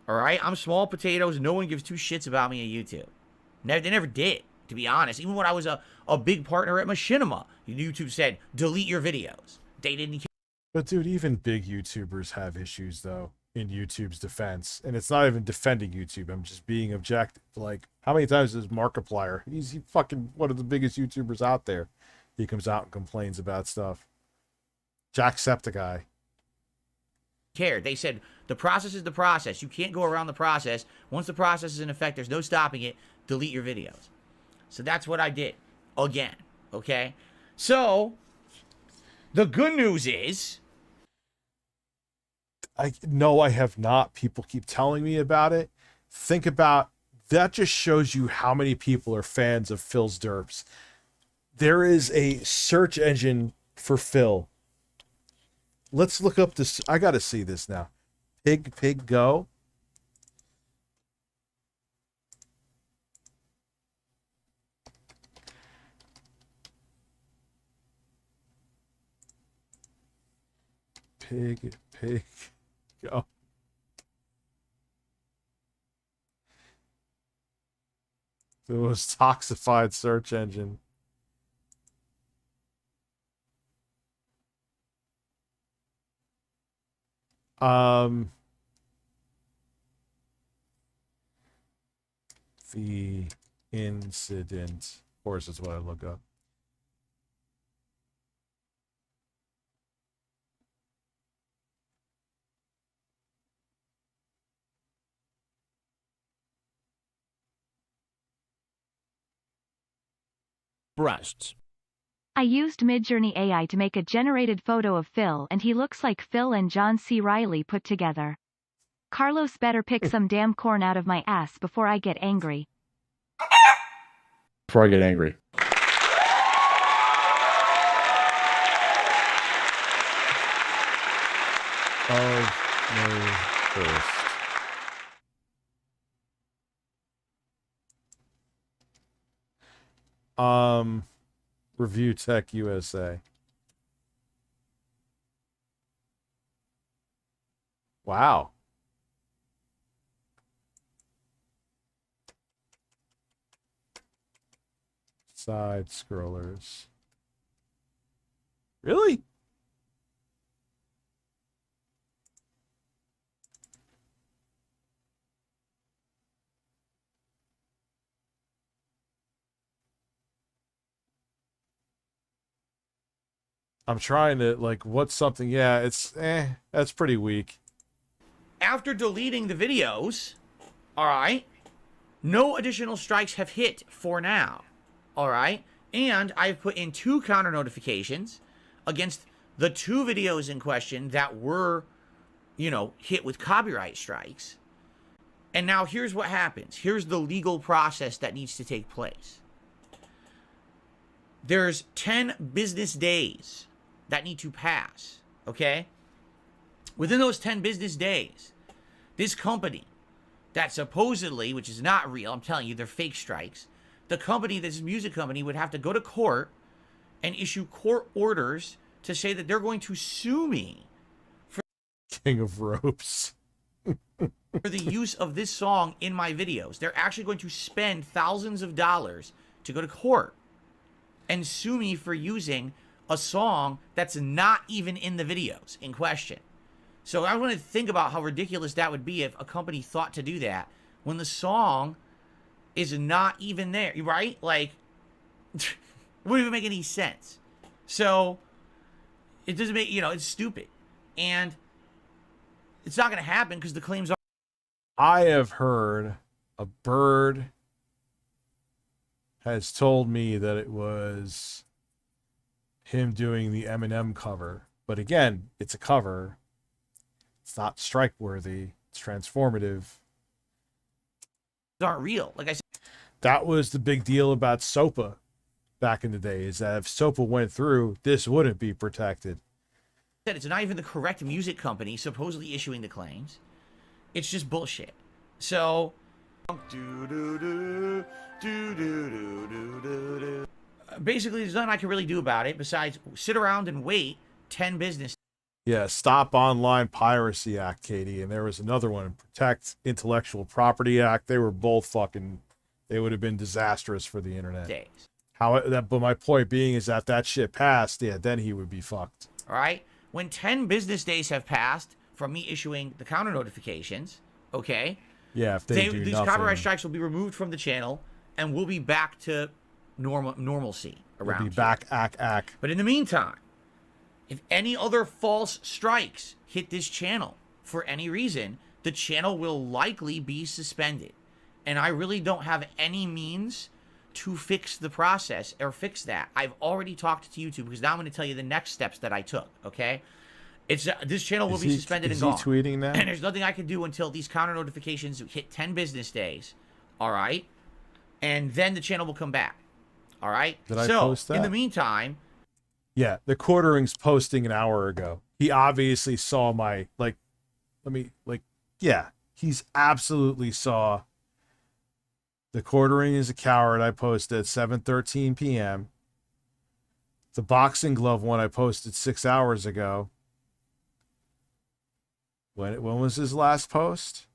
All right? I'm small potatoes. No one gives two shits about me at YouTube. They never did, to be honest. Even when I was a big partner at Machinima, YouTube said, delete your videos. They didn't care. But dude, even big YouTubers have issues, though, in YouTube's defense. And it's not even defending YouTube. I'm just being objective. Like, how many times is Markiplier? He's fucking one of the biggest YouTubers out there. He comes out and complains about stuff. Jacksepticeye. Care. They said, the process is the process. You can't go around the process. Once the process is in effect, there's no stopping it. Delete your videos. So that's what I did. Again. Okay? So, the good news is... No, I have not. People keep telling me about it. Think about, that just shows you how many people are fans of Phil's derps. There is a search engine for Phil. Let's look up this. I got to see this now. Pig Go. Pig Go. The most toxified search engine. The incident, of course, is what I look up. Breasts. I used Midjourney AI to make a generated photo of Phil, and he looks like Phil and John C. Reilly put together. Carlos better pick some damn corn out of my ass before I get angry. Before I get angry. Of May 1st. ReviewTechUSA. Wow. Side scrollers. Really? I'm trying to, like, what's something? Yeah, it's, that's pretty weak. After deleting the videos, alright, no additional strikes have hit for now, alright? And I've put in 2 counter notifications against the 2 videos in question that were, you know, hit with copyright strikes. And now here's what happens. Here's the legal process that needs to take place. There's 10 business days that need to pass, okay? Within those 10 business days, this company that supposedly, which is not real, I'm telling you, they're fake strikes, the company, this music company, would have to go to court and issue court orders to say that they're going to sue me for King of Ropes. for the use of this song in my videos. They're actually going to spend thousands of dollars to go to court and sue me for using a song that's not even in the videos in question. So I want to think about how ridiculous that would be if a company thought to do that when the song is not even there, right? Like, it wouldn't even make any sense. So it doesn't make, you know, it's stupid. And it's not going to happen because the claims are... I have heard a bird has told me that it was him doing the Eminem cover. But again, it's a cover. It's not strike worthy. It's transformative. Aren't real. Like I said, that was the big deal about SOPA back in the day, is that if SOPA went through, this wouldn't be protected. It's not even the correct music company supposedly issuing the claims. It's just bullshit. So basically, there's nothing I can really do about it besides sit around and wait 10 business. Yeah, Stop Online Piracy Act, Katie, and there was another one, Protect Intellectual Property Act. They were both fucking, they would have been disastrous for the internet. Days. But my point being is that shit passed, yeah, then he would be fucked. All right? When 10 business days have passed from me issuing the counter notifications, okay? Yeah, if these nothing. Copyright strikes will be removed from the channel, and we'll be back to normalcy around. We'll be back, ack. But in the meantime, if any other false strikes hit this channel for any reason, the channel will likely be suspended. And I really don't have any means to fix the process or fix that. I've already talked to YouTube because now I'm going to tell you the next steps that I took, okay? It's this channel will be suspended and gone. Is he tweeting that? And there's nothing I can do until these counter notifications hit 10 business days, all right? And then the channel will come back, all right? Did I post that? In the meantime... Yeah, the Quartering's posting an hour ago. He obviously saw my, he's absolutely saw The Quartering Is A Coward I posted at 7:13 p.m. The boxing glove one I posted 6 hours ago. When was his last post?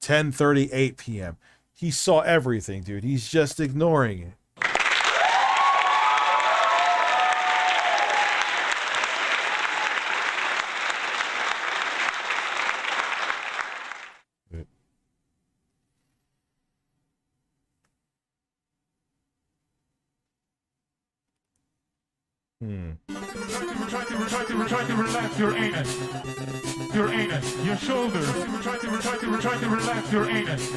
10:38 p.m. He saw everything, dude. He's just ignoring it. Try to relax your anus. Your anus. Your shoulders. Try to relax your anus.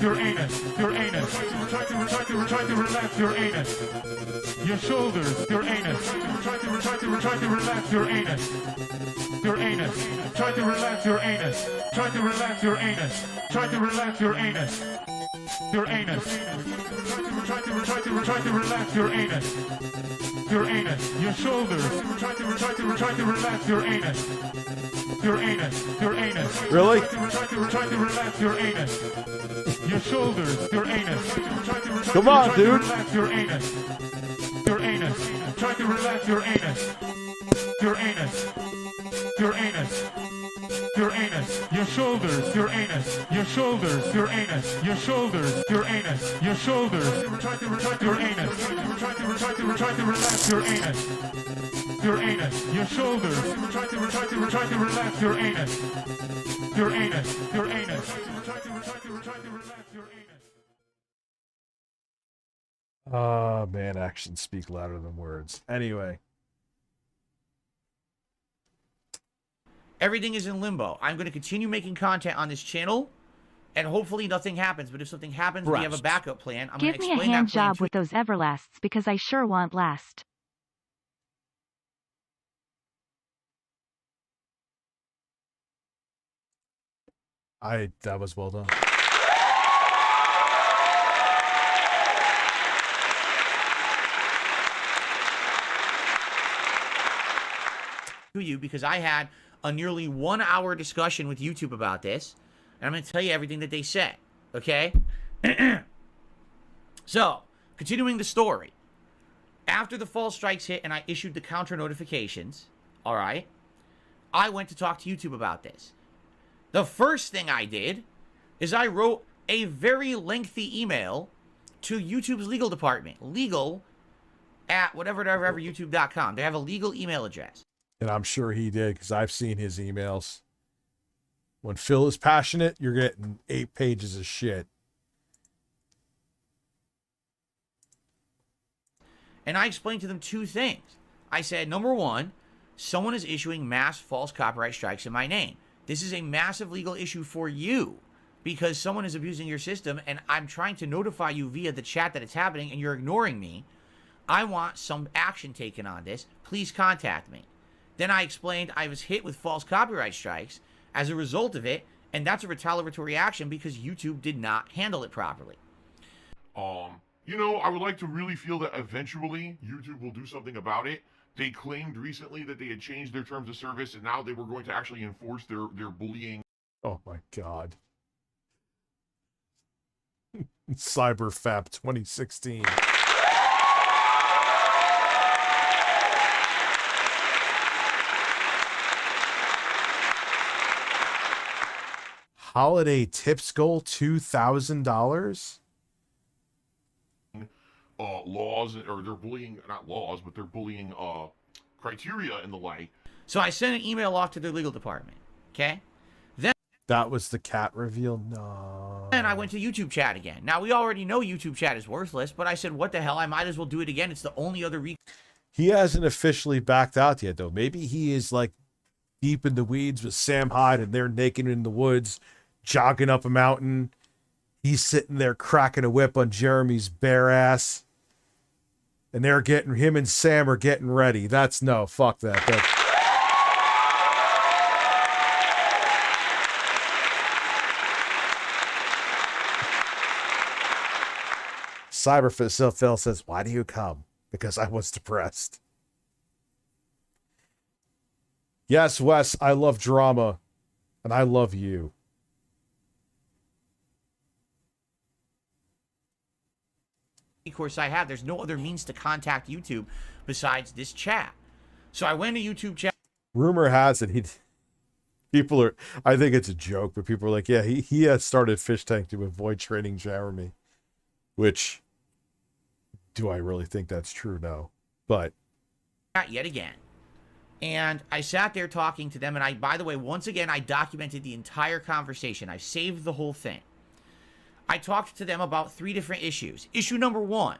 Your anus. Your anus. Try to relax your anus. Your shoulders. Your anus. Try to relax your anus. Your anus. Try to relax your anus. Try to relax your anus. Try to relax your anus. Your anus. Try to relax your anus. Your anus, your shoulders. Try to relax your anus. Your anus, your anus. Really? Try to relax your anus. Your shoulders, your anus. Come on, dude. Relax your anus. Your anus. Try to relax your anus. Your anus. Your anus. Your anus, your shoulders, your anus, your shoulders, your anus, your shoulders, your anus, your shoulders. Try to relax your anus. Try to relax your anus. Your anus, your shoulders. Try to relax your anus. Your anus, your anus. Try to relax your anus. Oh man, actions speak louder than words. Anyway. Everything is in limbo. I'm going to continue making content on this channel, and hopefully nothing happens. But if something happens, we have a backup plan. I'm going to explain that. Give me a hand job with those everlasts because I sure want last. That was well done. To you because I had a nearly 1 hour discussion with YouTube about this, and I'm going to tell you everything that they said, okay? So, continuing the story. After the false strikes hit and I issued the counter notifications, all right, I went to talk to YouTube about this. The first thing I did is I wrote a very lengthy email to YouTube's legal department, legal@whatever.youtube.com. They have a legal email address. And I'm sure he did, because I've seen his emails. When Phil is passionate, you're getting 8 pages of shit. And I explained to them 2 things. I said, number 1, someone is issuing mass false copyright strikes in my name. This is a massive legal issue for you. because someone is abusing your system and I'm trying to notify you via the chat that it's happening and you're ignoring me. I want some action taken on this. Please contact me. Then I explained I was hit with false copyright strikes as a result of it, and that's a retaliatory action because YouTube did not handle it properly. You know, I would like to really feel that eventually YouTube will do something about it. They claimed recently that they had changed their terms of service and now they were going to actually enforce their bullying. Oh my god. CyberFap 2016. Holiday tips goal $2,000? Laws, or they're bullying, not laws, but they're bullying criteria and the like. So I sent an email off to their legal department, okay? Then that was the cat reveal? No. And I went to YouTube chat again. Now, we already know YouTube chat is worthless, but I said, what the hell? I might as well do it again. It's the only other He hasn't officially backed out yet, though. Maybe he is, like, deep in the weeds with Sam Hyde, and they're naked in the woods, jogging up a mountain. He's sitting there cracking a whip on Jeremy's bare ass. And they're getting, him and Sam are getting ready. That's no, fuck that. Cyberphil says, why do you come? Because I was depressed. Yes, Wes, I love drama. And I love you. recourse I have. There's no other means to contact YouTube besides this chat. So I went to YouTube chat. Rumor has it people are, I think it's a joke, but people are like, yeah, he has started Fish Tank to avoid training Jeremy. Which, do I really think that's true? No. But yet again. And I sat there talking to them, and I, by the way, once again, I documented the entire conversation. I saved the whole thing. I talked to them about 3 different issues. Issue number 1,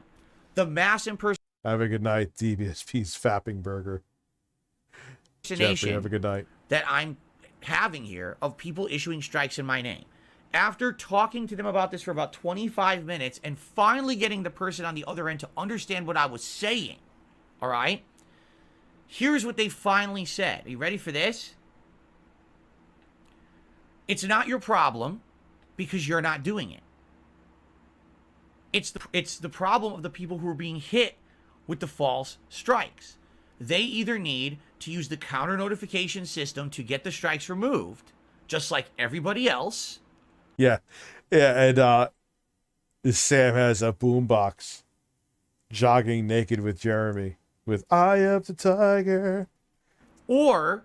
the mass impersonation. Have a good night, DBSP's Fapping Burger. Jeffrey, have a good night. That I'm having here of people issuing strikes in my name. After talking to them about this for about 25 minutes and finally getting the person on the other end to understand what I was saying, all right? Here's what they finally said. Are you ready for this? It's not your problem because you're not doing it. It's the problem of the people who are being hit with the false strikes. They either need to use the counter notification system to get the strikes removed, just like everybody else. Yeah. Yeah, and Sam has a boombox jogging naked with Jeremy with Eye of the Tiger. Or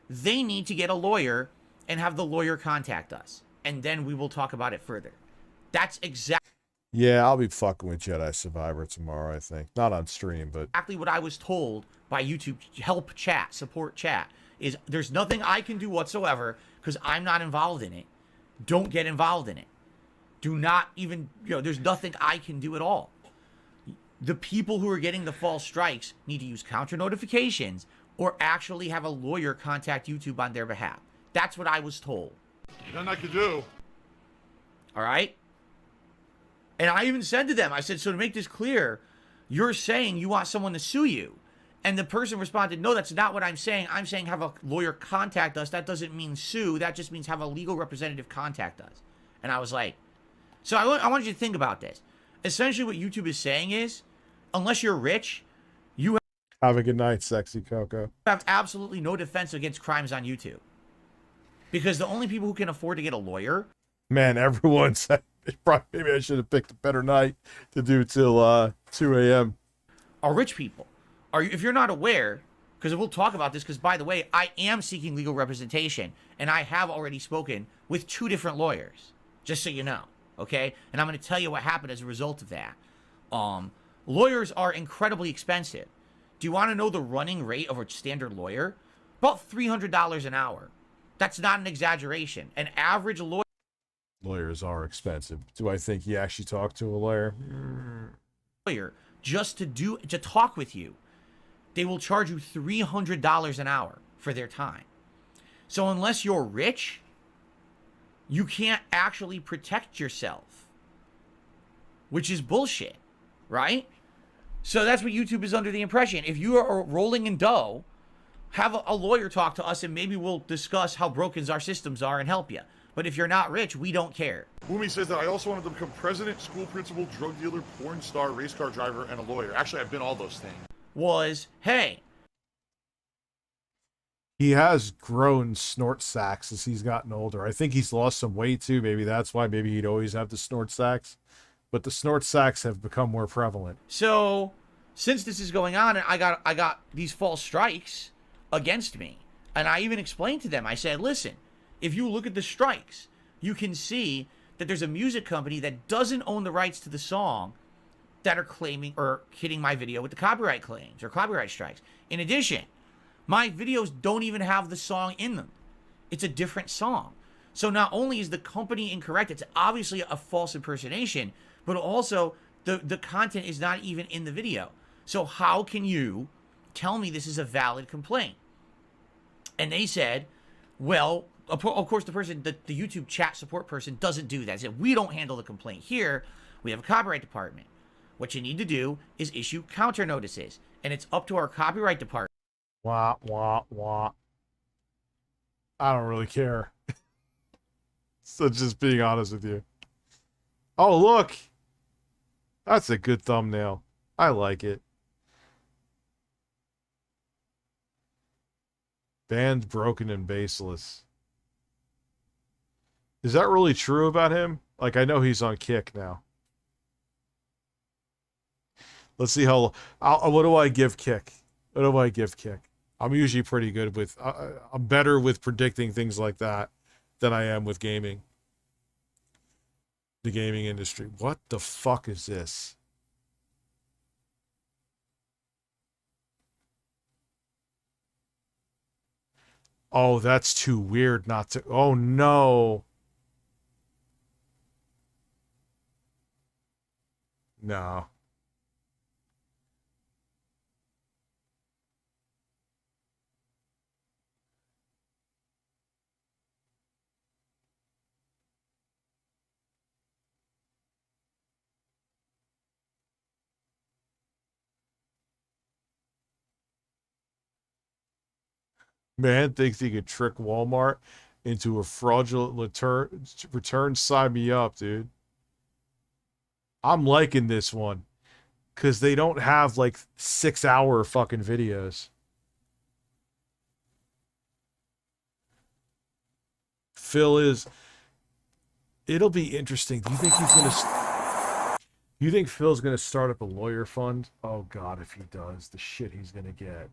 they need to get a lawyer and have the lawyer contact us. And then we will talk about it further. That's exactly... Yeah, I'll be fucking with Jedi Survivor tomorrow, I think. Not on stream, but... Exactly what I was told by YouTube help chat, support chat, is there's nothing I can do whatsoever because I'm not involved in it. Don't get involved in it. Do not even... there's nothing I can do at all. The people who are getting the false strikes need to use counter notifications or actually have a lawyer contact YouTube on their behalf. That's what I was told. Nothing I could do. All right? And I even said to them, I said, so to make this clear, you're saying you want someone to sue you. And the person responded, no, that's not what I'm saying. I'm saying have a lawyer contact us. That doesn't mean sue. That just means have a legal representative contact us. And I was like, so I want you to think about this. Essentially what YouTube is saying is, unless you're rich, you have a good night, sexy Coco. Have absolutely no defense against crimes on YouTube. Because the only people who can afford to get a lawyer... Man, everyone said... Maybe I should have picked a better night to do till 2 a.m. Are rich people. If you're not aware, because we'll talk about this, because by the way, I am seeking legal representation, and I have already spoken with 2 different lawyers, just so you know, okay? And I'm going to tell you what happened as a result of that. Lawyers are incredibly expensive. Do you want to know the running rate of a standard lawyer? About $300 an hour. That's not an exaggeration. An average lawyer... Lawyers are expensive. Do I think you actually talk to a lawyer? Just to talk with you, they will charge you $300 an hour for their time. So unless you're rich, you can't actually protect yourself, which is bullshit, right? So that's what YouTube is under the impression. If you are rolling in dough, have a lawyer talk to us and maybe we'll discuss how broken our systems are and help you. But if you're not rich, we don't care. Umi says that I also wanted to become president, school principal, drug dealer, porn star, race car driver, and a lawyer. Actually, I've been all those things. Hey. He has grown snort sacks as he's gotten older. I think he's lost some weight too. Maybe that's why. Maybe he'd always have the snort sacks. But the snort sacks have become more prevalent. So, since this is going on, and I got these false strikes against me, and I even explained to them, I said, listen, if you look at the strikes, you can see that there's a music company that doesn't own the rights to the song that are claiming or hitting my video with the copyright claims or copyright strikes. In addition, my videos don't even have the song in them. It's a different song. So not only is the company incorrect, it's obviously a false impersonation, but also the content is not even in the video. So how can you tell me this is a valid complaint? And they said, well, of course, the YouTube chat support person doesn't do that. They said, we don't handle the complaint here. We have a copyright department. What you need to do is issue counter notices. And it's up to our copyright department. Wah, wah, wah. I don't really care. So just being honest with you. Oh, look. That's a good thumbnail. I like it. Band broken and baseless. Is that really true about him? Like, I know he's on Kick now. Let's see how... what do I give Kick? What do I give Kick? I'm usually pretty good with... I'm better with predicting things like that than I am with gaming. The gaming industry. What the fuck is this? Oh, that's too weird not to... Oh, no. No. Man thinks he could trick Walmart into a fraudulent return. Sign me up, dude. I'm liking this one. Because they don't have, like, 6-hour fucking videos. Phil is... It'll be interesting. Do you think he's going to... You think Phil's going to start up a lawyer fund? Oh, God, if he does, the shit he's going to get.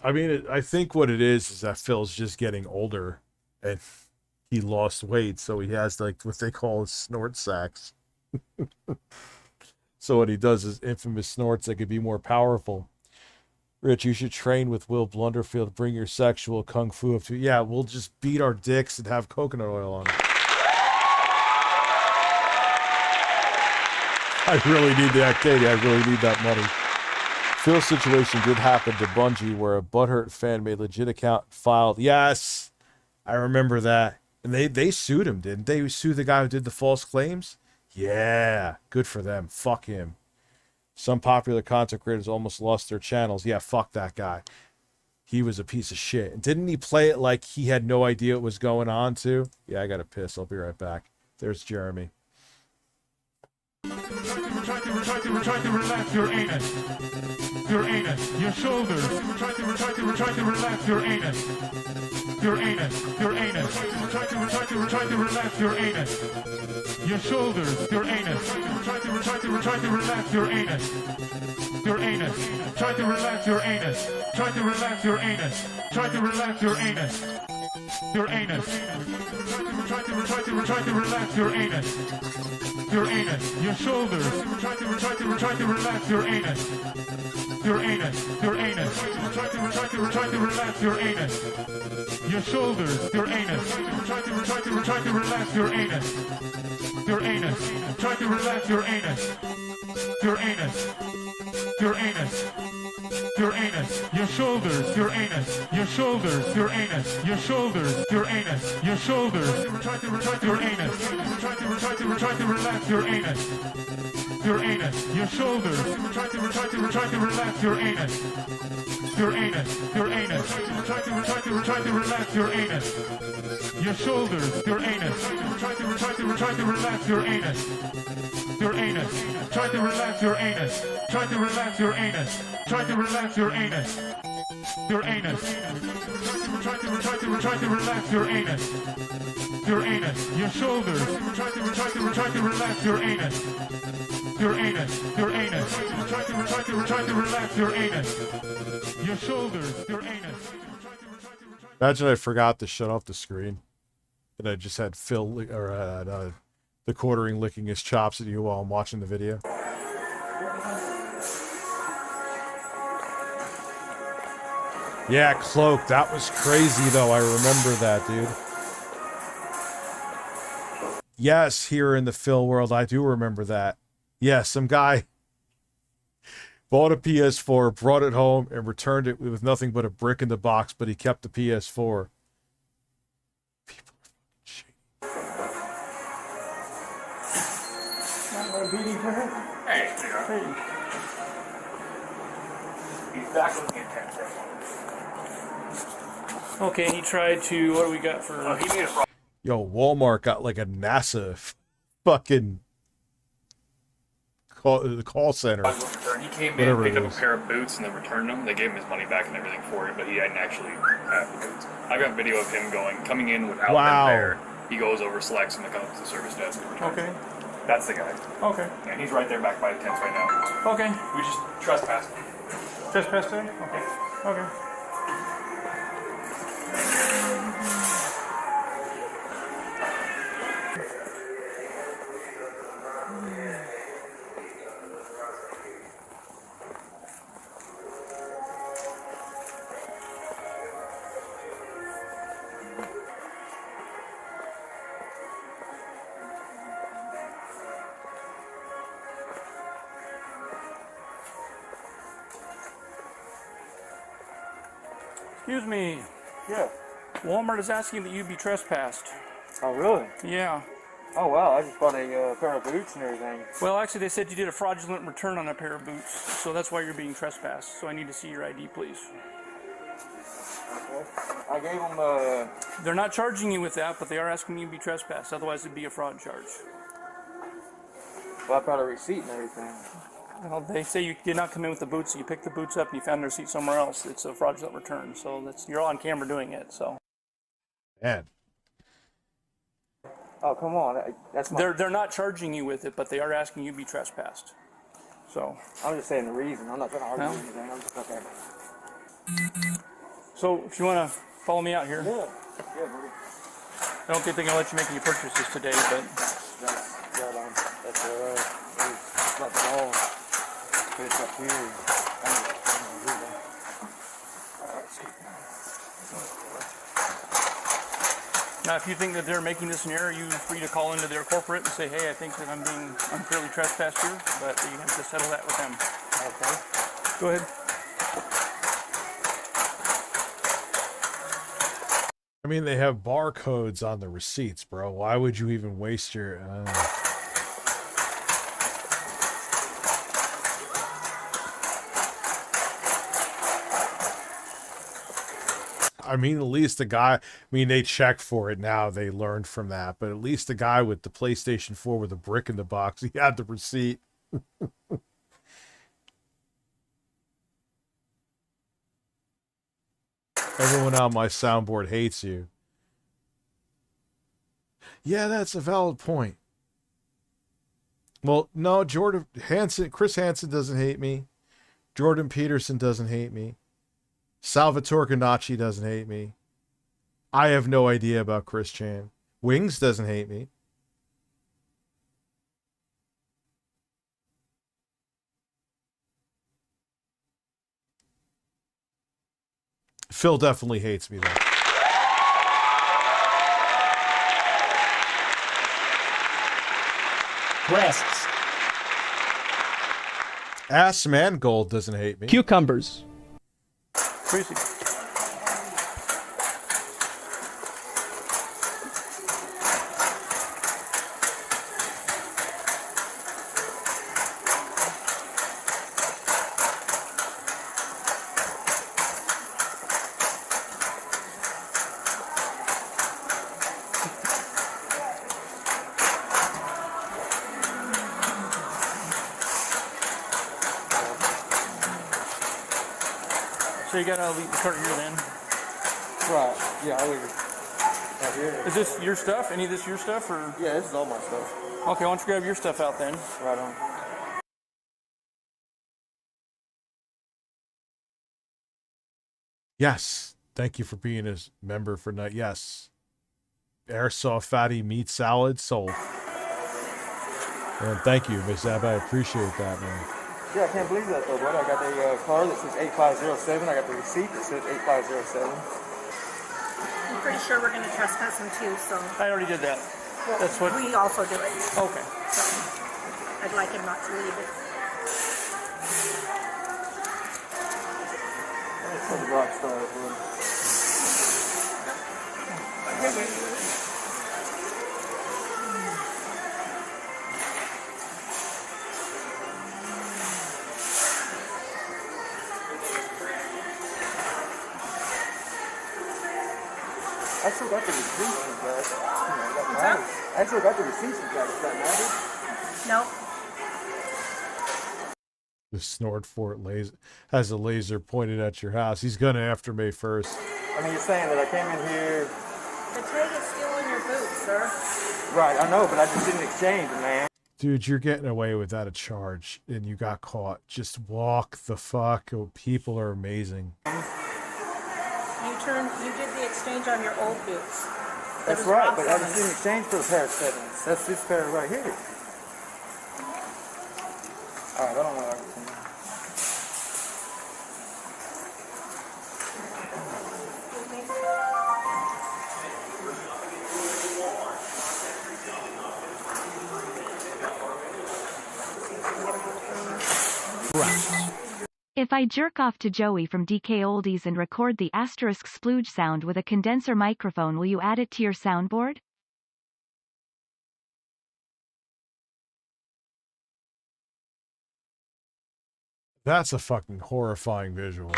I mean, I think what it is that Phil's just getting older and he lost weight, so he has like what they call snort sacks. So what he does is infamous snorts that could be more powerful. Rich, you should train with Will Blunderfield. Bring your sexual kung fu up to... Yeah, we'll just beat our dicks and have coconut oil on it. I really need that, Katie. I really need that money. Phil's situation did happen to Bungie, where a butthurt fan made legit account filed. Yes, I remember that. And they sued him, didn't they? Sue the guy who did the false claims? Yeah, good for them. Fuck him. Some popular content creators almost lost their channels. Yeah, fuck that guy. He was a piece of shit. And didn't he play it like he had no idea what was going on, too? Yeah, I gotta piss. I'll be right back. There's Jeremy. Try to relax your anus. Your anus. Your shoulders. Try to relax your anus. Your anus. Your anus. Try to relax your anus. Your shoulders. Your anus. Try to relax your anus. Your anus. Try to relax your anus. Try to relax your anus. Try to relax your anus. Your anus. Try to relax your anus. your anus, your shoulders. Try to relax your anus. Your anus, your anus. Try to relax your anus. Your shoulders, your anus. Try to relax your anus. Your anus. Try to relax your anus. Your anus. Your anus. Your anus, your shoulders, your anus, your shoulders, your anus, your shoulders, your anus, your shoulders. Try to your anus. Try to relax your anus. Your anus, your shoulders. Try to relax your anus. Your anus, your anus. Try to relax your anus. Your shoulders, your anus. Try to relax your anus. Your anus. Try to relax your anus. Try to relax your anus. Try to relax your anus. Your anus. Try to relax your anus. Your anus. Your shoulders. Try to relax your anus. Your anus. Your anus. Try to relax your anus. Your shoulders. Your anus. Imagine I forgot to shut off the screen, and I just had Phil the quartering licking his chops at you while I'm watching the video. Yeah, Cloak. That was crazy, though. I remember that, dude. Yes, here in the Phil world, I do remember that. Yes, some guy bought a PS4, brought it home, and returned it with nothing but a brick in the box, but he kept the PS4. People are fucking shady. Hey, he's back looking at 10 seconds. Okay, he tried to, what do we got for... he made a Yo, Walmart got like a NASA fucking call center. He came in, picked up a pair of boots, and then returned them. They gave him his money back and everything for it, but he hadn't actually had the boots. I got video of him coming in without them there. He goes over, selects them, and comes to the service desk and returns them. That's the guy. Okay. And he's right there back by the tents right now. Okay. We just trespassed him. Trespassed him? Okay. Okay. Excuse me. Yeah. Walmart is asking that you be trespassed. Oh, really? Yeah. Oh, wow. I just bought a pair of boots and everything. Well, actually, they said you did a fraudulent return on a pair of boots, so that's why you're being trespassed. So I need to see your ID, please. Okay. I gave them They're not charging you with that, but they are asking you to be trespassed. Otherwise, it'd be a fraud charge. Well, I brought a receipt and everything. Well, they say you did not come in with the boots. So you picked the boots up and you found the receipt somewhere else. It's a fraudulent return. So you're on camera doing it. So. Man. Oh, come on. That's my... They're not charging you with it, but they are asking you to be trespassed. So. I'm just saying the reason. I'm not going to argue anything. I'm just okay. So if you want to follow me out here. Yeah. Yeah, buddy. I don't think they're going to let you make any purchases today, but. That's not the ball. But it's up here. Now, if you think that they're making this an error, you're free to call into their corporate and say, hey, I think that I'm being unfairly trespassed here, but you have to settle that with them. Okay. Go ahead. I mean, they have barcodes on the receipts, bro. Why would you even waste your... I mean, at least the guy, I mean, they check for it now. They learned from that. But at least the guy with the PlayStation 4 with a brick in the box, he had the receipt. Everyone on my soundboard hates you. Yeah, that's a valid point. Well, no, Chris Hansen doesn't hate me. Jordan Peterson doesn't hate me. Salvatore Ganacci doesn't hate me. I have no idea about Chris Chan. Wings doesn't hate me. Phil definitely hates me though. Breasts. Ass Mangold doesn't hate me. Cucumbers. Crazy. So you gotta leave the cart here then. Right. Yeah, I'll leave it right here. Is this your stuff? Any of this your stuff, or? Yeah, this is all my stuff. Okay, why don't you grab your stuff out then? Right on. Yes. Thank you for being a member for night. Yes. Airsoft fatty meat salad sold. And thank you, Miss Abba. I appreciate that, man. Yeah, I can't believe that though, brother. I got the card that says 8507. I got the receipt that says 8507. I'm pretty sure we're going to trespass him too, so. I already did that. Well, That's what. we also do it. Okay. So I'd like him not to leave it. That's the rock star, bro. I still got the receipts with that. What's that? I still got the receipts with that. Does that matter? No. The Snort Fort has a laser pointed at your house. He's gonna after May 1st. I mean, you're saying that I came in here. The tag is still in your boot, sir. Right, I know, but I just didn't exchange it, man. Dude, you're getting away without a charge, and you got caught. Just walk the fuck. Oh, people are amazing. You did the exchange on your old boots. That's right, but I just didn't exchange for a pair of sevens. That's this pair right here. Alright, I don't know. If I jerk off to Joey from DK Oldies and record the asterisk splooge sound with a condenser microphone, will you add it to your soundboard? That's a fucking horrifying visual.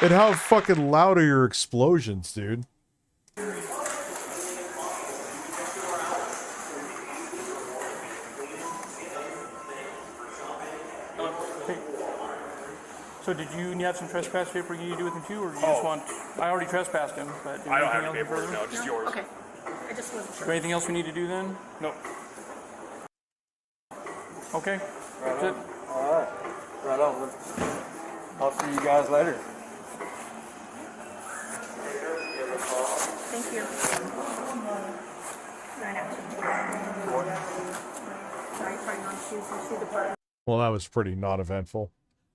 And how fucking loud are your explosions, dude? So did you have some trespass paper you need to do with him too, or do you just want? I already trespassed him, but I don't have any paperwork. No, just yours. Okay. I just wasn't Is sure. there anything else we need to do then? Nope. Okay. That's it. Alright. Right on. I'll see you guys later. Thank you. Well, that was pretty non-eventful.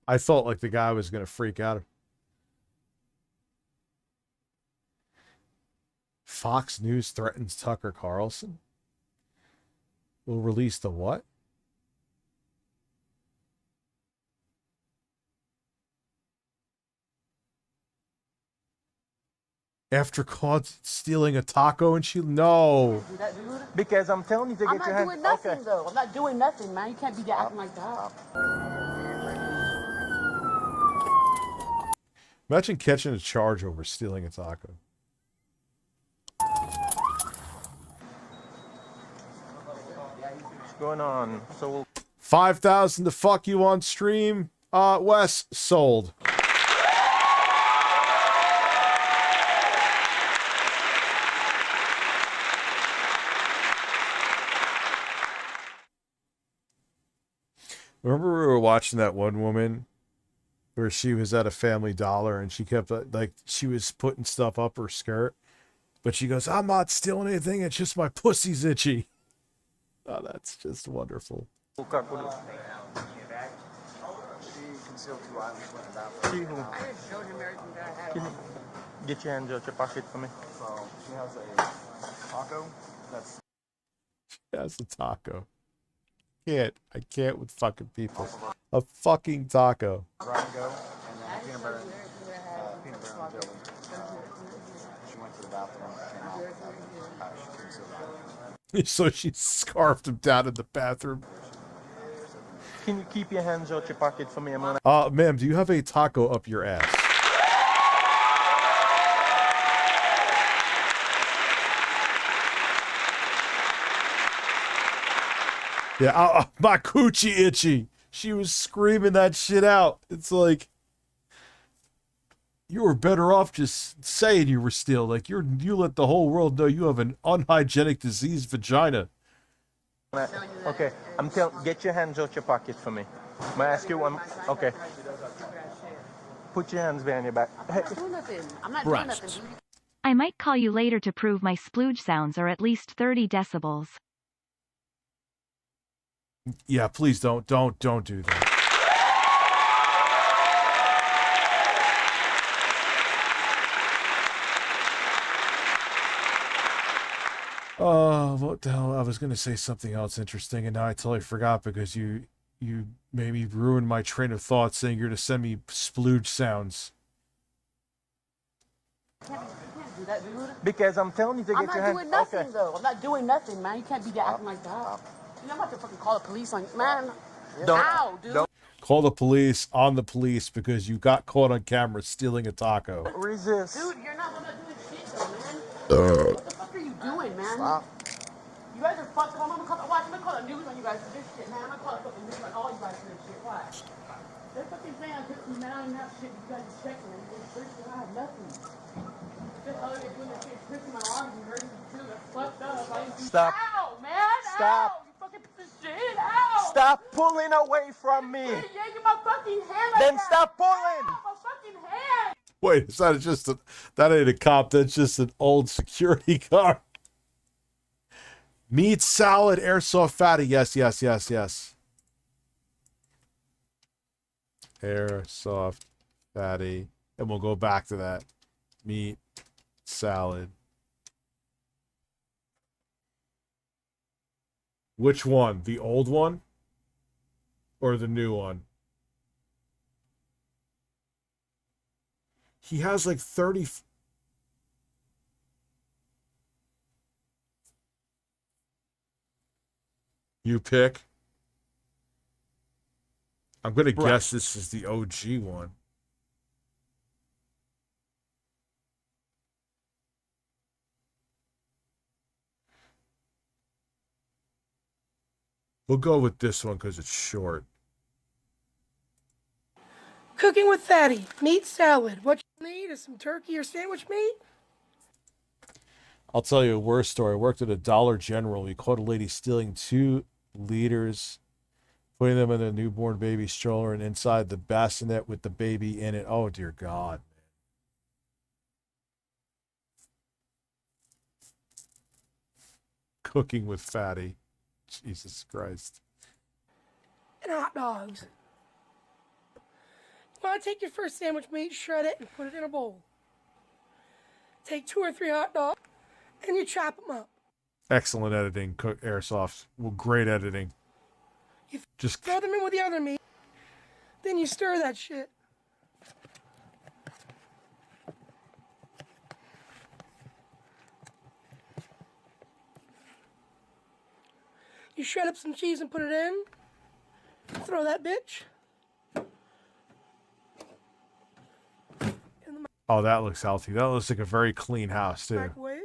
I felt like the guy was going to freak out. Fox News threatens Tucker Carlson. Will release the what? After caught stealing a taco and she... No. Because I'm telling you to I'm get your not hands... doing nothing, though. I'm not doing nothing, man. You can't be acting like that. Imagine catching a charge over stealing a taco. What's going on? So 5,000 to fuck you on stream. Wes, sold. Remember we were watching that one woman where she was at a Family Dollar and she kept like she was putting stuff up her skirt, but she goes, "I'm not stealing anything. It's just my pussy's itchy." Oh, that's just wonderful. Get your hands out your pocket for me. So she has a taco that's... That's a taco. I can't with fucking people. A fucking taco. Grab and go, and then peanut butter and jelly. She went to the bathroom and came out with that. She couldn't survive. So she scarfed him down in the bathroom. Can you keep your hands out your pocket for me? I'm gonna... Ma'am, do you have a taco up your ass? Yeah, my coochie itchy. She was screaming that shit out. It's like, you were better off just saying you were still. Like, you let the whole world know you have an unhygienic diseased vagina. Okay, get your hands out your pocket for me. I'm gonna ask you one. Okay. Put your hands behind your back. I'm not doing nothing. I'm not doing nothing. I might call you later to prove my splooge sounds are at least 30 decibels. Yeah, please don't do that. What the hell? I was gonna say something else interesting, and now I totally forgot because you made me ruin my train of thought saying you're to send me splooge sounds. You can't do that, dude. Because I'm telling you to get your hands... I'm not doing nothing, though. I'm not doing nothing, man. You can't be acting like that. I'm about to fucking call the police on you, man. Ow, dude. Call the police on the police because you got caught on camera stealing a taco. Resist. Dude, you're not doing shit, though, man. What the fuck are you doing, man? Stop. You guys are fucked up. I'm gonna call the news on you guys for this shit, man. I'm gonna call the fucking news on all you guys for this shit. Why? They're fucking saying I'm pissing, man. I don't even have shit. You guys are checking, man. I have nothing. Just other than doing that shit, pissing my arms and hurting me too. That's fucked up. I didn't do... Stop. Ow, man. Stop. Ow. You fucking piece of shit. Ow. Stop pulling away from me. You're yanking my fucking hand like Then that. stop pulling. Ow, my fucking hand. Wait, it's not just that ain't a cop. That's just an old security guard. Meat, salad, airsoft fatty. Yes. Airsoft fatty. And we'll go back to that. Meat, salad. Which one? The old one? Or the new one? He has like 30... You pick. I'm going to guess this is the OG one. We'll go with this one because it's short. Cooking with Fatty. Meat salad. What you need is some turkey or sandwich meat. I'll tell you a worse story. I worked at a Dollar General. We caught a lady stealing 2 liters, putting them in a newborn baby stroller and inside the bassinet with the baby in it. Oh, dear God. Cooking with Fatty. Jesus Christ. And hot dogs. You want to take your first sandwich meat, shred it, and put it in a bowl. Take 2 or 3 hot dogs, and you chop them up. Excellent editing, Airsoft. Well, great editing. You just throw them in with the other meat. Then you stir that shit. You shred up some cheese and put it in. Throw that bitch. Oh, that looks healthy. That looks like a very clean house, too. Microwave.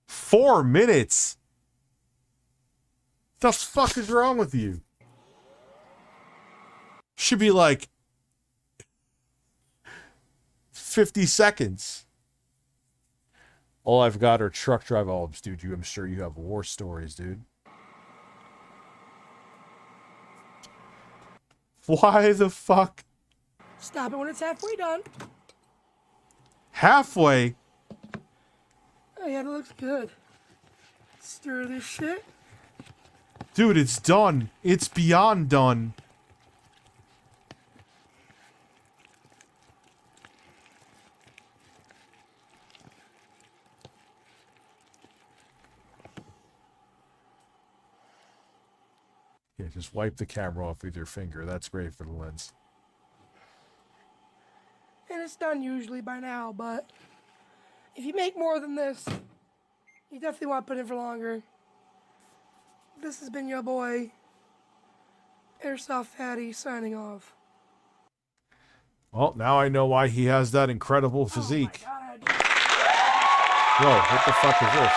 4 minutes? The fuck is wrong with you? Should be like 50 seconds. All I've got are truck drive albums, dude. I'm sure you have war stories, dude. Why the fuck? Stop it when it's halfway done. Halfway? Oh yeah, that looks good. Stir this shit. Dude, it's done. It's beyond done. Yeah, just wipe the camera off with your finger. That's great for the lens. And it's done usually by now, but if you make more than this, you definitely want to put in for longer. This has been your boy, Airsoft Fatty, signing off. Well, now I know why he has that incredible physique. Whoa, what the fuck is this?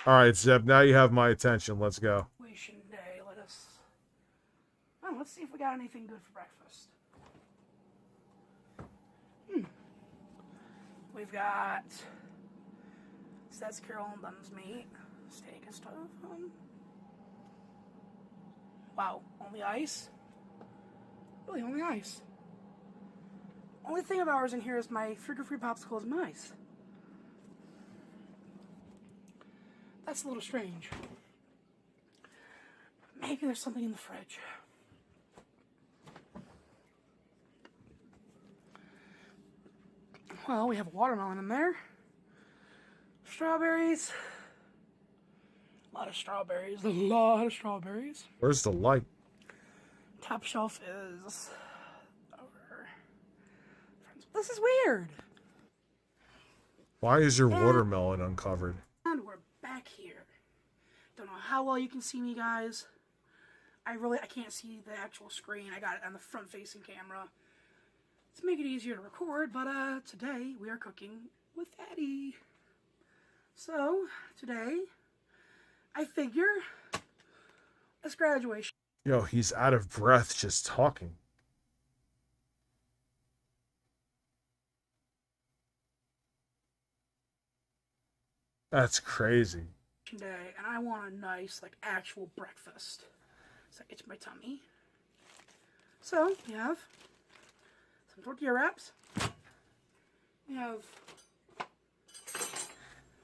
Alright, Zeb, now you have my attention. Let's go. Day, let's see if we got anything good for breakfast. We've got Seth's Carol and Bum's meat, steak and stuff. Wow, only ice? Really, only ice. Only thing of ours in here is my sugar-free popsicles and ice. That's a little strange. Maybe there's something in the fridge. Well, we have watermelon in there. Strawberries. A lot of strawberries. A lot of strawberries. Where's the light? Top shelf is over. This is weird. Why is your watermelon uncovered? And we're back here. Don't know how well you can see me, guys. I can't see the actual screen. I got it on the front-facing camera to make it easier to record, but today we are cooking with Daddy. So, today, I figure, it's graduation. Yo, he's out of breath just talking. That's crazy. Day, and I want a nice, like, actual breakfast. So I itch my tummy. So, we have some tortilla wraps. We have...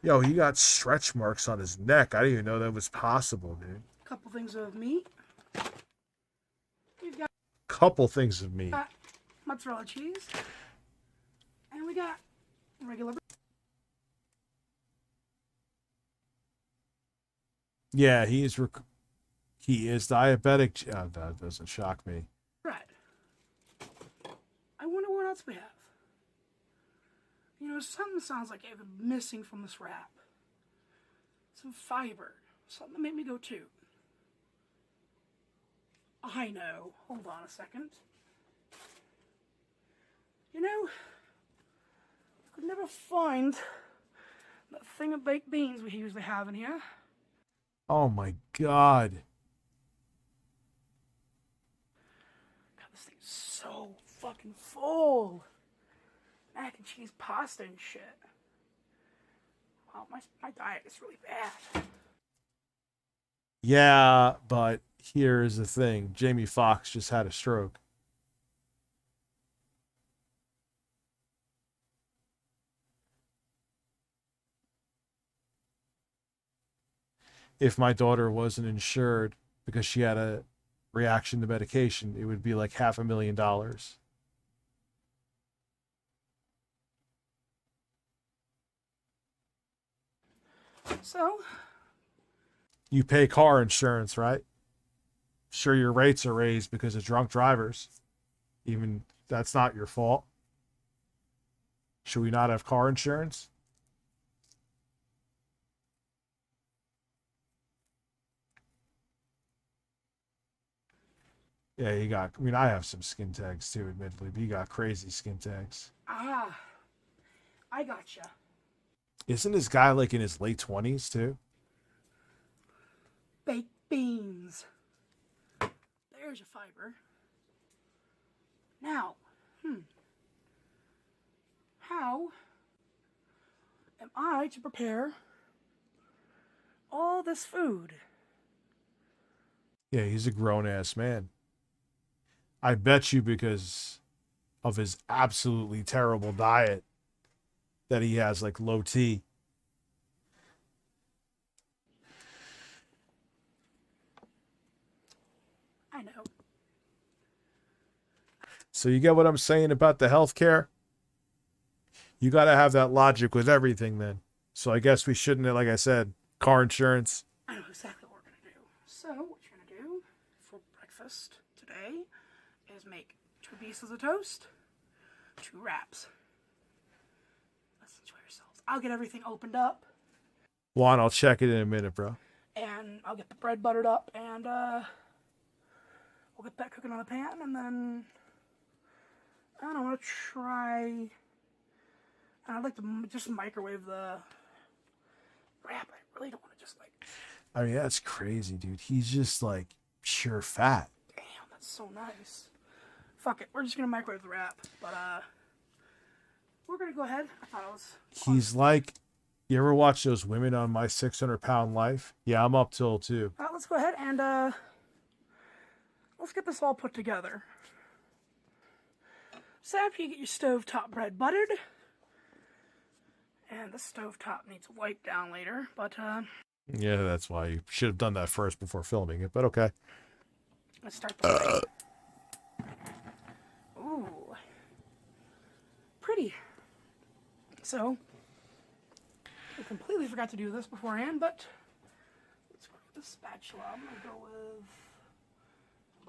Yo, he got stretch marks on his neck. I didn't even know that was possible, dude. a couple things of meat. We've got Couple things of meat. mozzarella cheese. And we got regular... Yeah, he is diabetic. That doesn't shock me. bread. I wonder what else we have. You know, something sounds like I've been missing from this wrap. Some fiber. Something that made me go too. I know. Hold on a second. You know, I could never find that thing of baked beans we usually have in here. Oh my god. God, this thing's so fucking full. Mac and cheese pasta and shit. Wow, my diet is really bad. Yeah, but here's the thing. Jamie Foxx just had a stroke. If my daughter wasn't insured because she had a reaction to medication, it would be like $500,000. So, You pay car insurance, right? Sure, your rates are raised because of drunk drivers. Even that's not your fault. Should we not have car insurance? Yeah, you got, I mean, I have some skin tags too, admittedly, but you got crazy skin tags. I gotcha. Isn't this guy like in his late 20s too? Baked beans. There's your fiber. Now, how am I to prepare all this food? Yeah, he's a grown-ass man. I bet you because of his absolutely terrible diet that he has, like low T. I know. So you get what I'm saying about the healthcare? You got to have that logic with everything then. So I guess we shouldn't, like I said, car insurance. I know exactly what we're going to do. So what you're going to do for breakfast today is make 2 pieces of toast, 2 wraps. Let's enjoy ourselves. I'll get everything opened up. Juan, I'll check it in a minute, bro. And I'll get the bread buttered up, and we'll get that cooking on the pan, and then I don't know, I want to try. I'd like to just microwave the wrap. I really don't want to just like. I mean, that's crazy, dude. He's just like pure fat. Damn, that's so nice. Fuck it, we're just gonna microwave the wrap, but we're gonna go ahead. I thought it was. He's like, you ever watch those Women on My 600-Pound Life? Yeah, I'm up till 2. Let's go ahead and let's get this all put together. So after you get your stovetop bread buttered, and the stovetop needs wiped down later, but Yeah, that's why you should have done that first before filming it, but okay. let's start the Ooh. Pretty. So, I completely forgot to do this beforehand, but let's go with the spatula. I'm going to go with,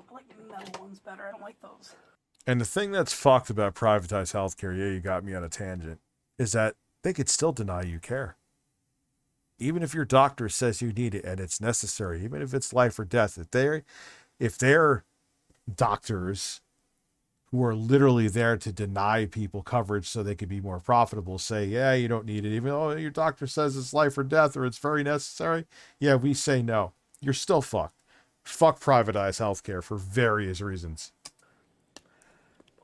I like the metal ones better. I don't like those. And the thing that's fucked about privatized healthcare, yeah, you got me on a tangent, is that they could still deny you care. Even if your doctor says you need it and it's necessary, even if it's life or death, if they're doctors who are literally there to deny people coverage so they could be more profitable, say, yeah, you don't need it, even though your doctor says it's life or death or it's very necessary, yeah, we say no. You're still fucked. Fuck privatized healthcare for various reasons.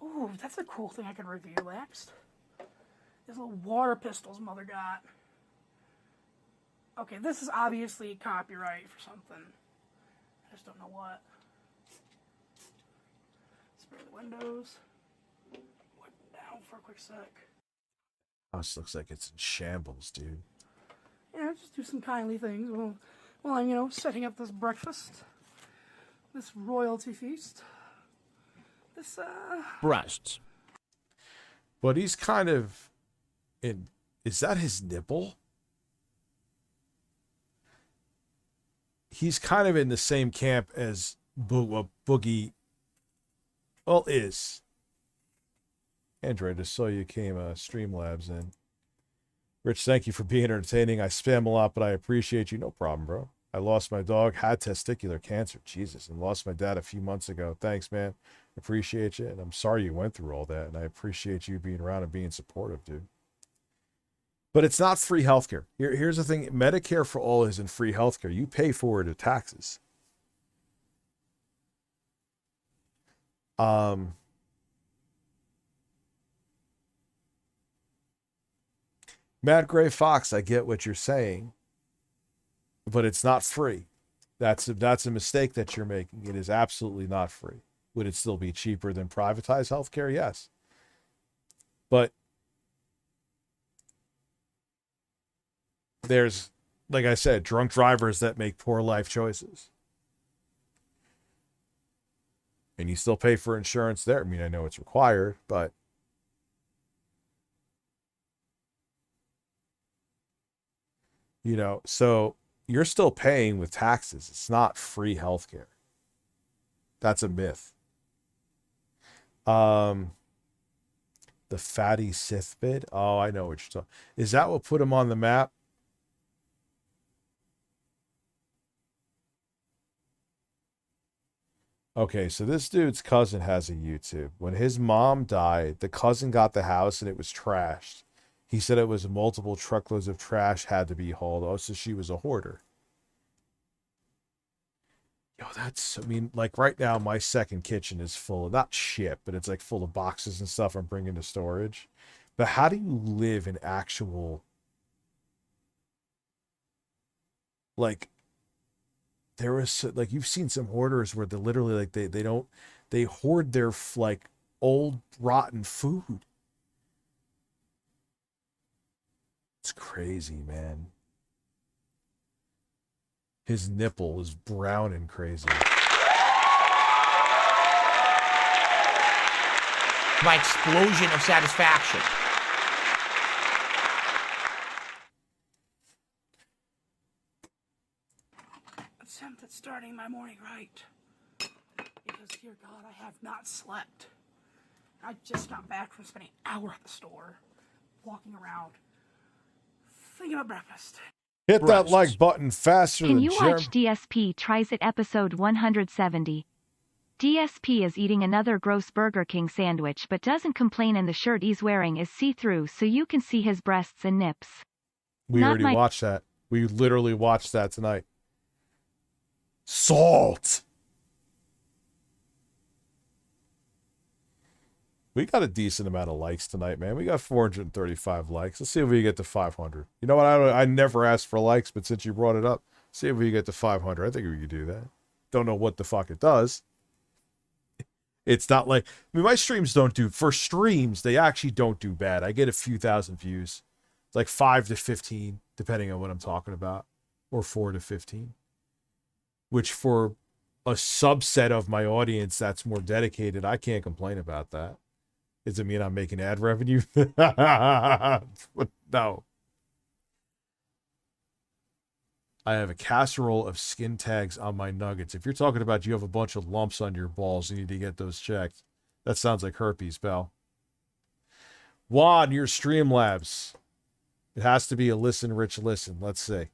Ooh, that's a cool thing I could review next. These little water pistols mother got. Okay, this is obviously copyright for something. I just don't know what. Spray the windows. Wipe them down for a quick sec. House looks like it's in shambles, dude. Yeah, just do some kindly things while I'm, setting up this breakfast. This royalty feast. This, Breasts. But he's kind of in. Is that his nipple? He's kind of in the same camp as Boogie. Well, is. Android, I saw you came StreamLabs in. Rich, thank you for being entertaining. I spam a lot, but I appreciate you. No problem, bro. I lost my dog, had testicular cancer. Jesus, and lost my dad a few months ago. Thanks, man. Appreciate you. And I'm sorry you went through all that. And I appreciate you being around and being supportive, dude. But it's not free healthcare. Here's the thing. Medicare for all isn't free healthcare. You pay for it in taxes. Matt Gray Fox, I get what you're saying, but it's not free. That's a mistake that you're making. It is absolutely not free. Would it still be cheaper than privatized healthcare? Yes. But there's, like I said, drunk drivers that make poor life choices. And you still pay for insurance there. I mean, I know it's required, but so you're still paying with taxes. It's not free healthcare. That's a myth. The fatty Sith bid. Oh, I know what you're talking. Is that what put him on the map? Okay, so this dude's cousin has a YouTube. When his mom died, the cousin got the house and it was trashed. He said it was multiple truckloads of trash had to be hauled. Oh, so she was a hoarder. Yo, I mean, like right now, my second kitchen is full of, not shit, but it's like full of boxes and stuff I'm bringing to storage. But how do you live in actual, like, there was, like, you've seen some hoarders where they literally, like, they hoard their, like, old rotten food. It's crazy, man. His nipple is brown and crazy. My explosion of satisfaction. Attempt at starting my morning right. Because, dear God, I have not slept. I just got back from spending an hour at the store, walking around, thinking about breakfast. Hit that like button faster Can than you watch DSP Tries It episode 170? DSP is eating another gross Burger King sandwich but doesn't complain, and the shirt he's wearing is see-through so you can see his breasts and nips. We already watched that. We literally watched that tonight. Salt! We got a decent amount of likes tonight, man. We got 435 likes. Let's see if we get to 500. You know what? I never asked for likes, but since you brought it up, see if we get to 500. I think we could do that. Don't know what the fuck it does. It's not like, I mean, my streams don't do, for streams, they actually don't do bad. I get a few thousand views. It's like 5 to 15, depending on what I'm talking about, or 4 to 15, which for a subset of my audience that's more dedicated, I can't complain about that. Does it mean I'm making ad revenue? No. I have a casserole of skin tags on my nuggets. If you're talking about you have a bunch of lumps on your balls, you need to get those checked. That sounds like herpes, pal. Juan, your StreamLabs. It has to be a listen, Rich, listen. Let's see.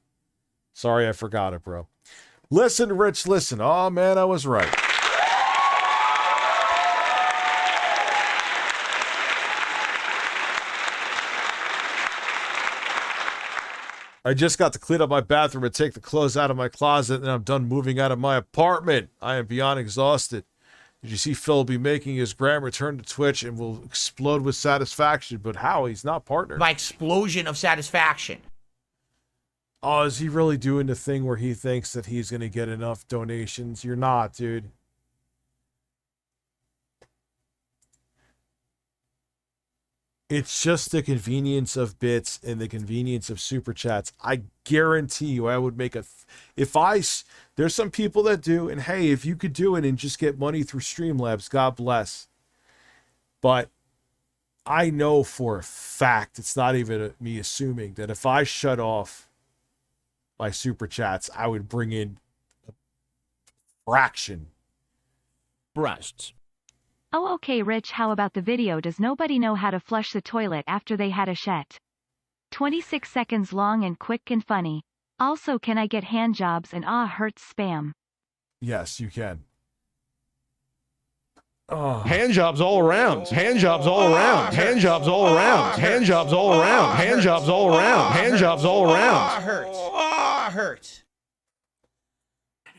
Sorry, I forgot it, bro. Listen, Rich, listen. Oh, man, I was right. I just got to clean up my bathroom and take the clothes out of my closet, and I'm done moving out of my apartment. I am beyond exhausted. Did you see Phil will be making his grand return to Twitch and will explode with satisfaction? But how? He's not partnered. My explosion of satisfaction. Oh, is he really doing the thing where he thinks that he's going to get enough donations? You're not, dude. It's just the convenience of bits and the convenience of super chats. I guarantee you I would make there's some people that do, and hey, if you could do it and just get money through StreamLabs, God bless. But I know for a fact, it's not even me assuming, that if I shut off my super chats, I would bring in a fraction. Breasts. Oh, okay, Rich, how about the video? Does nobody know how to flush the toilet after they had a shet? 26 seconds long and quick and funny. Also, can I get hand jobs and hurts spam? Yes, you can. Oh. Hand jobs all around. Hand jobs all around. Hand jobs all around. Hand jobs all around. Hand jobs all around. Hand jobs all around. Hurts. Oh, hurts. It's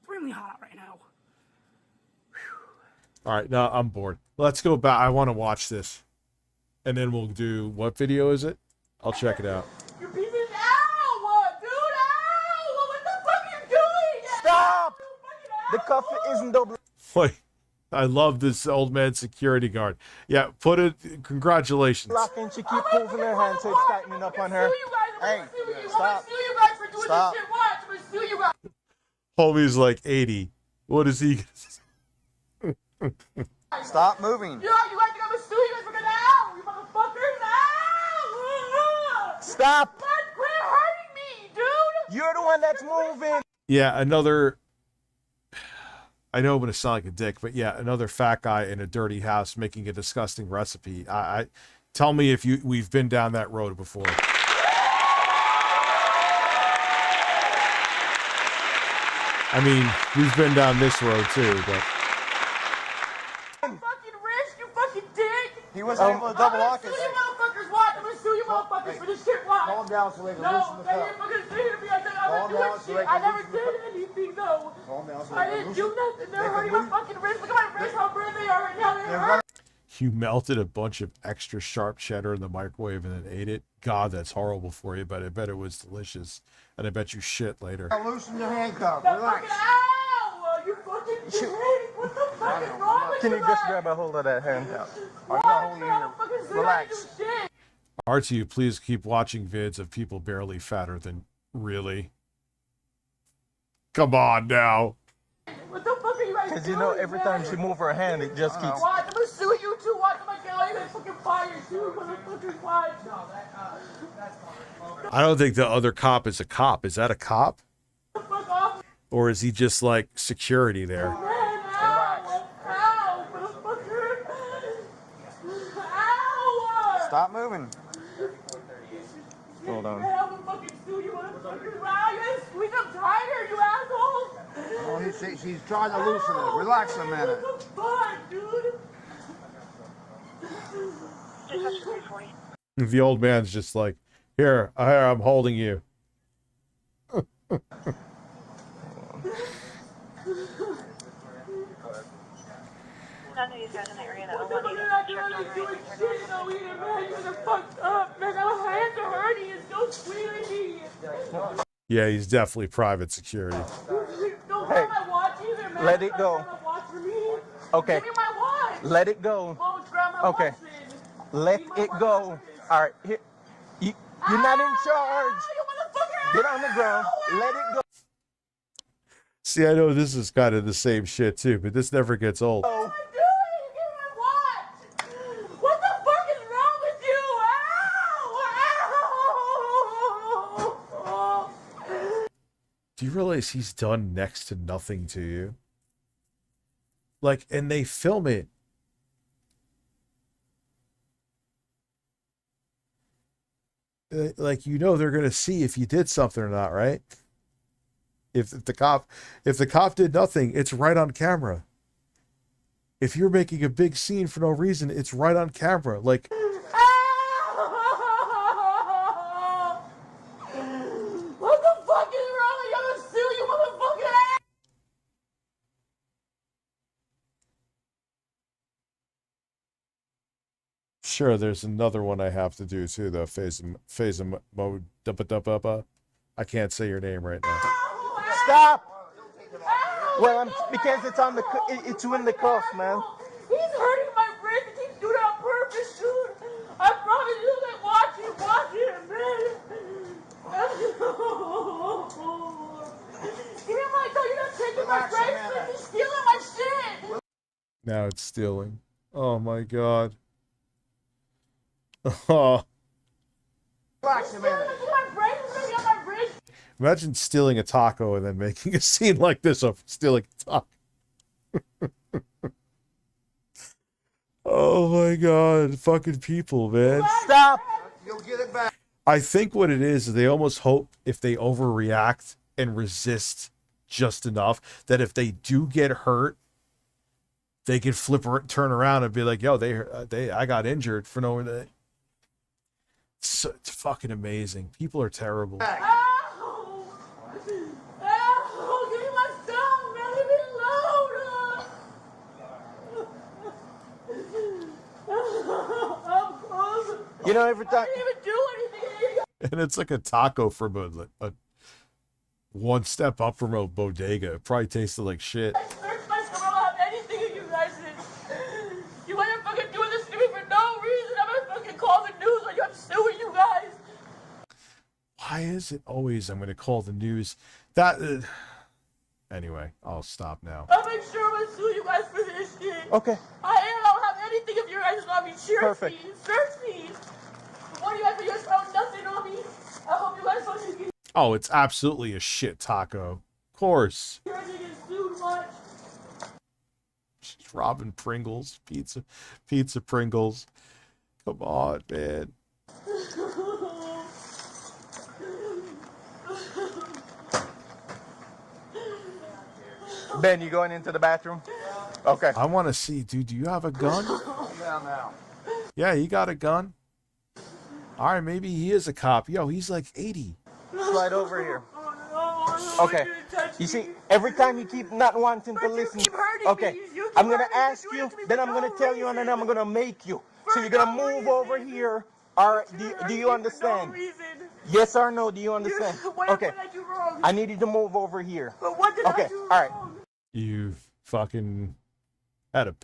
extremely hot out right now. All right, no, I'm bored. Let's go back. I want to watch this. And then we'll do, what video is it? I'll check it out. You're being ow, dude, ow! What the fuck are you doing? Stop! The coffee isn't double. Wait, I love this old man security guard. Yeah, put it, congratulations. Blocking, she keep moving her hand so it's tightening up on her. Hey, stop. Stop. Homie's like 80. What is he? Stop moving. You like to go to sue you guys for getting out, you motherfuckers! Ow! Stop! Quit hurting me, dude! You're the one that's moving. Yeah, another, I know I'm going to sound like a dick, but yeah, another fat guy in a dirty house making a disgusting recipe. I tell me if we've been down that road before. I mean, we've been down this road too, but. He wasn't able to double lock it. I'm gonna sue you motherfuckers, watch. I'm gonna sue you motherfuckers for this shit, watch. Calm down so they can loosen the cup. No, they fucking say me. I said I'm not doing shit. I never did anything, though. Calm down so I didn't do nothing. They're hurting my fucking wrist. Look at my wrist, how red they are right now. They're hurt. You melted a bunch of extra sharp cheddar in the microwave and then ate it. God, that's horrible for you, but I bet it was delicious. And I bet you shit later. Loosen your handcuff. Relax. Ow! You fucking dick. What the fuck? Can you just grab a hold of that hand? I'm not holding you. Relax. RTU, please keep watching vids of people barely fatter than really. Come on now. What the fuck are you guys doing? Because you know, every time she moves her hand, it just keeps. Watch, I'm gonna sue you too. Watch, I'm gonna get all you guys fucking fired too, motherfuckers. Watch. No, that's fine. I don't think the other cop is a cop. Is that a cop? Fuck off. Or is he just like security there? Stop moving. Hold on. I'm gonna fucking sue you, motherfuckers. Wow, you guys squeeze up tighter, you assholes. Oh, she's trying to loosen it. Relax a minute. What the fuck, dude? The old man's just like, here, I'm holding you. None of these guys in the area that are not doing shit, no either, man. You guys are fucked up, man. My hands are hurting. It's so squealing me. Yeah, he's definitely private security. Don't grab my watch either, man. Let it go. Okay. Give me my watch. Let it go. Won't grab my Okay. watch then. Let it go. All right. Here. You're not in charge. Get on the ground. Let it go. See, I know this is kind of the same shit too, but this never gets old. What the fuck is wrong with you? Ow! Do you realize he's done next to nothing to you? Like, and they film it. Like, you know they're gonna see if you did something or not, right? If the cop did nothing, it's right on camera. If you're making a big scene for no reason, it's right on camera. Like, What the fuck is wrong? I'm gonna sue you, motherfucker! sure, there's another one I have to do too, though. Phase mode. I can't say your name right now. Stop! Well, because it's on the it's in the cuffs, man. He's hurting my wrist. He keeps doing it on purpose, dude. I promise you that. Watch it, man. Give me my gun. You're not taking my bracelet. He's stealing my shit. Now it's stealing. Oh my god. Oh. Relax a minute. My bracelet's on my wrist. Imagine stealing a taco and then making a scene like this of stealing a taco. Oh my god, fucking people, man. Stop! You'll get it back. I think what it is they almost hope if they overreact and resist just enough that if they do get hurt, they can turn around and be like, "Yo, I got injured for no reason." It's fucking amazing. People are terrible. Give me my stuff, man. Leave me alone. I'm close. You know, every time. I didn't even do anything. And it's like a taco from a one step up from a bodega. It probably tasted like shit. I searched my stuff. I don't have anything in you guys. You guys are fucking doing this to me for no reason. I'm gonna fucking call the news on you. I'm suing you guys. Why is it always I'm going to call the news? That anyway, I'll stop now. I'll make sure I'm gonna sue you guys for this shit. Okay. I don't have anything of your guys on me. Perfect. Search me. What do you guys found nothing on me? I hope you guys don't get. Oh, it's absolutely a shit taco. Of course. You guys get sued much. She's robbing Pringles, pizza Pringles. Come on, man. Ben, you going into the bathroom? Okay. I want to see, dude, do you have a gun? Down now. Yeah, he got a gun. All right, maybe he is a cop. Yo, he's like 80. Slide over here. Okay. You see, every time you keep not wanting to listen. Okay. I'm going to ask you, then I'm going to tell you, and then I'm going to make you. So you're going to move over here. All right. Do you understand? Yes or no? Do you understand? Okay. I need you to move over here. But what did I do wrong? All right. You fucking had a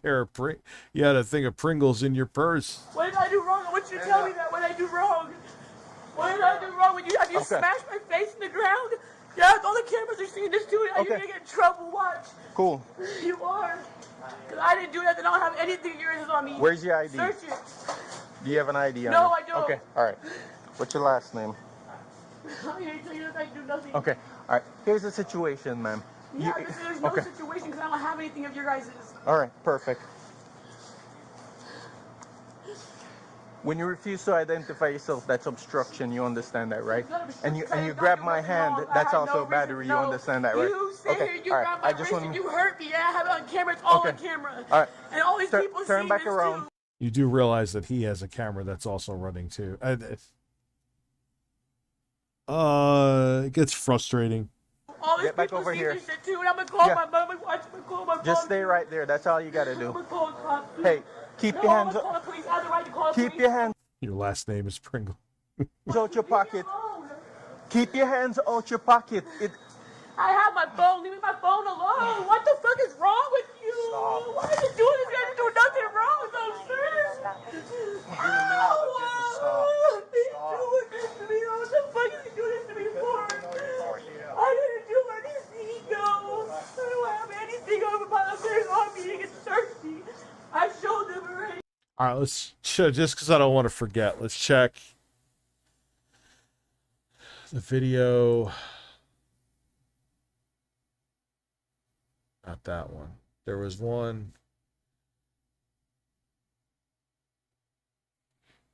you had a thing of Pringles in your purse. What did I do wrong? I want you to tell me that. What did I do wrong? What did I do wrong? Have you smashed my face in the ground? Yeah, all the cameras are seeing this too. You're gonna get in trouble. Watch. Cool. You are. Because I didn't do nothing. I don't have anything of yours on me. Where's your ID? Search it. Do you have an ID on No, you? I don't. Okay, all right. What's your last name? I didn't tell you that I do nothing. Okay, all right. Here's the situation, ma'am. Yeah, there's no situation because I don't have anything of your guys'. All right, perfect. When you refuse to identify yourself, that's obstruction. You understand that, right? And you grab my hand, that's also battery. You understand that, right? You sit here, you grab my wrist, and you hurt me. Yeah, I have it on camera. It's all on camera. All right. And all these people turn back around. You do realize that he has a camera that's also running too. It gets frustrating. All these Get back people over see here. this shit too, and I'm gonna call my mom. I'm gonna call my mom. Just stay right there. That's all you gotta do. I'm gonna call the cops. Hey, keep your hands up. I'm gonna call the police. I have the right to call the Keep police. your hands Your last name is Pringle. out your pocket. Keep your hands out your pocket. I have my phone. Leave me my phone alone. What the fuck is wrong with you? Why are you doing this? You didn't do nothing wrong. I'm serious. He's doing this to me. What the fuck is he doing this to me for? I didn't do anything. No. I don't have anything over my affairs on me. They can search me. I showed them already. All right, let's check, just because I don't want to forget. Let's check the video. Not that one. There was one.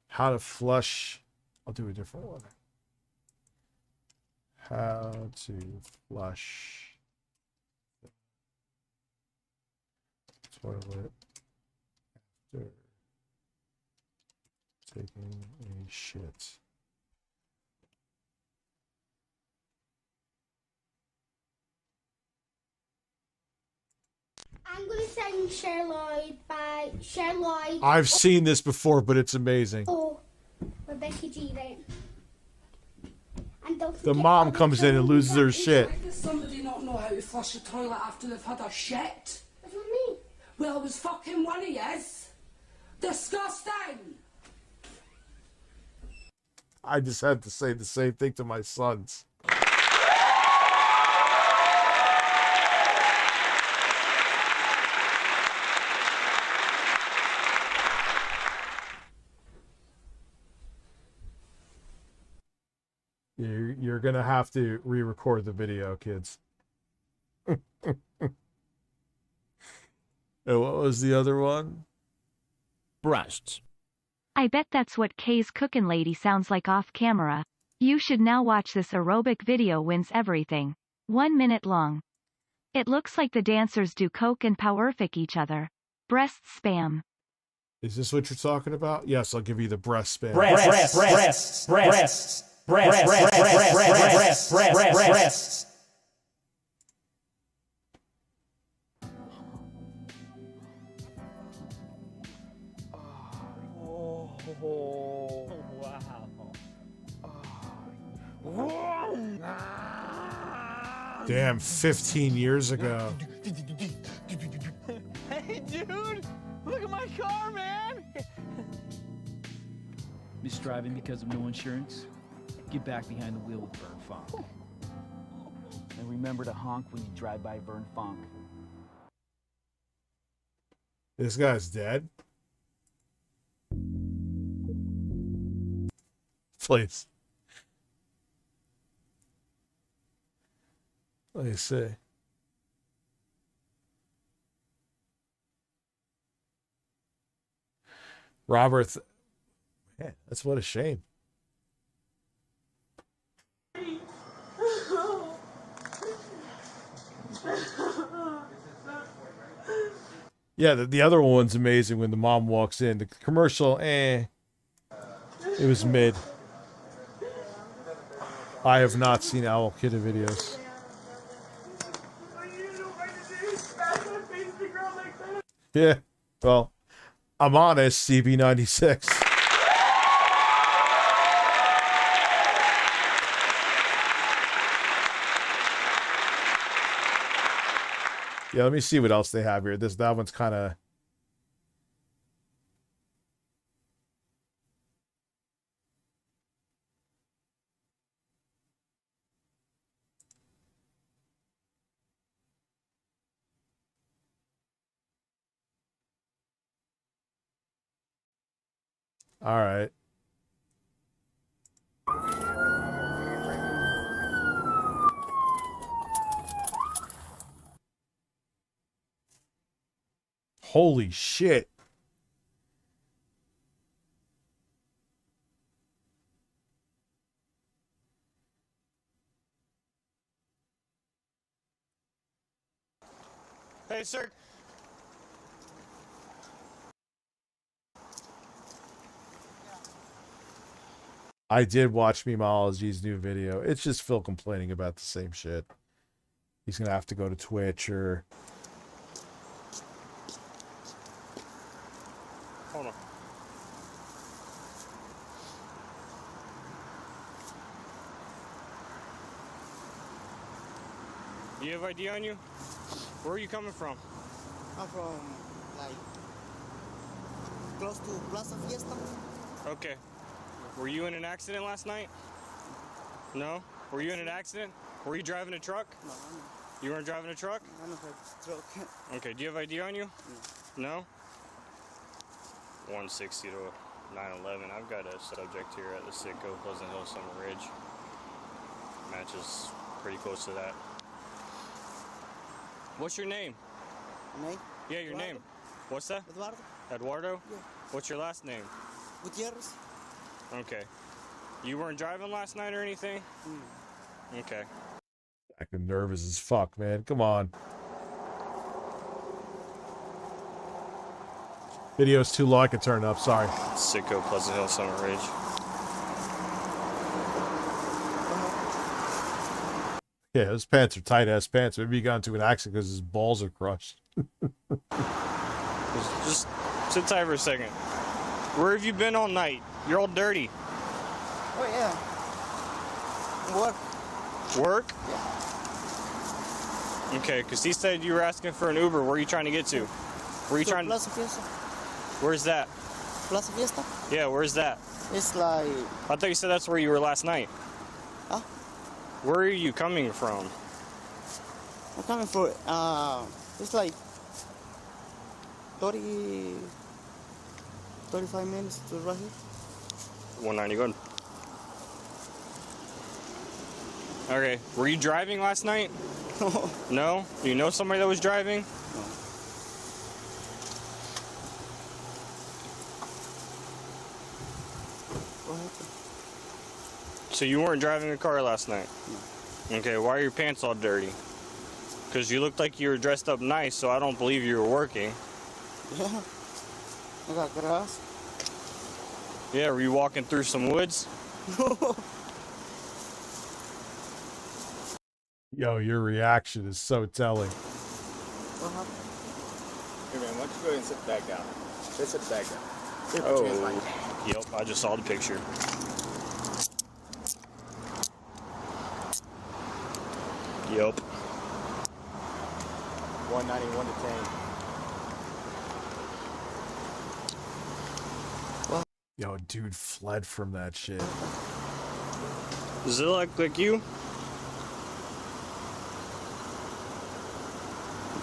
How to flush. I'll do a different one. How to flush the toilet after taking a shit. I'm going to sing Cher Lloyd by Cher Lloyd. I've seen this before, but it's amazing. Oh, Rebecca G. Right. And don't The forget mom all the comes in and loses her shit. Why does somebody not know how to flush a toilet after they've had a shit? That's not me. Well, it was fucking one of yous. Disgusting. I just had to say the same thing to my sons. You're gonna have to re-record the video, kids. And what was the other one? Breasts. I bet that's what Kay's cookin' lady sounds like off camera. You should now watch this aerobic video. Wins everything. 1 minute long. It looks like the dancers do coke and powerfic each other. Breast spam. Is this what you're talking about? Yes, I'll give you the breast spam. Breasts. Oh, wow. Damn, 15 years ago. Hey, dude! Look at my car, man! Miss driving because of no insurance? Get back behind the wheel with Vern Funk. And remember to honk when you drive by Vern Funk. This guy's dead. Please. Let me see. Robert, man, that's what a shame. Yeah, the other one's amazing when the mom walks in. The commercial, it was mid. I have not seen Owl Kidda videos. Yeah, well, I'm honest, CB96. Yeah, let me see what else they have here. That one's kind of All right. Holy shit. Hey, sir. I did watch Memeology's new video. It's just Phil complaining about the same shit. He's going to have to go to Twitch or... Hold on. You have ID on you? Where are you coming from? I'm from, like, close to Plaza Fiesta. Okay. Were you in an accident last night? No? Were you in an accident? Were you driving a truck? No, You weren't driving a truck? I don't have a truck. Okay, do you have ID on you? No? 160 to 911. I've got a subject here at the Sitco, Pleasant Hill, Summer Ridge. Matches pretty close to that. What's your name? Name? Yeah, your Eduardo. name. What's that? Eduardo. Eduardo? Yeah. What's your last name? Gutierrez. Okay. You weren't driving last night or anything? Okay. Acting nervous as fuck, man. Come on. Video's too low. I can turn it up. Sorry. Sitco, Pleasant Hill, Summer Ridge. Yeah, his pants are tight-ass pants. Maybe he got into an accident because his balls are crushed. Just sit tight for a second. Where have you been all night? You're all dirty. Oh, yeah. Work. Work? Okay, because he said you were asking for an Uber. Where are you trying to get to? Where are you trying to... Plaza Fiesta. Where's that? Plaza Fiesta? Yeah, where's that? It's like... I thought you said that's where you were last night. Huh? Where are you coming from? I'm coming for... it's like 35 minutes to right here. 190, good. Okay, were you driving last night? No? Do you know somebody that was driving? No. What happened? So you weren't driving a car last night? No. Okay, why are your pants all dirty? Because you looked like you were dressed up nice, so I don't believe you were working. Yeah. I got grass. Yeah, were you walking through some woods? Yo, your reaction is so telling. What happened? Hey man, why don't you go ahead and sit back down? Just sit back down. Oh, yep, I just saw the picture. Yep. 191 to 10. Yo, dude fled from that shit. Does it look like you?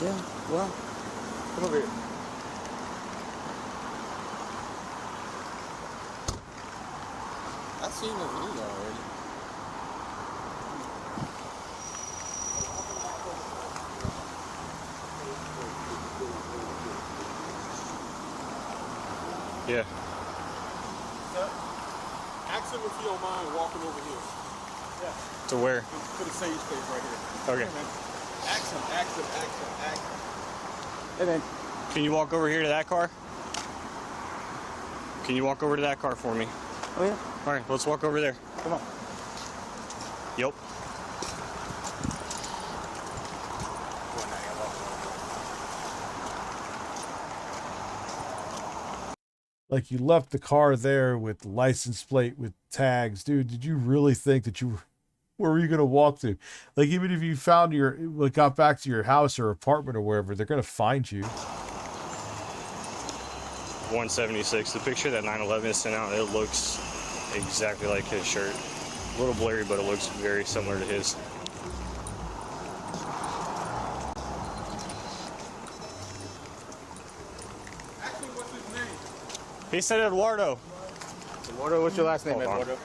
Yeah, well. Come over here. I've seen the video already. Yeah. Ask him if he don't mind walking over here. Yeah. To where? To the sage space right here. Okay. Ask him. Hey, man. Can you walk over here to that car? Can you walk over to that car for me? Oh, yeah. All right, let's walk over there. Come on. Yep. Like, you left the car there with license plate with tags. Dude, did you really think that you where were you going to walk to? Like, even if you found got back to your house or apartment or wherever, they're going to find you. 176. The picture that 911 is sent out, it looks exactly like his shirt. A little blurry, but it looks very similar to his. Ask him what's his name. He said Eduardo. Eduardo, what's your last name, Hold on. Eduardo?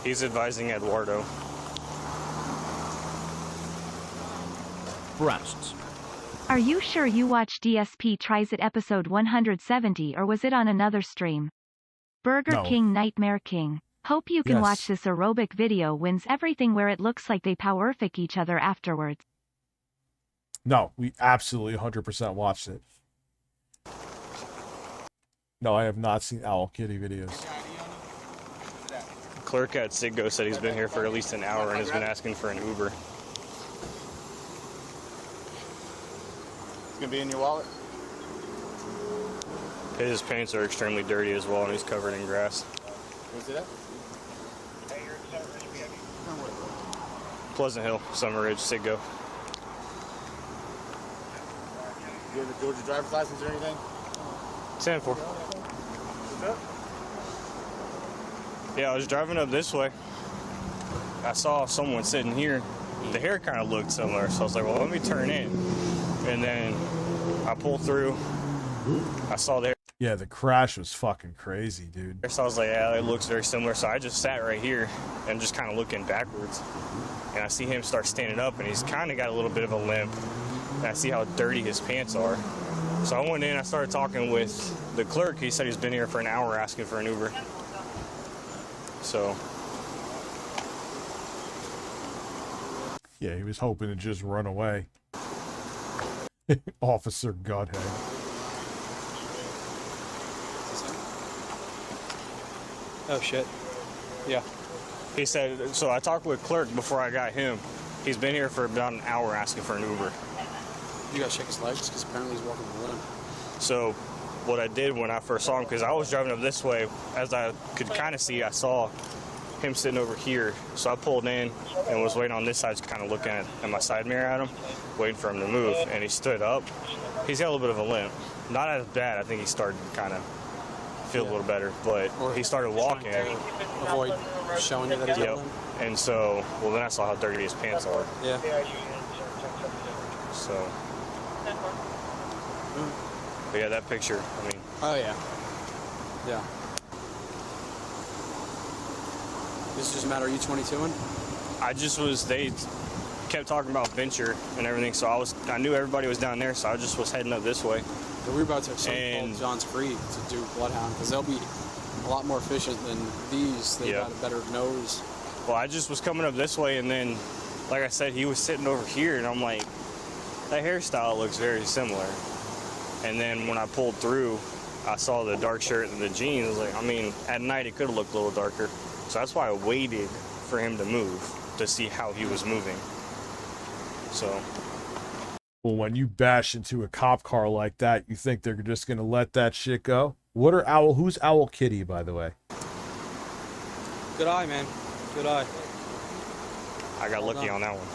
He's advising Eduardo. Breasts. Are you sure you watched DSP Tries It episode 170 or was it on another stream? Burger No. King Nightmare King. Hope you can Yes. watch this aerobic video wins everything where it looks like they powerfic each other afterwards. No, we absolutely 100% watched it. No, I have not seen Owl Kitty videos. Clerk at Siggo said he's been here for at least an hour and has been asking for an Uber. It's gonna be in your wallet. His pants are extremely dirty as well, and he's covered in grass. Can we see that? Pleasant Hill, Summer Ridge, Siggo. You have a Georgia driver's license or anything? Sanford. Yeah, I was driving up this way. I saw someone sitting here. The hair kind of looked similar, so I was like, well, let me turn in. And then I pulled through. I saw the hair. Yeah, the crash was fucking crazy, dude. So I was like, yeah, it looks very similar. So I just sat right here and just kind of looking backwards. And I see him start standing up, and he's kind of got a little bit of a limp. And I see how dirty his pants are. So I went in, I started talking with the clerk. He said he's been here for an hour asking for an Uber. So. Yeah, he was hoping to just run away. Officer Godhead. Oh shit. Yeah. He said, so I talked with clerk before I got him. He's been here for about an hour asking for an Uber. You gotta check his legs because apparently he's walking with a limp. So what I did when I first saw him, because I was driving up this way, as I could kind of see, I saw him sitting over here. So I pulled in and was waiting on this side, just kind of looking at my side mirror at him, waiting for him to move. And he stood up. He's got a little bit of a limp. Not as bad. I think he started to kind of feel a little better, but he started walking. Avoid showing you that he's got a limp. And so, well, then I saw how dirty his pants are. Yeah. So. But yeah, that picture, I mean. Oh yeah. Yeah. This is just a matter of you 22ing? They kept talking about Venture and everything, so I knew everybody was down there, so I just was heading up this way. Yeah, we were about to have something called John's Free to do Bloodhound, because they'll be a lot more efficient than these. They've got a better nose. Well, I just was coming up this way, and then, like I said, he was sitting over here, and I'm like, that hairstyle looks very similar. And then when I pulled through, I saw the dark shirt and the jeans. Like, I mean, at night it could have looked a little darker. So that's why I waited for him to move to see how he was moving. So. Well, when you bash into a cop car like that, you think they're just gonna let that shit go? Who's Owl Kitty, by the way? Good eye, man. Good eye. I got lucky on that one.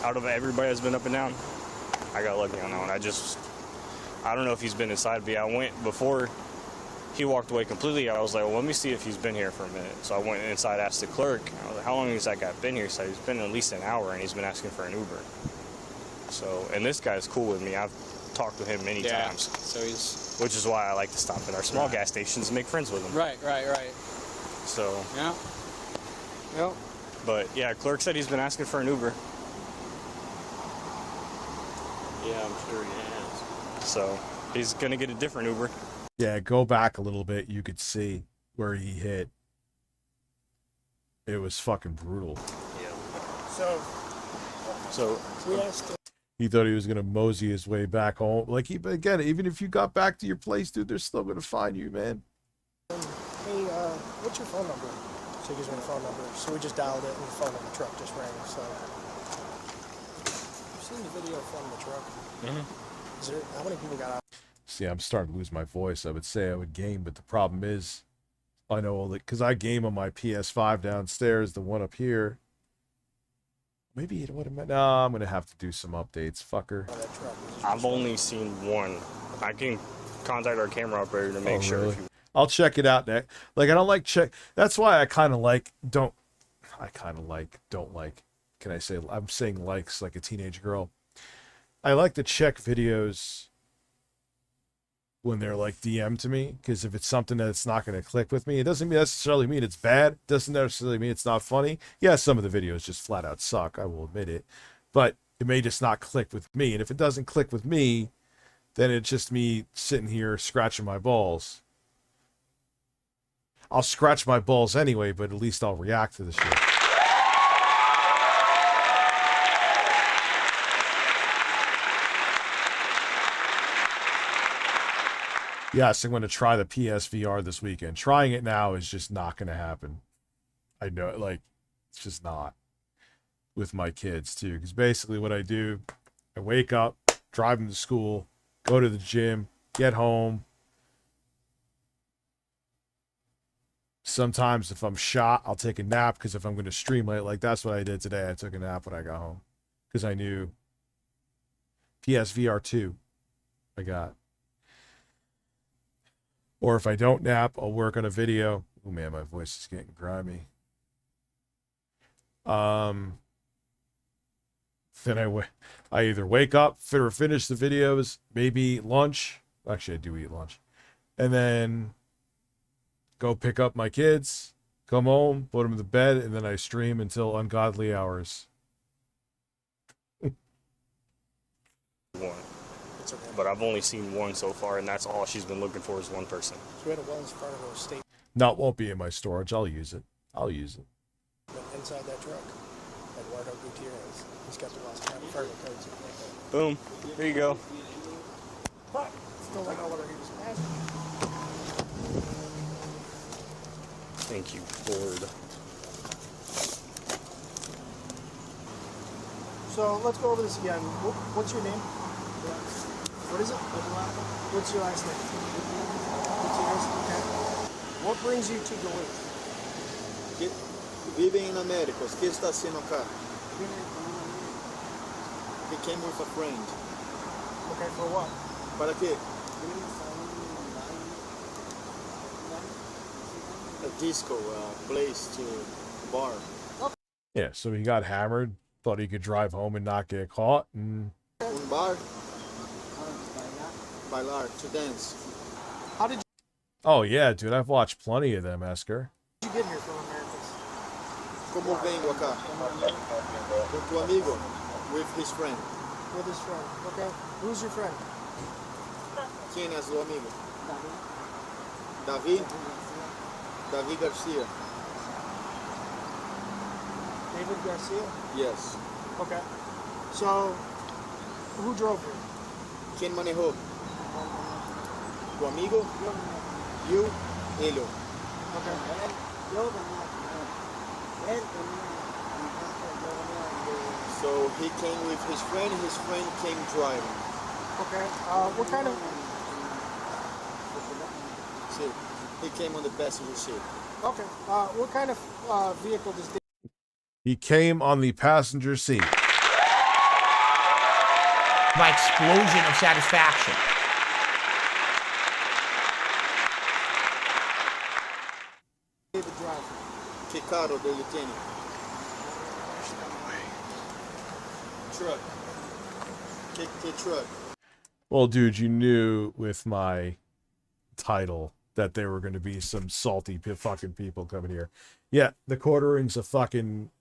Out of everybody that's been up and down, I got lucky on that one. I don't know if he's been inside, but yeah, I went before he walked away completely. I was like, well, let me see if he's been here for a minute. So I went inside, asked the clerk. I was like, how long has that guy been here? He said he's been at least an hour, and he's been asking for an Uber. So, and this guy's cool with me. I've talked with him many times. So which is why I like to stop at our small gas stations and make friends with him. Right. So. Yeah. Yep. But yeah, clerk said he's been asking for an Uber. Yeah, I'm sure he has. So he's gonna get a different Uber. Yeah, go back a little bit. You could see where he hit. It was fucking brutal. Yeah. So we asked. He thought he was gonna mosey his way back home. Like, again, even if you got back to your place, dude, they're still gonna find you, man. Hey, what's your phone number? So he gives me the phone number. So we just dialed it, and the phone in the truck just rang. So you've seen the video from the truck. Mm-hmm. Is there, how many people got out? See, I'm starting to lose my voice. I would say I would game, but the problem is, I know all the, because I game on my PS5 downstairs, the one up here. Maybe it would have meant. No, I'm gonna have to do some updates, fucker. I've only seen one. I can contact our camera operator to make sure. Really? If you... I'll check it out next. Like, I don't like check. That's why I kind of like don't. Can I say? I'm saying likes like a teenage girl. I like to check videos when they're like DM to me, because if it's something that's not going to click with me, it doesn't necessarily mean it's bad. It doesn't necessarily mean it's not funny. Yeah, some of the videos just flat out suck, I will admit it, but it may just not click with me. And if it doesn't click with me, then it's just me sitting here scratching my balls. I'll scratch my balls anyway, but at least I'll react to the shit. Yes, I'm going to try the PSVR this weekend. Trying it now is just not going to happen. I know, like, it's just not. With my kids, too. Because basically what I do, I wake up, drive them to school, go to the gym, get home. Sometimes if I'm shot, I'll take a nap, because if I'm going to stream late, like that's what I did today. I took a nap when I got home. Because I knew PSVR 2 I got. Or if I don't nap, I'll work on a video. Oh man, my voice is getting grimy. Then I either wake up or finish the videos, maybe eat lunch. Actually, I do eat lunch. And then go pick up my kids, come home, put them to bed, and then I stream until ungodly hours. But I've only seen one so far, and that's all she's been looking for is one person. So we had a Wells Fargo state. No, it won't be in my storage. I'll use it. I'll use it. But inside that truck, Eduardo Gutierrez, he's got the Wells Fargo codes. Boom. There you go. But still don't know whether he was passing. Thank you, Lord. So let's go over this again. What's your name? What is it? What's your last name? Gutierrez. Okay. What brings you to Duluth? Vivem em América. O que está haciendo acá? He came with a friend. Okay, for what? Para quê? A disco, a place to bar. Yeah, so he got hammered, thought he could drive home and not get caught, and Bar. Bailar, to dance. How did oh yeah, dude, I've watched plenty of them, Esker. you get here from Americas? Como vengo acá? Com tu amigo, with his friend. With his friend. Okay. Who's your friend? ¿Quién es tu amigo? David. David Garcia. David Garcia? Yes. Okay. So, who drove you? ¿Quién manejó? Tu amigo? You? Hello. Okay. So he came with his friend came driving. Okay. What kind of... See, he came on the passenger seat. Okay. What kind of vehicle does He came on the passenger seat. My explosion of satisfaction. David drive? Que carro dele tiene? Truck. Que truck? Well, dude, you knew with my title that there were going to be some salty fucking people coming here. Yeah, the quartering's a fucking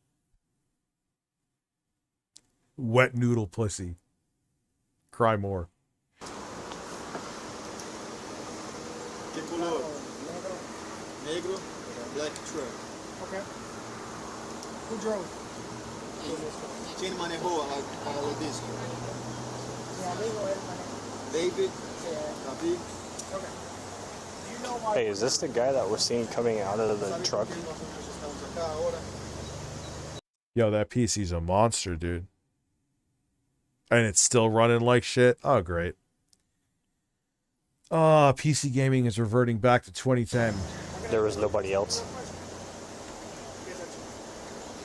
wet noodle pussy. Cry more. Que color? Negro. Black truck. Okay. Who drove? ¿Quién manejó a la disco? David. David. Okay. Do you know why... Hey, is this the guy that we're seeing coming out of the truck? Yo, that PC's a monster, dude. And it's still running like shit. Oh, great. PC gaming is reverting back to 2010. There was nobody else.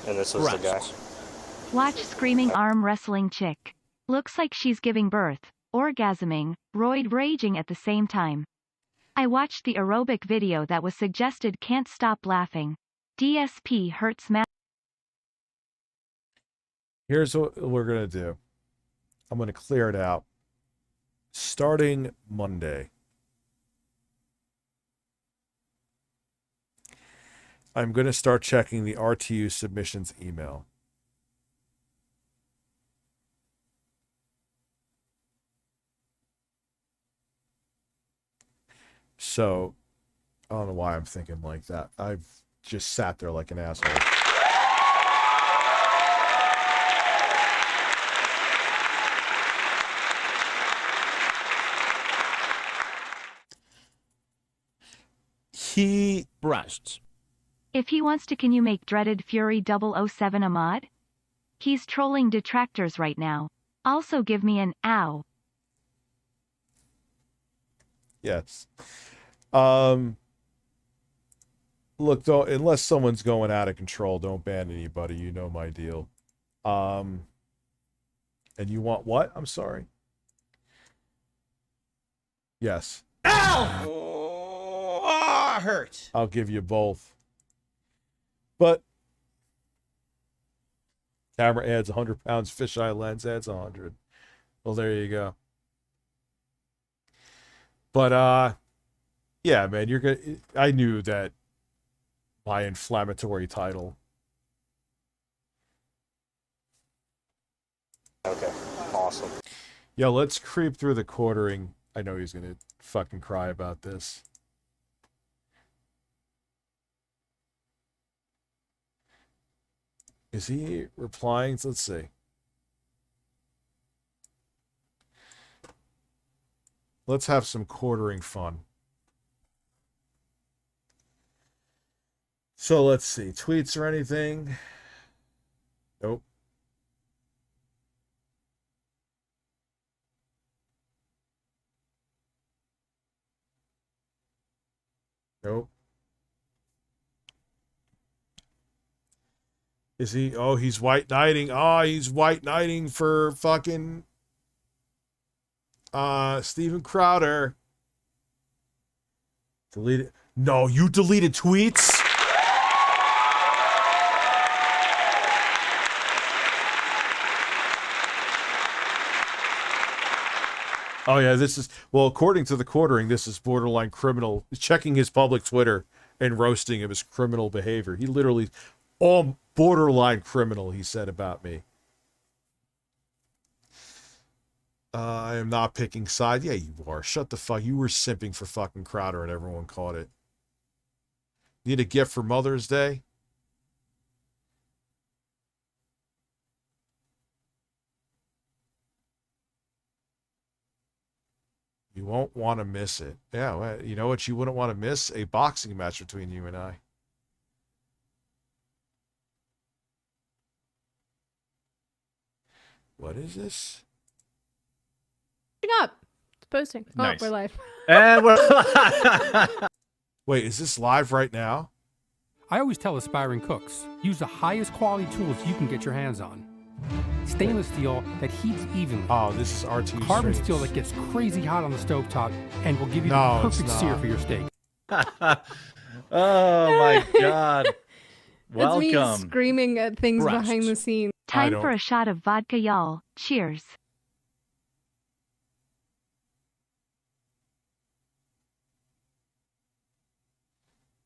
And this was the guy. Watch screaming arm wrestling chick. Looks like she's giving birth, orgasming, roid raging at the same time. I watched the aerobic video that was suggested. Can't stop laughing. DSP hurts ma- Here's what we're going to do. I'm going to clear it out. Starting Monday, I'm going to start checking the RTU submissions email. So, I don't know why I'm thinking like that. I've just sat there like an asshole. He breasts. If he wants to, can you make Dreaded Fury 007 a mod? He's trolling detractors right now. Also give me an ow. Yes. Look, though, unless someone's going out of control, don't ban anybody. You know my deal. And you want what? I'm sorry. Yes. Ow! Oh, hurts. I'll give you both. But camera adds 100 pounds, fisheye lens adds 100. Well, there you go. But yeah, man, you're gonna. I knew that my inflammatory title. Okay, awesome. Yo, let's creep through the quartering. I know he's gonna fucking cry about this. Is he replying? Let's see. Let's have some quartering fun. So let's see. Tweets or anything? Nope. Nope. Is he? Oh, he's white knighting. Oh, he's white knighting for fucking Steven Crowder. Deleted. No, you deleted tweets? Oh yeah, this is, well, according to the quartering, this is borderline criminal. Checking his public Twitter and roasting him as criminal behavior. He literally, all borderline criminal, he said about me. I am not picking sides. Yeah, you are. Shut the fuck. You were simping for fucking Crowder and everyone caught it. Need a gift for Mother's Day? You won't want to miss it. Yeah, well, you know what you wouldn't want to miss? A boxing match between you and I. What is this? Up. It's posting. Nice. Oh, we're live. And we're Wait, is this live right now? I always tell aspiring cooks, use the highest quality tools you can get your hands on. Stainless steel that heats evenly. Oh, this is RT Carbon strings. steel that gets crazy hot on the stovetop and will give you No, the it's perfect sear not. for your steak. Oh my god. That's me Welcome. screaming at things Breasts. behind the scenes. Time for a shot of vodka, y'all. Cheers.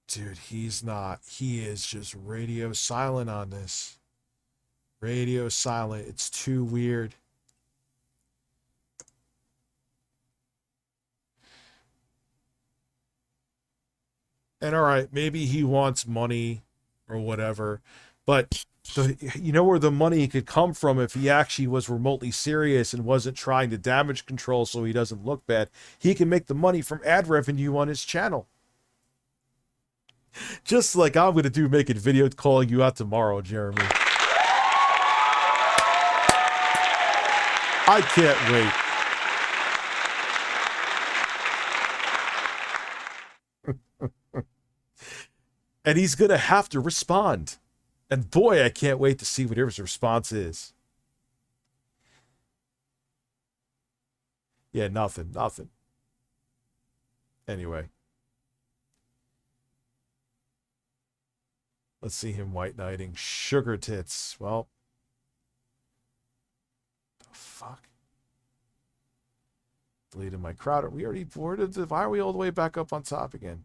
Dude, he's not. He is just radio silent on this. Radio silent. It's too weird. And all right, maybe he wants money or whatever, but you know where the money could come from if he actually was remotely serious and wasn't trying to damage control so he doesn't look bad. He can make the money from ad revenue on his channel. Just like I'm going to do making video calling you out tomorrow, Jeremy. I can't wait. And he's going to have to respond. And boy, I can't wait to see what his response is. Yeah, nothing. Anyway. Let's see him white knighting. Sugar tits. Well. The fuck? Deleted my Crowder. We already boarded the... Why are we all the way back up on top again?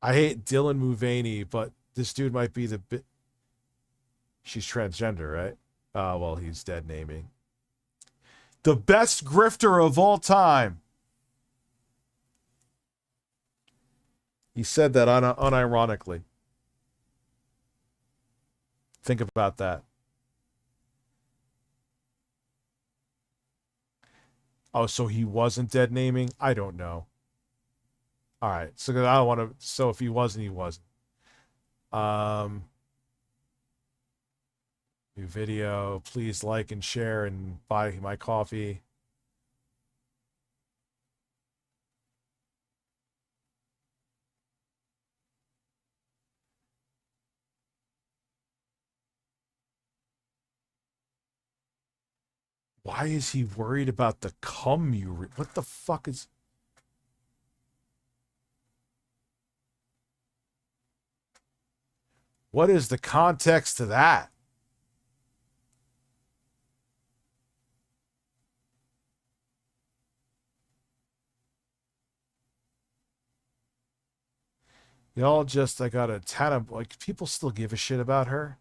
I hate Dylan Mulvaney, but this dude might be the bit. She's transgender, right? Well, he's dead naming. The best grifter of all time. He said that unironically. Think about that. Oh, so he wasn't dead naming? I don't know. All right. So I don't want to. So if he wasn't, he wasn't. New video. Please like and share and buy my coffee. Why is he worried about the cum you... What the fuck is... What is the context to that? Y'all just... I got a ton of... Like, people still give a shit about her?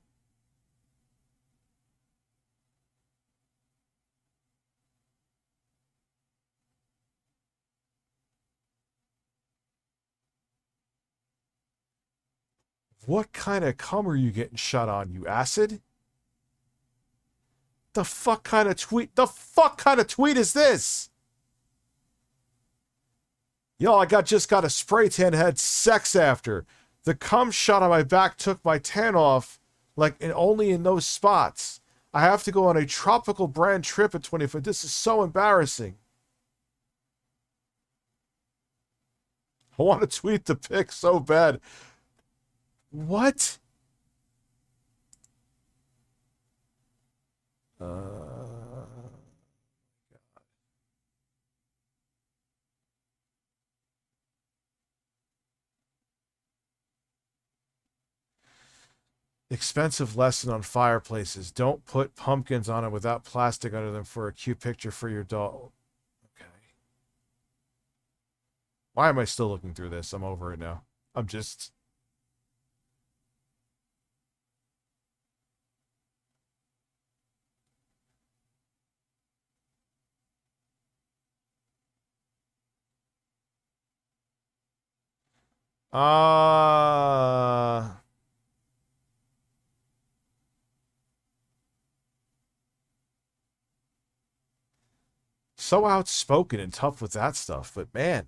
What kind of cum are you getting shot on, you acid? The fuck kind of tweet? The fuck kind of tweet is this? Yo, I just got a spray tan, had sex after. The cum shot on my back took my tan off, only in those spots. I have to go on a tropical brand trip at 25. This is so embarrassing. I want to tweet the pic so bad. What? Expensive lesson on fireplaces. Don't put pumpkins on it without plastic under them for a cute picture for your doll. Okay. Why am I still looking through this? I'm over it now. I'm just... So outspoken and tough with that stuff, but man,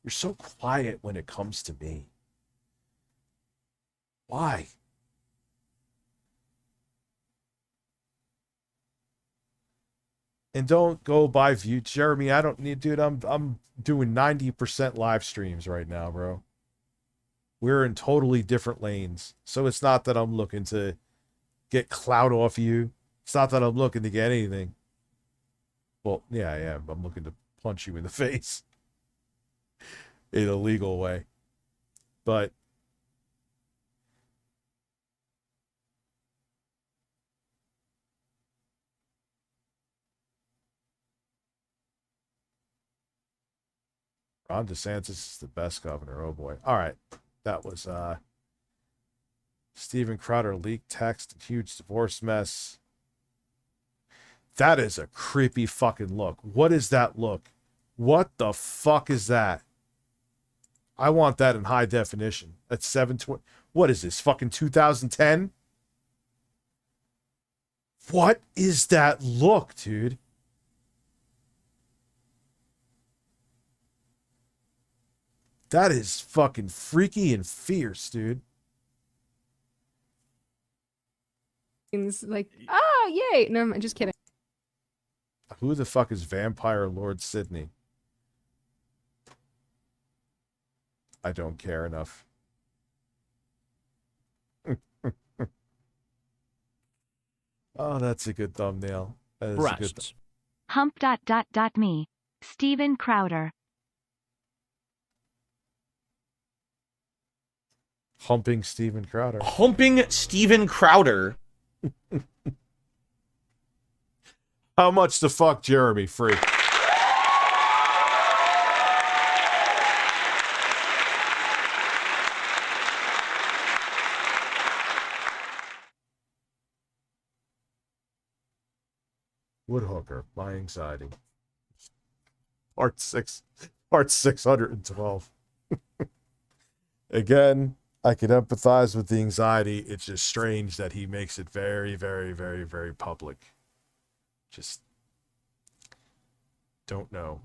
you're so quiet when it comes to me. Why? And don't go by view, Jeremy. I don't need, dude. I'm doing 90% live streams right now, bro. We're in totally different lanes, so it's not that I'm looking to get clout off you. It's not that I'm looking to get anything. Well, yeah, I am. I'm looking to punch you in the face in a legal way, but. Ron DeSantis is the best governor. Oh boy. All right. That was Steven Crowder leaked text, huge divorce mess. That is a creepy fucking look. What is that look? What the fuck is that? I want that in high definition. At 720. What is this? Fucking 2010? What is that look, dude? That is fucking freaky and fierce, dude. It's like, oh, yay. No, I'm just kidding. Who the fuck is Vampire Lord Sydney? I don't care enough. Oh, that's a good thumbnail. That is a good Hump.me. Steven Crowder. Humping Steven Crowder. Humping Steven Crowder. How much the fuck, Jeremy? Free. Lurker. My anxiety. Part 612. Again, I can empathize with the anxiety. It's just strange that he makes it very, very, very, very public. Just don't know.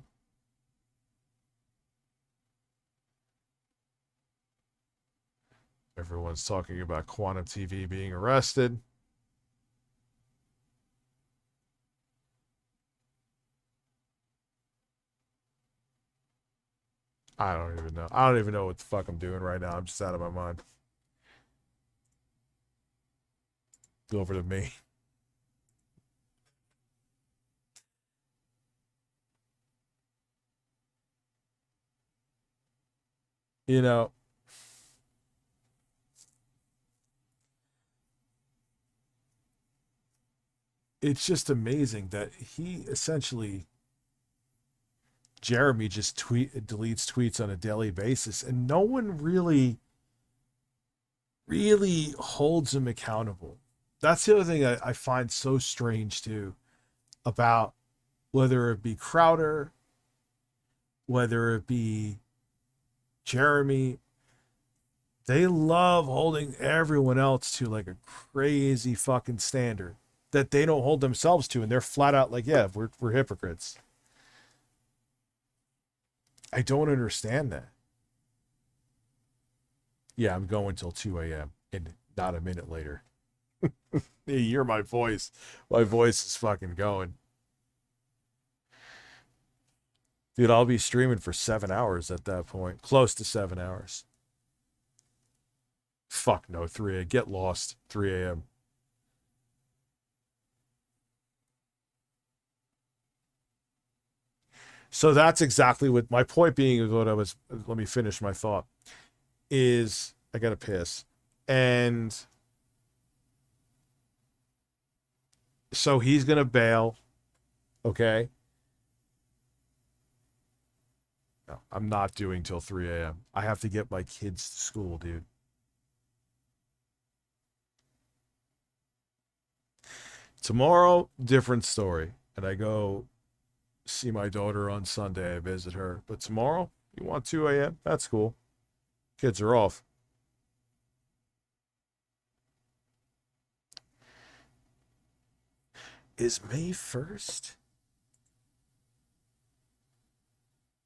Everyone's talking about Quantum TV being arrested. I don't even know. I don't even know what the fuck I'm doing right now. I'm just out of my mind. Go over to me. You know, it's just amazing that he essentially, Jeremy just deletes tweets on a daily basis, and no one really holds him accountable. That's the other thing I find so strange too, about whether it be Crowder, whether it be Jeremy. They love holding everyone else to like a crazy fucking standard that they don't hold themselves to, and they're flat out like, yeah, we're hypocrites. I don't understand that. Yeah, I'm going till 2 a.m. and not a minute later. You hear my voice. My voice is fucking going. Dude, I'll be streaming for 7 hours at that point. Close to 7 hours. Fuck no, 3 a.m. Get lost. 3 a.m. So that's exactly what my point being, what I was, let me finish my thought, is I got to piss. And so he's going to bail. Okay. No, I'm not doing till 3 a.m. I have to get my kids to school, dude. Tomorrow, different story. And I go see my daughter on Sunday. I visit her. But tomorrow, you want 2 a.m.? That's cool. Kids are off. Is May 1st?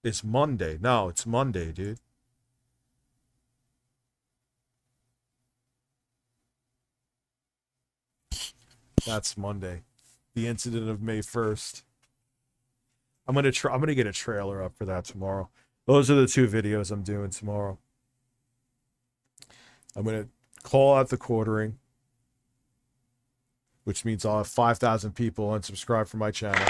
It's Monday. No, it's Monday, dude. That's Monday. The incident of May 1st. I'm gonna get a trailer up for that tomorrow. Those are the two videos I'm doing tomorrow. I'm gonna call out TheQuartering, which means I'll have 5,000 people unsubscribe from my channel.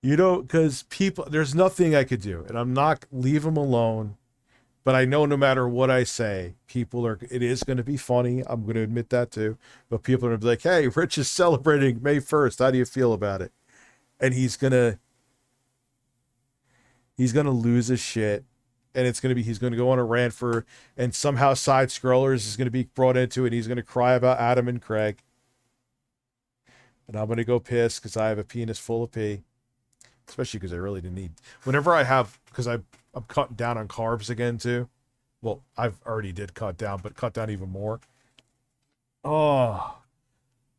You know, because people, there's nothing I could do, and I'm not, leave them alone. But I know no matter what I say, it is going to be funny. I'm going to admit that too. But people are going to be like, hey, Rich is celebrating May 1st. How do you feel about it? And he's going to lose his shit. And he's going to go on a rant and somehow Side Scrollers is going to be brought into it. And he's going to cry about Adam and Craig. And I'm going to go piss because I have a penis full of pee. Especially because I really didn't need, whenever I have, because I'm cutting down on carbs again too. Well, I've already did cut down, but cut down even more. Oh,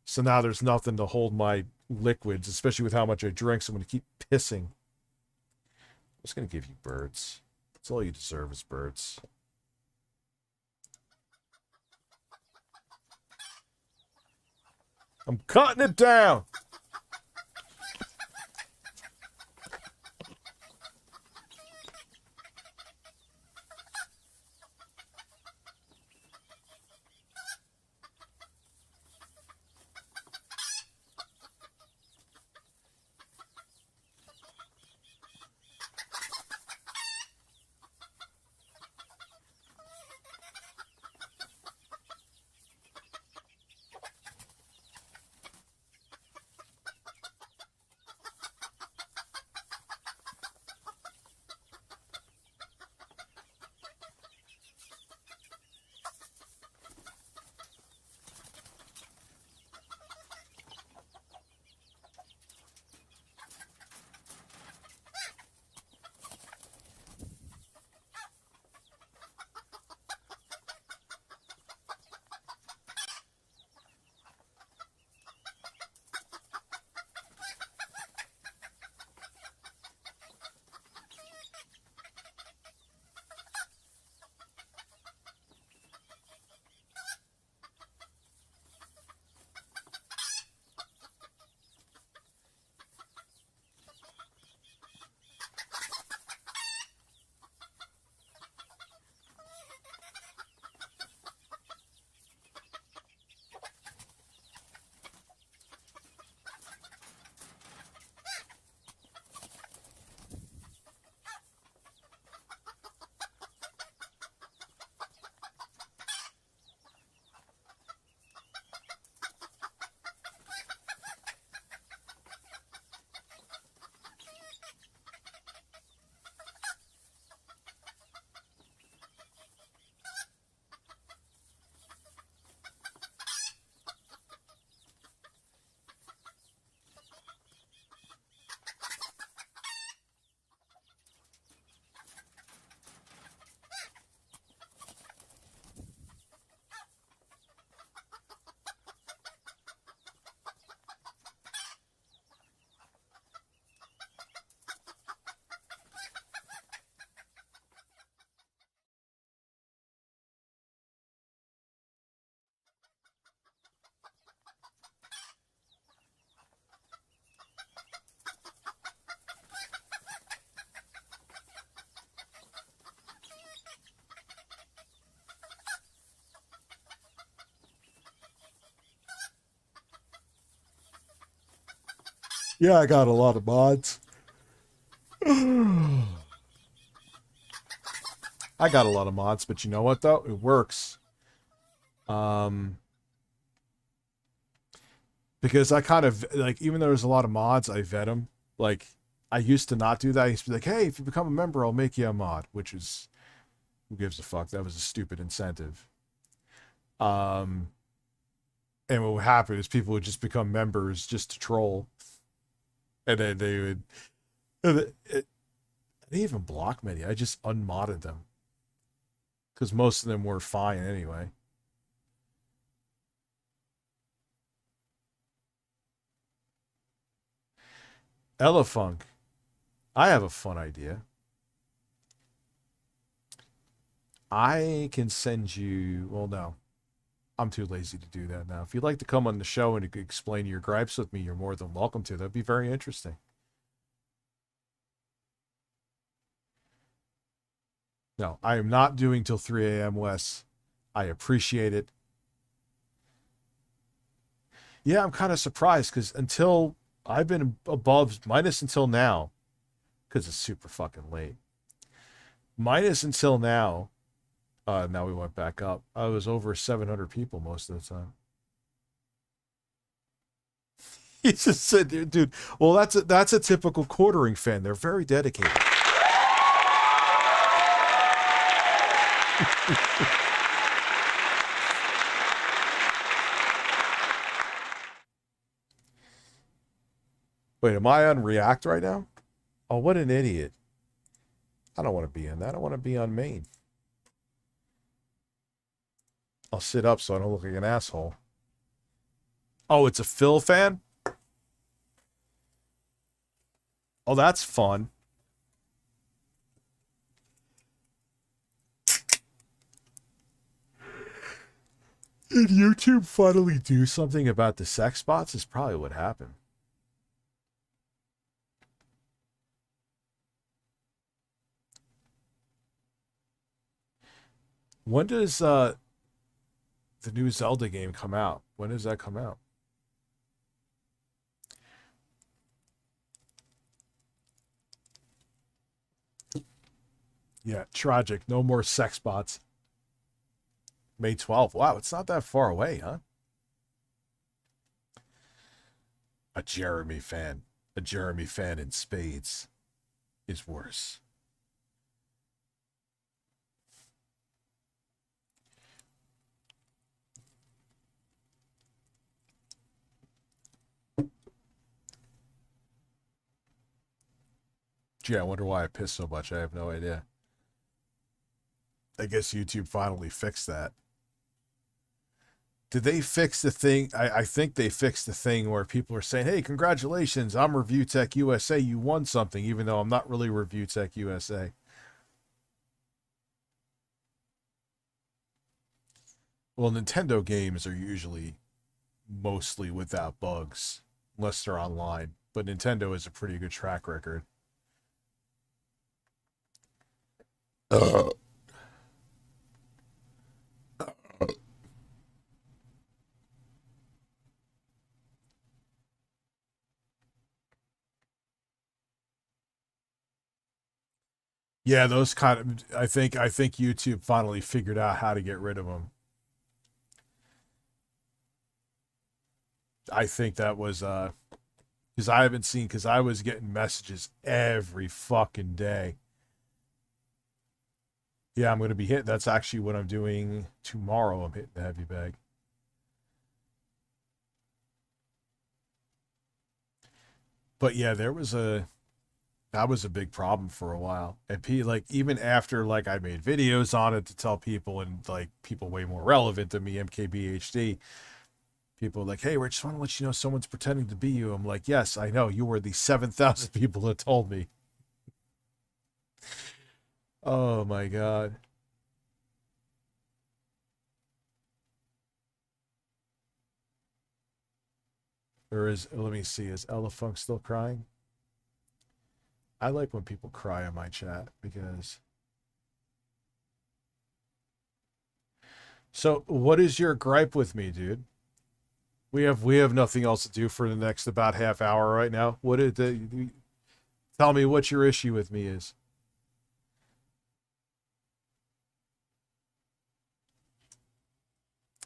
so now there's nothing to hold my liquids, especially with how much I drink. So I'm going to keep pissing. I'm just going to give you birds. That's all you deserve is birds. I'm cutting it down. Yeah, I got a lot of mods. I got a lot of mods, but you know what though? It works. Because I kind of like, even though there's a lot of mods, I vet them. Like, I used to not do that. I used to be like, hey, if you become a member, I'll make you a mod, which is, who gives a fuck? That was a stupid incentive. And what would happen is people would just become members just to troll. And then they would, they even block many. I just unmodded them. Because most of them were fine anyway. Elefunk. I have a fun idea. I can send you... Well, no. I'm too lazy to do that now. If you'd like to come on the show and explain your gripes with me, you're more than welcome to. That'd be very interesting. No, I am not doing till 3 a.m. Wes. I appreciate it. Yeah, I'm kind of surprised because until I've been above, minus until now, because it's super fucking late. Minus until now, now we went back up. I was over 700 people most of the time. He just said, dude, well, that's a typical quartering fan. They're very dedicated. Wait, am I on React right now? Oh, what an idiot. I don't want to be in that. I want to be on main. I'll sit up so I don't look like an asshole. Oh, it's a Phil fan? Oh, that's fun. Did YouTube finally do something about the sex bots? Is probably what happened. When does the new Zelda game come out? When does that come out? Yeah, tragic. No more sex bots. May 12th. Wow, it's not that far away, huh? A Jeremy fan. A Jeremy fan in spades is worse. Gee, I wonder why I pissed so much. I have no idea. I guess YouTube finally fixed that. Did they fix the thing? I think they fixed the thing where people are saying, hey, congratulations, I'm ReviewTechUSA, you won something, even though I'm not really ReviewTechUSA. Well, Nintendo games are usually mostly without bugs, unless they're online. But Nintendo has a pretty good track record. Yeah, those kind of, I think YouTube finally figured out how to get rid of them. I think that was because I haven't seen, because I was getting messages every fucking day. Yeah, I'm going to be hitting, that's actually what I'm doing tomorrow. I'm hitting the heavy bag. But yeah, that was a big problem for a while. And like, even after like I made videos on it to tell people, and like people way more relevant than me, MKBHD, people like, hey, we just want to let you know someone's pretending to be you. I'm like, yes, I know. You were the 7,000 people that told me. Oh my God. There is, let me see, is Elefunk still crying? I like when people cry in my chat because... So, what is your gripe with me, dude? We have nothing else to do for the next about half hour right now. Tell me what your issue with me is.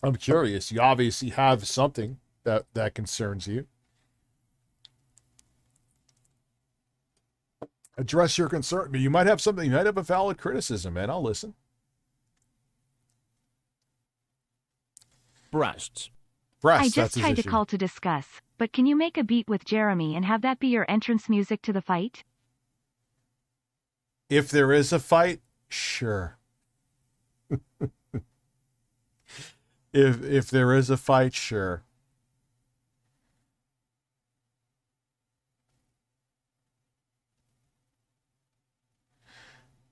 I'm curious. You obviously have something that concerns you. Address your concern. But you might have something. You might have a valid criticism, man. I'll listen. Breasts. I just tried to call to discuss, but can you make a beat with Jeremy and have that be your entrance music to the fight? If there is a fight, sure. If there is a fight, sure.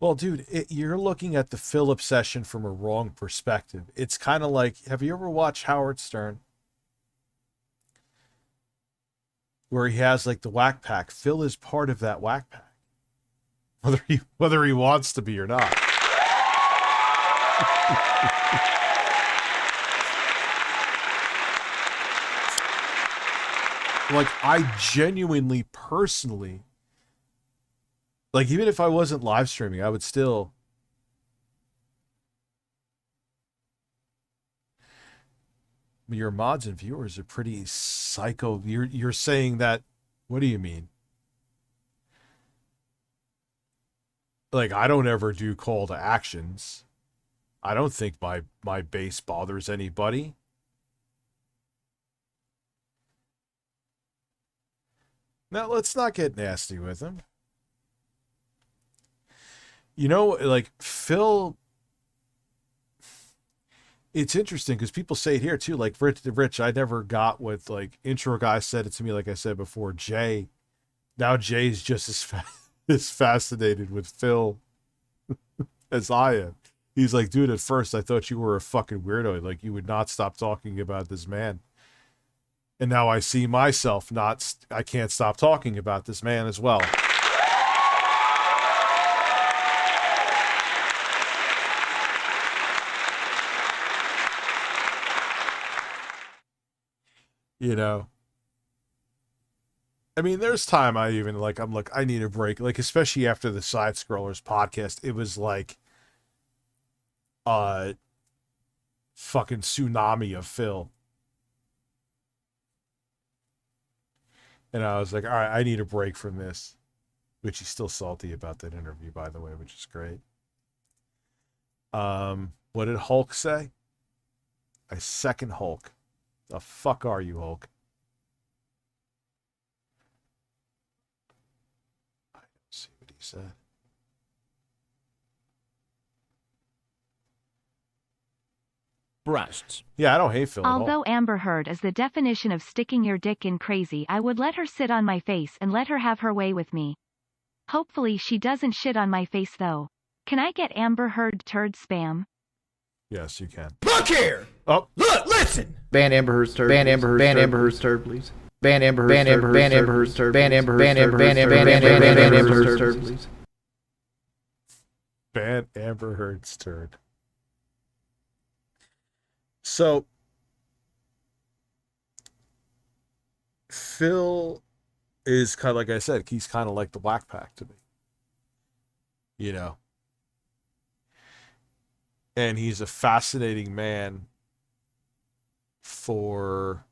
Well, dude, you're looking at the Phil obsession from a wrong perspective. It's kind of like, have you ever watched Howard Stern? Where he has like the whack pack. Phil is part of that whack pack. Whether he wants to be or not. Like, I genuinely, personally, like, even if I wasn't live streaming, I would still. Your mods and viewers are pretty psycho. You're saying that. What do you mean? Like, I don't ever do call to actions. I don't think my base bothers anybody. Now, let's not get nasty with him. You know, like, Phil, it's interesting because people say it here too. Like, Rich, I never got what, like, intro guy said it to me, like I said before. Jay, now Jay's just as fascinated with Phil as I am. He's like, dude, at first I thought you were a fucking weirdo. Like, you would not stop talking about this man. And now I see myself I can't stop talking about this man as well. You know, I mean, there's time I even I need a break. Like, especially after the Side Scrollers podcast, it was like, fucking tsunami of Phil. And I was like, all right, I need a break from this. Which he's still salty about that interview, by the way, which is great. What did Hulk say? I second Hulk. The fuck are you, Hulk? I don't see what he said. Breasts. Yeah, I don't hate Phil at all. Although Amber Heard is the definition of sticking your dick in crazy, I would let her sit on my face and let her have her way with me. Hopefully she doesn't shit on my face though. Can I get Amber Heard turd spam? Yes, you can. Look here! Oh. Look, listen! Ban Amber Heard's turd. Ban Amber Heard's turd. Ban Amber Heard's turd, please. Ban Amber Heard's turd. Ban Amber Heard's turd. Ban Amber Heard's turd. Ban Amber Heard's turd, please. Ban Amber Heard's turd. So, Phil is kind of, like I said, he's kind of like the Whack Pack to me. You know? And he's a fascinating man for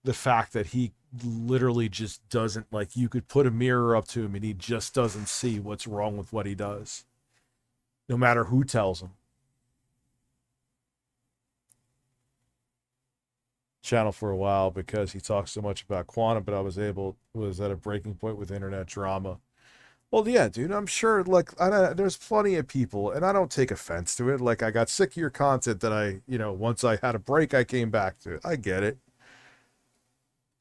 the fact that he literally just doesn't, like, you could put a mirror up to him and he just doesn't see what's wrong with what he does. No matter who tells him. Channel for a while because he talks so much about quantum, but I was at a breaking point with internet drama. Well, yeah, dude, I'm sure, like, there's plenty of people, and I don't take offense to it. Like, I got sick of your content that once I had a break, I came back to it. I get it.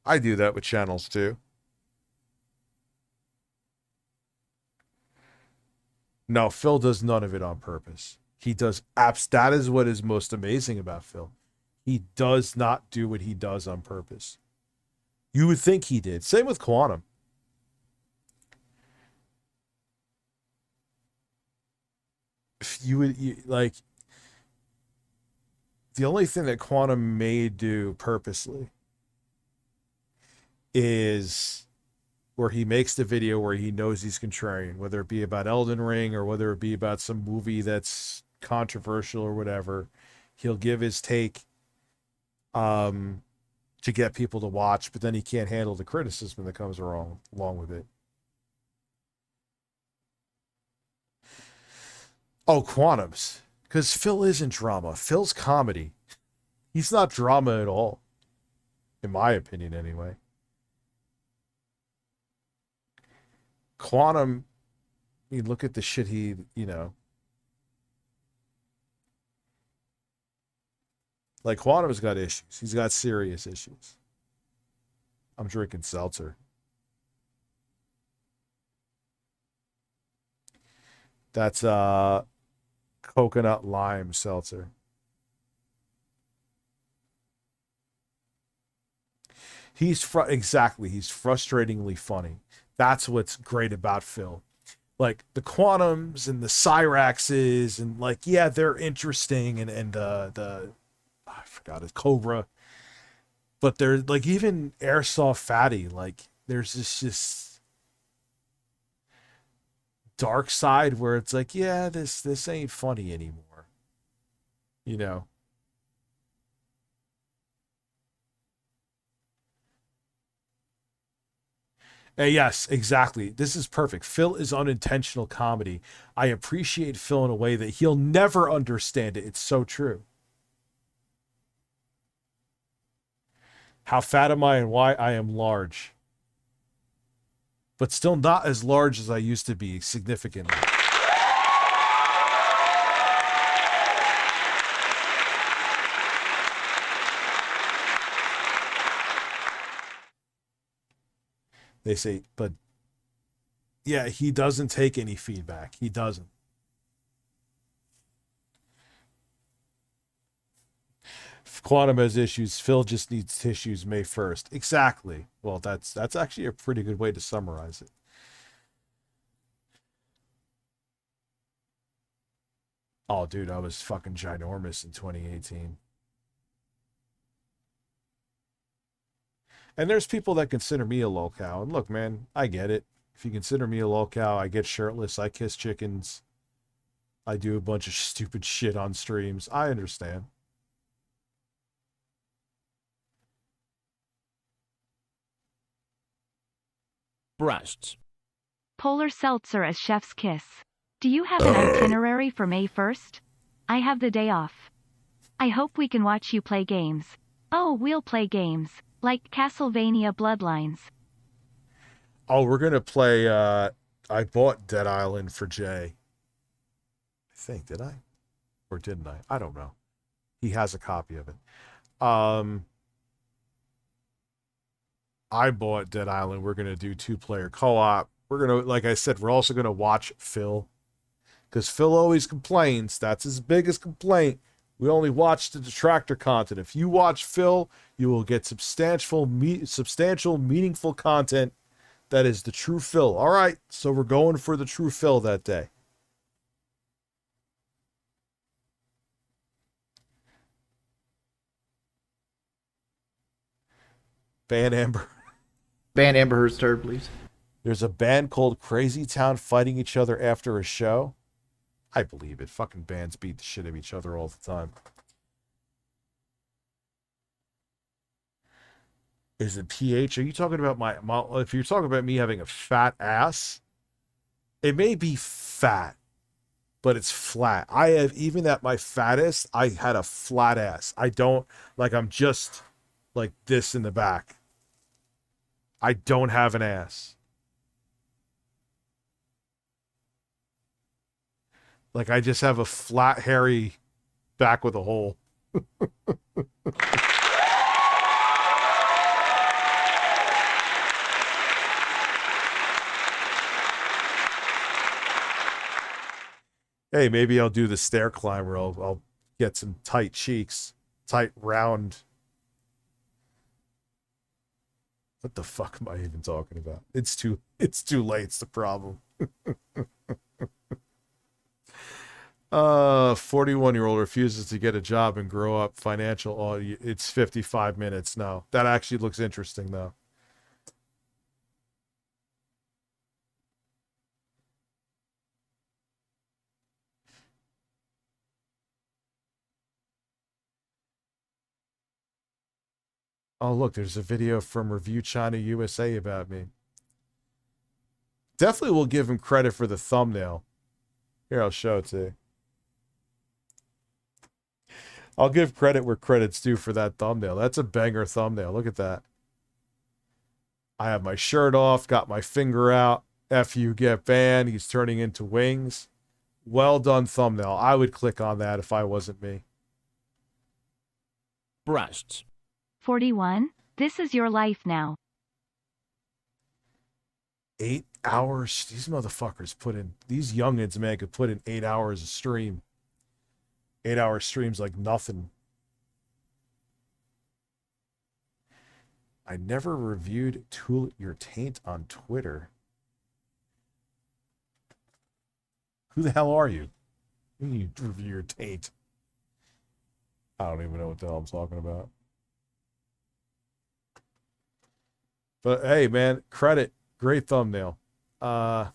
I do that with channels, too. No, Phil does none of it on purpose. He does apps. That is what is most amazing about Phil. He does not do what he does on purpose. You would think he did. Same with Quantum. The only thing that Quantum may do purposely is where he makes the video where he knows he's contrarian, whether it be about Elden Ring or whether it be about some movie that's controversial or whatever. He'll give his take to get people to watch, but then he can't handle the criticism that comes along with it. Oh, Quantum's. Because Phil isn't drama. Phil's comedy. He's not drama at all. In my opinion, anyway. Quantum, you look at the shit he, you know. Like, Quantum's got issues. He's got serious issues. I'm drinking seltzer. That's coconut lime seltzer. He's frustratingly funny. That's what's great about Phil. Like the Quantums and the Cyraxes and like, yeah, they're interesting and the I forgot it, Cobra. But they're like even Airsoft Fatty, like there's this just dark side where it's like, yeah, this ain't funny anymore. You know. Yes, exactly. This is perfect. Phil is unintentional comedy. I appreciate Phil in a way that he'll never understand it. It's so true. How fat am I and why? I am large. But still not as large as I used to be, significantly. They say, but yeah, he doesn't take any feedback. He doesn't. If Quantum has issues, Phil just needs tissues May 1st. Exactly. Well, that's actually a pretty good way to summarize it. Oh, dude, I was fucking ginormous in 2018. And there's people that consider me a lolcow. And look, man, I get it. If you consider me a lolcow, I get shirtless, I kiss chickens, I do a bunch of stupid shit on streams. I understand. Breasts. Polar seltzer as chef's kiss. Do you have an itinerary for May 1st? I have the day off. I hope we can watch you play games. Oh, we'll play games. Like Castlevania Bloodlines. Oh, we're going to play, I bought Dead Island for Jay. I think, did I? Or didn't I? I don't know. He has a copy of it. I bought Dead Island. We're going to do 2-player co-op. We're going to, like I said, we're also going to watch Phil. Because Phil always complains. That's his biggest complaint. We only watch the detractor content. If you watch Phil, you will get substantial, meaningful content that is the true Phil. All right, so we're going for the true Phil that day. Ban Amber. Ban Amber Heard's turd, please. There's a band called Crazy Town fighting each other after a show. I believe it. Fucking bands beat the shit out of each other all the time. Is it PH? Are you talking about my if you're talking about me having a fat ass, it may be fat, but it's flat. I have, even at my fattest, I had a flat ass. I don't, like, I'm just like this in the back. I don't have an ass. Like, I just have a flat, hairy back with a hole. Hey, maybe I'll do the stair climber. I'll get some tight cheeks. Tight, round. What the fuck am I even talking about? It's too late. It's the problem. 41-year-old refuses to get a job and grow up financial. Oh, it's 55 minutes. No, that actually looks interesting though. Oh, look, there's a video from Review China USA about me. Definitely will give him credit for the thumbnail. Here, I'll show it to you. I'll give credit where credit's due for that thumbnail. That's a banger thumbnail. Look at that. I have my shirt off, got my finger out. F you, get banned. He's turning into wings. Well done thumbnail. I would click on that if I wasn't me. Breasts. 41. This is your life now. 8 hours. These motherfuckers put in, these youngins, man, could put in 8 hours of stream. 8-hour streams like nothing. I never reviewed Tool Your Taint on Twitter. Who the hell are you? Who do you review your taint? I don't even know what the hell I'm talking about. But hey, man, credit. Great thumbnail. The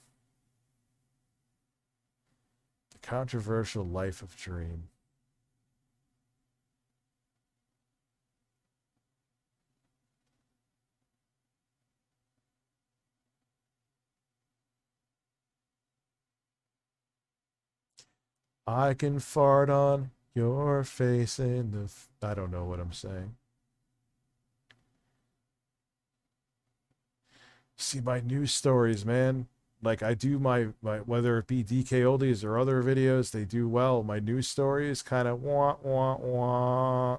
Controversial Life of Dream. I can fart on your face in the... I don't know what I'm saying. See, my news stories, man. Like, I do my whether it be DK Oldies or other videos, they do well. My news stories kind of wah, wah, wah.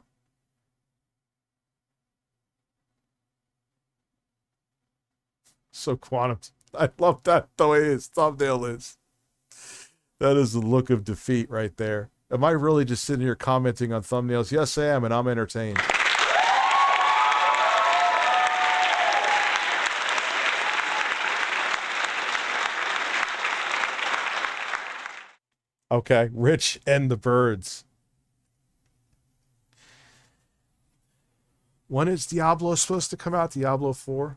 So Quantum... I love that, the way his thumbnail is. That is the look of defeat right there. Am I really just sitting here commenting on thumbnails? Yes, I am, and I'm entertained. Okay, Rich and the Birds. When is Diablo supposed to come out? Diablo 4?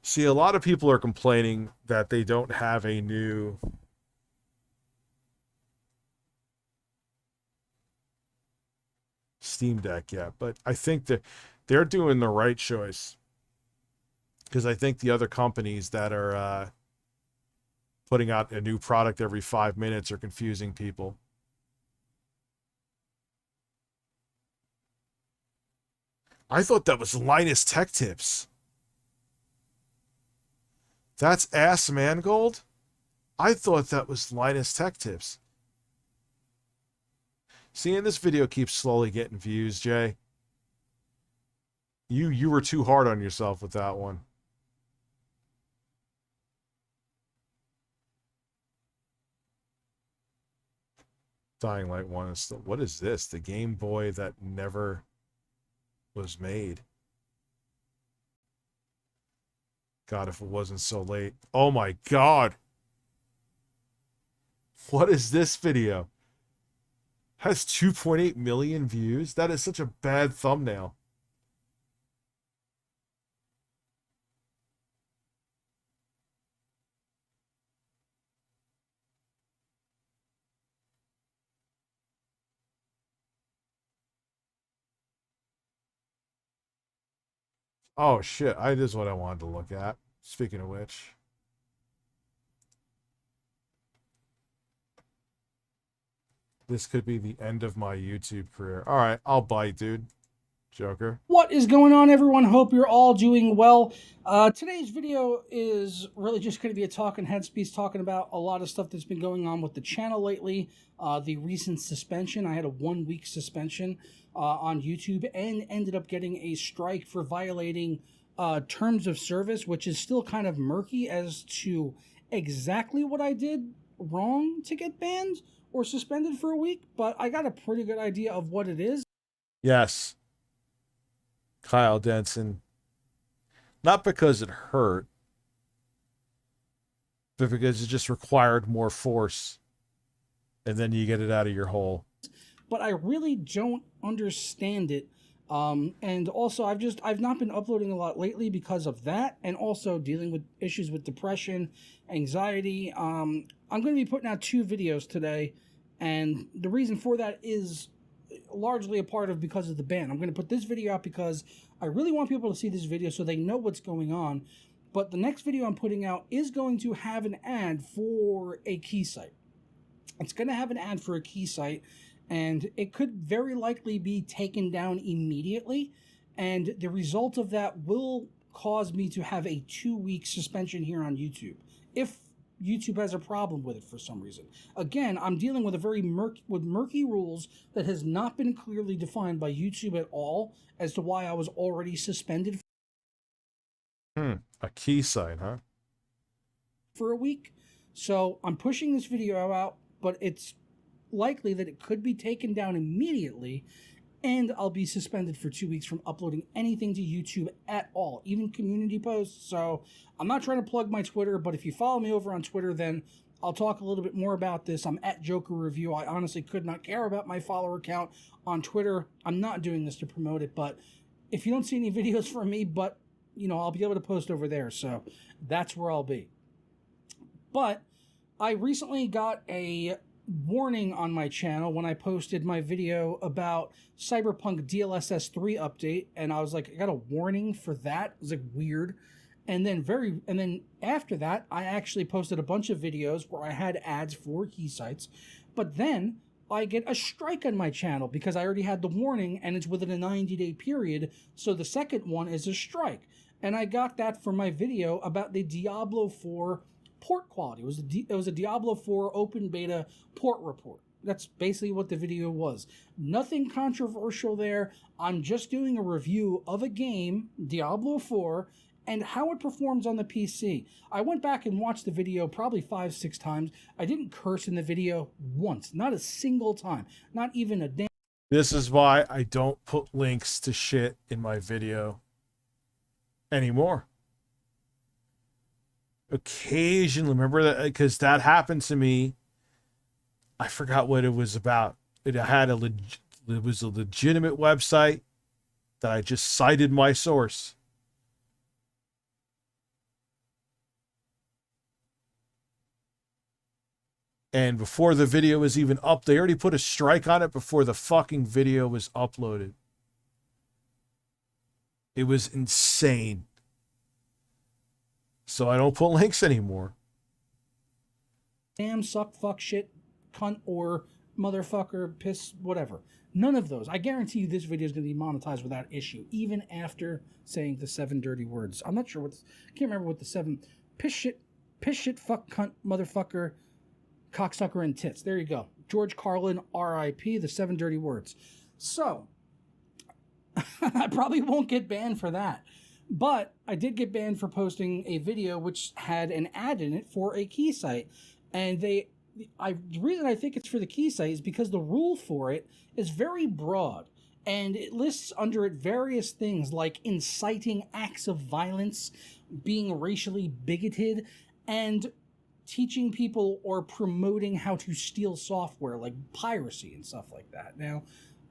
See, a lot of people are complaining that they don't have a new Steam Deck yet, but I think that they're doing the right choice. Because I think the other companies that are putting out a new product every 5 minutes are confusing people. I thought that was Linus Tech Tips. That's Ass Mangold? I thought that was Linus Tech Tips. Seeing this video keeps slowly getting views, Jay. You were too hard on yourself with that one. Dying Light 1 is still... What is this? The Game Boy that never was made. God, if it wasn't so late. Oh my God. What is this video? Has 2.8 million views? That is such a bad thumbnail. Oh shit, this is what I wanted to look at. Speaking of which. This could be the end of my YouTube career. Alright, I'll bite, dude. Joker. What is going on, everyone? Hope you're all doing well. Today's video is really just going to be a talking heads piece talking about a lot of stuff that's been going on with the channel lately. The recent suspension. I had a 1-week suspension on YouTube and ended up getting a strike for violating terms of service, which is still kind of murky as to exactly what I did wrong to get banned or suspended for a week, but I got a pretty good idea of what it is. Yes. Kyle Denson. Not because it hurt, but because it just required more force, and then you get it out of your hole. But I really don't understand it. And also, I've not been uploading a lot lately because of that, and also dealing with issues with depression, anxiety. I'm going to be putting out 2 videos today, and the reason for that is largely a part of because of the ban. I'm going to put this video out because I really want people to see this video so they know what's going on. But the next video I'm putting out is going to have an ad for a key site. It's going to have an ad for a key site, and it could very likely be taken down immediately, and the result of that will cause me to have a 2-week suspension here on YouTube if YouTube has a problem with it for some reason. Again, I'm dealing with a very murky rules that has not been clearly defined by YouTube at all as to why I was already suspended A key site, huh? for a week. So I'm pushing this video out, but it's likely that it could be taken down immediately, and I'll be suspended for 2 weeks from uploading anything to YouTube at all, even community posts. So I'm not trying to plug my Twitter, but if you follow me over on Twitter, then I'll talk a little bit more about this. I'm at Joker Review. I honestly could not care about my follower count on Twitter. I'm not doing this to promote it, but if you don't see any videos from me, but you know, I'll be able to post over there. So that's where I'll be. But I recently got a warning on my channel when I posted my video about Cyberpunk DLSS 3 update, and I was like, I got a warning for that. It was like weird. And then after that, I actually posted a bunch of videos where I had ads for key sites, but then I get a strike on my channel because I already had the warning and it's within a 90-day period. So the second one is a strike. And I got that for my video about the Diablo 4 port quality. It was a Diablo 4 open beta port report. That's basically what the video was. Nothing controversial there. I'm just doing a review of a game, Diablo 4, and how it performs on the PC. I went back and watched the video probably 5-6 times. I didn't curse in the video once, not a single time, not even a damn. This is why I don't put links to shit in my video anymore. Occasionally, remember that, because that happened to me. I forgot what it was about. It was a legitimate website that I just cited my source. And before the video was even up, they already put a strike on it before the fucking video was uploaded. It was insane. So I don't put links anymore. Damn, suck, fuck, shit, cunt, or motherfucker, piss, whatever. None of those. I guarantee you this video is going to be monetized without issue, even after saying the 7 dirty words. I'm not sure what, I can't remember what the 7, piss, shit, fuck, cunt, motherfucker, cocksucker, and tits. There you go. George Carlin, R.I.P., the 7 dirty words. So, I probably won't get banned for that. But I did get banned for posting a video which had an ad in it for a key site. And the reason I think it's for the key site is because the rule for it is very broad. And it lists under it various things like inciting acts of violence, being racially bigoted, and teaching people or promoting how to steal software, like piracy and stuff like that. Now,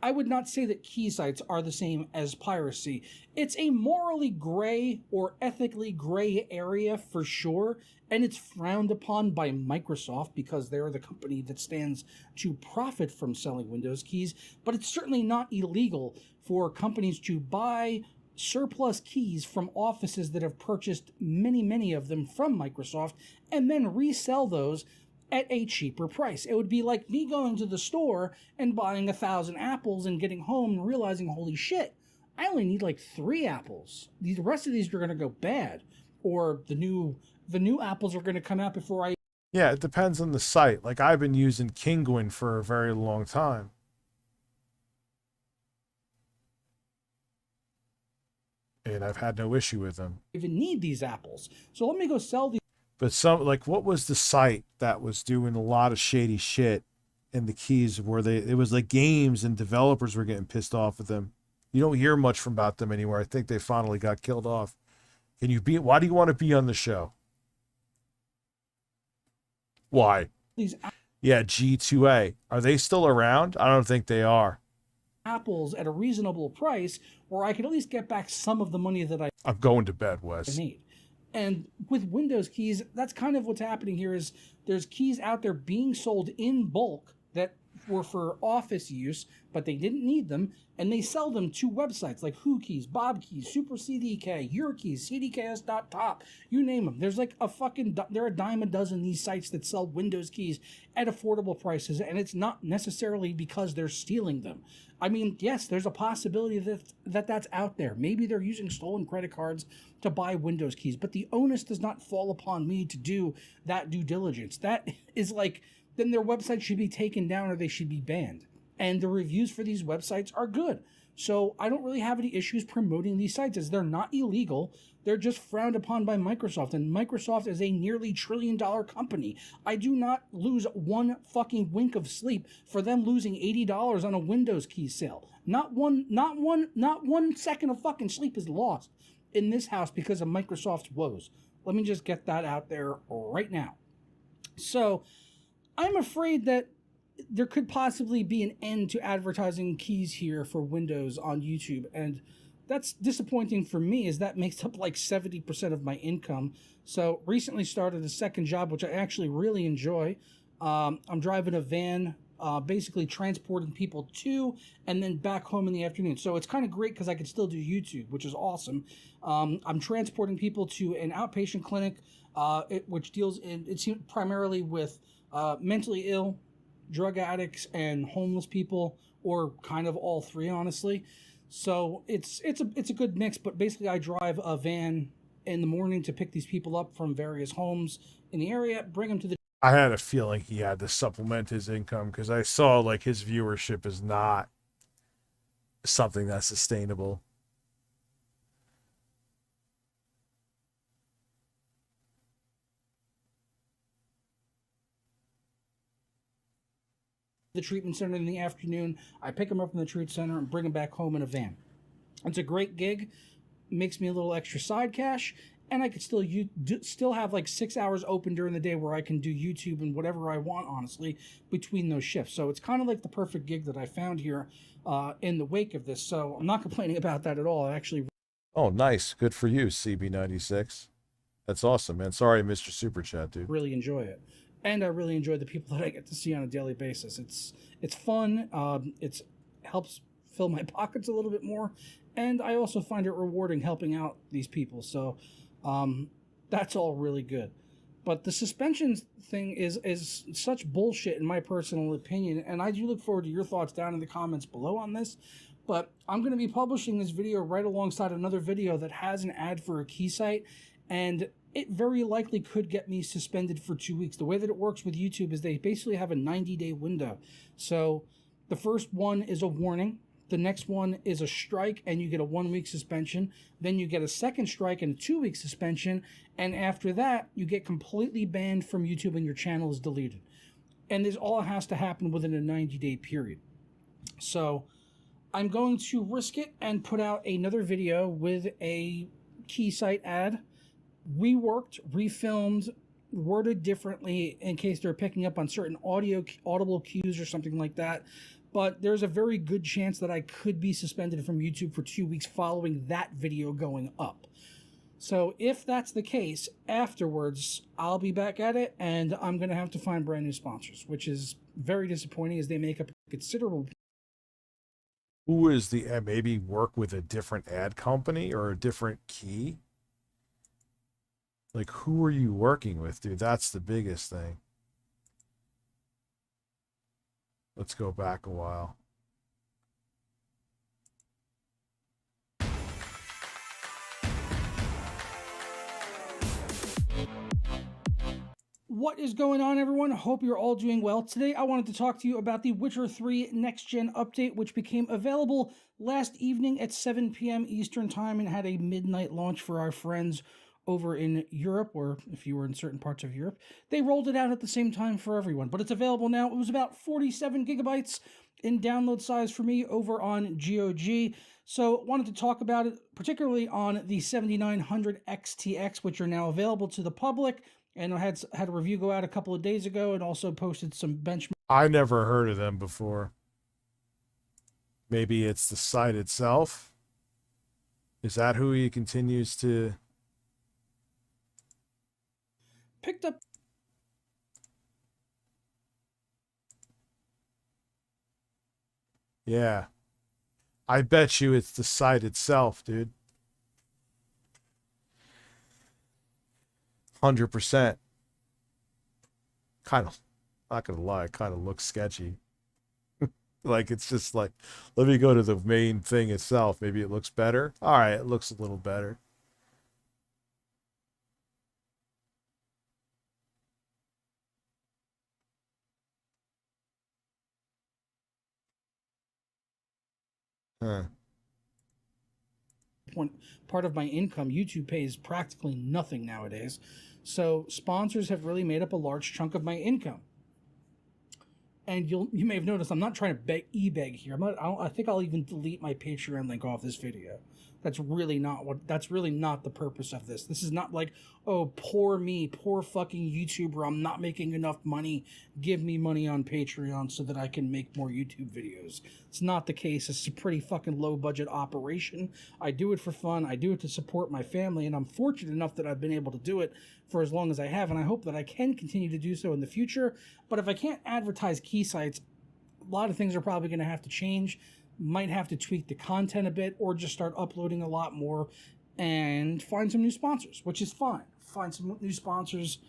I would not say that key sites are the same as piracy. It's a morally gray or ethically gray area for sure, and it's frowned upon by Microsoft because they're the company that stands to profit from selling Windows keys, but it's certainly not illegal for companies to buy surplus keys from offices that have purchased many of them from Microsoft and then resell those at a cheaper price. It would be like me going to the store and buying 1,000 apples and getting home and realizing, holy shit, I only need like 3 apples. The rest of these are going to go bad, or the new apples are going to come out before I. Yeah, it depends on the site. Like I've been using Kinguin for a very long time. And I've had no issue with them. Even need these apples. So let me go sell these. But some, like, what was the site that was doing a lot of shady shit in the keys where it was like games and developers were getting pissed off at them? You don't hear much from about them anymore. I think they finally got killed off. Why do you want to be on the show? Why? these Yeah, G2A. Are they still around? I don't think they are. apples at a reasonable price, where I could at least get back some of the money that I I'm going to bed, Wes. made. And with Windows keys, that's kind of what's happening here. Is there's keys out there being sold in bulk that were for office use, but they didn't need them, and they sell them to websites like Who Keys, Bob Keys, Super CDK, Your Keys, CDKS.top, you name them. There's like there are a dime a dozen these sites that sell Windows keys at affordable prices, and it's not necessarily because they're stealing them. I mean, yes, there's a possibility that's out there. Maybe they're using stolen credit cards to buy Windows keys, but the onus does not fall upon me to do that due diligence. That is like, then their website should be taken down or they should be banned. And the reviews for these websites are good. So I don't really have any issues promoting these sites, as they're not illegal. They're just frowned upon by Microsoft, and Microsoft is a nearly $1 trillion company. I do not lose one fucking wink of sleep for them losing $80 on a Windows key sale. Not one second of fucking sleep is lost in this house because of Microsoft's woes. Let me just get that out there right now. So I'm afraid that there could possibly be an end to advertising keys here for Windows on YouTube, and that's disappointing for me, as that makes up like 70% of my income. So recently started a second job, which I actually really enjoy. I'm driving a van, basically transporting people to and then back home in the afternoon. So it's kind of great because I can still do YouTube, which is awesome. I'm transporting people to an outpatient clinic, which deals primarily with mentally ill, drug addicts, and homeless people, or kind of all three, honestly. So it's a good mix, but basically I drive a van in the morning to pick these people up from various homes in the area, bring them to the... I had a feeling he had to supplement his income, because I saw like his viewership is not something that's sustainable. The treatment center in the afternoon. I pick them up from the treatment center and bring them back home in a van. It's a great gig, makes me a little extra side cash, and I could still have like 6 hours open during the day where I can do YouTube and whatever I want, honestly, between those shifts. So it's kind of like the perfect gig that I found here in the wake of this. So I'm not complaining about that at all. I actually... Oh, nice. Good for you, CB96. That's awesome, man. Sorry I missed your super chat, dude. Really enjoy it. And I really enjoy the people that I get to see on a daily basis. It's fun. It helps fill my pockets a little bit more. And I also find it rewarding helping out these people. So that's all really good. But the suspensions thing is such bullshit in my personal opinion. And I do look forward to your thoughts down in the comments below on this. But I'm going to be publishing this video right alongside another video that has an ad for a key site. And it very likely could get me suspended for 2 weeks. The way that it works with YouTube is they basically have a 90-day window. So the first one is a warning. The next one is a strike, and you get a 1-week suspension. Then you get a second strike and a 2-week suspension. And after that, you get completely banned from YouTube and your channel is deleted. And this all has to happen within a 90-day period. So I'm going to risk it and put out another video with a key site ad, reworked, refilmed, worded differently in case they're picking up on certain audible cues or something like that. But there's a very good chance that I could be suspended from YouTube for 2 weeks following that video going up. So if that's the case, afterwards, I'll be back at it, and I'm going to have to find brand new sponsors, which is very disappointing as they make up a considerable... Who is the... maybe work with a different ad company or a different key? Like, who are you working with, dude? That's the biggest thing. Let's go back a while. What is going on, everyone? Hope you're all doing well. Today, I wanted to talk to you about the Witcher 3 Next Gen update, which became available last evening at 7 p.m. Eastern Time and had a midnight launch for our friends over in Europe, or if you were in certain parts of Europe. They rolled it out at the same time for everyone, but it's available now. It was about 47 gigabytes in download size for me over on GOG. So wanted to talk about it, particularly on the 7900 XTX, which are now available to the public And I had a review go out a couple of days ago, and also posted some benchmark. I never heard of them before. Maybe it's the site itself. Is that who he continues to... Picked up. Yeah. I bet you it's the site itself, dude. 100%. Kind of, not gonna lie, kind of looks sketchy. Like, it's just like, let me go to the main thing itself. Maybe it looks better. All right, it looks a little better. Huh. Part of my income, YouTube pays practically nothing nowadays. So sponsors have really made up a large chunk of my income. And you may have noticed I'm not trying to beg here. I think I'll even delete my Patreon link off this video. That's really not the purpose of this. This is not like, oh, poor me, poor fucking YouTuber, I'm not making enough money. Give me money on Patreon so that I can make more YouTube videos. It's not the case. It's a pretty fucking low budget operation. I do it for fun. I do it to support my family, and I'm fortunate enough that I've been able to do it for as long as I have, and I hope that I can continue to do so in the future. But if I can't advertise key sites, a lot of things are probably going to have to change. Might have to tweak the content a bit, or just start uploading a lot more and find some new sponsors, which is fine. Find some new sponsors.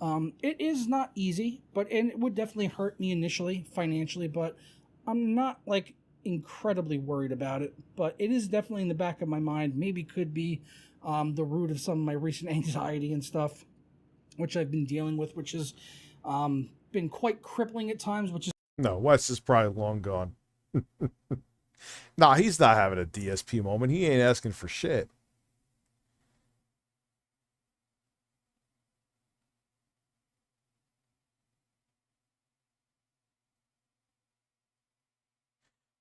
It is not easy, and it would definitely hurt me initially financially, but I'm not like incredibly worried about it. But it is definitely in the back of my mind. Maybe could be the root of some of my recent anxiety and stuff, which I've been dealing with, which has been quite crippling at times. Which is no, Wes is probably long gone. Nah, he's not having a DSP moment. He ain't asking for shit.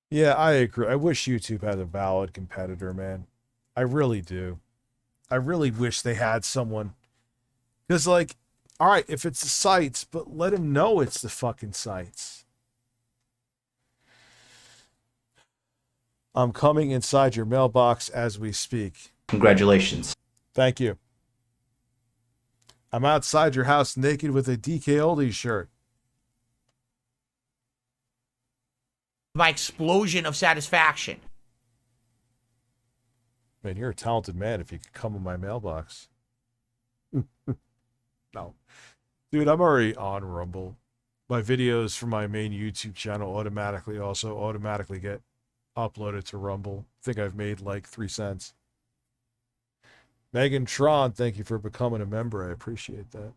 Yeah, I agree. I wish YouTube had a valid competitor, man. I really do. I really wish they had someone. Because, like, all right, if it's the sites, but let him know it's the fucking sites. I'm coming inside your mailbox as we speak. Congratulations. Thank you. I'm outside your house naked with a DK Oldies shirt. My explosion of satisfaction. Man, you're a talented man if you could come in my mailbox. No. Dude, I'm already on Rumble. My videos from my main YouTube channel automatically get uploaded to Rumble. I think I've made like 3 cents. Megan Tron, thank you for becoming a member. I appreciate that.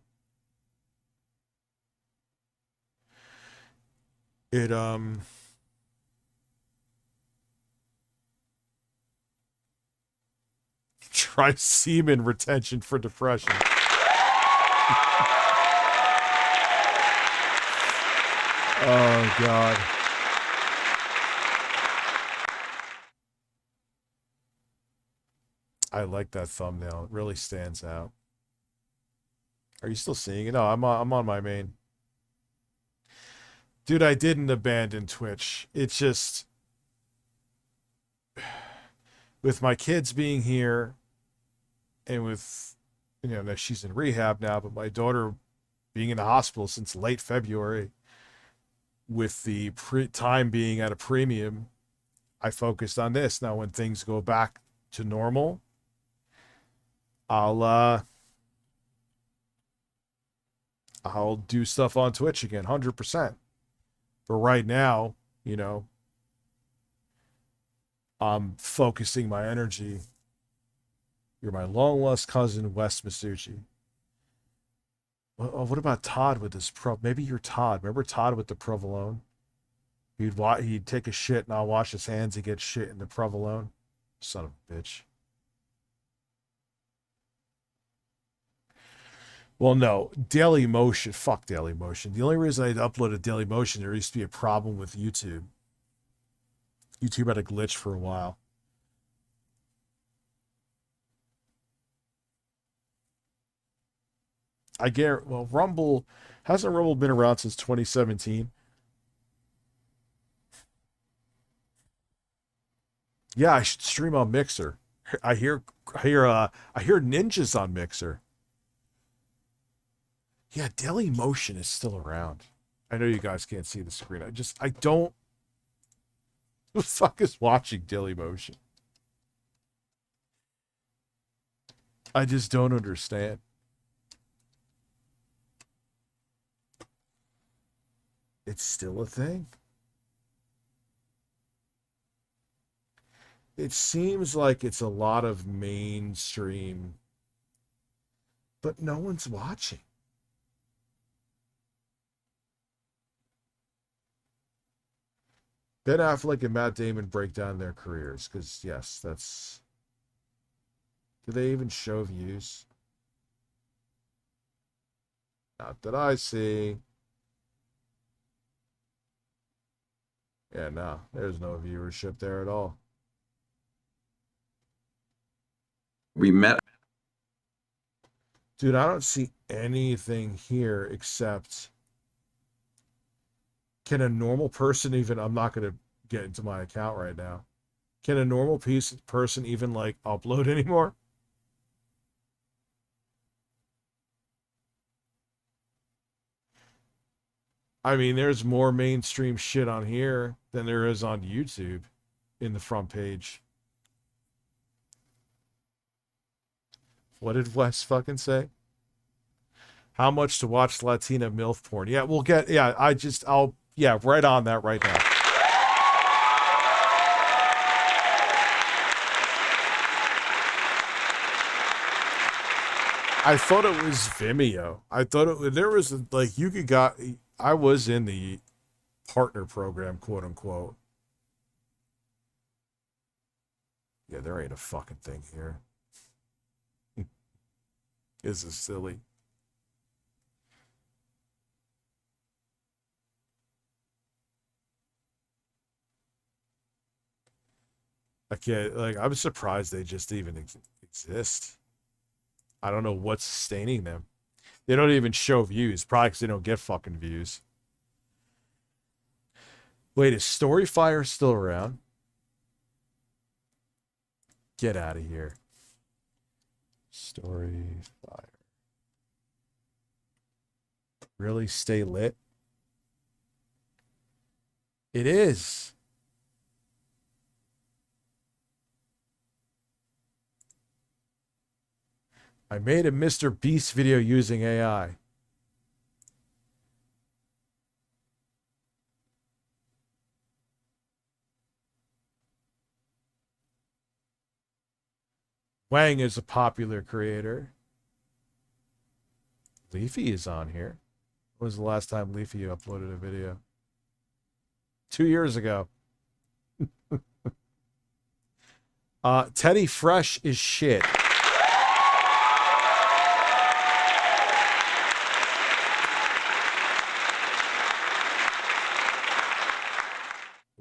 Try semen retention for depression. Oh, God. I like that thumbnail. It really stands out. Are you still seeing it? No, I'm on my main. Dude, I didn't abandon Twitch. It's just... with my kids being here, and with, she's in rehab now, but my daughter being in the hospital since late February, with the time being at a premium, I focused on this. Now, when things go back to normal, I'll do stuff on Twitch again, 100%. But right now, I'm focusing my energy. You're my long-lost cousin, Wes Masucci. What about Todd with this Maybe you're Todd. Remember Todd with the provolone? He'd take a shit and I'll wash his hands and get shit in the provolone. Son of a bitch. Well, no. Daily Motion. Fuck Daily Motion. The only reason I uploaded Daily Motion, there used to be a problem with YouTube. YouTube had a glitch for a while. I guarantee. Well, Rumble hasn't Rumble been around since 2017. Yeah, I should stream on Mixer. I hear Ninjas on Mixer. Yeah, Daily Motion is still around. I know you guys can't see the screen. I don't. Who the fuck is watching Daily Motion? I just don't understand. It's still a thing. It seems like it's a lot of mainstream, but no one's watching. Ben Affleck and Matt Damon break down their careers, because, yes, that's... Do they even show views? Not that I see. Yeah, no, there's no viewership there at all. We met. Dude, I don't see anything here except... Can a normal person even... I'm not going to get into my account right now. Can a normal person even, like, upload anymore? I mean, there's more mainstream shit on here than there is on YouTube in the front page. What did Wes fucking say? How much to watch Latina MILF porn? Yeah, we'll get... Yeah, yeah, right on that right now. I thought it was Vimeo. I thought there was, like, you could got... I was in the partner program, quote unquote. Yeah, there ain't a fucking thing here. This is silly. I can't, like, I'm surprised they just even exist. I don't know what's sustaining them. They don't even show views, probably because they don't get fucking views. Wait, is Storyfire still around? Get out of here. Storyfire. Really stay lit? It is. I made a Mr. Beast video using AI. Wang is a popular creator. Leafy is on here. When was the last time Leafy uploaded a video? 2 years ago. Teddy Fresh is shit.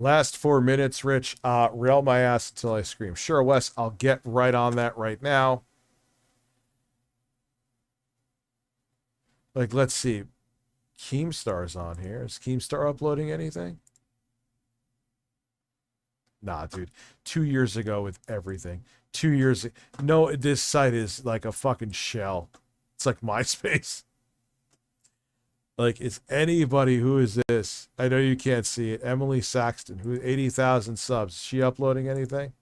Last 4 minutes, Rich. Rail my ass until I scream. Sure, Wes, I'll get right on that right now. Like, let's see. Keemstar's on here. Is Keemstar uploading anything? Nah, dude. 2 years ago with everything. 2 years. No, this site is like a fucking shell. It's like MySpace. Like, is anybody, who is this? I know you can't see it. Emily Saxton, who 80,000 subs. Is she uploading anything?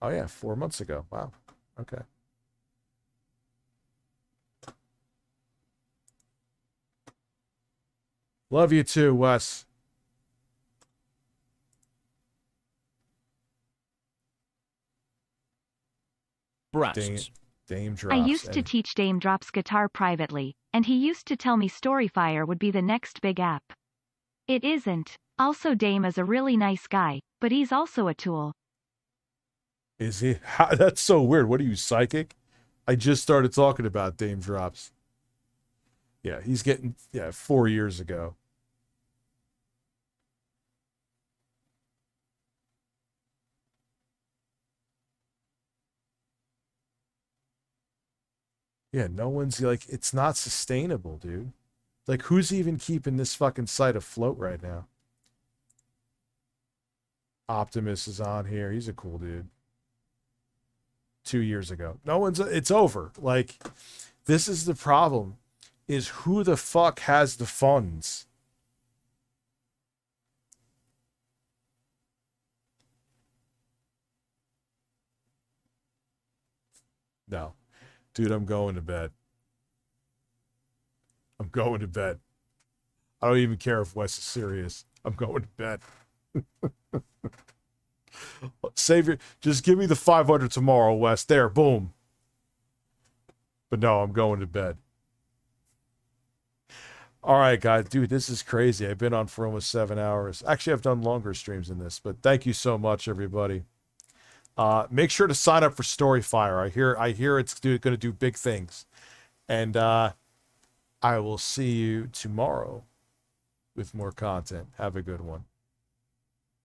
Oh yeah, 4 months ago. Wow. Okay. Love you too, Wes. Breasts. Dame Drops. I used to teach Dame Drops guitar privately, and he used to tell me Storyfire would be the next big app. It isn't. Also, Dame is a really nice guy, but he's also a tool. Is he? That's so weird. What are you, psychic? I just started talking about Dame Drops. Yeah, he's getting, 4 years ago. Yeah, no one's like, it's not sustainable, dude. Like, who's even keeping this fucking site afloat right now? Optimus is on here. He's a cool dude. 2 years ago. No one's, it's over. Like, this is the problem, is who the fuck has the funds? No. Dude, I'm going to bed. I'm going to bed. I don't even care if Wes is serious. I'm going to bed. Save your, just give me the 500 tomorrow, Wes. There, boom. But no, I'm going to bed. All right, guys. Dude, this is crazy. I've been on for almost 7 hours. Actually, I've done longer streams than this, but thank you so much, everybody. Make sure to sign up for Storyfire. I hear it's going to do big things. And I will see you tomorrow with more content. Have a good one.